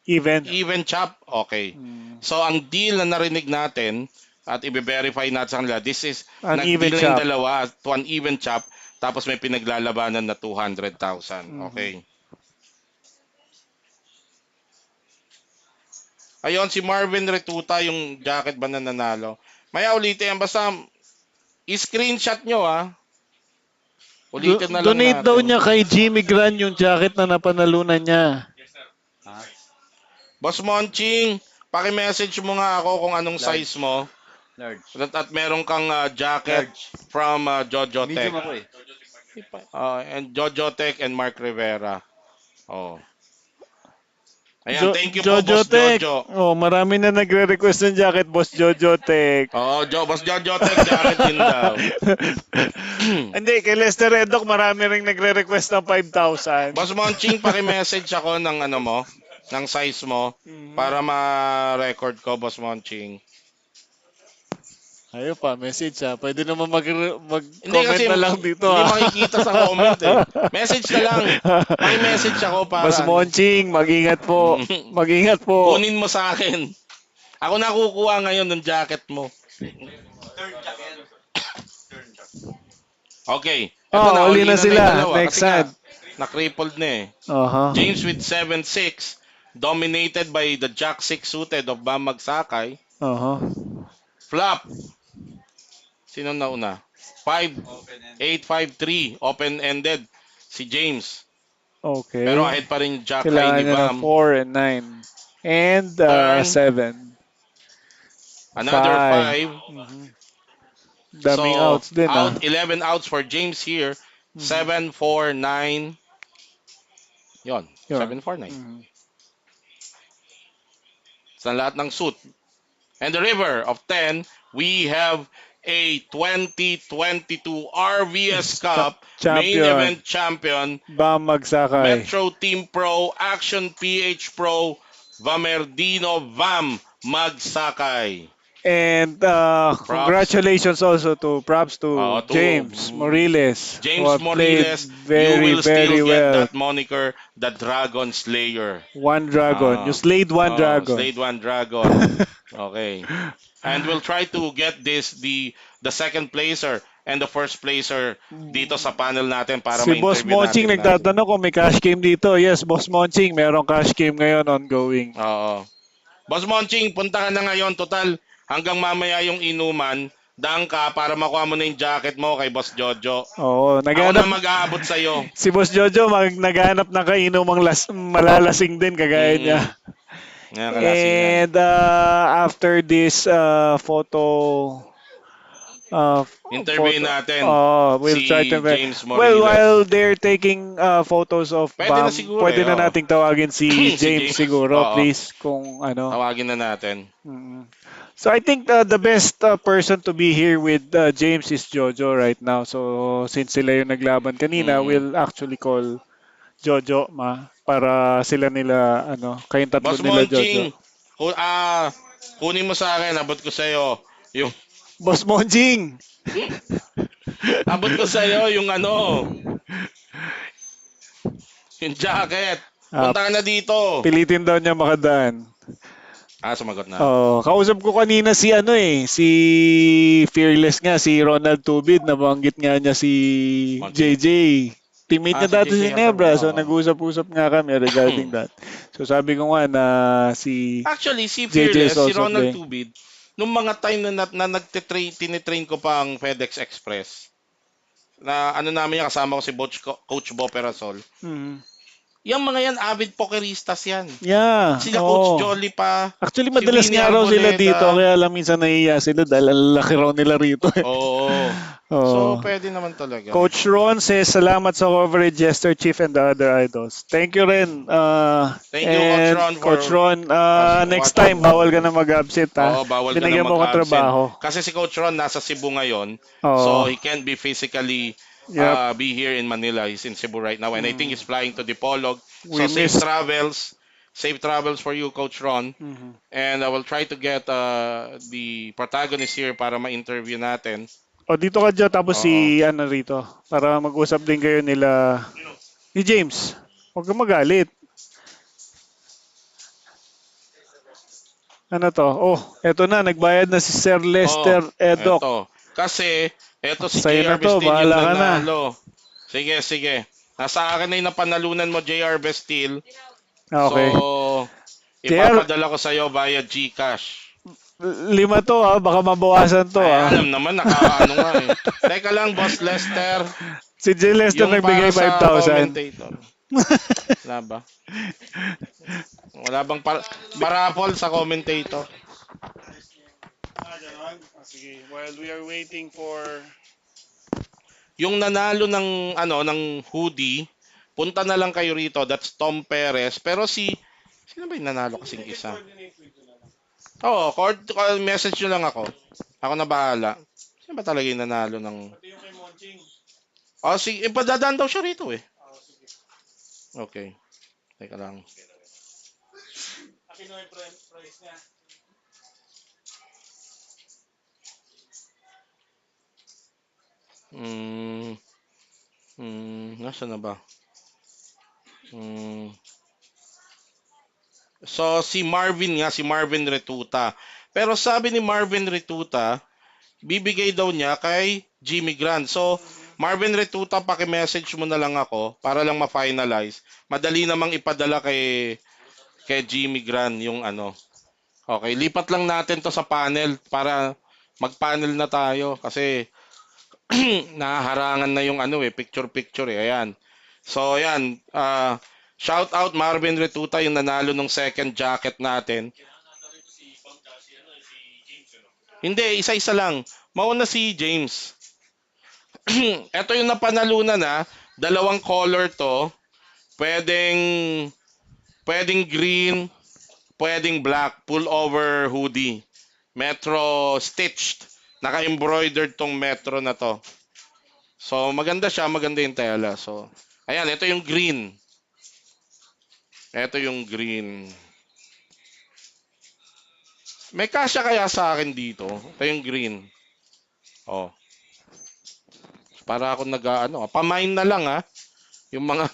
Even. Even chop? Okay. So ang deal na narinig natin at i-verify natin sa kanila, this is An even nag-deal na yung chop. dalawa to an even chop tapos may pinaglalabanan na 200,000. Okay. Ayun, si Marvin Retuta, yung jacket ba na nanalo? Maya ulitin yan. Basta i-screenshot nyo Ulitin na lang Donate daw natin. niya kay Jimmy Gran yung jacket na napanalunan niya. Ha? Boss Monching, paki-message mo nga ako kung anong Large. size mo. Large. At meron kang jacket Large. from Jojo Tech. Medium ako eh. And Jojo Tech and Mark Rivera. Oh. Ayan, thank you po, Jojo Boss Tech. Jojo. Oh, marami na nagre-request ng jacket, Boss Jojo Tech. Boss Jojo Tech, jacket din daw. Hindi, kay Lester Reddock, marami ring nagre-request ng 5,000. Boss Monching, paki-message ako ng ano mo, ng size mo, para ma-record ko, Boss Monching. Ayun pa, message ha. Pwede naman Hindi mag-comment kasi na lang dito hindi ha. makikita sa comment eh. Message na lang. Paki-message ako para Boss Monching, mag-ingat po. Mag-ingat po. kunin mo sa akin. Ako nakukuha ngayon ng jacket mo. Okay. Ito na, uli na na sila. yung dalawa. Next Kasi nga, hand. na-crippled na eh. Uh-huh. James with 7-6, dominated by the Jack 6 suited of Bam Magsakay. Uh-huh. Flop. Sino nauna? 5, 8, 5, 3. Open-ended. Si James. Okay. Pero ahead pa rin yung Jack high Kailangan ni niya Bam. ng 4 and 9. And Turn. 7. Another 5. Daming So, outs din ah. out 11 outs for James here. 7, 4, 9. Yon, Yun. 7, 4, 9. Sa lahat ng suit. And the river of 10, we have a 2022 RVS Cup main Champion. event champion, Bam Magsakay. Metro Team Pro, Action PH Pro, Vamerdino Vam Magsakay. And congratulations also to props to To James Morillas. James who have played Morrillas, very, you will very still well. get that moniker, the Dragon Slayer. One dragon. Ah. You slayed one dragon. Slayed one dragon. Okay. And we'll try to get the second placer and the first placer dito sa panel natin para Si Boss ma-interview Monching natin. nagtatanong kung may cash game dito. Yes, Boss Monching, merong cash game ngayon ongoing. Oo. Boss Monching, punta ka na ngayon. Total, hanggang mamaya yung inuman, daan ka para makuha mo na yung jacket mo kay Boss Jojo. Oo, Ako na naghanap mag-aabot sa'yo. si Boss Jojo naghanap ng kainumang malalasing din kagaya niya. Ngayon, kalasingan. And after this photo Interview natin we'll si try to James well, Morillas. while they're taking photos of Pwede Bam, na siguro pwede eh, na oo. nating tawagin si Si James James, siguro, oo. please, kung ano. Tawagin na natin. So I think the best person to be here with James is Jojo right now. So since sila yung naglaban kanina, we'll actually call Jojo para sila nila kayong tatlo Boss nila Jojo. Monching, kunin mo sa akin, abot ko sa'yo. Yung, Boss Monjing. abot ko sa'yo yung yung jacket. Punta ka na dito. Pilitin daw niya makadaan. Sumagot na. Kausap ko kanina si si Fearless nga, si Ronald Tubid, nabanggit nga niya si Monching. JJ. Teammate niya Si dati JJ si yata, Nebra, so oo. nag-usap-usap nga kami regarding that. So sabi ko nga na si Actually, si JJ is Fearless, si also Ronald playing. Tubid, nung mga time na tinitrain ko pa ang FedEx Express, na namin yan, kasama ko si Coach Bo Perasol. Yung mga yan, avid pokeristas yan. Yeah. Sila oo. Coach Jolly pa. Actually, si madalas Winnie nga raw sila Arboleda. dito, kaya lang minsan nahiya sila dahil ang laki raw nila rito. Oo. So, Oh. pwede naman talaga. Coach Ron says, salamat sa coverage, Jester Chief and the other idols. Thank you rin. Thank you, Coach And Ron, Coach for Ron, next time, watching. bawal ka na mag-absent ha. Oo, bawal ka na Binigyan mo akong mag-absent. trabaho. Kasi si Coach Ron nasa Cebu ngayon. So, Oo. he can't be physically Yep. be here in Manila. He's in Cebu right now. And I think Mm. he's flying to Dipolog. We So, safe missed. travels. Safe travels for you, Coach Ron. Mhm. And I will try to get the protagonist here para ma-interview natin. O, dito ka dyan, tapos Oo. si, ano rito, para mag-usap din kayo nila, ni James. Huwag kang magalit. Ano to? Oh, eto na, nagbayad na si Sir Oh, Lester Edok. eto. Kasi, eto si Sa'yo na JR to, Bestil yung bahala ka na. nanalo. Sige, sige. Nasa akin na yung napanalunan mo, JR Bestil. So, Okay. JR, ipapadala ko sa'yo via GCash. 5 to ha, baka mabawasan to Ay, ha. alam naman, nakaano nga eh. Teka lang, Boss Lester. Si J. Lester Yung para nagbigay sa 5,000. commentator. Wala ba? Wala bang parapol sa commentator? Sige, while we are waiting for... Yung nanalo ng ng hoodie, punta na lang kayo rito. That's Tom Perez. Pero sino ba yung nanalo kasing isa? Oo, message nyo lang ako. Ako na bahala. Sino ba talaga yung nanalo ng... Oh, ipadadaan daw siya rito eh. Okay. Teka lang. Hmm. Nasa na ba? Hmm. So, si Marvin Retuta. Pero sabi ni Marvin Retuta, bibigay daw niya kay Jimmy Grant. So, Marvin Retuta, paki-message mo na lang ako para lang ma-finalize. Madali namang ipadala kay Jimmy Grant yung ano. Okay, lipat lang natin to sa panel para mag-panel na tayo kasi nahaharangan na yung picture-picture eh. Ayan. So, ayan. Shout out Marvin Retuta, yung nanalo ng second jacket natin. Hindi, isa-isa lang. Mauna si James. Ito yung napanalunan na. Dalawang color to. Pwedeng, pwedeng green, pwedeng black. Pullover hoodie. Metro stitched. Naka-embroidered tong metro na to. So, maganda siya. Maganda yung tela. So, ayan. Ito yung green. Ito yung green. May kasya kaya sa akin dito. Ito yung green. Oh. Para ako pamain na lang ha. Yung mga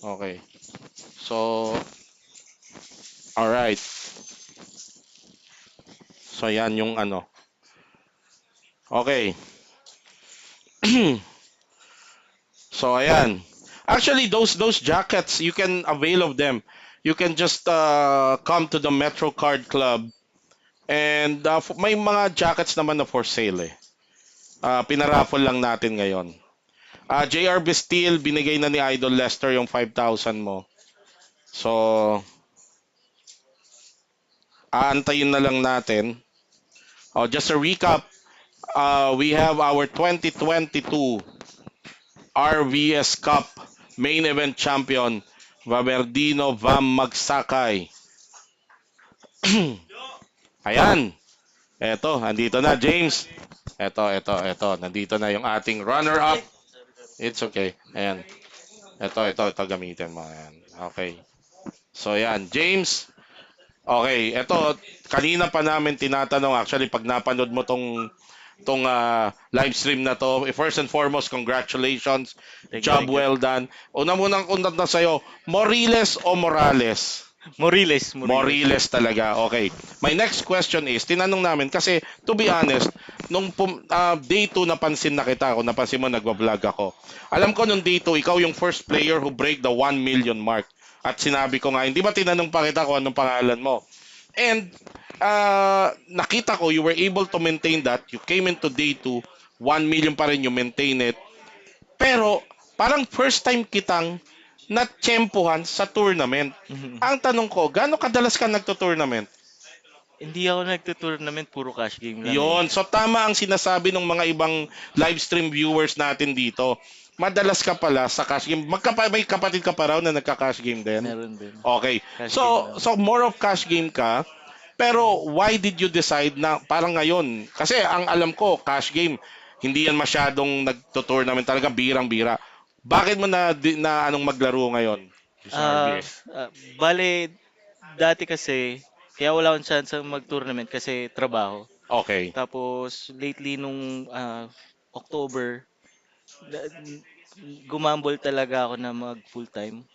okay. So all right. So yan yung Okay. So ayan. Actually those jackets you can avail of them. You can just come to the Metro Card Club and may mga jackets naman na for sale eh. Pinaraffle lang natin ngayon. JR Steel, binigay na ni Idol Lester yung 5,000 mo. So, aantayin na lang natin. Just a recap, we have our 2022 RVS Cup main event champion, Vaverdino Vam Magsakay. Ayan. Eto, andito na, James. Eto. Nandito na yung ating runner-up. It's okay. Ayan. Ito gamitin mo. Ayan. Okay. So, ayan. James. Okay. Ito, kanina pa namin tinatanong. Actually, pag napanood mo tong live stream na to, first and foremost, congratulations. Thank you, Job thank you. well done. Una munang kundat na sa'yo, Morillas o Morales? Morillas. Morillas talaga. Okay. My next question is, tinanong namin kasi to be honest, nung day 2 napansin na kita ako, napansin mo nagwa-vlog ako. Alam ko nung day 2, ikaw yung first player who break the 1 million mark. At sinabi ko nga, hindi ba tinanong pa kita kung anong pangalan mo? And nakita ko, you were able to maintain that. You came into day 2, 1 million pa rin, you maintain it. Pero, parang first time kitang natsyempohan sa tournament. Mhm. Ang tanong ko, gaano kadalas ka nagto-tournament? Hindi ako nagto-tournament, puro cash game lang eh. Yon. So tama ang sinasabi ng mga ibang live stream viewers natin dito. Madalas ka pala sa cash game. May kapatid ka pa raw na nagka-cash game din? Meron din. Okay. Cash game So lang. so more of cash game ka. Pero why did you decide na parang ngayon? Kasi ang alam ko, cash game, hindi yan masyadong nagto-tournament talaga, birang-bira. Bakit mo na anong maglaro ngayon? Sa Ah, RVS. bale, dati kasi, kaya wala akong chance mag-tournament kasi trabaho. Okay. Tapos, lately nung October, da- gumambol talaga ako na mag full-time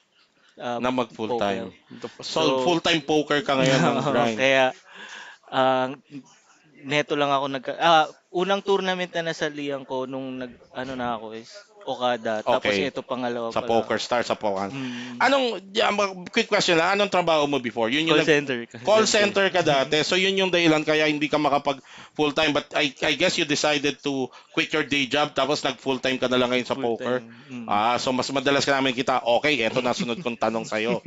Na mag poker. full-time. So So, full-time poker ka ngayon ng grind. kaya ah, neto lang ako unang tournament na nasalihan ko nung ano na ako is Okada. Tapos Okay. ito pangalawa Sa pala. Poker Star, sa Poker. Mm, Quick question lang, anong trabaho mo before? Yun yung call center. call center ka dati. So yun yung dahilan kaya hindi ka makapag full time, but I guess you decided to quit your day job tapos nag full time ka na lang ngayon sa Full poker. time. Mm. So mas madalas ka namin kita. Okay, eto na sunod kong tanong sa iyo.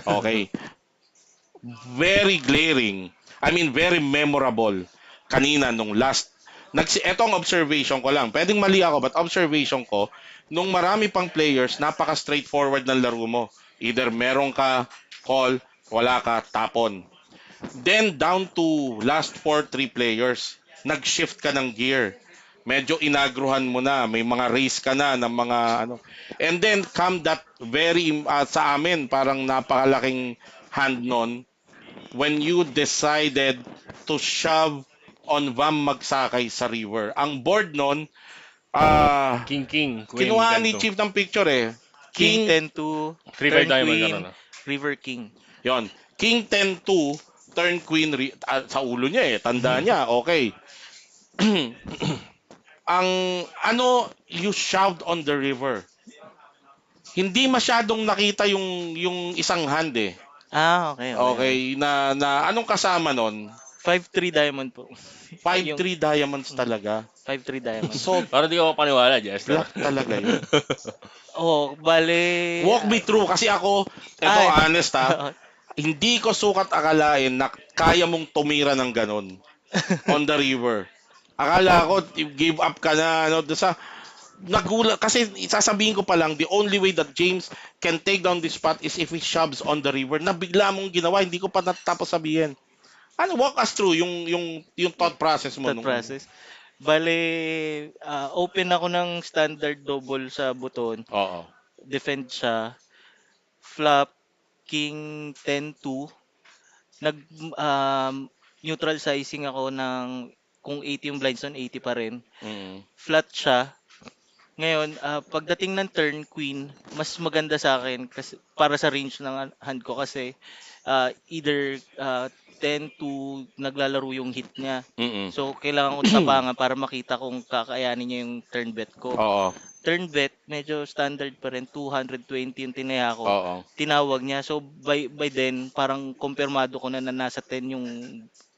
Okay. Very glaring. I mean very memorable kanina nung last eto ang observation ko lang. Pwedeng mali ako, but observation ko, nung marami pang players, napaka straightforward ng laro mo. Either meron ka call, wala ka tapon. Then down to last 4 3 players, nag-shift ka ng gear. Medyo inagruhan mo na, may mga race ka na ng mga ano. And then come that sa amin parang napakalaking hand nun when you decided to shove on Vam Magsakay sa river. Ang board nun, King King, Queen, kinuha ni ganito. Chief ng picture eh. King King, 10-2, 3-5 turn diamond, queen, gano'n. river king. yon. King 10-2, turn queen, sa ulo niya eh, tanda niya, okay. Ang you shoved on the river. Hindi masyadong nakita yung isang hand eh. Okay, okay, okay. Okay, anong kasama nun? 5-3 diamond po. Yung 5-3 diamonds talaga. 5-3 diamond. So, Para di ako paniwala, Jester. black talaga yun. Bale... Walk me through kasi ako, honest hindi ko sukat akalain na kaya mong tumira ng ganon on the river. Akala ko give up ka na nagulat kasi sasabihin ko pa lang the only way that James can take down this spot is if he shoves on the river na bigla mong ginawa, hindi ko pa natapos sabihin. Walk us through yung thought process mo thought process. Bale, open ako ng standard double sa buton. Oo. Defend siya. Flop, king 10-2. Nag neutral sizing ako ng kung 80 yung blinds on 80 pa rin. Mm. Flat siya. Ngayon, pagdating ng turn queen, mas maganda sa akin kasi para sa range ng hand ko kasi either 10 to naglalaro yung hit niya. Mm-mm. So, kailangan ko tapangan para makita kung kakayanin niya yung turn bet ko. Oo. Turn bet, medyo standard pa rin, 220 yung tinaya ko. Oo. Tinawag niya. So, by then, parang kumpirmado ko na nasa 10 yung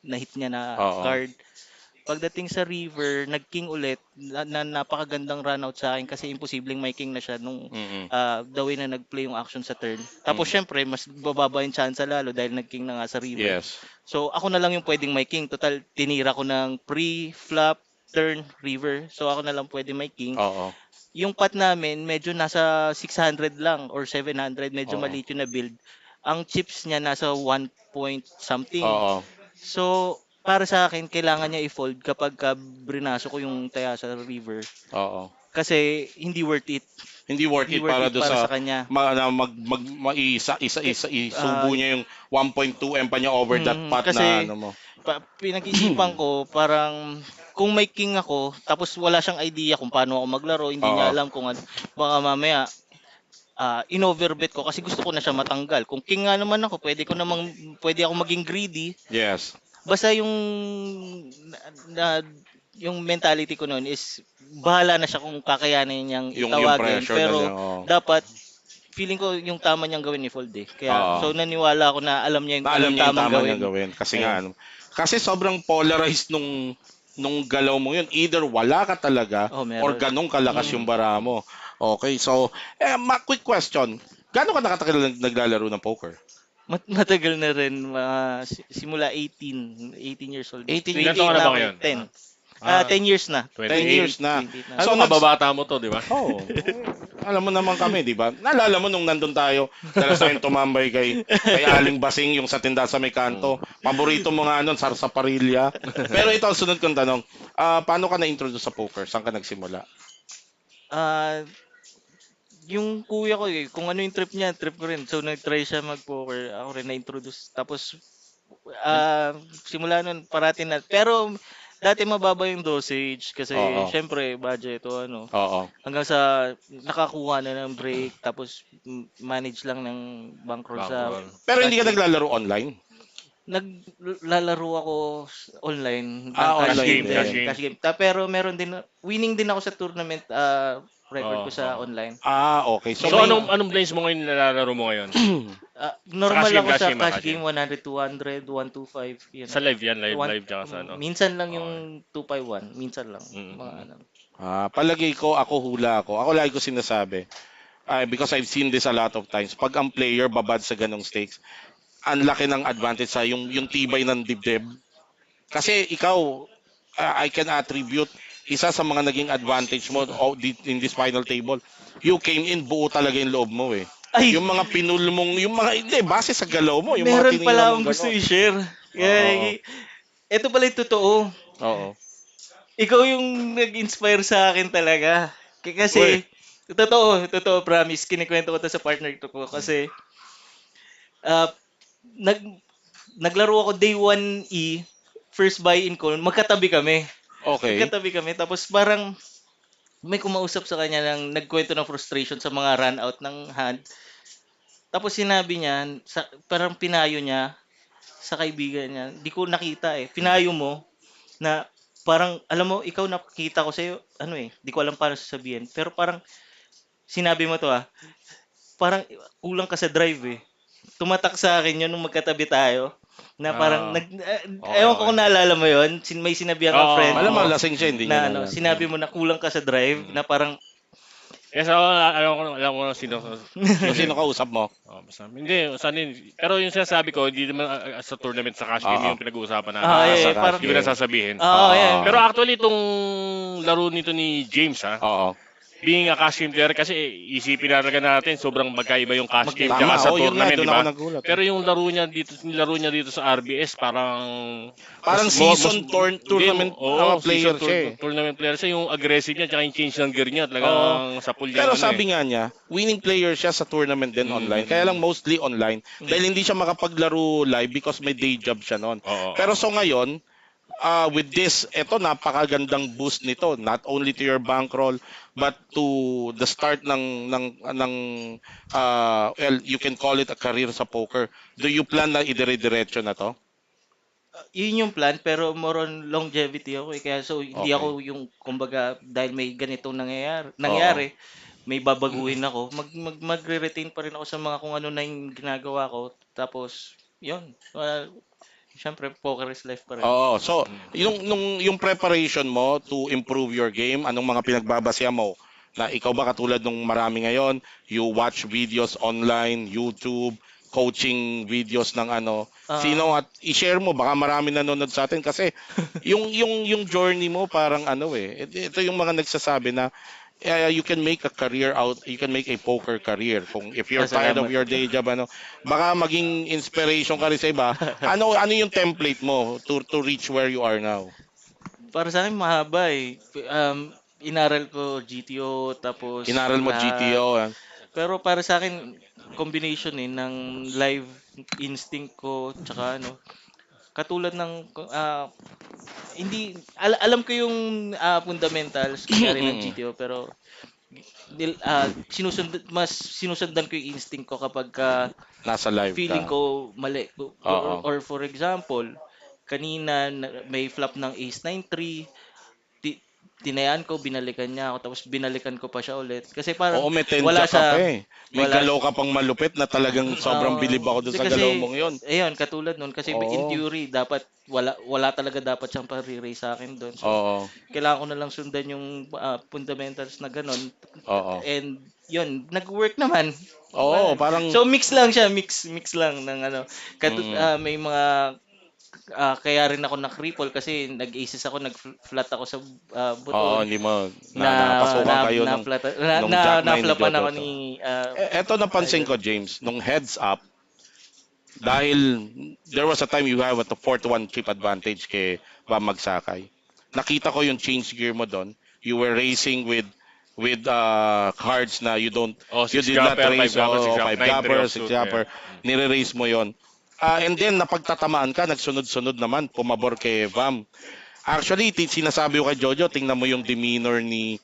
na-hit niya na card. Pagdating sa river, nag-king ulit, napakagandang run out sa akin kasi imposibleng may king na siya nung the way na nag-play yung action sa turn. Tapos syempre, mas bababa yung chance lalo dahil nag-king na nga sa river. Yes. So ako na lang yung pwedeng may king. Total, tinira ko ng pre-flop, turn, river. So ako na lang pwedeng may king. Oo. Yung pot namin, medyo nasa 600 lang or 700. Medyo maliit yung na build. Ang chips niya nasa 1 point something. Oo. So, para sa akin, kailangan niya i-fold kapag brinaso ko yung taya sa river. Oo. Kasi hindi worth it. Hindi worth it para doon para sa sa kanya. isubo niya yung 1.2 M pa niya over that pot kasi, na ano mo. Pinag-isipan ko, parang kung may king ako, tapos wala siyang idea kung paano ako maglaro, hindi niya alam kung baka mamaya in-overbet ko kasi gusto ko na siya matanggal. Kung king nga naman ako, pwede ako maging greedy. Yes. Basta yung yung mentality ko noon is bahala na siya kung kakayanin niyang itawagin. Pero dapat feeling ko yung tama niyang gawin ni fold eh. Kaya so naniwala ako na alam niya yung tamang gawin. Kasi kasi sobrang polarized nung galaw mo yun. Either wala ka talaga or ganong kalakas yung bara mo. Okay, so quick question. Gaano ka nakatagal naglalaro ng poker? Matagal na rin, simula 18 years old. 18 Ilan years taon ka 28 na na ba ako eh, ngayon? 10. Ah, 10 years na. 10 28. years na. 28 na. So, Ano, kababata mo to, di ba? Oh, alam mo naman kami, di ba? Naalala mo nung nandun tayo, dalas tayong tumambay kay Aling Basing, yung sa tindahan sa may Mm. kanto. Paborito mo nga nun, sarsaparilla. Pero ito, ang sunod kong tanong, paano ka na-introduce sa poker? Saan ka nagsimula? Ah, yung kuya ko eh, kung ano yung trip niya, trip ko rin. So nag-try siya mag-poker, ako rin na-introduce. Tapos Nag- simula nun parati na. Pero dati mababa yung dosage kasi Oo, syempre budget o ano. oo. Hanggang sa nakakuha na ng break tapos manage lang ng bankroll sa Bankroll. Pero hindi cash ka game. naglalaro online? Naglalaro ako online ng cash Cash Online game game, cash din. din, game. cash game. Pero meron din winning din ako sa tournament, record Oo, ko sa oo. online. Okay. So May So, may anong blaze mo ngayon nilalaro mo ngayon? Sa Normal ako cash sa game, cash cash game, game. 100, 200, 125, yun. Sa live yan, live, One, live, tsaka sa ano. minsan lang Okay. yung 251, minsan lang. Mm, Mga mm. ano. palagay ko, ako hula ako. Ako lagi ko sinasabi, because I've seen this a lot of times. Pag ang player babad sa ganong stakes, ang laki ng advantage sa yung tibay ng dibdib. Kasi ikaw, I can attribute isa sa mga naging advantage mo in this final table. You came in, buo talaga yung loob mo eh. Ay, Yung mga pinul mong, yung mga, hindi, base sa galaw mo, yung mga meron tinira pala mong akong gusto gano'n. i-share. Oo, Ito pala yung totoo. oo. Ikaw yung nag-inspire sa akin talaga. Uy, Kasi, totoo, promise. Kinikwento ko to sa partner ko. Kasi, ah, nag, naglaro ako day 1E, first buy-in ko, magkatabi kami. okay. Magkatabi kami, tapos parang may kumausap sa kanya ng nagkwento ng frustration sa mga run out ng hand. Tapos sinabi niya, parang pinayo niya sa kaibigan niya. Di ko nakita eh. Pinayo mo na parang, alam mo, ikaw nakita ko sa'yo, ano eh, di ko alam paano sasabihin. Pero parang, sinabi mo to parang kulang ka sa drive eh. Tumatak sa akin yun nung magkatabi tayo. Na parang, Ah, okay, ewan ko okay. kung naalala mo yun, may sinabihan kang Oo, friend oo, Malamang mo, oo. lasing siya, hindi niya na ano, nalala. sinabi mo na kulang ka sa drive, Mm. na parang, Yes, alam ko na sino. Yung sino kausap mo? Oh, basta. Hindi, saan yun. Pero yung sinasabi ko, hindi naman sa tournament sa cash game Oo. yung pinag-uusapan natin. Sa parang, cash Hindi ko na game. sasabihin. ayan. Oo. Pero actually, itong laro nito ni James, Oo. being a cash game player, kasi isipin na talaga natin, sobrang magkaiba yung cash game Tama, tsaka sa yun nga, tournament, di doon ako ba? nagulat. Pero yung laro niya dito sa RBS, parang Parang season tournament player siya eh. tournament player siya, yung aggressive niya, tsaka yung change ng gear niya, Oo. talagang sa pool Pero niya, ano eh. sabi nga niya, winning player siya sa tournament din online. Kaya lang mostly online. Dahil hindi siya makapaglaro live because may day job siya noon. Oo. Pero so ngayon, with this, eto napakagandang boost nito. Not only to your bankroll, but to the start ng well, you can call it a career sa poker. Do you plan na idire-diretso na to? Yun yung plan, pero more on longevity ako eh. Kaya so, hindi Okay. ako yung, kumbaga, dahil may ganitong Oo. nangyari, may babaguhin ako, magre-retain pa rin ako sa mga kung ano na yung ginagawa ko. Tapos, yun. Syempre, poker is life pa rin. Oo. So, yung preparation mo to improve your game, anong mga pinagbabasehan mo? Na ikaw ba katulad nung marami ngayon, you watch videos online, YouTube, coaching videos ng ano, sino at i-share mo baka marami nanonood sa atin kasi yung journey mo parang ano eh. Ito yung mga nagsasabi na you can make a career out, you can make a poker career kung if you're tired of Salamat. your day job ano, baka maging inspiration ka rin sa iba. Ano yung template mo to reach where you are now? Para sa akin, mahaba eh. Inaral ko GTO, tapos Inaral mo lahat. GTO, Pero para sa akin, combination ng live instinct ko, tsaka ano, katulad ng, hindi, alam ko yung fundamentals, kunyari ng GTO, pero mas sinusundan ko yung instinct ko kapag nasa live feeling ka. ko mali. Oo. Or for example, kanina may flop ng ace 9-3, ti- tinayaan ko, binalikan niya ako, tapos binalikan ko pa siya ulit. Kasi parang Oo, may wala tensya ka pa siya, eh. May wala, galaw ka pang malupit na talagang sobrang bilib ako doon sa kasi, galaw mong yun. ayun, katulad nun, kasi in Oo. theory, dapat, wala talaga dapat siyang pare-raise sa akin doon. So, Oo. kailangan ko na lang sundan yung fundamentals na ganun. Oo. And yun, nag-work naman. Oo, parang So mix lang siya, mix lang ng ano. mm, May mga kaya rin ako na-cripple kasi nag-aces ako, nag-flat ako sa oo, buton hindi mo na napasukan kayo na nung flat nung Jack 9 ni na-flapan Jojo ako to. ni Eto napansin idol. ko, James, nung heads up, dahil there was a time you have a 4-1 chip advantage kay Bam Magsakay. Nakita ko yung change gear mo doon. You were racing with cards na Oh, you six did not gapper, five race gapper, six o gapper, five 9-3 gapper, six offsuit. Yeah. gapper, nire-race mo yon. And then napagtatamaan ka, nagsunod-sunod naman, pumabor kay Vam. Actually, sinasabi ko kay Jojo, tingnan mo yung demeanor ni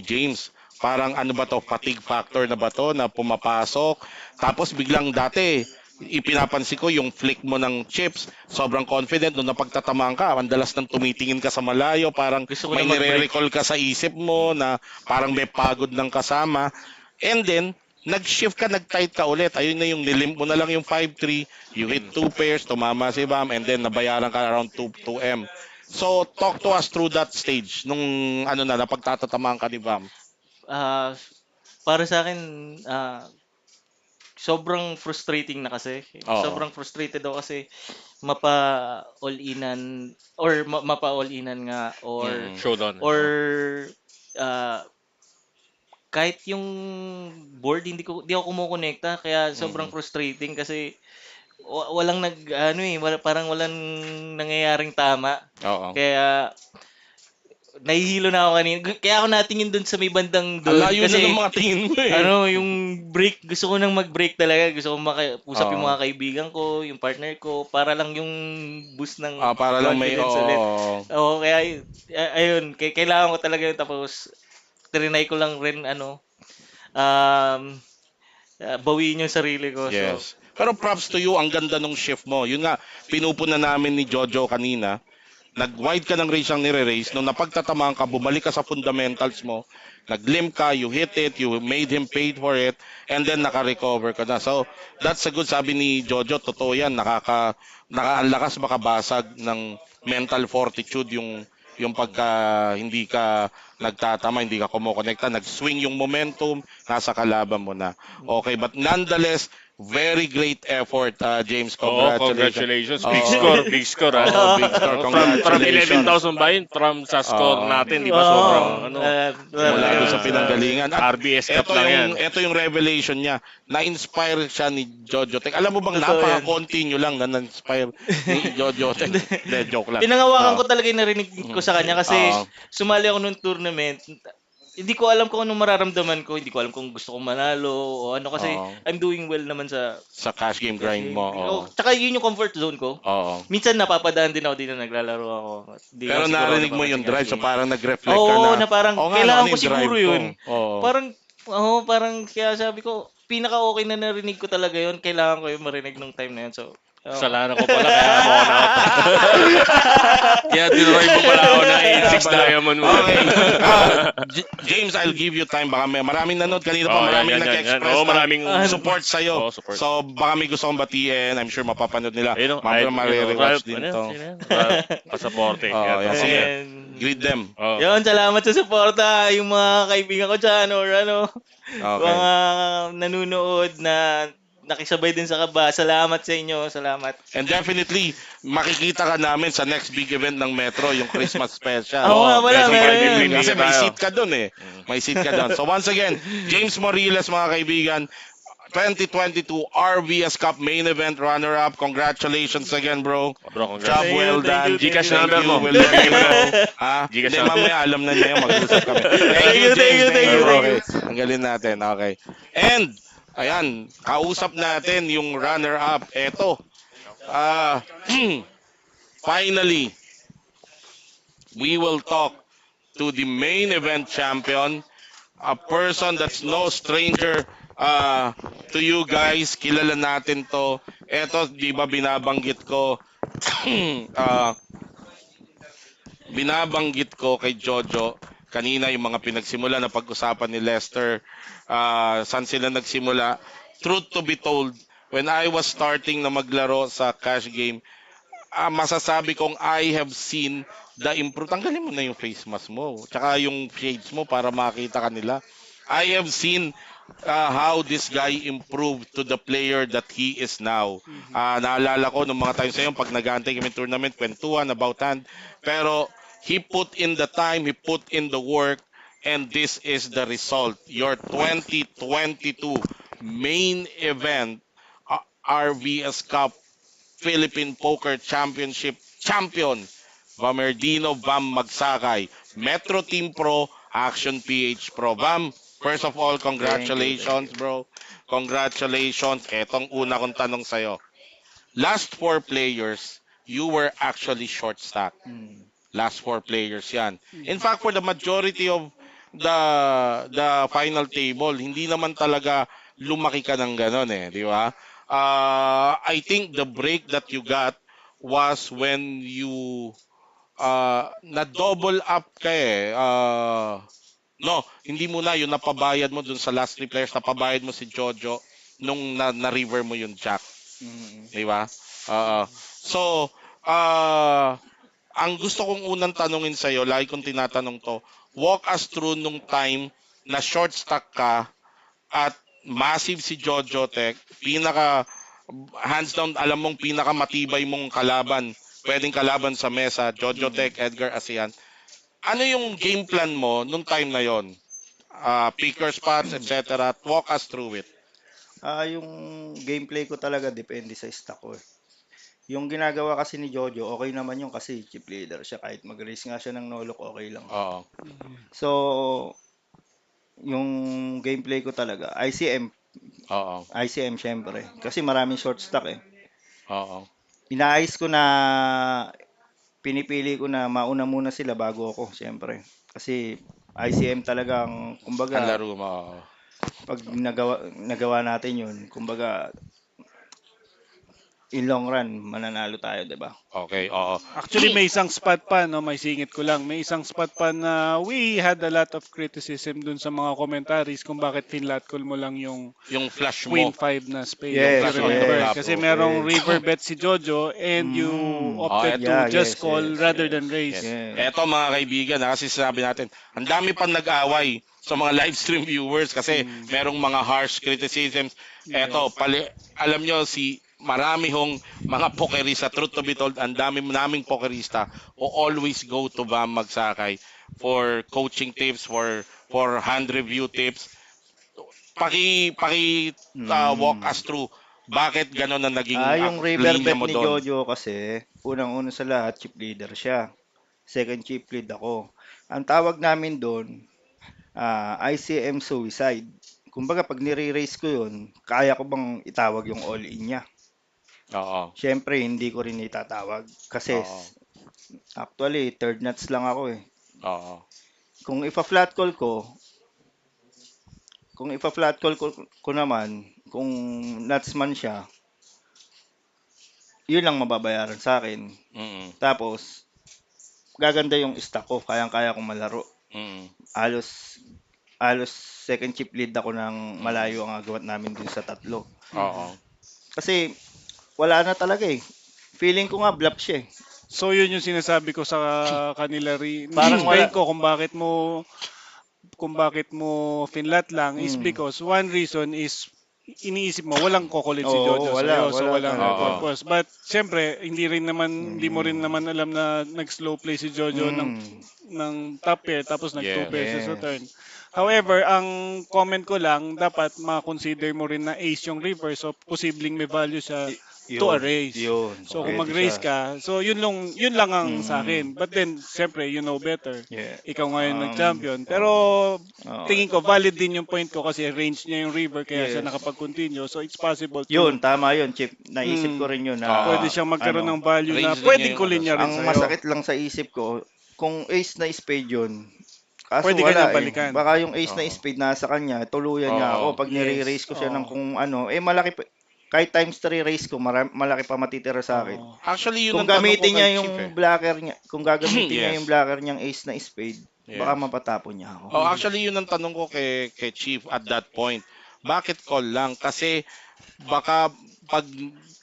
James. Parang ano ba to, fatigue factor na ba to na pumapasok. Tapos biglang dati, ipinapansin ko yung flick mo ng chips, sobrang confident nung napagtatamaan ka, ang dalas nang tumitingin ka sa malayo, parang Gusto ko may na mag-break. nire-recall ka sa isip mo na parang may pagod ng kasama. And then, nag-shift ka, nag-tight ka ulit. Ayun na yung nilimp mo na lang yung 5-3, you hit two pairs, tumama si Bam, and then nabayaran ka around 2M. So, talk to us through that stage nung ano na napagtatatamaan ka ni Bam. Ah, para sa akin, sobrang frustrating na kasi. Oo. Sobrang frustrated ako kasi mapa all-inan or mapa all-inan nga Mm. Showdown. or Oh. ah, kahit yung board hindi ako kumukonekta kaya sobrang Mm. frustrating kasi walang parang walang nangyayaring tama. Oo. Kaya nahihilo na ako kanina. Kaya ako natingin dun sa may bandang Ang dun layo na ng kasi mga tingin mo eh. yung break, gusto ko nang mag-break talaga. Gusto ko usap yung Oo. mga kaibigan ko, yung partner ko, para lang yung boost ng Para lang may confidence ulit. oo. Oo, kaya ayun, kailangan ko talaga yun. Tapos, trinay ko lang rin, um, bawiin yung sarili ko. So, Yes. Pero props to you, ang ganda nung shift mo. Yun nga, pinupuna namin ni Jojo kanina. Nag-wide ka ng race ang nire-race. Nung napagtatamaan ka, bumalik ka sa fundamentals mo. Nag-limp ka, you hit it, you made him paid for it, and then naka-recover ka na. So, that's a good, sabi ni Jojo, totoo yan. Ang lakas makabasag ng mental fortitude yung pagka hindi ka nagtatama, hindi ka kumokonekta, nag-swing yung momentum, nasa kalaban mo na. Okay, but nonetheless, very great effort, James. Oo, Congratulations. congratulations. Big Oo. score, big score ah. Oo, big score. From Congratulations. 11,000 ba yun? From sa score Oo. natin, di ba? oo, Sobrang ano. Mula doon sa yes, pinanggalingan. At RVS Cup lang yan. ito yung revelation niya. Na-inspire siya ni Jojo Tech. Alam mo bang totoo yan. napaka-konti nyo lang na na-inspire ni Jojo Tech? Hindi, joke lang. Pinangawakan Oo. ko talaga yung narinig ko sa kanya kasi Oo. sumali ako nung tournament. Hindi ko alam kung anong mararamdaman ko. Hindi ko alam kung gusto kong manalo o ano kasi Oo. I'm doing well naman sa Sa cash game grind mo. Oo. Tsaka yun yung comfort zone ko. Oo. Minsan napapadaan din ako dito naglalaro ako. Di Pero ako siguro narinig mo nakakasing yung drive, so game. parang nag-reflect ka Oo, na. na parang "Oo nga, kailangan ano ko yung siguro drive ko?" yun. Oo. Parang kaya sabi ko, pinaka okay na narinig ko talaga yun. Kailangan ko yung marinig nung time na yun. So, Kasalanan ko pala, kaya mo ako na-out. Kaya tinuloy mo pala ako ng 8-6 diamond mo. Okay. James, I'll give you time. Baka maraming nanood. Kanina pa Oh, maraming yan. nag-express Oo, ng maraming support sa'yo. Oo, support. So, baka may gusto kong batiin. I'm sure mapapanood nila. Ayun, Mare-rewatch din to. Pasaporte. Oo, yan. Sige. Ayan. Greet them. Oh. Yun, salamat sa suporta. Yung mga kaibigan ko dyan or Okay. mga nanonood na nakisabay din sa kaba. Salamat sa inyo. Salamat. And definitely, makikita ka namin sa next big event ng Metro, yung Christmas special. Oo nga pala, Medyo meron may yun. Kasi may tayo. seat ka dun eh. May seat ka dun. So once again, James Morillas, mga kaibigan, 2022 RVS Cup main event runner-up. Congratulations again, bro. Bro, congrats. Job well done. Gcash Thank number you. mo. We'll let you know. Ha? Gcash Hindi, number. mamaya alam na niya yun. Mag-usap kami. Thank you, James. thank you. Okay. Ang galing natin. Okay. And, ayan, kausap natin yung runner-up. Eto. Finally, we will talk to the main event champion, a person that's no stranger to you guys. Kilala natin to. Eto, di ba binabanggit ko, ah, binabanggit ko kay Jojo kanina yung mga pinagsimula na pag-usapan ni Lester, saan sila nagsimula. Truth to be told, when I was starting na maglaro sa cash game, masasabi kong I have seen the improve. Tanggalin mo na yung face mask mo. Tsaka yung shades mo para makita kanila. I have seen how this guy improved to the player that he is now. Mhm. Naalala ko nung mga times na yun, pag nag-aantay kami tournament, kwentuhan about hand. Pero he put in the time, he put in the work, and this is the result. Your 2022 main event, RVS Cup Philippine Poker Championship champion, Vamerdino Vam Magsakay, Metro Team Pro, Action PH Pro. Vam, first of all, Thank you, thank congratulations, you. bro. Congratulations. Etong una kong tanong sa'yo. Last four players, you were actually short stack. Mm. Last four players yan. In Mhm. fact, for the majority of the final table, hindi naman talaga lumaki ka ng ganon eh, di ba? I think the break that you got was when you na-double up ka eh. No, hindi muna yung napabayad mo dun sa last three players, napabayad mo si Jojo nung na-river mo yung Jack. Mm. Di ba? So, uh, ang gusto kong unang tanungin sa'yo, lagi kong tinatanong to, walk us through nung time na short stack ka at massive si Jojo Tech, pinaka, hands down, alam mong pinaka matibay mong kalaban, pwedeng kalaban sa mesa, Jojo Mm. Tech, Edgar Asehan. Ano yung game plan mo nung time na yon? Pick your spots, etc. Walk us through it. Yung gameplay ko talaga depende sa stock ko eh. Yung ginagawa kasi ni Jojo, okay naman yun kasi chip leader siya. Kahit mag-raise nga siya ng nolok, okay lang. Oo, Mhm. So, yung gameplay ko talaga, oo, ICM syempre. Kasi maraming short stack eh. oo. Inaayos ko na, pinipili ko na mauna muna sila bago ako, syempre. Kasi ICM talagang, Ang kumbaga, laro mo, oo. pag nagawa natin yun, kumbaga, in long run, mananalo tayo, 'di ba? Okay, oo. Actually, may isang spot pa, no, may singit ko lang. May isang spot pa na we had a lot of criticism dun sa mga commentaries kung bakit finlat call mo lang yung Yung flash Queen mo, 5 na spade, yung if you Yes, flash on the remember. flop. yes, Kasi merong yes. river bet si Jojo and you Mm. opted Eto, to Yeah, just yes, call yes, rather yes. than raise. yes. Yeah. Eto mga kaibigan, kasi sinabi natin, ang dami pang nag-away sa mga live stream viewers kasi Mm. merong mga harsh criticisms. Eto, Yes. alam nyo, marami hong mga pokerista, truth to be told, ang dami naming pokerista who always go to Bam Magsakay for coaching tips, for hand review tips. Walk Mm. us through bakit gano'n na naging Yung river linya bet mo ni doon. Jojo kasi, unang-una sa lahat, chip leader siya. Second chip lead ako. Ang tawag namin doon, ICM suicide. Kumbaga, pag nire-raise ko yun, kaya ko bang itawag yung all-in niya? Oo. Siyempre, hindi ko rin itatawag. Kasi, Oo. actually, third nuts lang ako eh. Oo. Kung ipa-flat call ko, ko naman, kung nuts man siya, yun lang mababayaran sa akin. Mm. Tapos, gaganda yung stock ko, kayang-kaya kong malaro. Mm. Halos, halos second chip lead ako ng Mm. malayo ang agawat namin dun sa tatlo. Oo. Mhm. Kasi, wala na talaga eh. Feeling ko nga bluff siya eh. So yun yung sinasabi ko sa kanila rin. Parang Explain wala, ko kung bakit mo finlat lang is mm, because one reason is iniisip mo walang kokulit si oo, Jojo sa wala, so wala walang talaga. Oo. purpose. But siyempre hindi mo rin Mm, naman alam na nag-slow play si Jojo mm, ng top pair tapos nag two Yes. pairs sa yes. turn. However, ang comment ko lang dapat ma-consider mo rin na ace yung river so posibleng may value siya to a Yun, raise. yun, So kung pwede siya. mag-raise ka, so yun lang ang sa Mm, akin. But then siyempre you know better. yeah. Ikaw ngayon nag-champion. Pero Oh, tingin ko valid din yung point ko kasi range niya yung river kaya siya yes. nakapag-continue. So it's possible Yun, to tama yun, Chip. Naisip ko mm, rin yun Oo. pwede na siyang magkaroon ano, ng value na Raise din niya pwedeng yung ano kulin niya rin ang sa'yo. sa'yo. masakit lang sa isip ko, kung ace na spade yun, kaso Pwede ka niyang wala eh. balikan. Baka yung ace na Oo. spade nasa kanya, tuluyan niya Oo. ako. Pag nire-raise Yes. ko siya ng Oo. kung ano, malaki pa, kahit times 3 raise ko, malaki pa matitira sa akin. Oo. Actually, yun Kung ang tanong ko gamitin kay niya Chief eh. yung blocker niya, kung gagamitin niya yung Yes. blocker niyang ace na spade, baka Yes. mapatapon niya ako. Oh, Mhm. actually, yun ang tanong ko kay Chief at that point. Bakit call lang? Kasi baka pag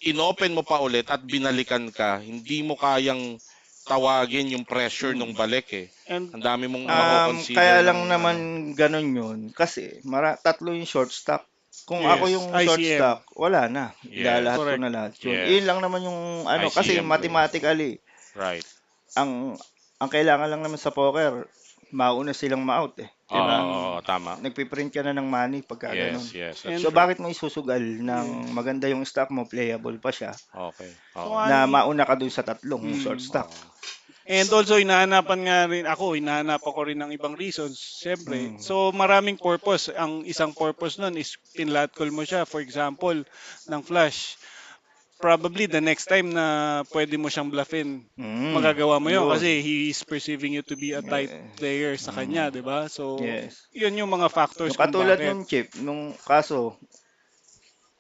inopen mo pa ulit at binalikan ka, hindi mo kayang tawagin yung pressure Mm. nung balik eh. And Ang dami mong oo. mako-consider Kaya lang ng naman ano. ganun yun kasi tatlo yung short stack. Kung ako Yes, yung short ICM. stack, wala na. Ilalahat Yes. ko Correct. na lahat yun. Yes. Iyon lang naman yung ano, kasi ICM play. mathematically, Right. ang ang kailangan lang naman sa poker, mauna silang ma-out eh. 'Di ba? Mm. Oo, tama. Nagpiprint ka na ng money pagka ganun. Yes, yes, that's And So true. bakit mo isusugal yeah. ng maganda yung stock mo, playable pa siya, Okay. Kung Oo. na ano, mauna ka dun sa tatlong short mm. stock. Oo. And also, hinahanapan ko rin ng ibang reasons, syempre. Mm. So, maraming purpose. Ang isang purpose nun is pinlat call mo siya, for example, ng flash. Probably the next time na pwede mo siyang bluffin, Mm. magagawa mo yun Yun. kasi he is perceiving you to be a tight Eh, player sa mm. kanya, di ba? So, Yes. yun yung mga factors Yung kung katulad bakit. nung chip, nung kaso,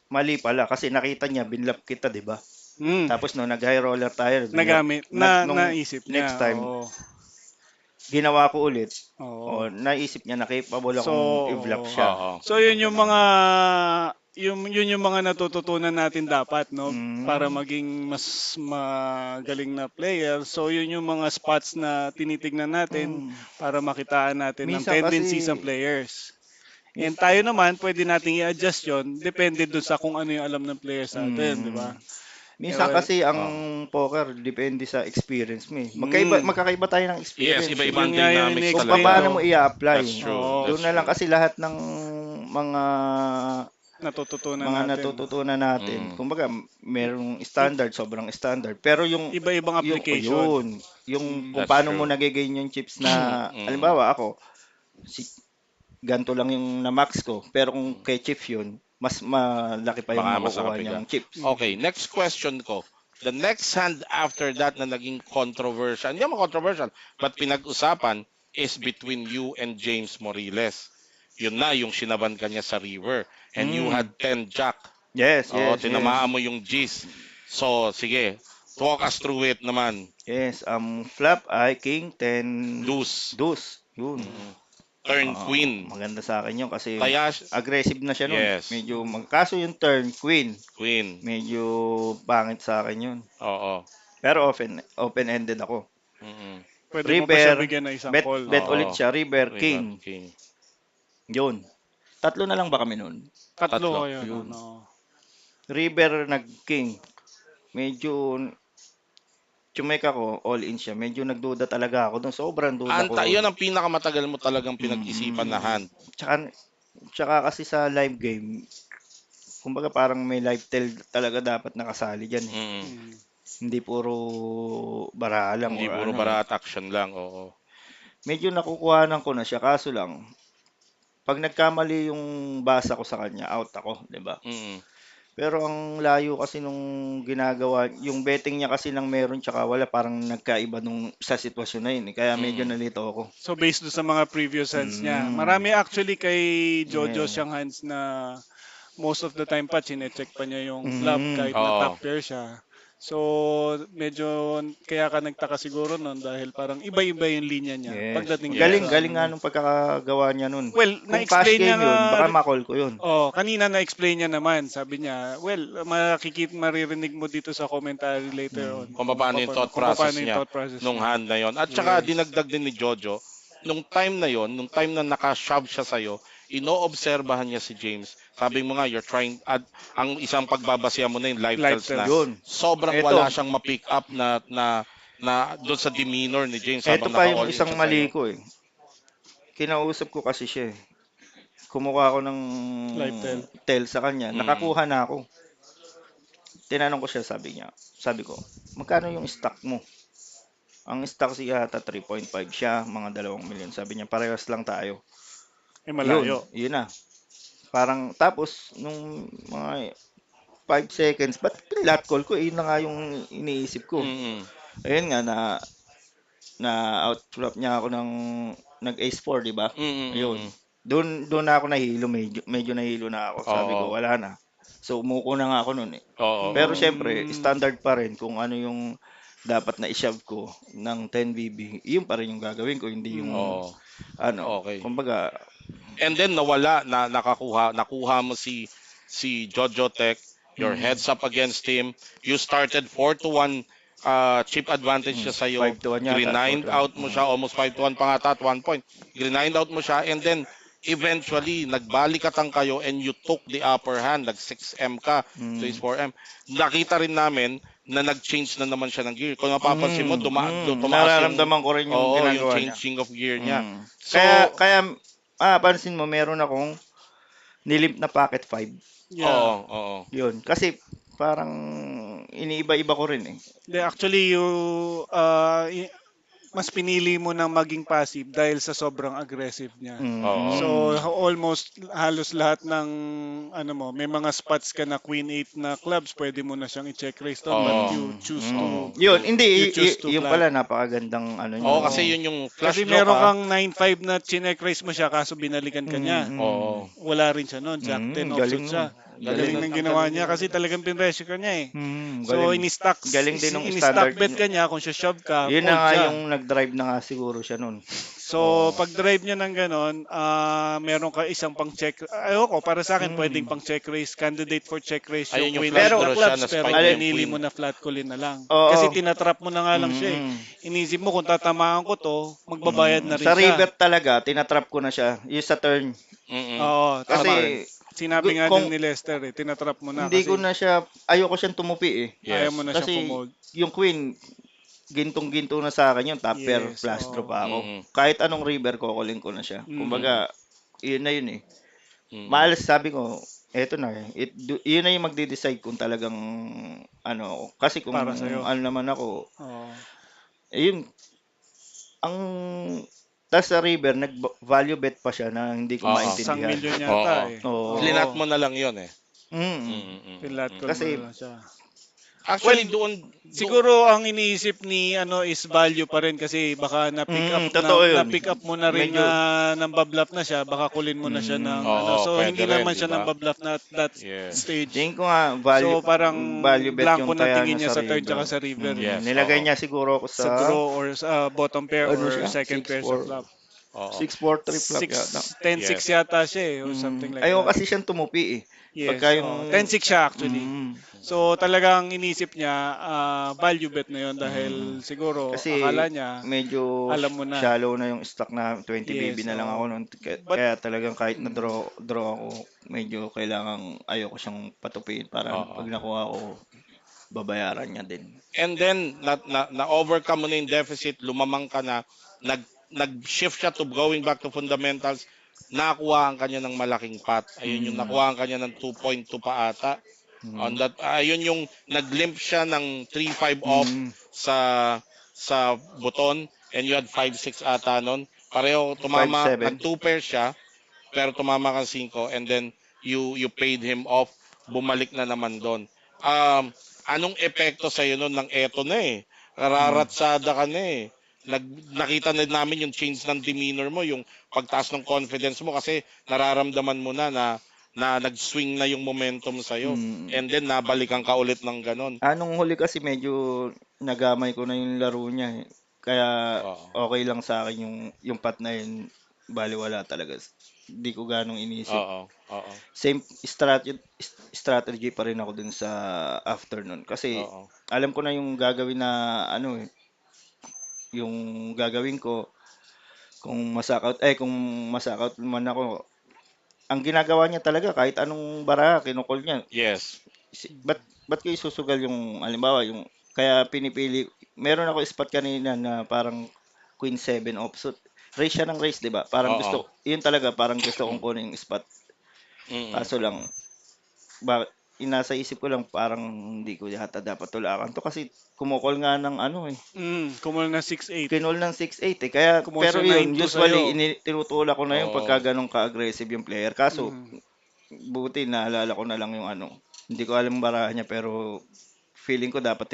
mali pala kasi nakita niya, binlap kita, di ba? Mm, Tapos nung nag-high roller tayo, binlap, nagamit, nung naisip next niya, time, oo. ginawa ko ulit, Oo. o naisip niya na capable So, akong i-bluff oo. siya. Oo. So yun yung mga yun yung mga natututunan natin dapat, no, para Mm. maging mas magaling na player. So yun yung mga spots na tinitignan natin Mm. para makitaan natin ang Minsan kasi, tendencies ng players. And mis- tayo naman, pwede nating i-adjust yun, depende dun sa kung ano yung alam ng players natin, di mm, ba? Eh, minsan well, kasi ang Oo. poker depende sa experience mo eh. mm, Magkakaiba tayo ng Yes, experience eh. iba-iba ang yun nga yung dynamics Kung ini-explain talaga. ko. paano mo i-apply. That's true. Oo, Doon That's na lang true. kasi lahat ng mga natututunan mga natin. natututunan natin. Mm. Kumbaga, merong I- standard, sobrang standard. Pero Iba-ibang application. yung Mm. kung That's paano mo true. nagiging yung chips na, Mm. halimbawa ako, si, ganito lang yung na-max ko. Pero kung kay Chief yun, mas malaki pa yung Baka mas makukuha nakapiga. niyang chips. Okay, next question ko. The next hand after that na naging controversial, hindi naman controversial, but pinag-usapan is between you and James Morillas. Yun na, yung sinaban ka niya sa river. And you Mm. had 10 jack. Yes, Oo, yes, yes. tinamaan mo yung G's. So, sige, talk us through it naman. Yes, flop ay king 10 Deuce. deuce. Yun. Mm. Turn queen. Maganda sa akin yun kasi Kaya, aggressive na siya nun. yes, Medyo kaso yung turn queen, queen. medyo pangit sa akin yun. Oo. Pero open-ended ako. Mm-mm. Pwede mo pa siya River, bigyan ng isang bet call. bet Oo. ulit siya, river, River, king. king. Yun. Tatlo na lang ba kami nun? Tatlo Tatlo. kayo, Yun. ano. River nag-king. Medyo tsumeka ko, all in siya. Medyo nagduda talaga ako doon. Sobrang duda ko. Yun ang pinakamatagal mo talagang pinag-isipan na Mm. hand. Tsaka kasi sa live game, kumbaga parang may live tell talaga dapat nakasali dyan eh. Mm. Mm. Hindi puro bara lang Hindi or puro ano. barat action lang, oo. Medyo nakukuhanan ko na siya, kaso lang, pag nagkamali yung basa ko sa kanya, out ako, 'di ba? Mm. Pero ang layo kasi nung ginagawa, yung betting niya kasi nang meron tsaka wala, parang nagkaiba nung sa sitwasyon na yun eh. Kaya medyo Mm. nalito ako. So based doon sa mga previous hands niya, Mm. marami actually kay Jojo Yeah. siyang hands na most of the time pa chinecheck pa niya yung flop Mm. kahit na Oo. top pair siya. So medyo kaya ka nagtaka siguro nun dahil parang iba-iba yung linya niya Yes. pagdating dun Galing, sa galing ano nga niya. nung pagkakagawa niya nun. Well, Kung cash na-explain niya game yun, nga baka ma-call ko yun. oh, kanina na-explain niya naman. Sabi niya, well, maririnig mo dito sa commentary later on. Kung paano yung thought Kung process paano yung niya thought process nung niya. hand na yon. At saka Yes. dinagdag din ni Jojo, nung time na yon, nung time na naka-shove siya sa'yo, inoobserbahan niya si James. Sabi mo nga, you're trying, at ang isang pagbabasihan mo na yung live Live tells na, tells. Yun. sobrang Eto. wala siyang ma-pick up na doon sa demeanor ni James Ito habang pa yung naka-all in isang siya mali sa'yo. ko eh. Kinausap ko kasi siya eh. Kumuha ako ng Live tell. tell sa kanya. Mm. Nakakuha na ako. Tinanong ko siya, sabi ko, magkano yung stock mo? Ang stock siya yata 3.5 siya, mga 2 milyon. Sabi niya, parehas lang tayo. Eh, malayo. Yun na. Parang, tapos, nung mga 5 seconds, ba't lahat call ko? Yun na nga yung iniisip ko. Mm-mm. Ayun nga, na outflop niya ako ng nag-ace 4, di ba? Mm-mm. Ayun. Doon na ako nahilo, medyo nahilo na ako. Sabi ko, Oo. wala na. So, umuko na nga ako noon eh. Oo. Pero syempre, standard pa rin kung ano yung dapat na i-shove ko ng 10 BB. Yun pa rin yung gagawin ko, hindi yung Oo. ano. Okay. Kumbaga, And then nakuha mo si Jojo Tech, your heads up against him. You started 4-1 chip advantage siya sa'yo. 5-1 yata, Grind total. out mo siya, almost 5-1 pa nga at one point. Grind out mo siya and then eventually nagbalikatan kayo and you took the upper hand, nag 6M ka to his Mm. 4M. Nakita rin namin na nag-change na naman siya ng gear. Kung mapapansin mo, tumaas yung Nararamdaman ko rin yung yung ginagawa niya. changing of gear niya. Mm. So, Kaya pansin mo meron akong nilimp na Pocket 5. Yeah. oo. Yun. Kasi parang iniiba-iba ko rin eh. Actually, mas pinili mo ng maging passive dahil sa sobrang aggressive niya. Oo. So Mm. almost halos lahat ng ano mo, may mga spots ka na queen 8 na clubs, pwede mo na siyang i-check raise down but Oo. you choose Oo. to Yun, hindi, you choose to yung flat. pala napakagandang ano niya. Oo, kasi Oo. yun yung flash Kasi draw meron ka. kang 9-5 na chinek raise mo siya kaso binalikan ka niya. Oo. Wala rin siya noon, Jack 10 Galing offsuit nun. siya. Galing Galing nun. ng ginawa niya kasi talagang pinresyo ka niya eh. So Galing. Galing din ng in-stack standard. bet ka niya kung shove ka, Yun na fold nga siya. yung nag-drive na nga siguro siya nun. So, pag drive niya ng ganon, meron ka isang pang check. Ayoko, para sa akin, pwedeng pang check raise. Candidate for check raise Ayun yung yung queen flash 8 na draw siya clubs, na pero spike niya yung pinili queen. mo na flat callin na lang. Oo. Kasi tinatrap mo na nga lang siya eh. Mm. Inisip mo kung tatamaan ko to, magbabayad na rin Sa siya. river talaga, tinatrap ko na siya. Yung sa turn. Mm-mm. Oo, Kasi tama. Sinabi nga kung din ni Lester eh, tinatrap mo na hindi ko kasi na siya, ayoko siyang tumupi eh. ayaw Yes. mo na siyang Kasi pumold. yung queen, gintong-ginto na sa akin yung top pair, Yes, flash draw oo. pa ako. Mm-mm. Kahit anong river, kukuling ko na siya. Mm. Kumbaga, yun na yun eh. Mm-mm. Malas sabi ko, eto na eh. Yun na yung magde-decide kung talagang ano ako. Kasi kung Para sa'yo. ano naman ako, Oo. yun, ang tas sa river, nag-value bet pa siya na hindi ko Oo. Isang maintindihan. milyon Oo. yata eh. Oo. Flinat mo na lang yun eh. Mm. Mm-mm. Pinlat ko Kasi- mo na siya. Actually, doon, Siguro ang iniisip ni ano is value pa rin kasi baka totoo yun. na pick up mo na rin Medyo- na nang bablap na siya, baka kulin mo na siya ng Oo, ano. So pwede hindi rin, naman di siya ba? nang bablap na at that Yes. stage. Tingin ko nga, value, So parang value bet blanco yung na kaya tingin niya sa third river. tsaka sa river. Yes, Nilagay oo. niya siguro ako Sa draw or sa bottom pair ano or siya? second pair sa 6-4. flop. Oo. 6-4-3 flop yata. 10-6 yata siya eh or something like Ayoko that. kasi siyang tumupi eh. Yes, Pagka yung... 10-6 siya actually. Mm. So talagang inisip niya value bet na 'yon dahil siguro Kasi akala niya medyo alam mo na. shallow na yung stock na 20 Yes, BB na lang oo. ako noon. But- Kaya talagang kahit na draw ako, medyo kailangan ayoko siyang patupiin para Oo. pag nakuha ko, babayaran niya din. And then, na-overcome mo na yung deficit, lumamang ka na, nag-shift siya to going back to fundamentals, nakuha ang kanya ng malaking pot. Ayun yung nakuha ang kanya ng 2.2 pa ata. On that, ayun yung nag-limp siya ng 3-5 off sa buton and you had 5-6 ata nun. Pareho tumama, 5-7. nag-2 pair siya, pero tumama kang 5 and then you paid him off, bumalik na naman doon. Anong epekto sa iyo noon ng eto na eh? Raratsada ka na eh. Nakita na namin yung change ng demeanor mo, yung pagtaas ng confidence mo kasi nararamdaman mo na nag-swing na yung momentum sa iyo. And then nabalikan ka ulit ng ganon. Anong huli kasi medyo nagamay ko na yung laro niya eh. Kaya Oo. okay lang sa akin yung pot na yun. Baliwala talaga. Hindi ko ganong inisip. Oo. Same strategy pa rin ako dun sa afternoon. Kasi Oo. alam ko na yung gagawin na ano eh. Yung gagawin ko kung masakaut man ako. Ang ginagawa niya talaga kahit anong bara kinukol niya. Yes. Ba't ko isusugal yung halimbawa yung kaya pinipili meron ako spot kanina na parang Queen 7 offsuit. Raise siya ng raise, 'di ba? Parang Oo. gusto yun talaga parang gusto kong kunin yung spot. Mm. Kaso lang inasa isip ko lang parang hindi ko yata dapat tulakan to kasi kumukol nga ng ano eh. Kumul na 6-8. Kinol ng 6-8 eh. Kaya Kumol pero siya yun 9-2 usually sa'yo. tinutulak ko na yun Oo. pagka ganun ka-aggressive yung player. Kaso buti naalala ko na lang yung ano. Hindi ko alam yung barahan niya pero feeling ko dapat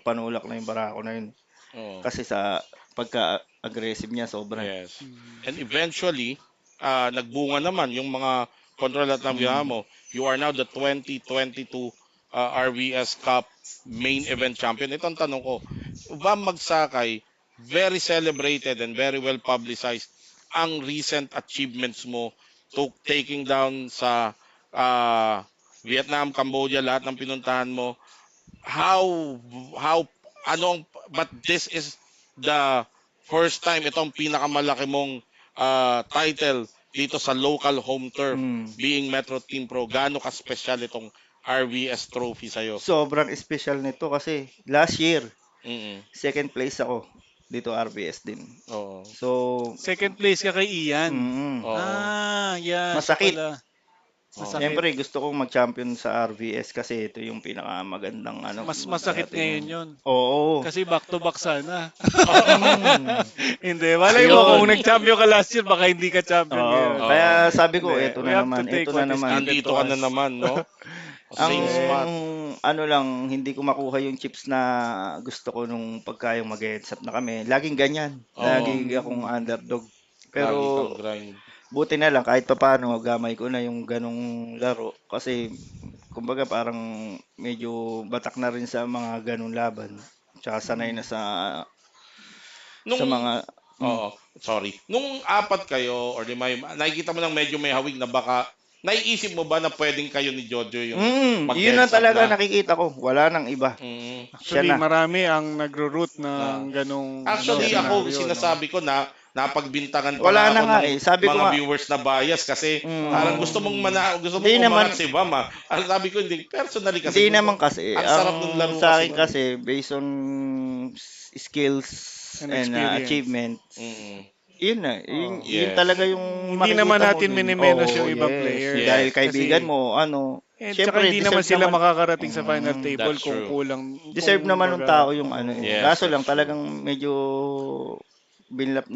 panulak na yung baraha ko na yun. Oo. Kasi sa pagka-aggressive niya sobra. Yes. And eventually, nagbunga naman yung mga control at nabiyama mo. You are now the 2022 RVS Cup main event champion. Ito ang tanong ko. Bam Magsakay, very celebrated and very well publicized ang recent achievements mo to taking down sa Vietnam, Cambodia, lahat ng pinuntahan mo. How but this is the first time, itong pinakamalaki mong title dito sa local home turf, Mm. being Metro Team Pro. Gaano ka special itong RVS trophy sa'yo? Sobrang special nito kasi last year, Mm. second place ako dito RVS din. Oo. So, Second place ka kay Ian. mm, Oo. Yeah, siya masakit. pala. Oo. Masakit. Siyempre, gusto kong mag-champion sa RVS kasi ito yung pinakamagandang ano Mas sa masakit tingin. ngayon yun. Oo. Kasi back to back sana. Mm. Hindi, malay mo Ayun. kung nag-champion ka last year, baka hindi ka champion Oo. ngayon. Kaya Oo. sabi ko, Hindi, eto we na have to naman, take eto na what is naman. given to Nandito ka na us. naman, no? Ang Same spot. ano lang, hindi ko makuha yung chips na gusto ko nung pagka yung mag-heads up na kami. Laging ganyan. Oo. Lagi akong underdog. Lagi Pero kang grind. buti na lang kahit papaano gamay ko na yung ganong laro kasi kumbaga parang medyo batak na rin sa mga ganong laban. Tsaka sanay na sa Nung, mga oo, sorry. Nung apat kayo or lima, nakikita mo lang medyo may hawig na baka, naiisip mo ba na pwedeng kayo ni Jojo yung yun na mag-heads up talaga na? nakikita ko. Wala nang iba. Mm, Siya Actually, na. marami ang nagro-root na. ng ganong Siya Actually, na. ako senaryo, no? sinasabi ko na napagbintangan pa Wala nga na ako nga ng eh. Sabi ko mga nga, viewers na bias kasi parang mm, gusto hindi mong naman umangat si Bam ah. Ang sabi ko hindi personally kasi Hindi naman kasi, ang ang sarap ng laro sa kasi akin nun. kasi, based on skills And and experience. achievements, Mm. yun na, Oo. yun Yes. talaga yung Hindi naman makikita mo natin dun. minimenos Oo, yung ibang yes. players. Dahil Yes. kaibigan Kasi, mo, ano, tsaka syempre, hindi naman deserve sila naman, makakarating sa final mm, table That's kung true. kulang, deserve kung naman ng baga, tao yung ano eh. Yes, Kaso that's lang, true. talagang medyo binlap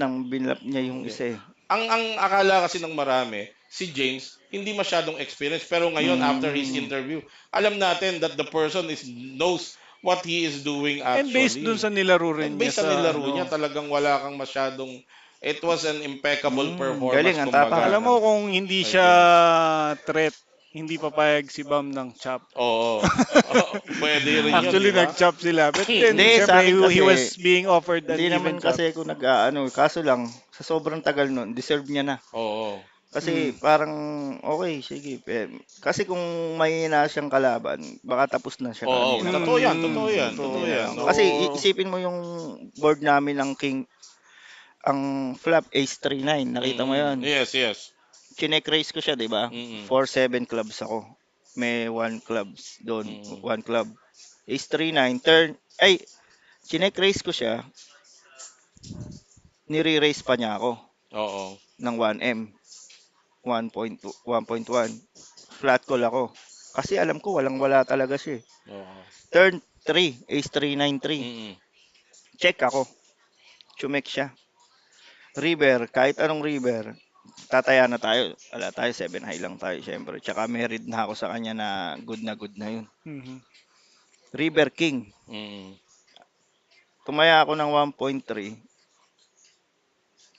niya yung Yeah. isa eh. Ang akala kasi ng marami, si James hindi masyadong experience pero ngayon after his Mm, interview, alam natin that the person is knows what he is doing and based dun actually. sa nilaro rin And niya based sa sa nilaro niya, ano, talagang wala kang masyadong, it was an impeccable galing, performance ang tapang. kumbaga alam mo kung hindi kay siya James. threat, hindi papayag si Bam ng chop. Oo. Pwede rin yun, di Actually, ba? nag-chop sila. But then, Hindi, sa syempre, akin he kasi, was being offered an hindi even naman chop. kasi ako nag-ano, kaso lang, sa sobrang tagal nun, deserve niya na. Oo. Kasi Mm. parang, okay, sige. Kasi kung may na siyang kalaban, baka tapos na siya Oo, kanina. totoo yan, Mm, totoo yan, totoo. Hindi totoo na yan. lang. So, Kasi isipin mo yung board namin ng King, ang flop Ace 3-9, nakita mo Mm-mm. yon. Yes, yes. Chinek race ko siya, di ba? Mm-mm. 4-7 clubs ako. May 1 clubs doon, Mm-mm. 1 club. Ace 3-9, turn, ay, chinek race ko siya, nire-race pa niya ako Oo. ng 1M, 1.2, 1.1. Flat call ako. Kasi alam ko walang-wala talaga siya eh. Oo. Turn 3, ace 393. Mm-mm. Check ako. Chumek siya. River, kahit anong river, tataya na tayo. Wala tayo, 7 high lang tayo syempre. Tsaka may read na ako sa kanya na good na yun. mhm. River King. Mm-mm. Tumaya ako ng 1.3.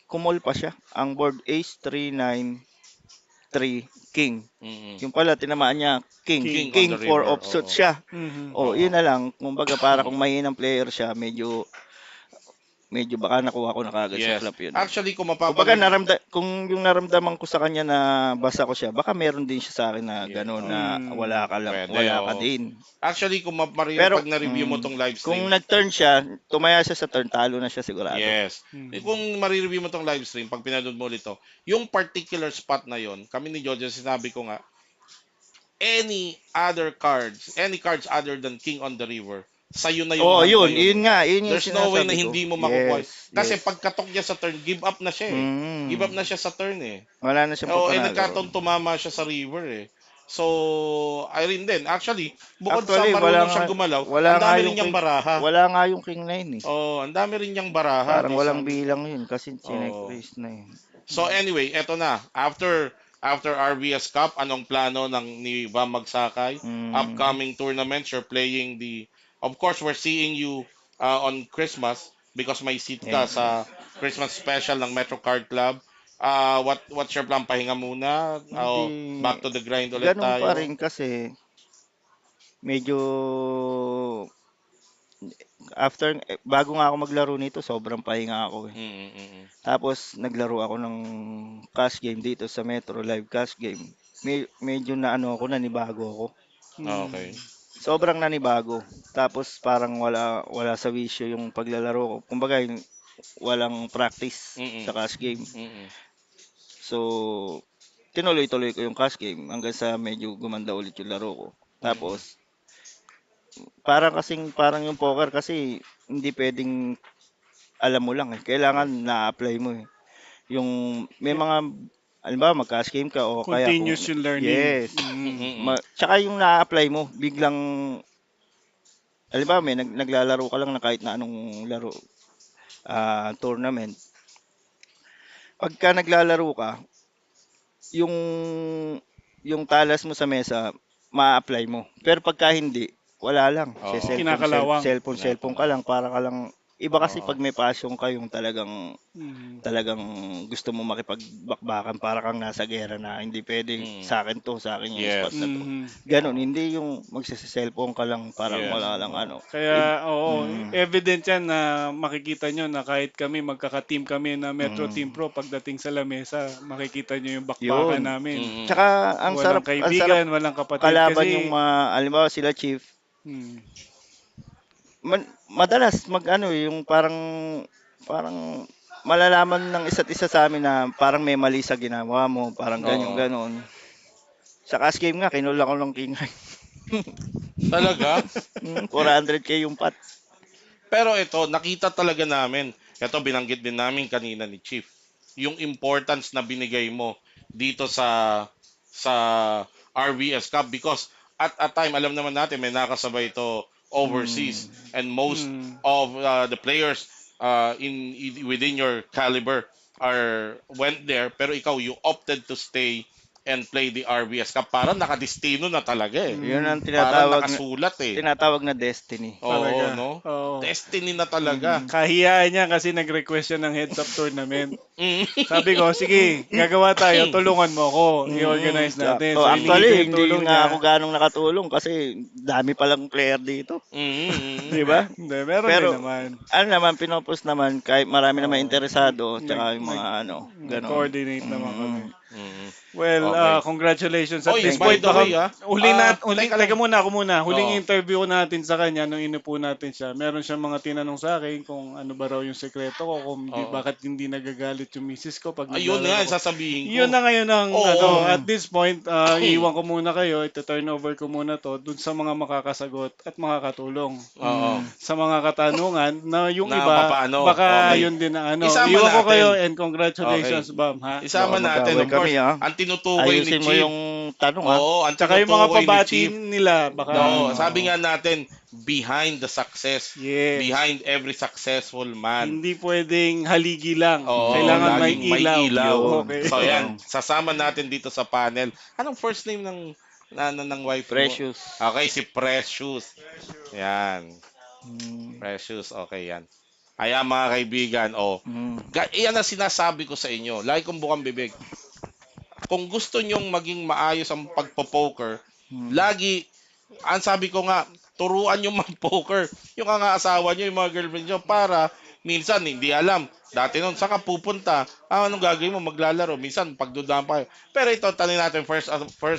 Kumol pa siya. Ang board ace 393 King. Mm-mm. Yung pala, tinamaan niya King. King. King on King the 4 river. offsuit Oo. siya. Mhm. Oh, Oo. yun na lang. Kumbaga para kung mahinang player siya, medyo baka nakuha ko na kagad sa Yes. flop yun. Actually, kung Kumbaga mapapansin, kung yung naramdaman ko sa kanya na basa ko siya, baka meron din siya sa akin na yeah, gano'n oo. na Mm. Pwede, wala ka oo. din. Actually, kung Pero pag na-review mo tong live kung stream, nag-turn siya, tumaya siya sa turn, talo na siya sigurado. yes. Mhm. Kung marireview mo tong live stream, pag pinanood mo ulit to, yung particular spot na yon, kami ni Jojo, sinabi ko nga, any cards other than King on the River, sa'yo na yung Oh, hand na yun, yun yun eh. nga, yun yung There's no way sinasabi na ko. hindi mo makukuha. Yes, Kasi yes. pag katok niya sa turn, give up na siya eh. Give up na siya sa turn eh. Wala na siyang Oh, papanalo ron. nagkataon tumama siya sa river eh. So, ay rin din. Actually, bukod sa Actually, marunong siyang gumalaw, wala ang nga dami rin yung niyang baraha. wala nga yung king 9 eh. Oh, ang dami rin niyang baraha, Parang di walang sabi. bilang yun kasi chinek Oh. race na yun. So anyway, eto na. After RVS Cup, anong plano ng ni Bam Magsakay? Mm, Upcoming tournaments, you're playing the, of course, we're seeing you on Christmas because may seat ka yes. sa Christmas special ng Metro Card Club. What's your plan? Pahinga muna? Hindi, Back to the grind ulit ganun pa tayo? rin kasi medyo bago nga ako maglaro nito, sobrang pahinga ako eh. Mm, mm, mm. Tapos naglaro ako ng cash game dito sa Metro Live Cash Game. Medyo na ano ako, nanibago ako. Mm. Okay. sobrang nanibago. Tapos parang wala wala sa wisyo yung paglalaro ko. Kumbaga walang practice Mm-mm. sa cash game. Mm-mm. So tinuloy-tuloy ko yung cash game hanggang sa medyo gumanda ulit yung laro ko. Mm-mm. Tapos parang yung poker kasi hindi pwedeng alam mo lang eh. Kailangan na-apply mo eh. Yung may Yeah. mga halimbawa mag-cash game ka o kaya kung Continuous yung learning. yes. Mm. Mm-mm. Tsaka yung na-apply mo, biglang halimbawa naglalaro ka lang na kahit na anong laro, tournament. Pagka naglalaro ka, yung talas mo sa mesa, ma-apply mo. Pero pagka hindi, wala lang. Oo. Kinakalawang. Cellphone ka lang, para ka lang. Iba kasi Oo. pag may passion ka, yung talagang Mm. talagang gusto mo makipagbakbakan para kang nasa gera na hindi pwede Mm. sa akin yung spot Yes. na to. Mhm. Ganon, hindi yung magsisi-cellphone ka lang parang Yes. wala lang Oo. ano. Kaya oo, Mm, evident yan na makikita nyo na kahit kami magkaka-team kami na Metro Team mm, Pro, pagdating sa lamesa, makikita nyo yung bakbakan yun. namin. Mm-mm. Tsaka Walang ang sarap kaibigan, walang kapatid kalaban yung kasi halimbawa sila Chief, hmm, madalas mag-ano yung parang malalaman ng isa't isa sa amin na parang may mali sa ginawa mo, parang ganyan Oo. ganon. Sa cash game nga kinula ko ng king. Talaga? 400K yung pot. Pero ito, nakita talaga namin. Ito, binanggit din namin kanina ni Chief. Yung importance na binigay mo dito sa RVS Cup because at a time, alam naman natin, may nakasabay ito overseas Hmm. and most hmm, of the players within your caliber are went there pero ikaw you opted to stay and play the RVS Cup. Parang nakadestino na talaga eh. Yun hmm, ang Parang nakasulat eh. tinatawag na destiny. Oo, talaga. no? Oo. Destiny na talaga. Mm. Kahiyaan niya kasi nag-request siya ng heads up tournament. Mm. Sabi ko, sige, gagawa tayo, tulungan mo ako, Mm, i-organize natin. sakto. So, hiningi ko Actually, yung hindi tulong nga ako niya. ganong nakatulong kasi dami palang player dito. Mm. Di ba? Hindi, meron din Pero naman. ano naman, pinopos naman kahit marami naman Oo. interesado, Nag, tsaka yung nag, mga ano, ganon. nag-coordinate naman kami. Mm. Mm. Well, Okay. congratulations. At Oy, this Thank by point, you. the baka way, huling, teka lang. teka muna ako muna. Huling Oo. interview natin sa kanya nung inupo natin siya. Meron siyang mga tinanong sa akin kung ano ba raw yung sekreto ko, kung hindi, Oo. bakit hindi nagagalit yung misis ko pag Ayun nga, naglalaro ko. sasabihin Yun ko. na ngayon ang ano, Oo. at this point, iiwan ko muna kayo, ito-turn over ko muna to dun sa mga makakasagot at makakatulong Oo. Mm. sa mga katanungan na yung Na iba, papaano? baka Okay. yun din na ano. Isama Iwan ko kayo natin. and Okay. congratulations, Bam, ha? Isama Baka natin, mag-away of course. kami ha. Ang tinutukoy ni Ayusin mo Chief. yung tanong ha. Oo, ang Tsaka yung mga tinutukoy ni pabati Chief. nila, baka No, Mm. ano. sabi nga natin, behind the success, Yes. behind every successful man. Hindi pwedeng haligi lang. Oo, Kailangan may laging may ilaw. ilaw. Yun. Okay. So yan, Oo. sasama natin dito sa panel. Anong first name ng wife mo? Precious. Okay, si Precious. Yan. Mm. Precious, okay yan. Ayan mga kaibigan, Mm. iyan ang sinasabi ko sa inyo. Lagi kong bukang bibig. Kung gusto nyong maging maayos ang pagpo-poker, Mm. lagi, ang sabi ko nga, turuan yung mag-poker. Yung nga asawa nyo, yung mga girlfriend nyo, para minsan hindi alam. Dati nun, saan ka pupunta? Anong gagawin mo? Maglalaro. Minsan, pagdudahan pa kayo. Pero ito, tanong natin first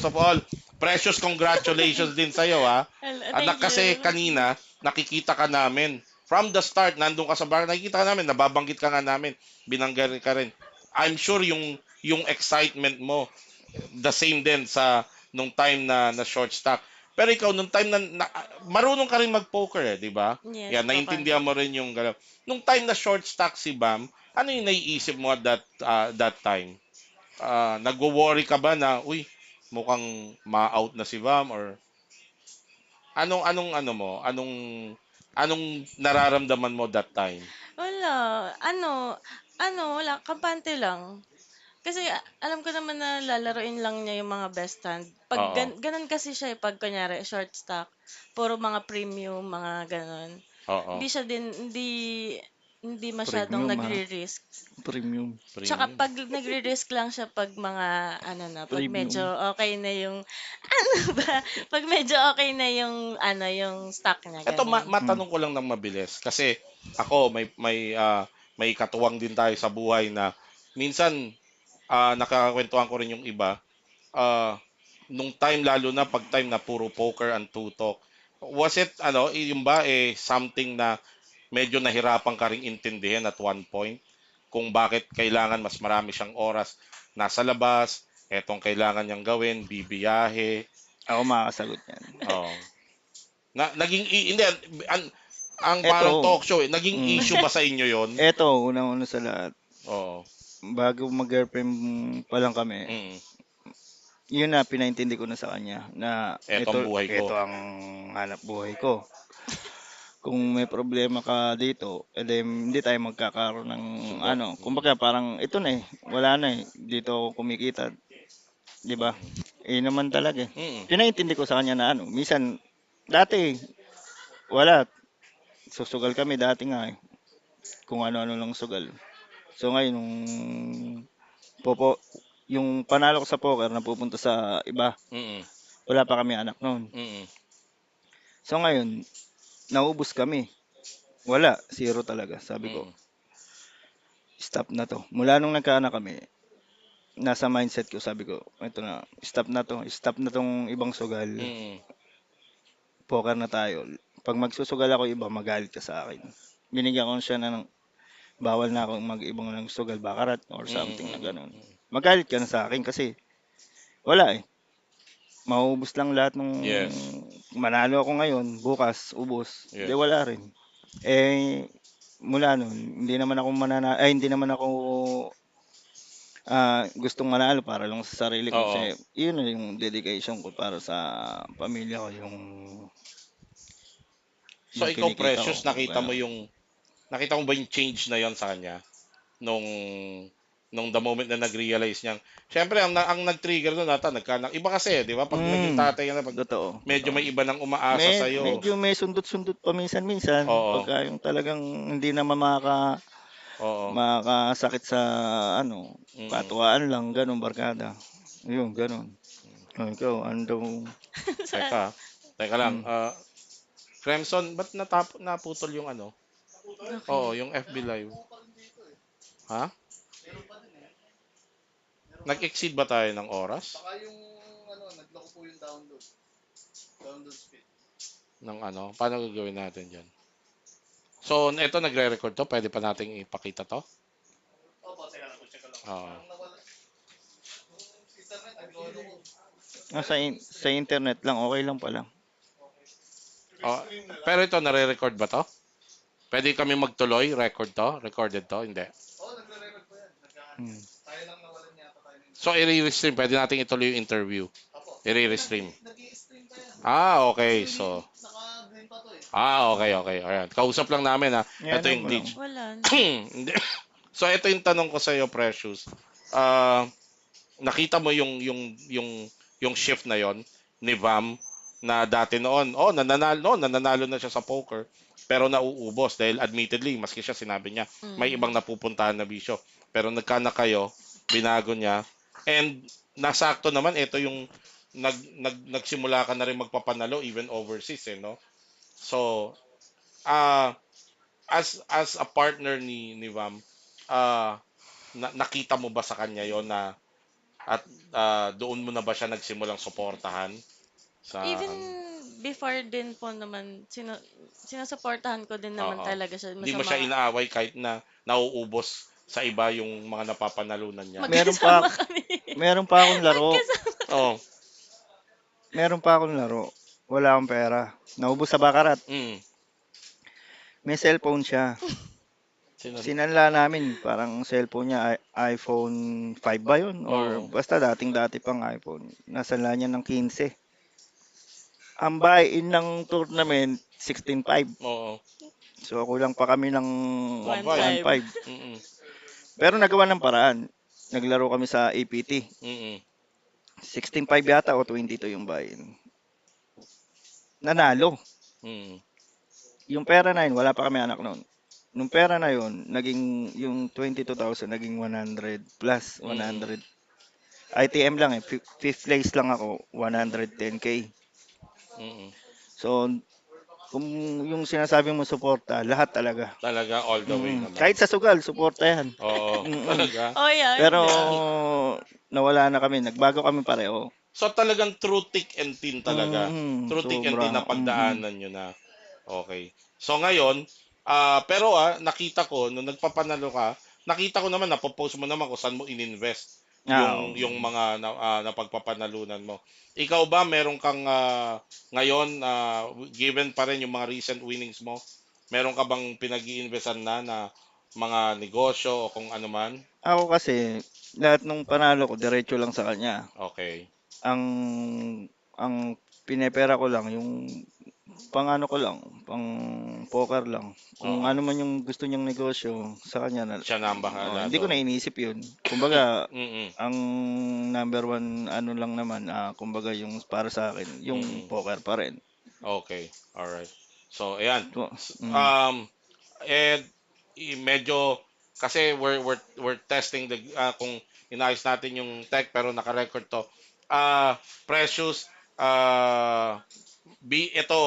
of all, Precious, congratulations din sa'yo, ha? Thank Kasi you. kanina, nakikita ka namin. From the start, nandun ka sa bar, nakikita ka namin, nababanggit ka nga namin, binanggar ka rin. I'm sure yung excitement mo, the same din sa nung time na short stack. Pero ikaw, nung time marunong ka rin mag-poker eh, di ba? Yes, Yan, papa. naiintindihan mo rin yung galaw. Nung time na short stack si Bam, ano yung naiisip mo at that time? Nagwo-worry ka ba na, uy, mukhang ma-out na si Bam or anong ano mo? Anong nararamdaman mo that time? Wala. Wala. Kampante lang. Kasi alam ko naman na lalaruin lang niya yung mga best hand. Pag Oo. ganun kasi siya eh, pag kunyari short stack, puro mga premium, mga ganun. Oo. Hindi siya din, hindi masyadong Premium ha. nagre-risk. Premium. Tsaka Premium. pag nagre-risk lang siya pag mga, pag medyo Premium. okay na yung, ano ba, pag medyo okay na yung, yung stock niya, Ito ganun. Mm. matanong ko lang ng mabilis kasi ako may katuwang din tayo sa buhay na minsan nakakakwentuhan ko rin yung iba nung time lalo na pag time na puro poker ang tutok Was it yung ba something na medyo nahirapan ka ring intindihin at one point kung bakit kailangan mas marami siyang oras nasa labas, etong kailangan niyang gawin, bibiyahe. Ako makakasagot yan. Oh. Naging hindi ang Eto, parang talk show naging mm, issue ba sa inyo 'yon? eto, unang-una sa lahat, Oo. bago mag-girlfriend pa lang kami, Mm. yun na, pinaintindi ko na sa kanya na Eto ang buhay ko. ito ang hanap buhay ko. Kung may problema ka dito, edi hindi tayo magkakaroon ng Sundo. kumbaga parang ito na eh, wala na eh, dito ako kumikita, 'di ba? Eh naman talaga eh. Mm. Pinaintindi ko sa kanya na minsan dati wala, susugal kami dati nga eh, kung ano-ano lang sugal. So ngayon nung popo yung panalo ko sa poker napupunta sa iba, Mm. wala pa kami anak noon. Mm. So ngayon, naubos kami. Wala, zero talaga. Sabi ko, Mm. stop na to. Mula nung nagkaanak kami, nasa mindset ko, sabi ko, ito na, stop na to. Stop na tong ibang sugal. Mm. Poker na tayo. Pag magsusugal ako iba, magalit ka sa akin. Binigyan ko siya ng bawal na akong mag-ibang ng sugal, bakarat, or something na Mm. ganun. Magalit ka na sa akin kasi wala eh. Mauubos lang lahat nung Yes. manalo ako ngayon, bukas, ubos. Di Yes. wala rin. Eh, mula nun, hindi naman ako gustong manalo para lang sa sarili ko. Oo. Kasi yun na yung dedication ko para sa pamilya ko, So yung ikaw kinikita ko. Precious, nakita mo ba yung change na 'yon sa kanya nung the moment na nag-realize niya. Siyempre ang nag-trigger doon ata nagkanak. Iba kasi, 'di ba? Pag naging tatay ka na pag Totoo. medyo may iba nang umaasa sa iyo. Medyo may sundot-sundot pa minsan-minsan. Oo. Pagka yung talagang hindi naman Oo. makakasakit sa Mm. katuwaan lang, ganun, barkada. Yun, ganun. Ikaw, ano daw? Teka. Teka lang. Hmm. Crimson, ba't naputol yung ano? Oo, yung FB Live. Ha? Nag-exceed ba tayo ng oras? Ng ano? Paano gagawin natin dyan? So, ito nagre-record to. Pwede pa nating ipakita to? Oo. Sa internet lang, okay lang pala. Oh, pero ito, nare-record ba to? Pwede kami magtuloy? Record to? Recorded to? Hindi. Hmm. So, i-restream. Pwede nating ituloy yung interview. I-restream. Okay. So, okay. Ayan. Kausap lang namin, ha. Yan Ito lang yung po lang. glitch. Wala. Hindi. So, ito yung tanong ko sa iyo, Precious. Nakita mo yung shift na yon ni Vam na dati noon, nananalo na siya sa poker pero nauubos dahil admittedly maski siya sinabi niya may ibang napupuntahan na bisyo pero nagkana kayo binago niya and nasakto naman ito yung nagsimula ka na rin magpapanalo even overseas no so as a partner ni Vam nakita mo ba sa kanya yon na at doon mo na ba siya nagsimulang suportahan sa Even before din po naman, sinusuportahan ko din naman Oo. talaga siya Hindi mo sa siya mga inaaway kahit na nauubos sa iba yung mga napapanalunan niya. Meron pa, magkasama kami. meron pa akong laro. Magkasama. Oh. Meron pa akong laro. Wala akong pera. Naubos sa bakarat. Mm. May cellphone siya. Sinanla namin, parang cellphone niya, iPhone 5 ba yun? Or Oo. basta dating-dati pang iPhone. Nasanla niya ng 15. Ang buy-in ng tournament, 16.5. Oo. So kulang pa kami ng 1.5. 1.5. Mm. Pero nagawa ng paraan. Naglaro kami sa APT. Mm. 16.5 yata o 22 yung buy-in. Nanalo. Mm. Yung pera na yun, wala pa kami anak noon. Nung pera na yun, naging yung 22,000 naging 100 plus 100. ITM lang eh. Fifth place lang ako, 110K. Mm. So, kung yung sinasabi mo suporta, lahat talaga. Talaga all the way naman. Kahit sa sugal, suporta yan. Oo. Talaga. Oh yeah. Pero Yeah. nawala na kami, nagbago kami pareho. So talagang true thick and thin talaga. True thick and thin Sobra. na pagdaanan nyo na. Okay. So ngayon, pero nakita ko, nung nagpapanalo ka, nakita ko naman, napopost mo naman kung saan mo ininvest yung Mm. mga napagpapanalunan mo. Ikaw ba, meron kang ngayon, given pa rin yung mga recent winnings mo, meron ka bang pinag-iinvestan na mga negosyo o kung ano man? Ako kasi, lahat nung panalo ko, diretso lang sa kanya. Okay. Ang ang pinepera ko lang yung pang ano ko lang, pang poker lang. Kung Oo. ano man yung gusto niyang negosyo, sa kanya na. Siya na ang bahala Hindi ko doon. na inisip yun. Kumbaga, Mm-mm. ang number one ano lang naman, kumbaga yung para sa akin, yung Mm-mm. poker pa rin. Okay. Alright. So, ayan. So, mm, Um, and medyo kasi we're testing the kung inayos natin yung tech pero naka-record to. Precious ito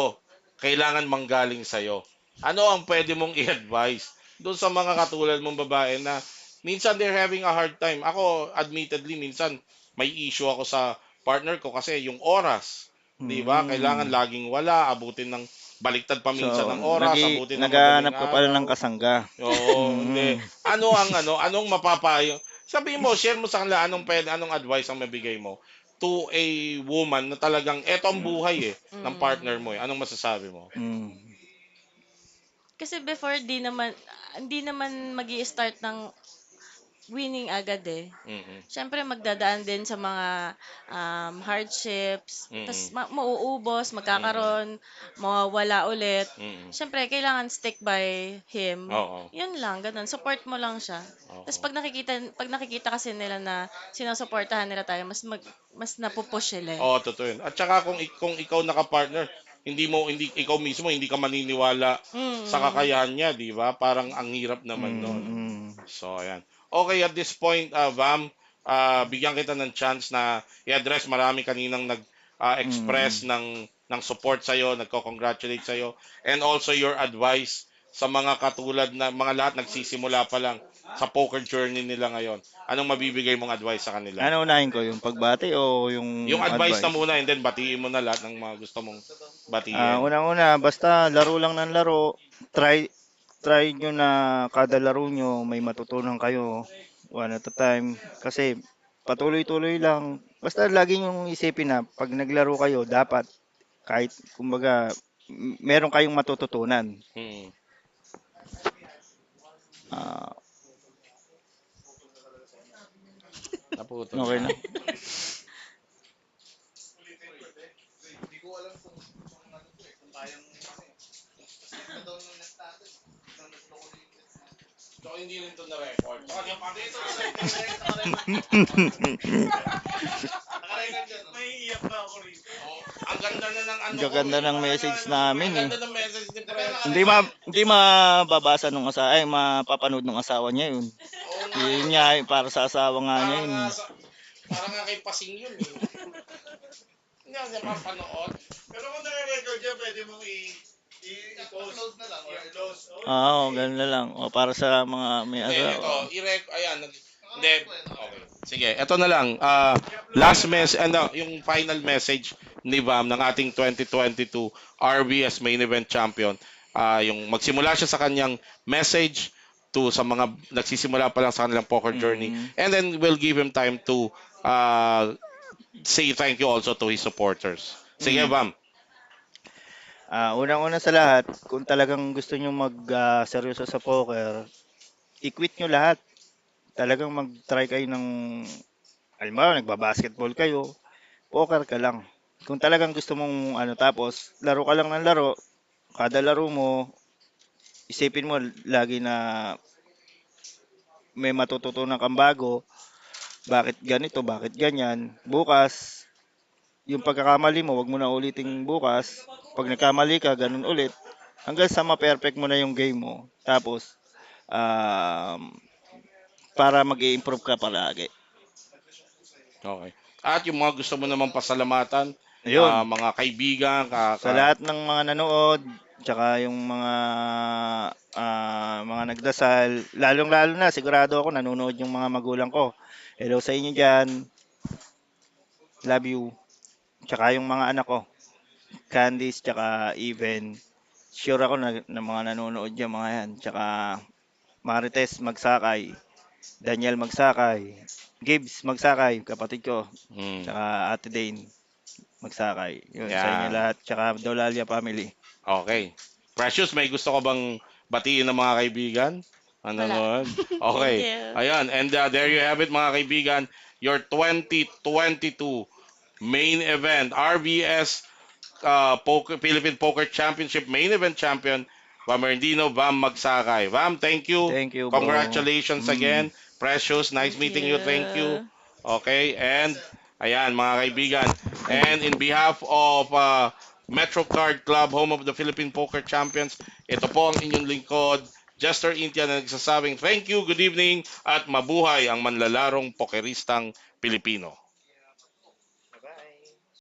kailangan manggaling sa iyo. Ano ang pwede mong i-advise doon sa mga katulad mong babae na minsan they're having a hard time. Ako admittedly minsan may issue ako sa partner ko kasi yung oras, 'di ba? Kailangan mm. laging wala, abutin ng baliktad pa So, minsan ng oras, abutin ng madaling naghahanap ka pala ng araw. kasangga. Oo, hindi. Mm, Anong mapapayo? Sabihin mo, share mo sa kanila anong advice ang mabigay mo to a woman na talagang eto ang buhay ng partner Mm. mo eh. Anong masasabi mo? mm, Kasi before hindi naman magi-start ng winning agad eh. Mm. Siyempre magdadaan din sa mga hardships, tas Mm. mauubos, Mm. magkakaroon, mawawala ulit. Mm. Siyempre kailangan stick by him. Oo. Yun lang, ganun. Support mo lang siya. Tapos Oo. pag nakikita kasi nila na sinusuportahan nila tayo, mas napupush sila eh. Oo, totoo yun. At saka kung ikaw naka-partner, hindi ikaw mismo hindi ka maniniwala sa Mm. kakayahan niya, 'di ba? Parang ang hirap naman noon. mm, So, ayan. Okay, at this point, Vam, bigyan kita ng chance na i-address. Marami kaninang mm. nag-express ng support sa'yo, nagko-congratulate sa'yo, and also your advice sa mga katulad na mga lahat nagsisimula pa lang sa poker journey nila ngayon. Anong mabibigay mong advice sa kanila? Ano unahin ko, yung pagbati o yung Yung advice na advice? muna, and then batiin mo na lahat ng mga gusto mong batiin. Unang-una, basta laro lang ng laro. Try try nyo na kada laro nyo may matutunan kayo one at a time. Kasi patuloy-tuloy lang. Basta lagi nyo isipin na pag naglaro kayo, dapat kahit kumbaga meron kayong matututunan. Hmm. Ah, Naputol okay siya. na. So, hindi rin ito na-record. So, yung pati ito ang ganda na ng ano ko Gaganda eh. ng message namin Ang eh. ganda ng message ni Pre. Hindi mababasa nung mapapanood ng asawa niya yun. Oo nga Yun eh. nga para sa asawa nga niya Parang yun. nga, parang nga kay Pasing yun eh. Hindi ako siya mapanood. Pero kung nare-record niya, pwede mong i-post na lang or i-close. Oo, ganun na lang. O para sa mga may Hindi, ito, asawa. ayan, hindi, okay. Sige, ito na lang. Last yung final message ni Vam ng ating 2022 RVS Main Event Champion. Yung magsimula siya sa kanyang message sa mga nagsisimula pa lang sa kanilang poker journey. Mm, And then we'll give him time to uh, say thank you also to his supporters. Sige, mm. Vam. Unang-una sa lahat, kung talagang gusto nyo seryoso sa poker, i-quit nyo lahat. Talagang mag-try kayo ng, halimbawa, nagbabasketball kayo, poker ka lang. Kung talagang gusto mong tapos laro ka lang ng laro, kada laro mo, isipin mo lagi na may matututunan kang bago, bakit ganito, bakit ganyan. Bukas, yung pagkakamali mo, wag mo na ulitin bukas. Pag nagkamali ka, ganun ulit. Hanggang sa ma-perfect mo na yung game mo. Tapos, um, para mag-i-improve ka palagi. Okay. At yung mga gusto mo naman pasalamatan, Ayun, mga kaibigan, sa lahat ng mga nanood, tsaka yung mga nagdasal, lalong-lalo na, sigurado ako nanonood yung mga magulang ko. Hello sa inyo dyan. Love you. Tsaka yung mga anak ko, Candice, tsaka Even. Sure ako na mga nanonood yan, mga yan. Tsaka Marites Magsakay, Daniel Magsakay, Gibbs Magsakay, kapatid ko. Hmm. Tsaka Ate Dane Magsakay. Yun, sa inyo Yan. lahat. Tsaka Dolalia family. Okay. Precious, may gusto ko bang batiin ng mga kaibigan? Ang Wala. nanonood? Thank Okay. you. Ayan. And there you have it, mga kaibigan. Your 2022 main event, RVS Philippine Poker Championship main event champion, Vamerindino Vam Magsakay. Vam, thank you. Thank you, bro. Congratulations Mm. again. Precious, nice Thank meeting you. Thank you. you. Okay, and ayan mga kaibigan. Thank And in you. behalf of Metro Card Club, home of the Philippine Poker Champions, ito po ang inyong lingkod, Jester Intia na nagsasabing thank you, good evening, at mabuhay ang manlalarong pokeristang Pilipino.